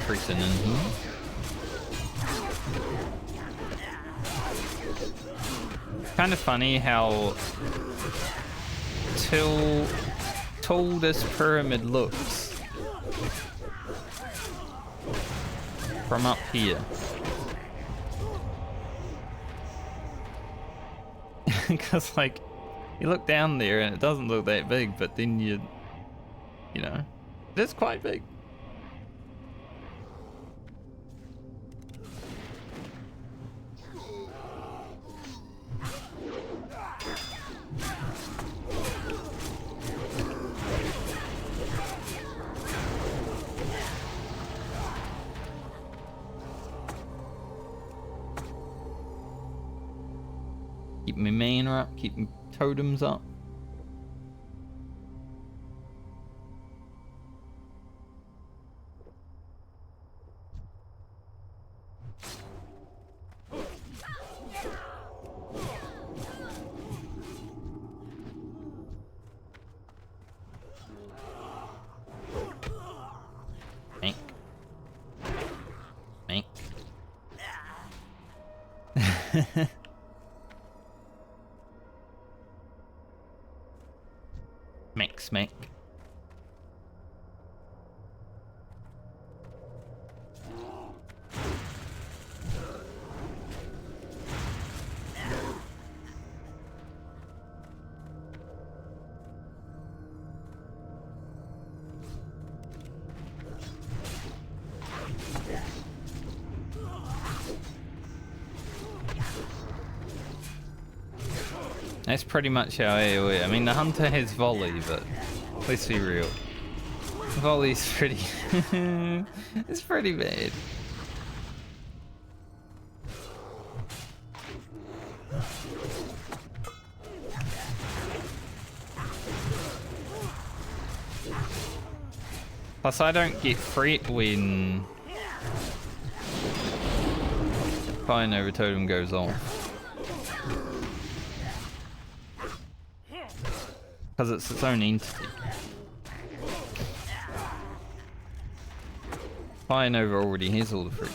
Creasing in here. Kind of funny how tall this pyramid looks from up here. Because like you look down there and it doesn't look that big, but then you know, it is quite big. Keep my mana up, keep my totems up. Mank. Mank. Smack. That's pretty much how AoE. I mean, the hunter has volley, but let's be real. Volley's pretty... it's pretty bad. Plus, I don't get fret when Fire Nova Totem goes off. Because it's its own entity. Fire Nova already has all the fruit.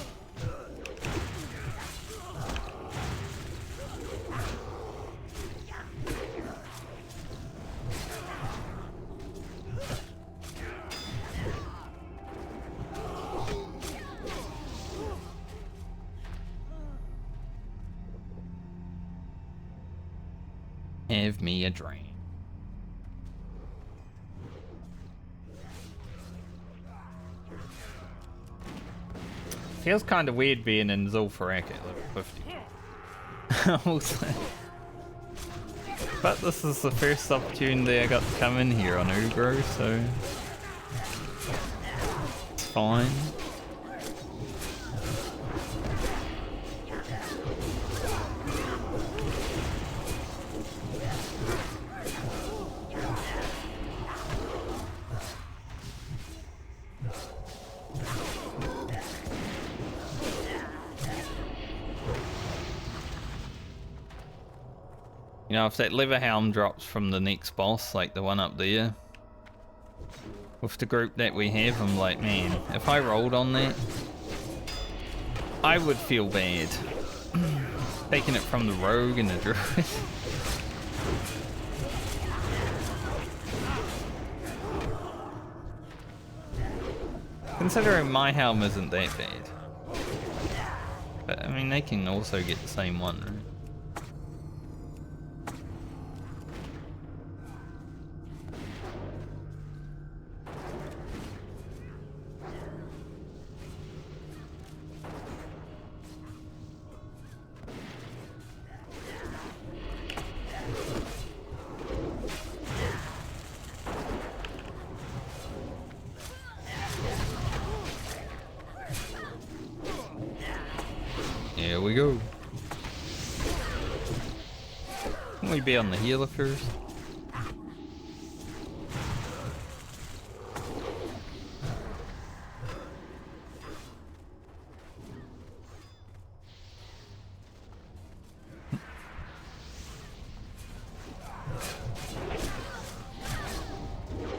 Have me a drink. Feels kind of weird being in Zul'Farrak at level 50. Also. But this is the first opportunity I got to come in here on Ugro, so it's fine. You know, if that lever helm drops from the next boss, like the one up there, with the group that we have, I'm like, man, if I rolled on that, I would feel bad. Taking it from the rogue and the druid. Considering my helm isn't that bad. But, I mean, they can also get the same one, right? Here we go. Can we be on the healer first?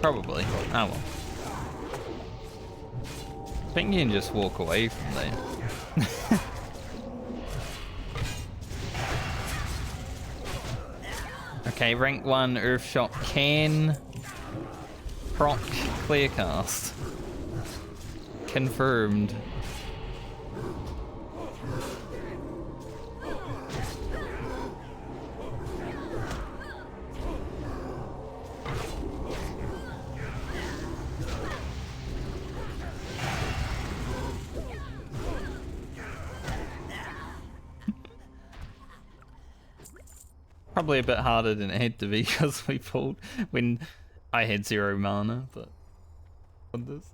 Probably. Oh well. I think you can just walk away from there. Okay, rank 1 Earthshot can proc clearcast. Confirmed. Probably a bit harder than it had to be because we pulled when I had 0 mana, but on this.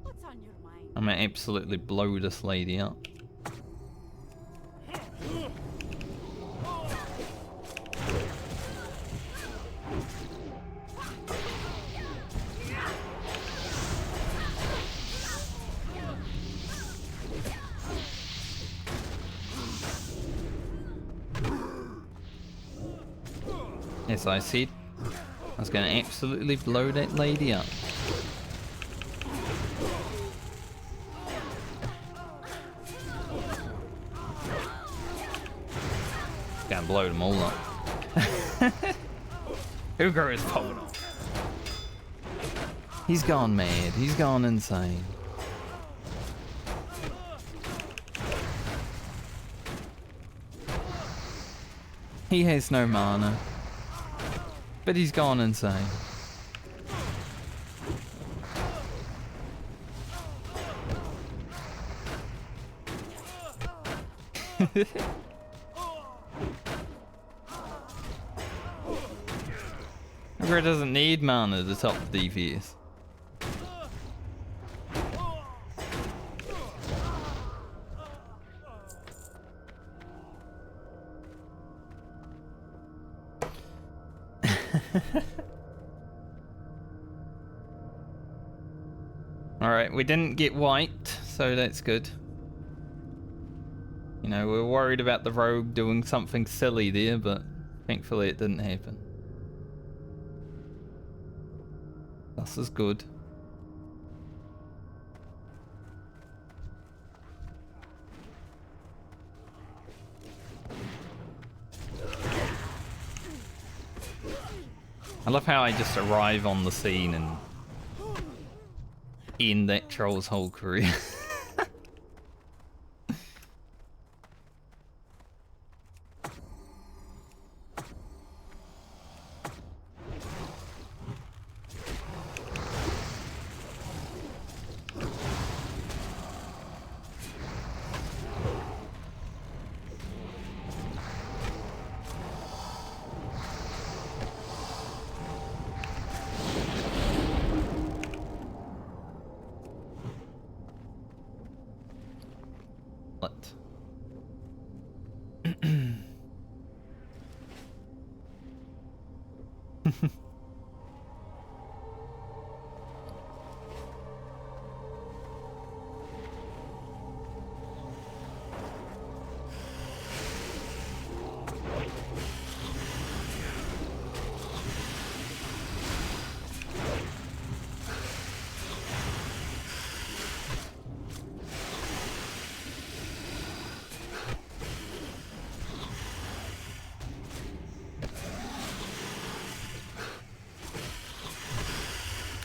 What's on your mind? I'm gonna absolutely blow this lady up. As I said, I was going to absolutely blow that lady up. Gonna blow them all up. Ugo is pulling off. He's gone mad. He's gone insane. He has no mana. But he's gone insane. Ogre doesn't need mana to top the DPS. Alright, we didn't get wiped, so that's good. You know, we were worried about the rogue doing something silly there, but thankfully it didn't happen. This is good. I love how I just arrive on the scene and end that troll's whole career.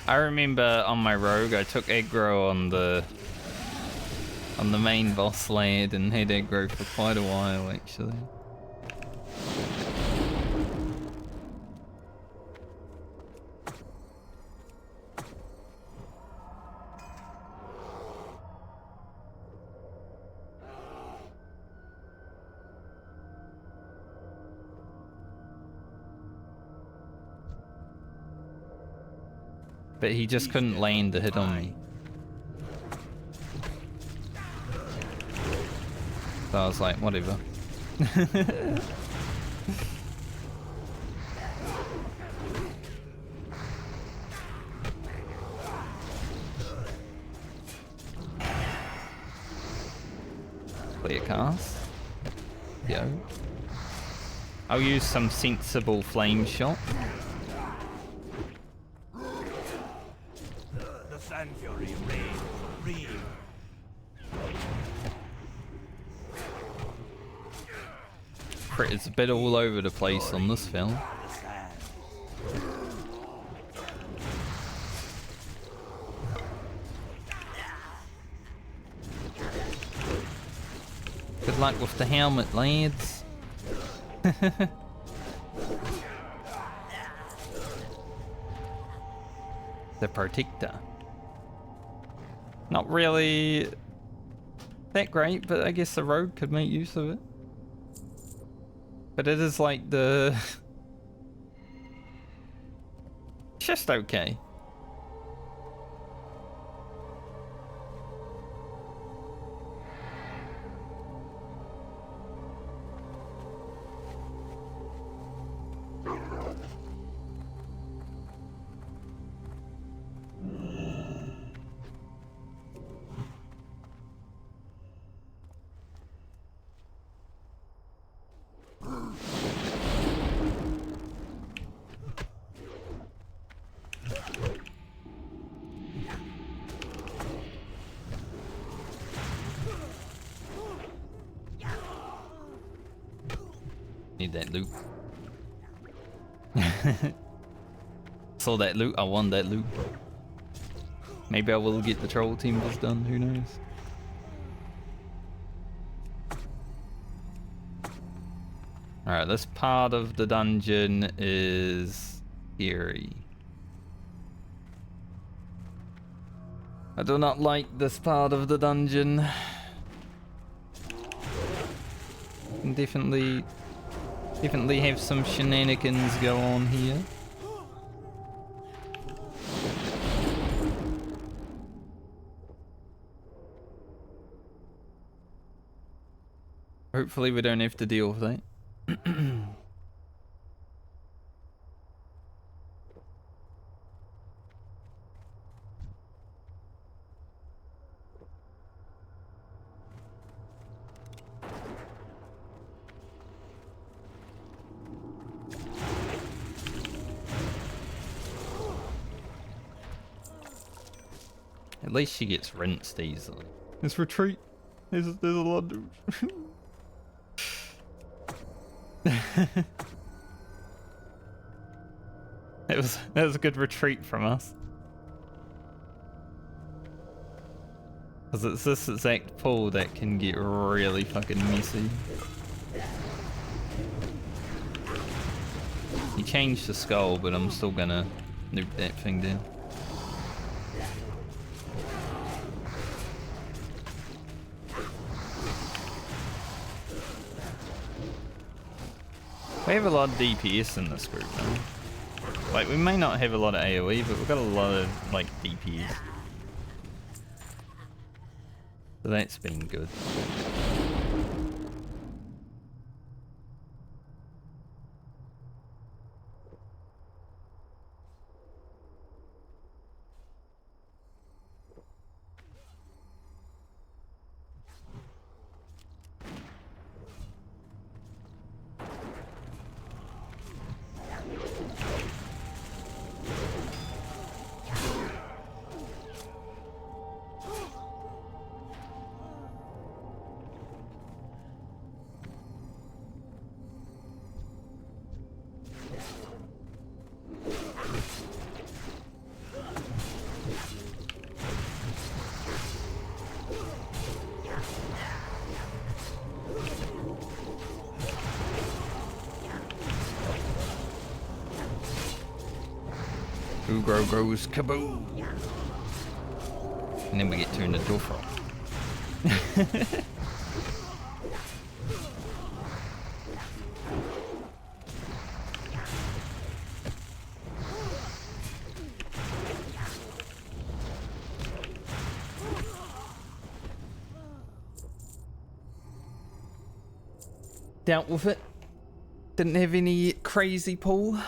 I remember on my rogue I took aggro on the main boss lad and had aggro for quite a while actually. But he just couldn't land the hit on me. So I was like, whatever. Clear cast. Yo. I'll use some sensible flame shot. It's a bit all over the place on this film. Good luck with the helmet, lads. The protector. Not really that great, but I guess the rogue could make use of it. But it is like the... It's just okay. Need that loot. Saw that loot, I won that loot. Maybe I will get the troll team boss done, who knows? Alright, this part of the dungeon is eerie. I do not like this part of the dungeon. Can definitely have some shenanigans go on here. Hopefully we don't have to deal with that. At least she gets rinsed easily. Let's retreat. There's a lot of... that was a good retreat from us. Because it's this exact pool that can get really fucking messy. He changed the skull, but I'm still gonna nuke that thing down. We have a lot of DPS in this group, though. Like, we may not have a lot of AoE, but we've got a lot of, like, DPS. So that's been good. Ooh, goes kaboom! And then we get turned into a frog. Dealt with it. Didn't have any crazy pull.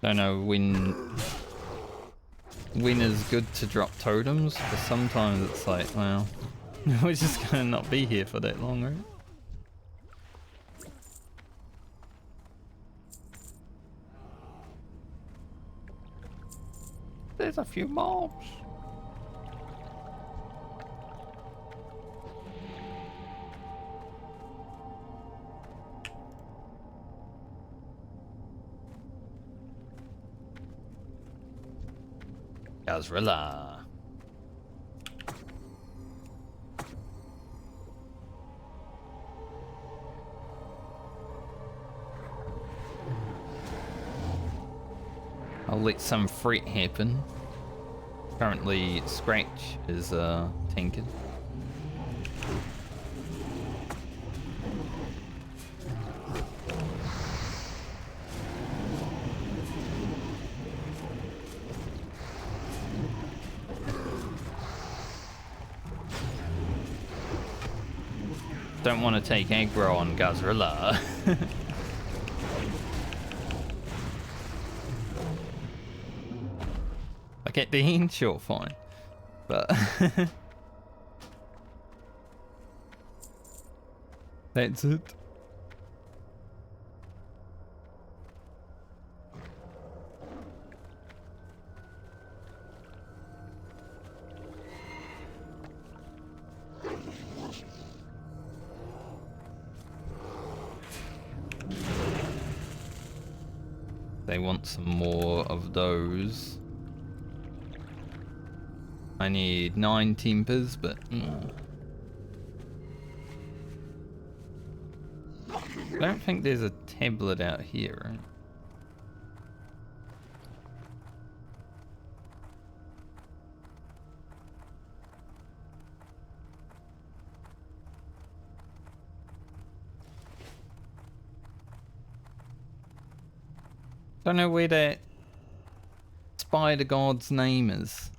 Don't know when is good to drop totems, but sometimes it's like, well, we're just gonna not be here for that long, right? There's a few mobs. Gazrilla. I'll let some fret happen. Currently, Scratch is tanking. Don't want to take aggro on Gazrilla. I get the hint, sure, fine. But that's it. They want some more of those. I need 9 tempers, but I don't think there's a tablet out here, right? Don't know where that spider god's name is.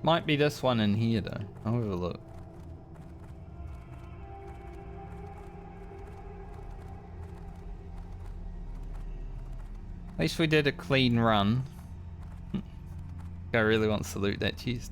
Might be this one in here though. I'll have a look. At least we did a clean run. I really want to loot that chest.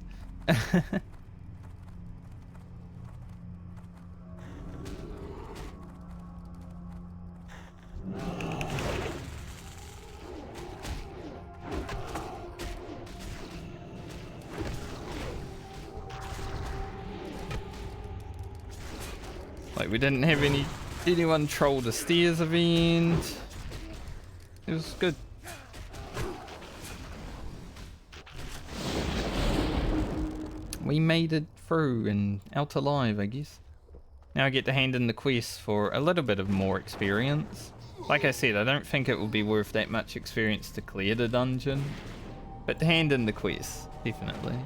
Like we didn't have anyone troll the stairs event. It was good. We made it through and out alive, I guess. Now I get to hand in the quest for a little bit of more experience. Like I said, I don't think it will be worth that much experience to clear the dungeon. But to hand in the quest, definitely.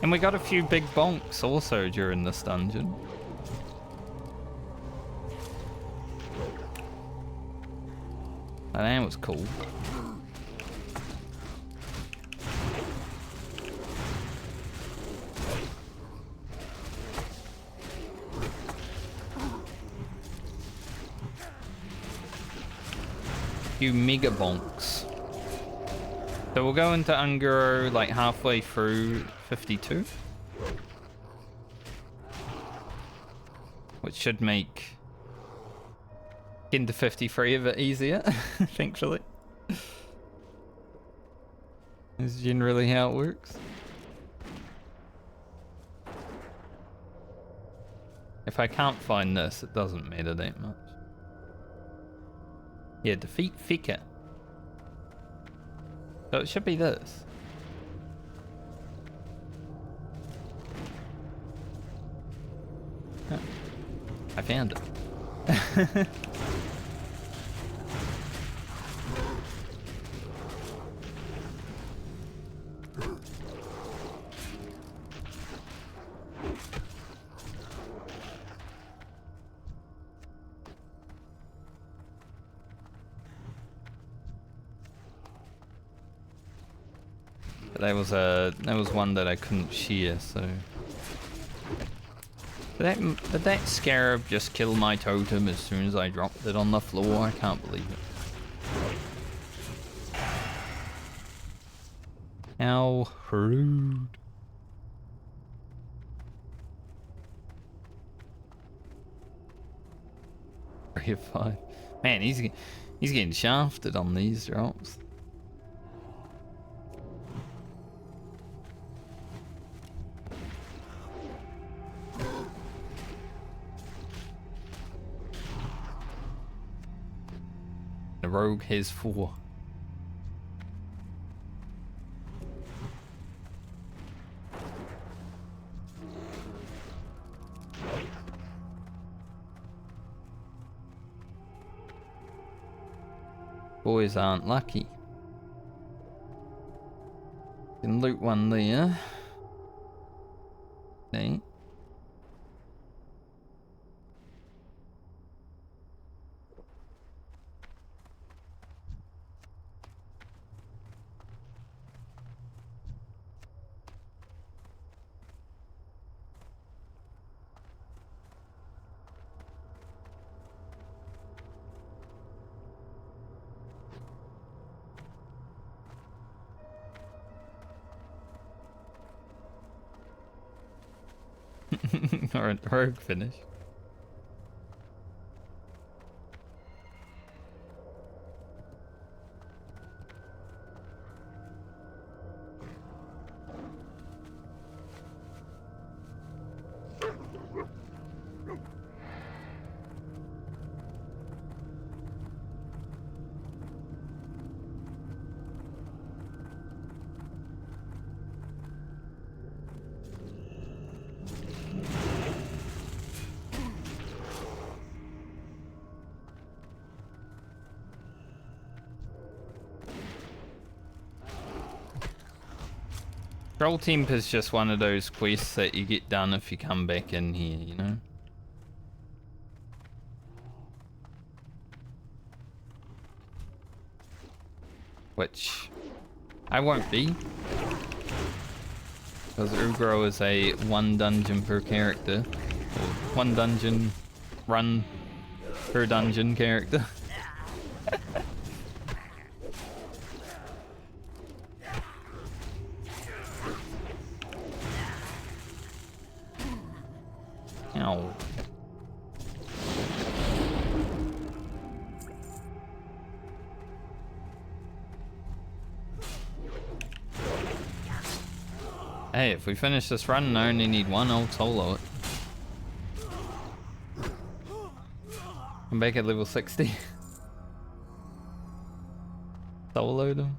And we got a few big bonks also during this dungeon. Oh, that was cool. Few mega bonks. So we'll go into Ungaro like halfway through 52. Which should make getting to 53 a bit easier, thankfully. That's generally how it works. If I can't find this, it doesn't matter that much. Yeah, defeat Fika. So it should be this. Huh. I found it. But that was one that I couldn't shear, so. Did that scarab just kill my totem as soon as I dropped it on the floor? I can't believe it. How rude. Five. Man, he's getting shafted on these drops. The rogue has 4. Boys aren't lucky. Can loot one there. Neat. Or a rogue finish. Troll Temp is just one of those quests that you get done if you come back in here, you know? Which I won't be. Because Ugro is a 1 dungeon per character. Or 1 dungeon run per dungeon character. Ow. Hey, if we finish this run and I only need one, I'll solo it. I'm back at level 60. Solo them.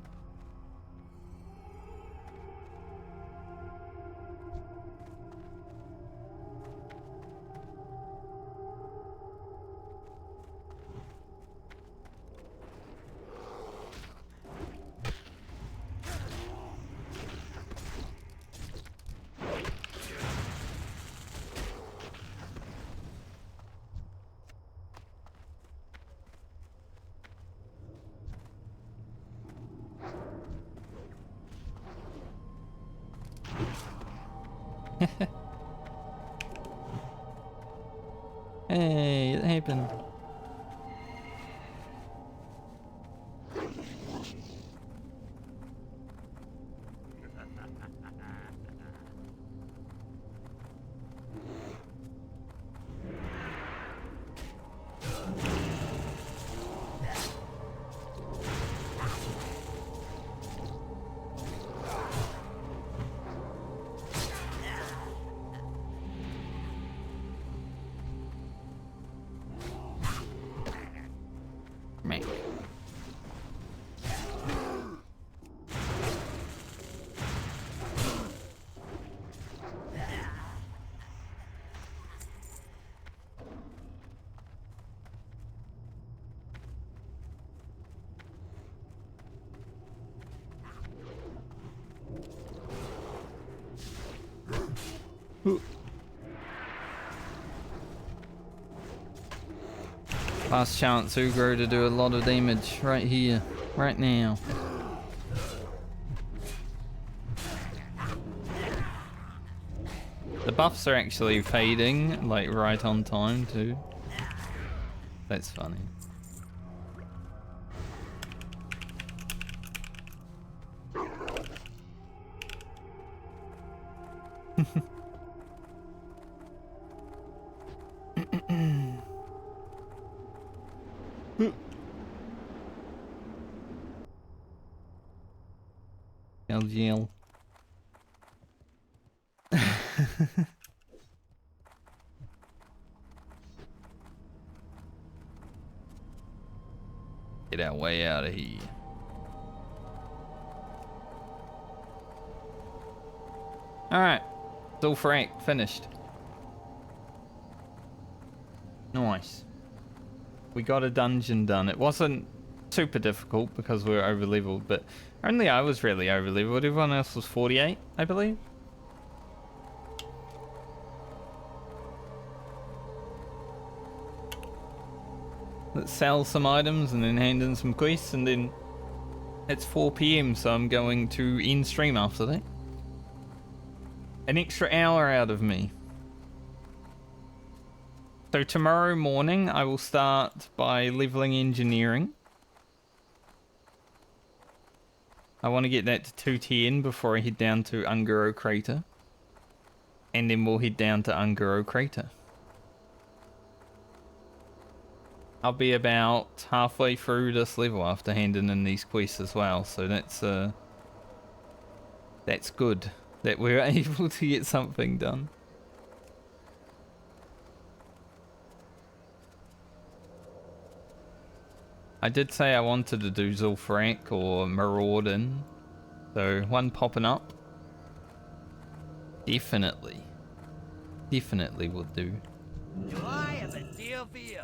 Hey, it happened. Man. Last chance Ugro to do a lot of damage right here, right now. The buffs are actually fading, like right on time too. That's funny. LGL. Get our way out of here. Alright. Still Frank, finished. Nice. We got a dungeon done. It wasn't super difficult because we were over leveled, but only I was really over leveled. Everyone else was 48, I believe. Let's sell some items and then hand in some quests, and then it's 4 PM, so I'm going to end stream after that. An extra hour out of me. So tomorrow morning I will start by leveling engineering. I want to get that to 210 before I head down to Ungaro Crater. And then we'll head down to Ungaro Crater. I'll be about halfway through this level after handing in these quests as well, so that's good that we're able to get something done. I did say I wanted to do Zul'Farrak or Maraudin, so one popping up. Definitely will do. July is a deal for you.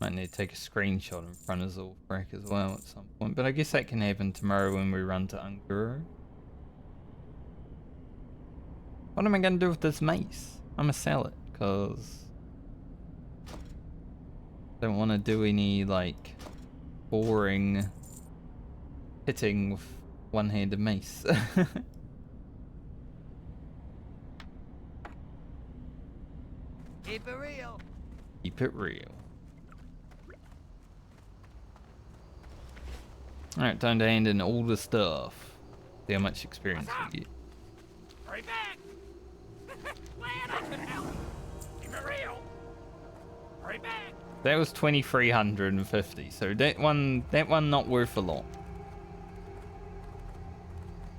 Might need to take a screenshot in front of Zul'Farrak as well at some point, but I guess that can happen tomorrow when we run to Ungaro. What am I gonna do with this mace? I'm gonna sell it, cause I don't want to do any like boring hitting with one-handed mace. Keep it real. Keep it real. Alright, time to hand in all the stuff. See how much experience we get. Hurry back. Land, I can help. Keep it real. Hurry back. That was 2,350, so that one not worth a lot.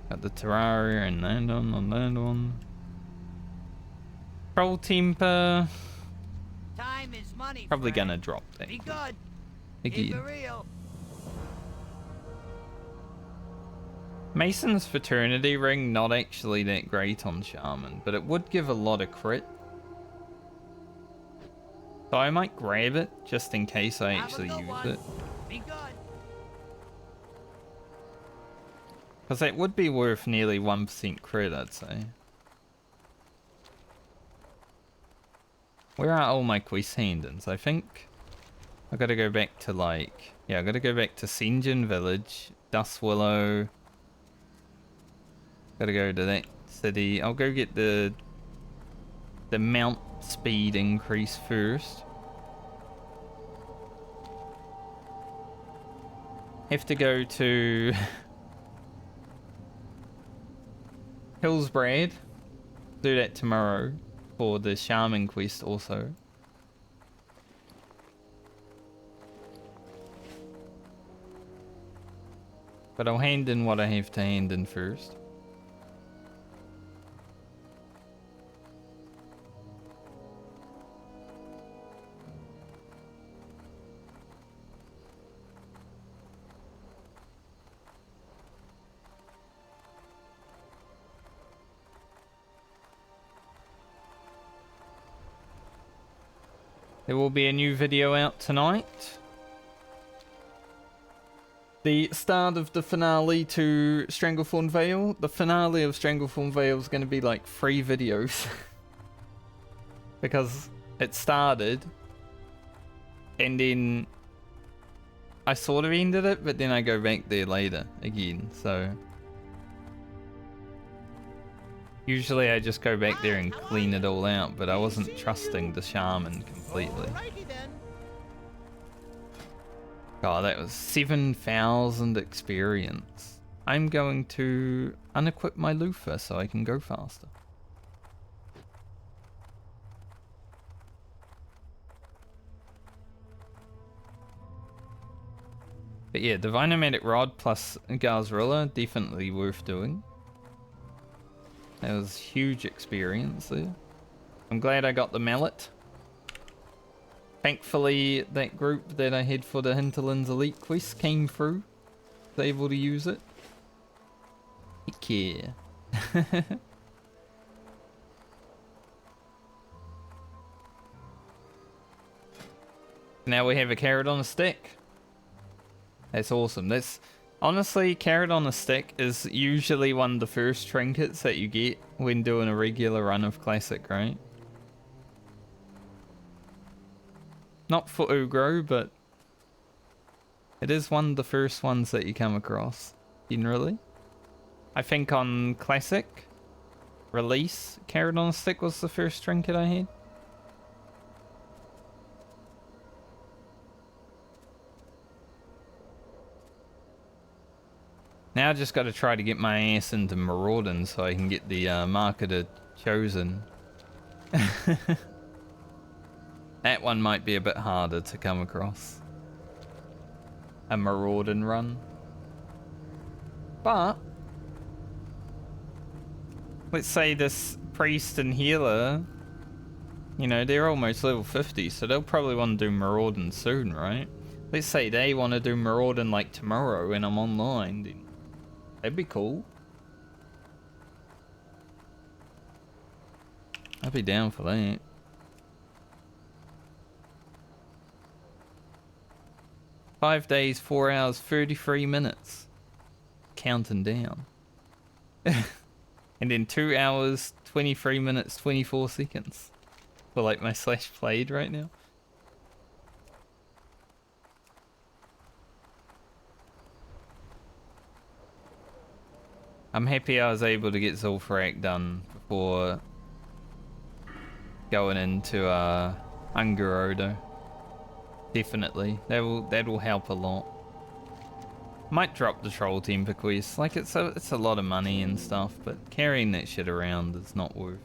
Got the Terraria and land on. Troll Temper. Time is money. Probably friend. gonna drop that. Be good. Again. Keep it real. Mason's Fraternity Ring, not actually that great on Shaman, but it would give a lot of crit. So I might grab it, just in case I Have a actually good use one. it. Be good. Because it would be worth nearly 1% crit, I'd say. Where are all my quest hand-ins? I think I gotta go back to like... Yeah, I gotta go back to Senjin Village, Dust Willow. Gotta go to that city. I'll go get the mount speed increase first. Have to go to Hillsbrad. Do that tomorrow for the Shaman quest also. But I'll hand in what I have to hand in first. There will be a new video out tonight. The start of the finale to Stranglethorn Vale. The finale of Stranglethorn Vale is going to be like 3 videos. Because it started and then I sort of ended it, but then I go back there later again, so usually I just go back there and clean it all out, but I wasn't trusting the Shaman completely. Alrighty then. God, that was 7,000 experience. I'm going to unequip my loofah so I can go faster. But yeah, Divinomatic Rod plus Gazrilla, definitely worth doing. That was huge experience there. I'm glad I got the mallet. Thankfully, that group that I had for the Hinterlands Elite quest came through. Was able to use it. Heck yeah. Now we have a carrot on a stick. That's awesome. That's honestly, carrot on a stick is usually one of the first trinkets that you get when doing a regular run of Classic, right? Not for Ugro, but it is one of the first ones that you come across, generally. I think on Classic release, carrot on a stick was the first trinket I had. Now I just got to try to get my ass into Maraudin so I can get the marketer chosen. That one might be a bit harder to come across. A Maraudin run. But let's say this priest and healer, you know, they're almost level 50, so they'll probably want to do Maraudin soon, right? Let's say they want to do Maraudin like tomorrow and I'm online, then that'd be cool. I'd be down for that. Five days, 4 hours, 33 minutes. Counting down. And then 2 hours, 23 minutes, 24 seconds. For like my slash played right now. I'm happy I was able to get Zul'Farrak done before going into Ungaro though. Definitely. That'll help a lot. Might drop the troll temper quest. Like it's a lot of money and stuff, but carrying that shit around is not worth.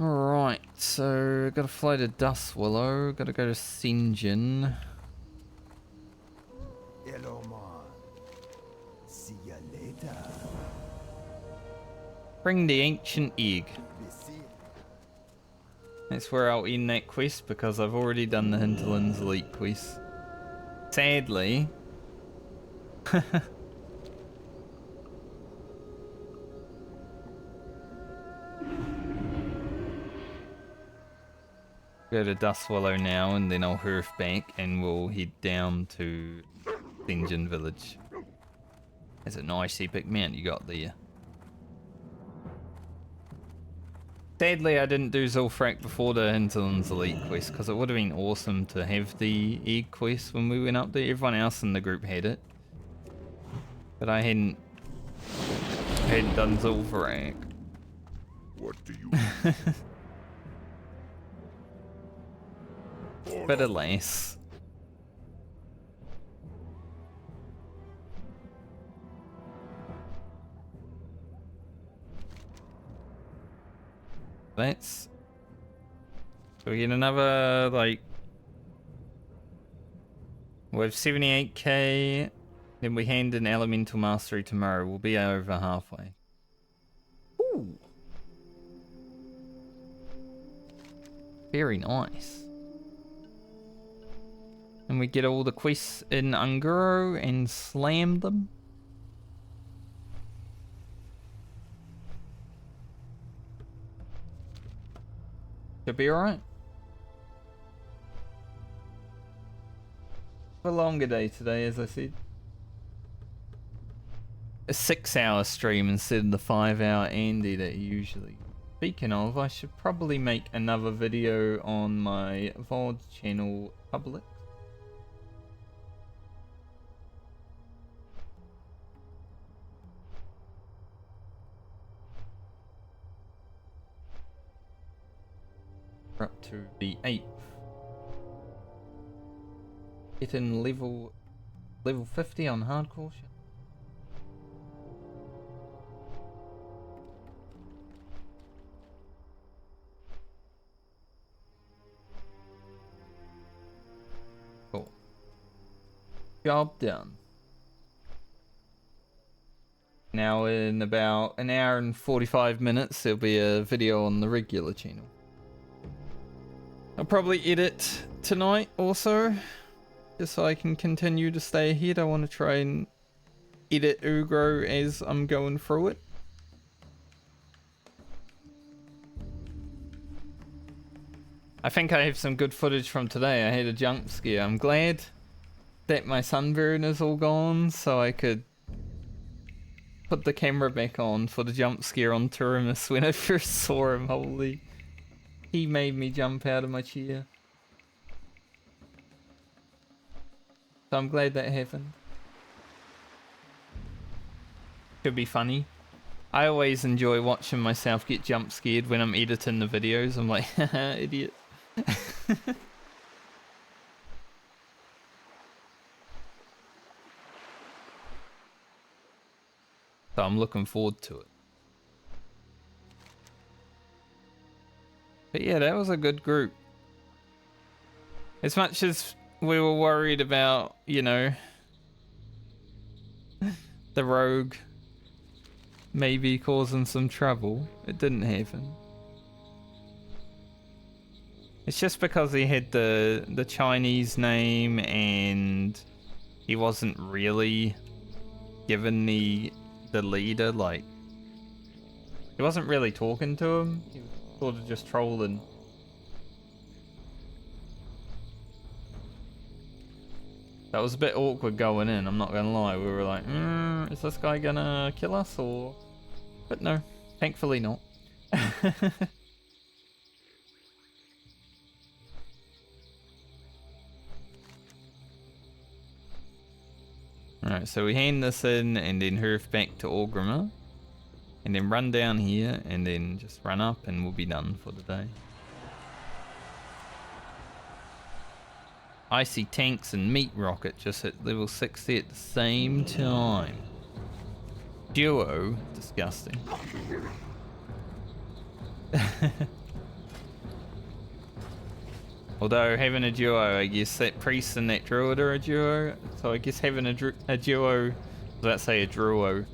Alright, so gotta fly to Dustwillow, gotta go to Sinjin. Hello, man. See ya later. Bring the ancient egg. Be see. That's where I'll end that quest because I've already done the Hinterlands Elite quest. Sadly. Go to Dustwallow now and then I'll hurf back and we'll head down to Sinjin Village. That's a nice epic mount you got there. Sadly I didn't do Zul'Farrak before the Hinterlands Elite quest because it would have been awesome to have the egg quest when we went up there. Everyone else in the group had it. But I hadn't done Zul'Farrak. What do you But alas. Let's... So we get another, like... We have 78k. Then we hand in Elemental Mastery tomorrow. We'll be over halfway. Ooh. Very nice. And we get all the quests in Ungaro and slam them. Should be alright. A longer day today, as I said. A 6-hour stream instead of the 5-hour Andy that usually. Speaking of, I should probably make another video on my VOD channel public. We're up to the 8th. Getting level 50 on hardcore shit. Cool. Job done. Now in about an hour and 45 minutes there'll be a video on the regular channel. I'll probably edit tonight also, just so I can continue to stay ahead. I want to try and edit Ugro as I'm going through it. I think I have some good footage from today. I had a jump scare. I'm glad that my sunburn is all gone, so I could put the camera back on for the jump scare on Teremus when I first saw him. Holy... He made me jump out of my chair. So I'm glad that happened. Could be funny. I always enjoy watching myself get jump scared when I'm editing the videos. I'm like, haha, idiot. So I'm looking forward to it. But yeah, that was a good group. As much as we were worried about, you know, the rogue maybe causing some trouble, it didn't happen. It's just because he had the Chinese name and he wasn't really given the leader, like, He wasn't really talking to him. He was sort of just trolling. That was a bit awkward going in, I'm not gonna lie. We were like, is this guy gonna kill us or... But no, thankfully not. Alright, so we hand this in and then hurf back to Orgrimmar. And then run down here and then just run up and we'll be done for the day. Icy tanks and meat rocket just hit level 60 at the same time. Duo, disgusting. Although having a duo, I guess that priest and that druid are a duo. So I guess having a duo, let's say a druo,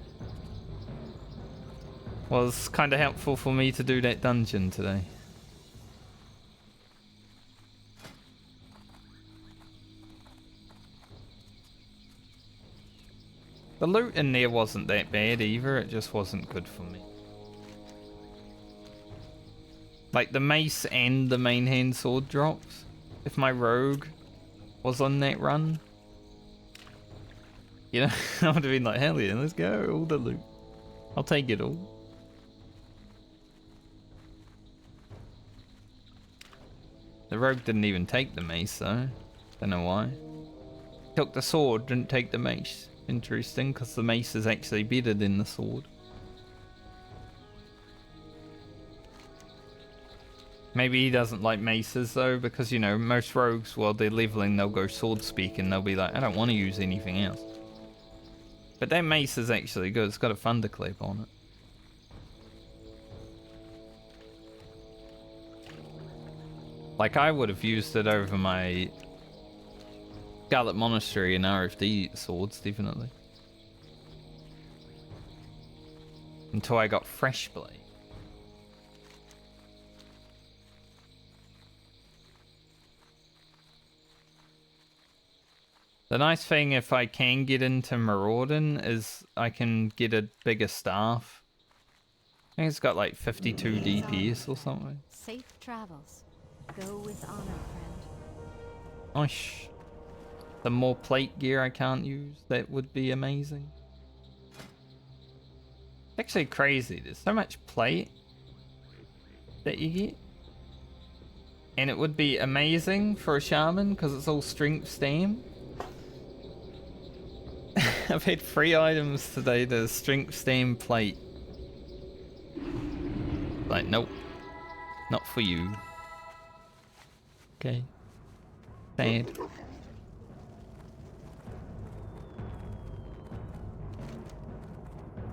was kind of helpful for me to do that dungeon today. The loot in there wasn't that bad either, it just wasn't good for me. Like the mace and the main hand sword drops. If my rogue was on that run, you know, I would have been like, hell yeah, let's go, all the loot. I'll take it all. The rogue didn't even take the mace though. Don't know why. Took the sword, didn't take the mace. Interesting, because the mace is actually better than the sword. Maybe he doesn't like maces though, because you know, most rogues while they're leveling they'll go sword speak and they'll be like, I don't want to use anything else. But that mace is actually good, it's got a thunderclap on it. Like I would have used it over my Scarlet Monastery and RFD swords, definitely. Until I got Fresh Blade. The nice thing if I can get into Maraudin is I can get a bigger staff. I think it's got like 52 DPS or something. Safe travels. Go with honor, friend. Nice. The more plate gear I can't use, that would be amazing. It's actually crazy. There's so much plate that you get. And it would be amazing for a shaman because it's all strength stam. I've had 3 items today that are strength stam plate. Like, nope. Not for you. Okay. Sad.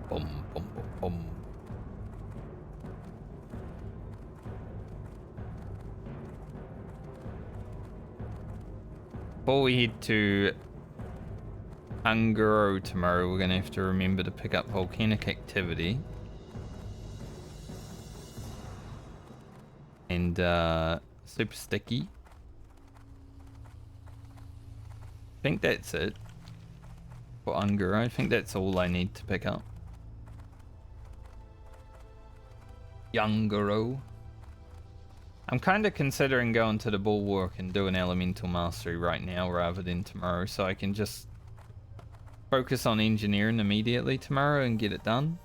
Bum, bum, bum, bum. Before we head to Ungaro tomorrow, we're going to have to remember to pick up volcanic activity. And super sticky. I think that's it for Ungaro. I think that's all I need to pick up. Ungaro. I'm kind of considering going to the Bulwark and doing Elemental Mastery right now rather than tomorrow, so I can just focus on engineering immediately tomorrow and get it done.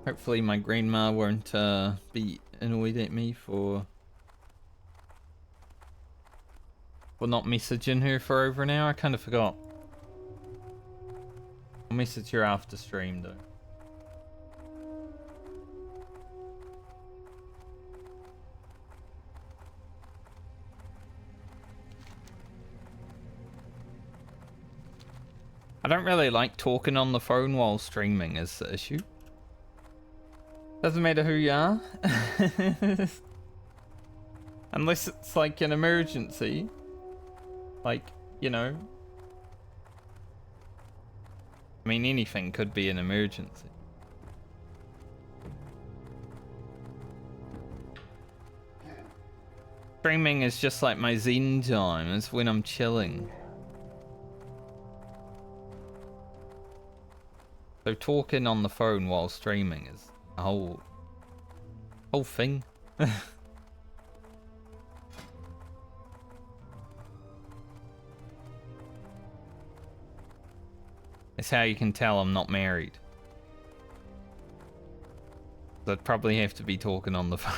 Hopefully my grandma won't be annoyed at me for not messaging her for over an hour. I kind of forgot. I'll message her after stream though. I don't really like talking on the phone while streaming is the issue. Doesn't matter who you are. Unless it's like an emergency. Like, you know. I mean, anything could be an emergency. Streaming is just like my zen time. It's when I'm chilling. So talking on the phone while streaming is a whole thing. It's how you can tell I'm not married. I'd probably have to be talking on the phone.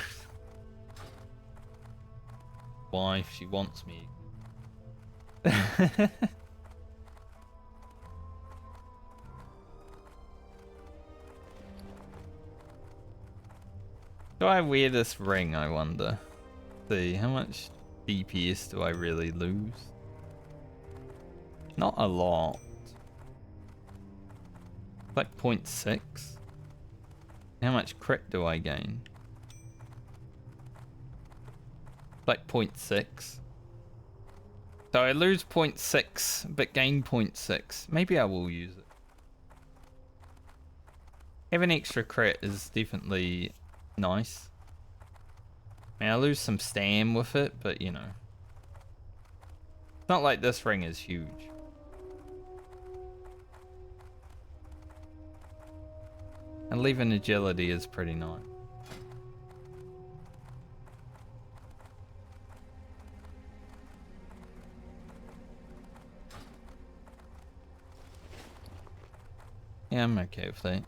Wife, she wants me. Do I wear this ring, I wonder? See, how much DPS do I really lose? Not a lot. Like 0.6. How much crit do I gain? Like 0.6. So I lose 0.6 but gain 0.6. Maybe I will use it. Having extra crit is definitely nice. I mean, I lose some stam with it, but you know. It's not like this ring is huge. And leaving agility is pretty nice. Yeah, I'm okay with that.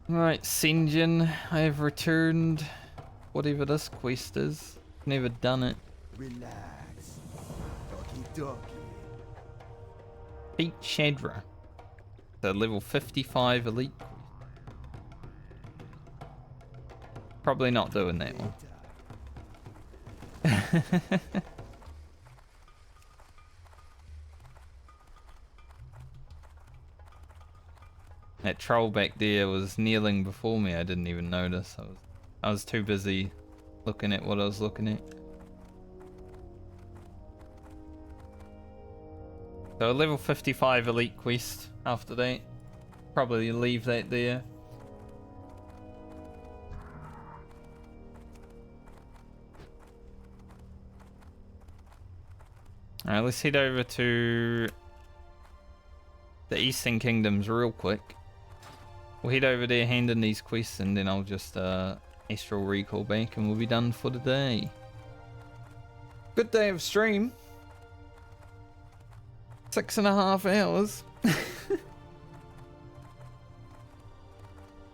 Alright, Sinjin, I have returned whatever this quest is. Never done it. Relax. Doki. Beat Shadra. The level 55 elite quest. Probably not doing that one. That troll back there was kneeling before me. I didn't even notice. I was too busy looking at what I was looking at. So a level 55 elite quest after that. Probably leave that there. Alright, let's head over to the Eastern Kingdoms real quick. We'll head over there, hand in these quests, and then I'll just astral recall back and we'll be done for the day. Good day of stream. 6.5 hours.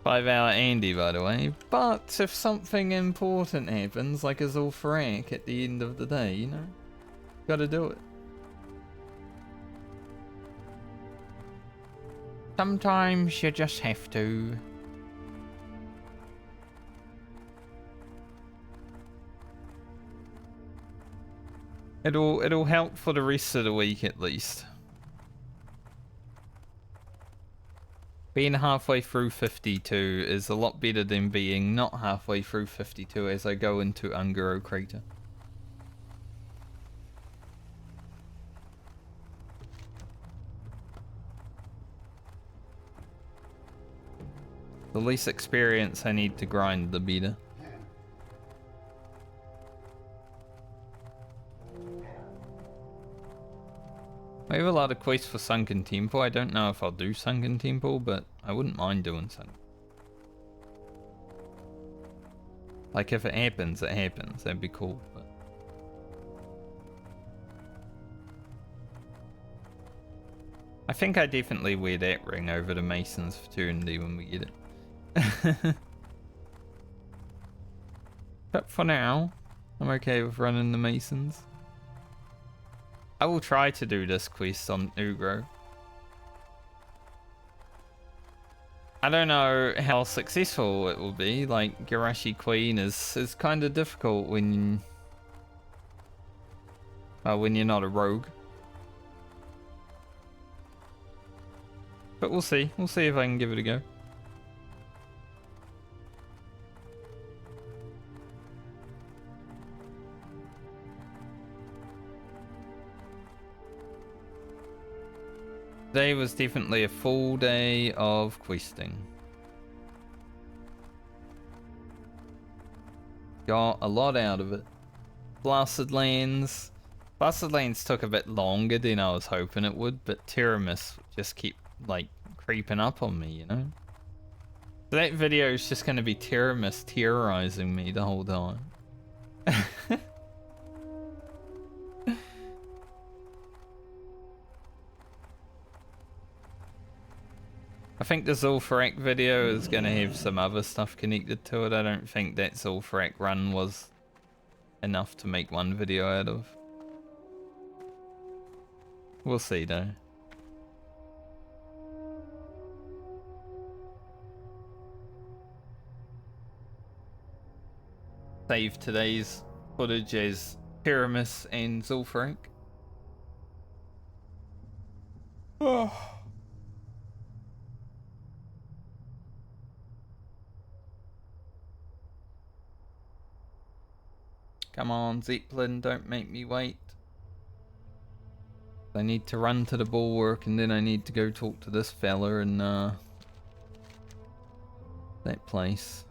5-hour Andy, by the way. But if something important happens, like a Zul'Farrak at the end of the day, you know, gotta do it. Sometimes you just have to. It'll help for the rest of the week at least. Being halfway through 52 is a lot better than being not halfway through 52 as I go into Ungaro Crater. The less experience I need to grind, the better. I have a lot of quests for Sunken Temple. I don't know if I'll do Sunken Temple, but I wouldn't mind doing Sunken. Like if it happens, it happens. That'd be cool. But I think I definitely wear that ring over the Mason's Fraternity when we get it. But for now, I'm okay with running the Masons. I will try to do this quest on Ugro. I don't know how successful it will be. Like Garashi Queen is kind of difficult when you're not a rogue. But we'll see. We'll see if I can give it a go. Today was definitely a full day of questing. Got a lot out of it. Blasted Lands. Blasted Lands took a bit longer than I was hoping it would, but Teremus just keep like creeping up on me, you know? So that video is just going to be Teremus terrorizing me the whole time. I think the Zul'Farrak video is going to have some other stuff connected to it. I don't think that Zul'Farrak run was enough to make one video out of. We'll see though. Save today's footage as Teremus and Zul'Farrak. Oh. Come on, Zeppelin, don't make me wait. I need to run to the bulwark and then I need to go talk to this fella in that place.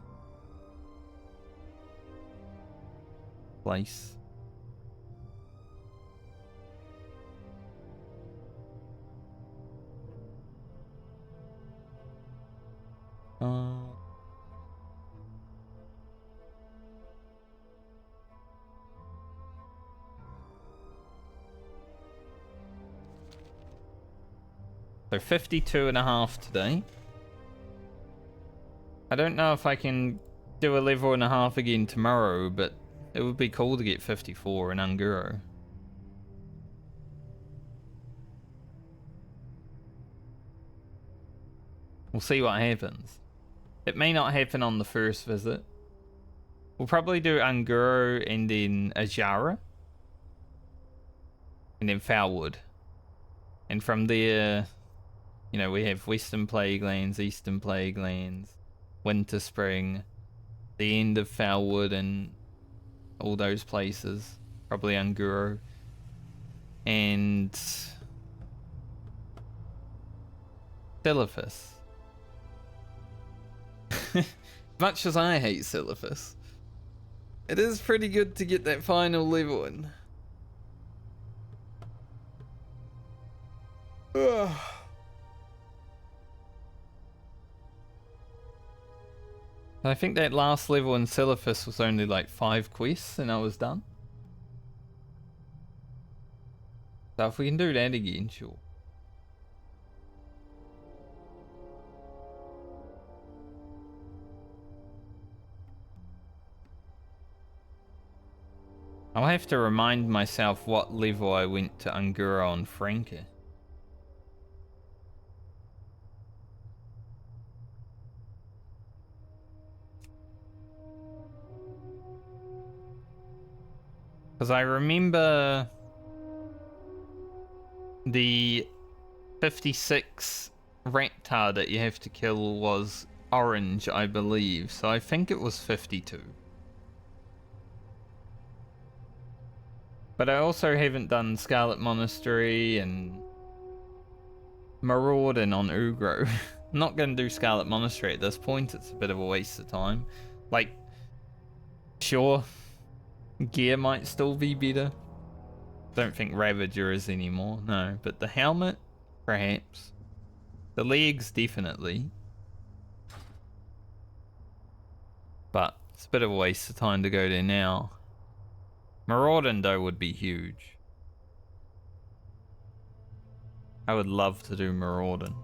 So 52.5 today. I don't know if I can do a level and a half again tomorrow, but it would be cool to get 54 in Unguro. We'll see what happens. It may not happen on the first visit. We'll probably do Unguro and then Ajara. And then Felwood. And from there, you know, we have Western Plaguelands, Eastern Plaguelands, Winter Spring, the end of Felwood and all those places. Probably Unguro. And Silithus. Much as I hate Silithus, it is pretty good to get that final level in. I think that last level in Silithus was only like 5 quests and I was done. So if we can do that again, sure. I'll have to remind myself what level I went to Unguro on Frankie. Because I remember the 56 Raptor that you have to kill was orange, I believe. So I think it was 52. But I also haven't done Scarlet Monastery and Marauding on Ugro. I'm not going to do Scarlet Monastery at this point. It's a bit of a waste of time. Like, sure, gear might still be better. Don't think Ravager is anymore, no. But the helmet, perhaps. The legs, definitely. But it's a bit of a waste of time to go there now. Marauding, though, would be huge. I would love to do Marauding.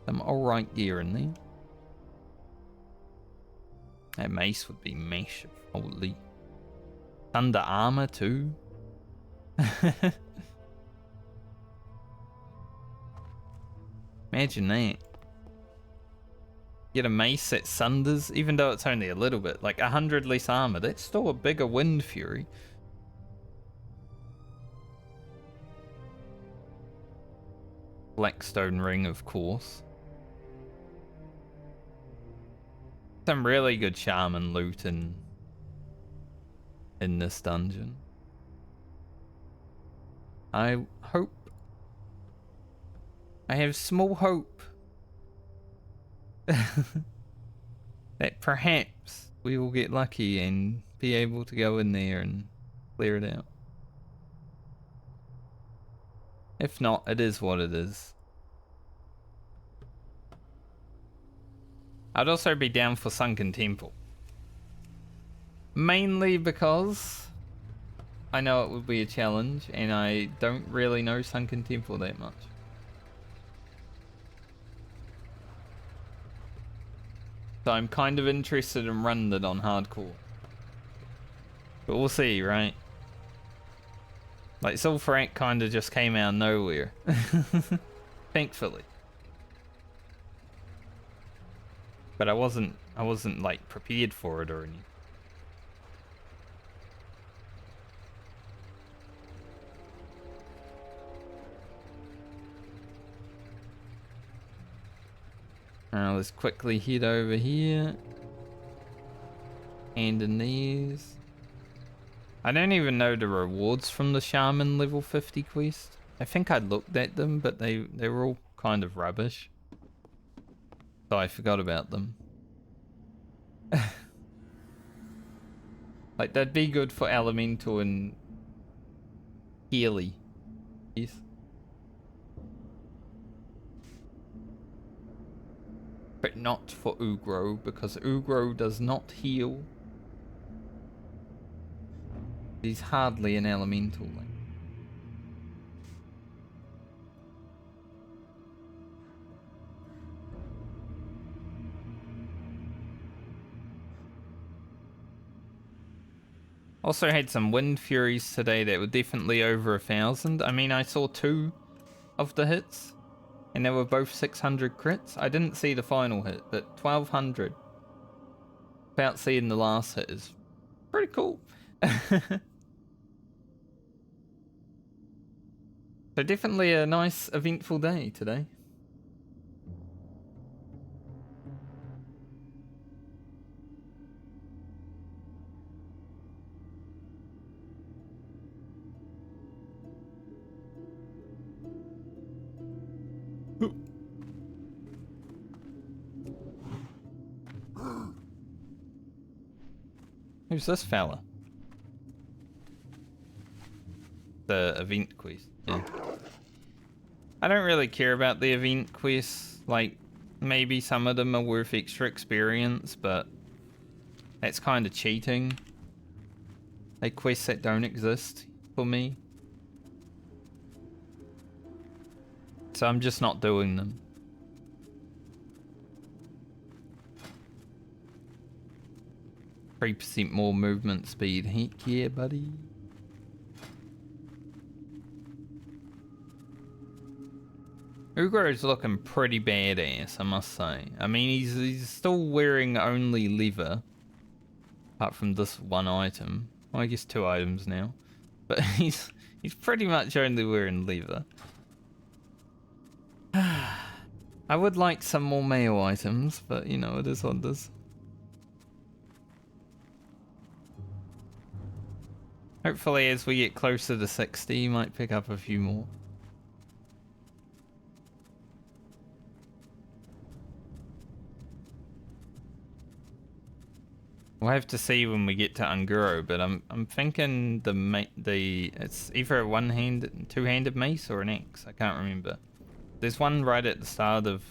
Some alright gear in there. That mace would be massive. Holy. Thunder armor, too. Imagine that. Get a mace that sunders, even though it's only a little bit. Like 100 less armor. That's still a bigger Wind Fury. Blackstone Ring, of course. Some really good Shaman loot in in this dungeon. I hope. I have small hope that perhaps we will get lucky and be able to go in there and clear it out. If not, it is what it is. I'd also be down for Sunken Temple. Mainly because I know it would be a challenge and I don't really know Sunken Temple that much. So I'm kind of interested in running it on hardcore. But we'll see, right? Like, Sulfurak kind of just came out of nowhere. Thankfully. But I wasn't like prepared for it or anything. Now let's quickly head over here. And in these. I don't even know the rewards from the Shaman level 50 quest. I think I looked at them, but they were all kind of rubbish. So I forgot about them. Like, that'd be good for Elemental and Healy. Yes. But not for Ugro, because Ugro does not heal. He's hardly an elemental. Also had some Wind Furies today that were definitely over 1,000. I mean, I saw 2 of the hits, and they were both 600 crits. I didn't see the final hit, but 1,200 without seeing the last hit is pretty cool. So definitely a nice, eventful day today. Who's this fella? The event quest. Yeah. I don't really care about the event quests. Like, maybe some of them are worth extra experience, but that's kind of cheating. Like quests that don't exist for me. So I'm just not doing them. %3 more movement speed. Heck yeah, buddy. Ugro's looking pretty badass, I must say. I mean, he's still wearing only leather. Apart from this one item. Well, I guess 2 items now. But he's pretty much only wearing leather. I would like some more male items, but you know, it is what it is. Hopefully as we get closer to 60, you might pick up a few more. We'll have to see when we get to Unguro, but I'm thinking it's either a two-handed mace or an axe. I can't remember. There's one right at the start of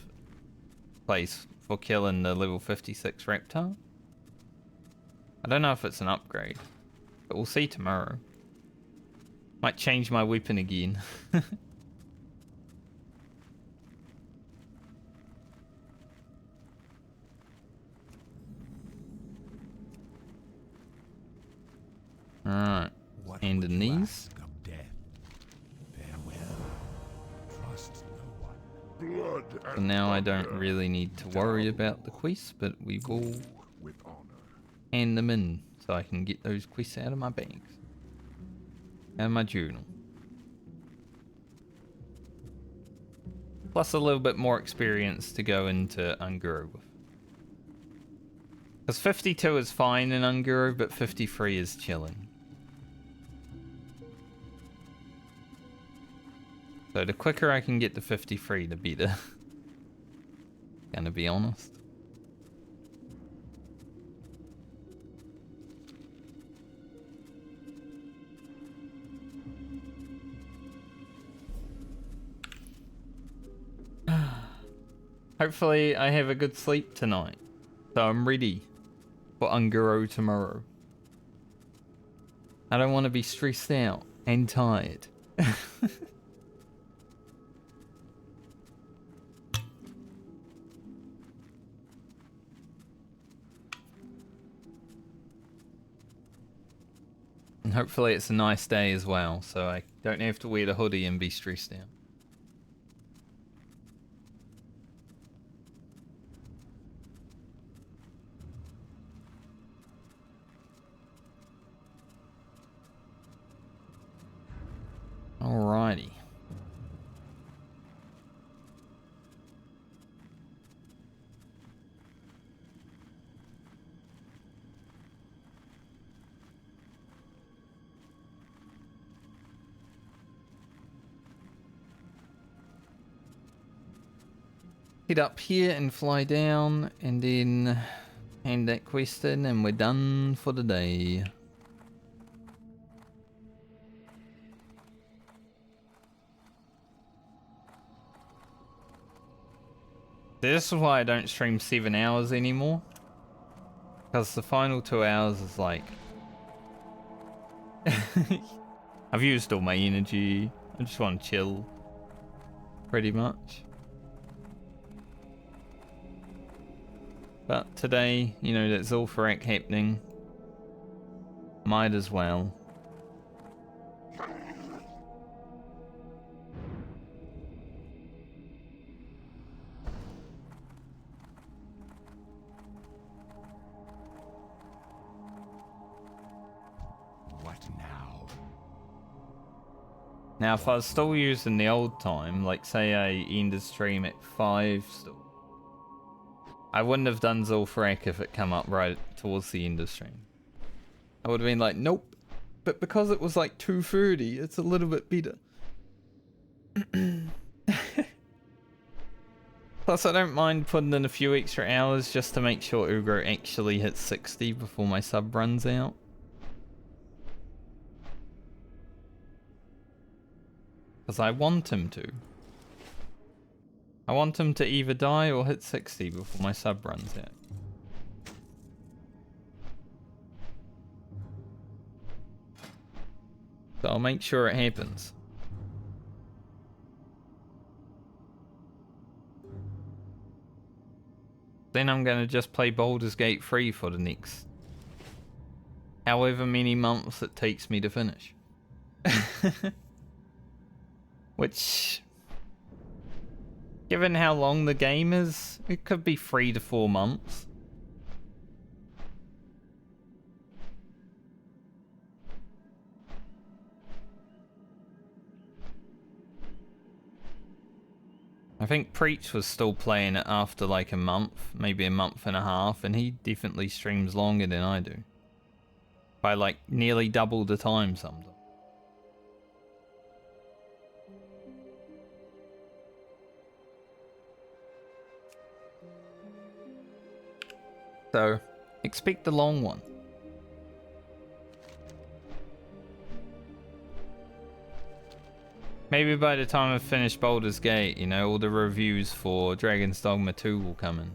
place for killing the level 56 Raptor. I don't know if it's an upgrade, but we'll see tomorrow. Might change my weapon again. Alright, and in these. So now I don't really need to worry about the quests, but we will hand them in so I can get those quests out of my bags. Out of my journal. Plus a little bit more experience to go into Unguro with. Because 52 is fine in Unguro, but 53 is chilling. So the quicker I can get to 53, the better. Gonna be honest. Hopefully I have a good sleep tonight. So I'm ready for Unguro tomorrow. I don't want to be stressed out and tired. And hopefully it's a nice day as well, so I don't have to wear the hoodie and be stressed out. Alrighty. Head up here and fly down, and then hand that quest in, and we're done for the day. This is why I don't stream 7 hours anymore. Because the final 2 hours is like... I've used all my energy. I just want to chill. Pretty much. But today, you know, that's Zul'Farrak happening. Might as well. What now? Now, if I was still using the old time, like say I ended stream at 5 still, I wouldn't have done Zul'Farrak if it come up right towards the end of stream. I would have been like, nope. But because it was like 2:30, it's a little bit better. Plus, I don't mind putting in a few extra hours just to make sure Ugro actually hits 60 before my sub runs out. Because I want him to. I want him to either die or hit 60 before my sub runs out. So I'll make sure it happens. Then I'm going to just play Baldur's Gate 3 for the next however many months it takes me to finish. Which, given how long the game is, it could be 3 to 4 months. I think Preach was still playing it after like a month, maybe a month and a half, and he definitely streams longer than I do. By like nearly double the time sometimes. So, expect the long one. Maybe by the time I finish Baldur's Gate, you know, all the reviews for Dragon's Dogma 2 will come in.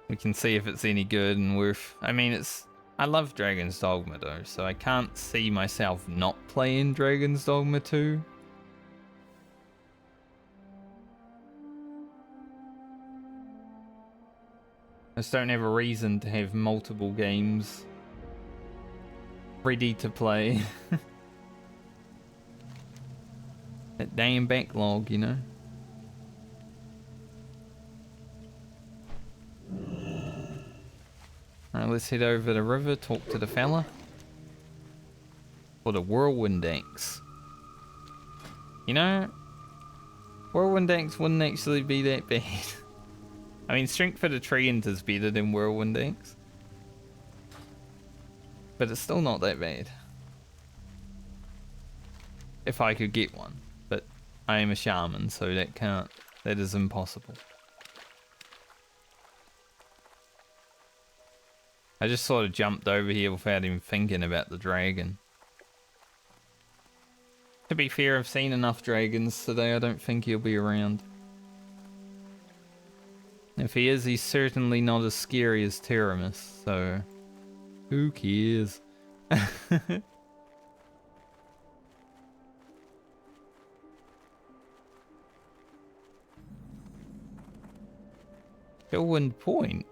We can see if it's any good and worth... I mean, I love Dragon's Dogma though, so I can't see myself not playing Dragon's Dogma 2. I just don't have a reason to have multiple games ready to play. That damn backlog, you know. Alright, let's head over the river, talk to the fella. For the Whirlwind Axe. You know, Whirlwind Axe wouldn't actually be that bad. I mean, Strength for the Treant is better than Whirlwind Axe. But it's still not that bad. If I could get one. But I am a shaman, so that is impossible. I just sort of jumped over here without even thinking about the dragon. To be fair, I've seen enough dragons today, I don't think he'll be around. If he is, he's certainly not as scary as Teremus, so who cares? Chillwind Point?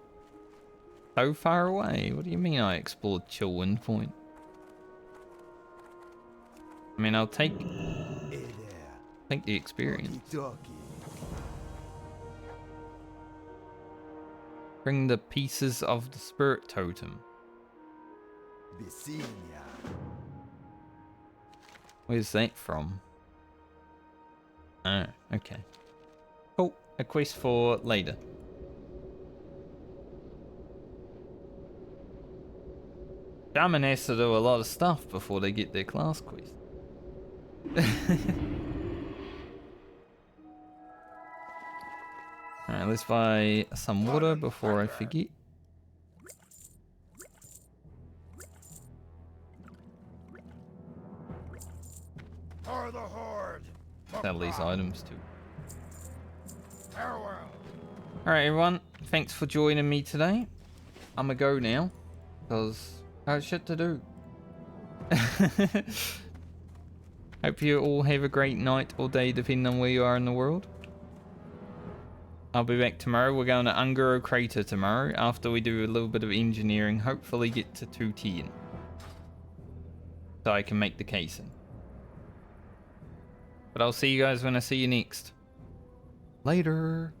So far away? What do you mean I explored Chillwind Point? I mean, I'll take Hey there. the experience. Talkie. Bring the pieces of the spirit totem. Bisinia. Where's that from? Oh, okay. Cool. A quest for later. Shaman has to do a lot of stuff before they get their class quest. Alright, let's buy some water before I forget. For the horde. Sell these items too. Farewell. Alright everyone, thanks for joining me today. I'ma go now, because I have shit to do. Hope you all have a great night or day depending on where you are in the world. I'll be back tomorrow. We're going to Ungaro Crater tomorrow after we do a little bit of engineering. Hopefully get to 210. So I can make the casing. But I'll see you guys when I see you next. Later.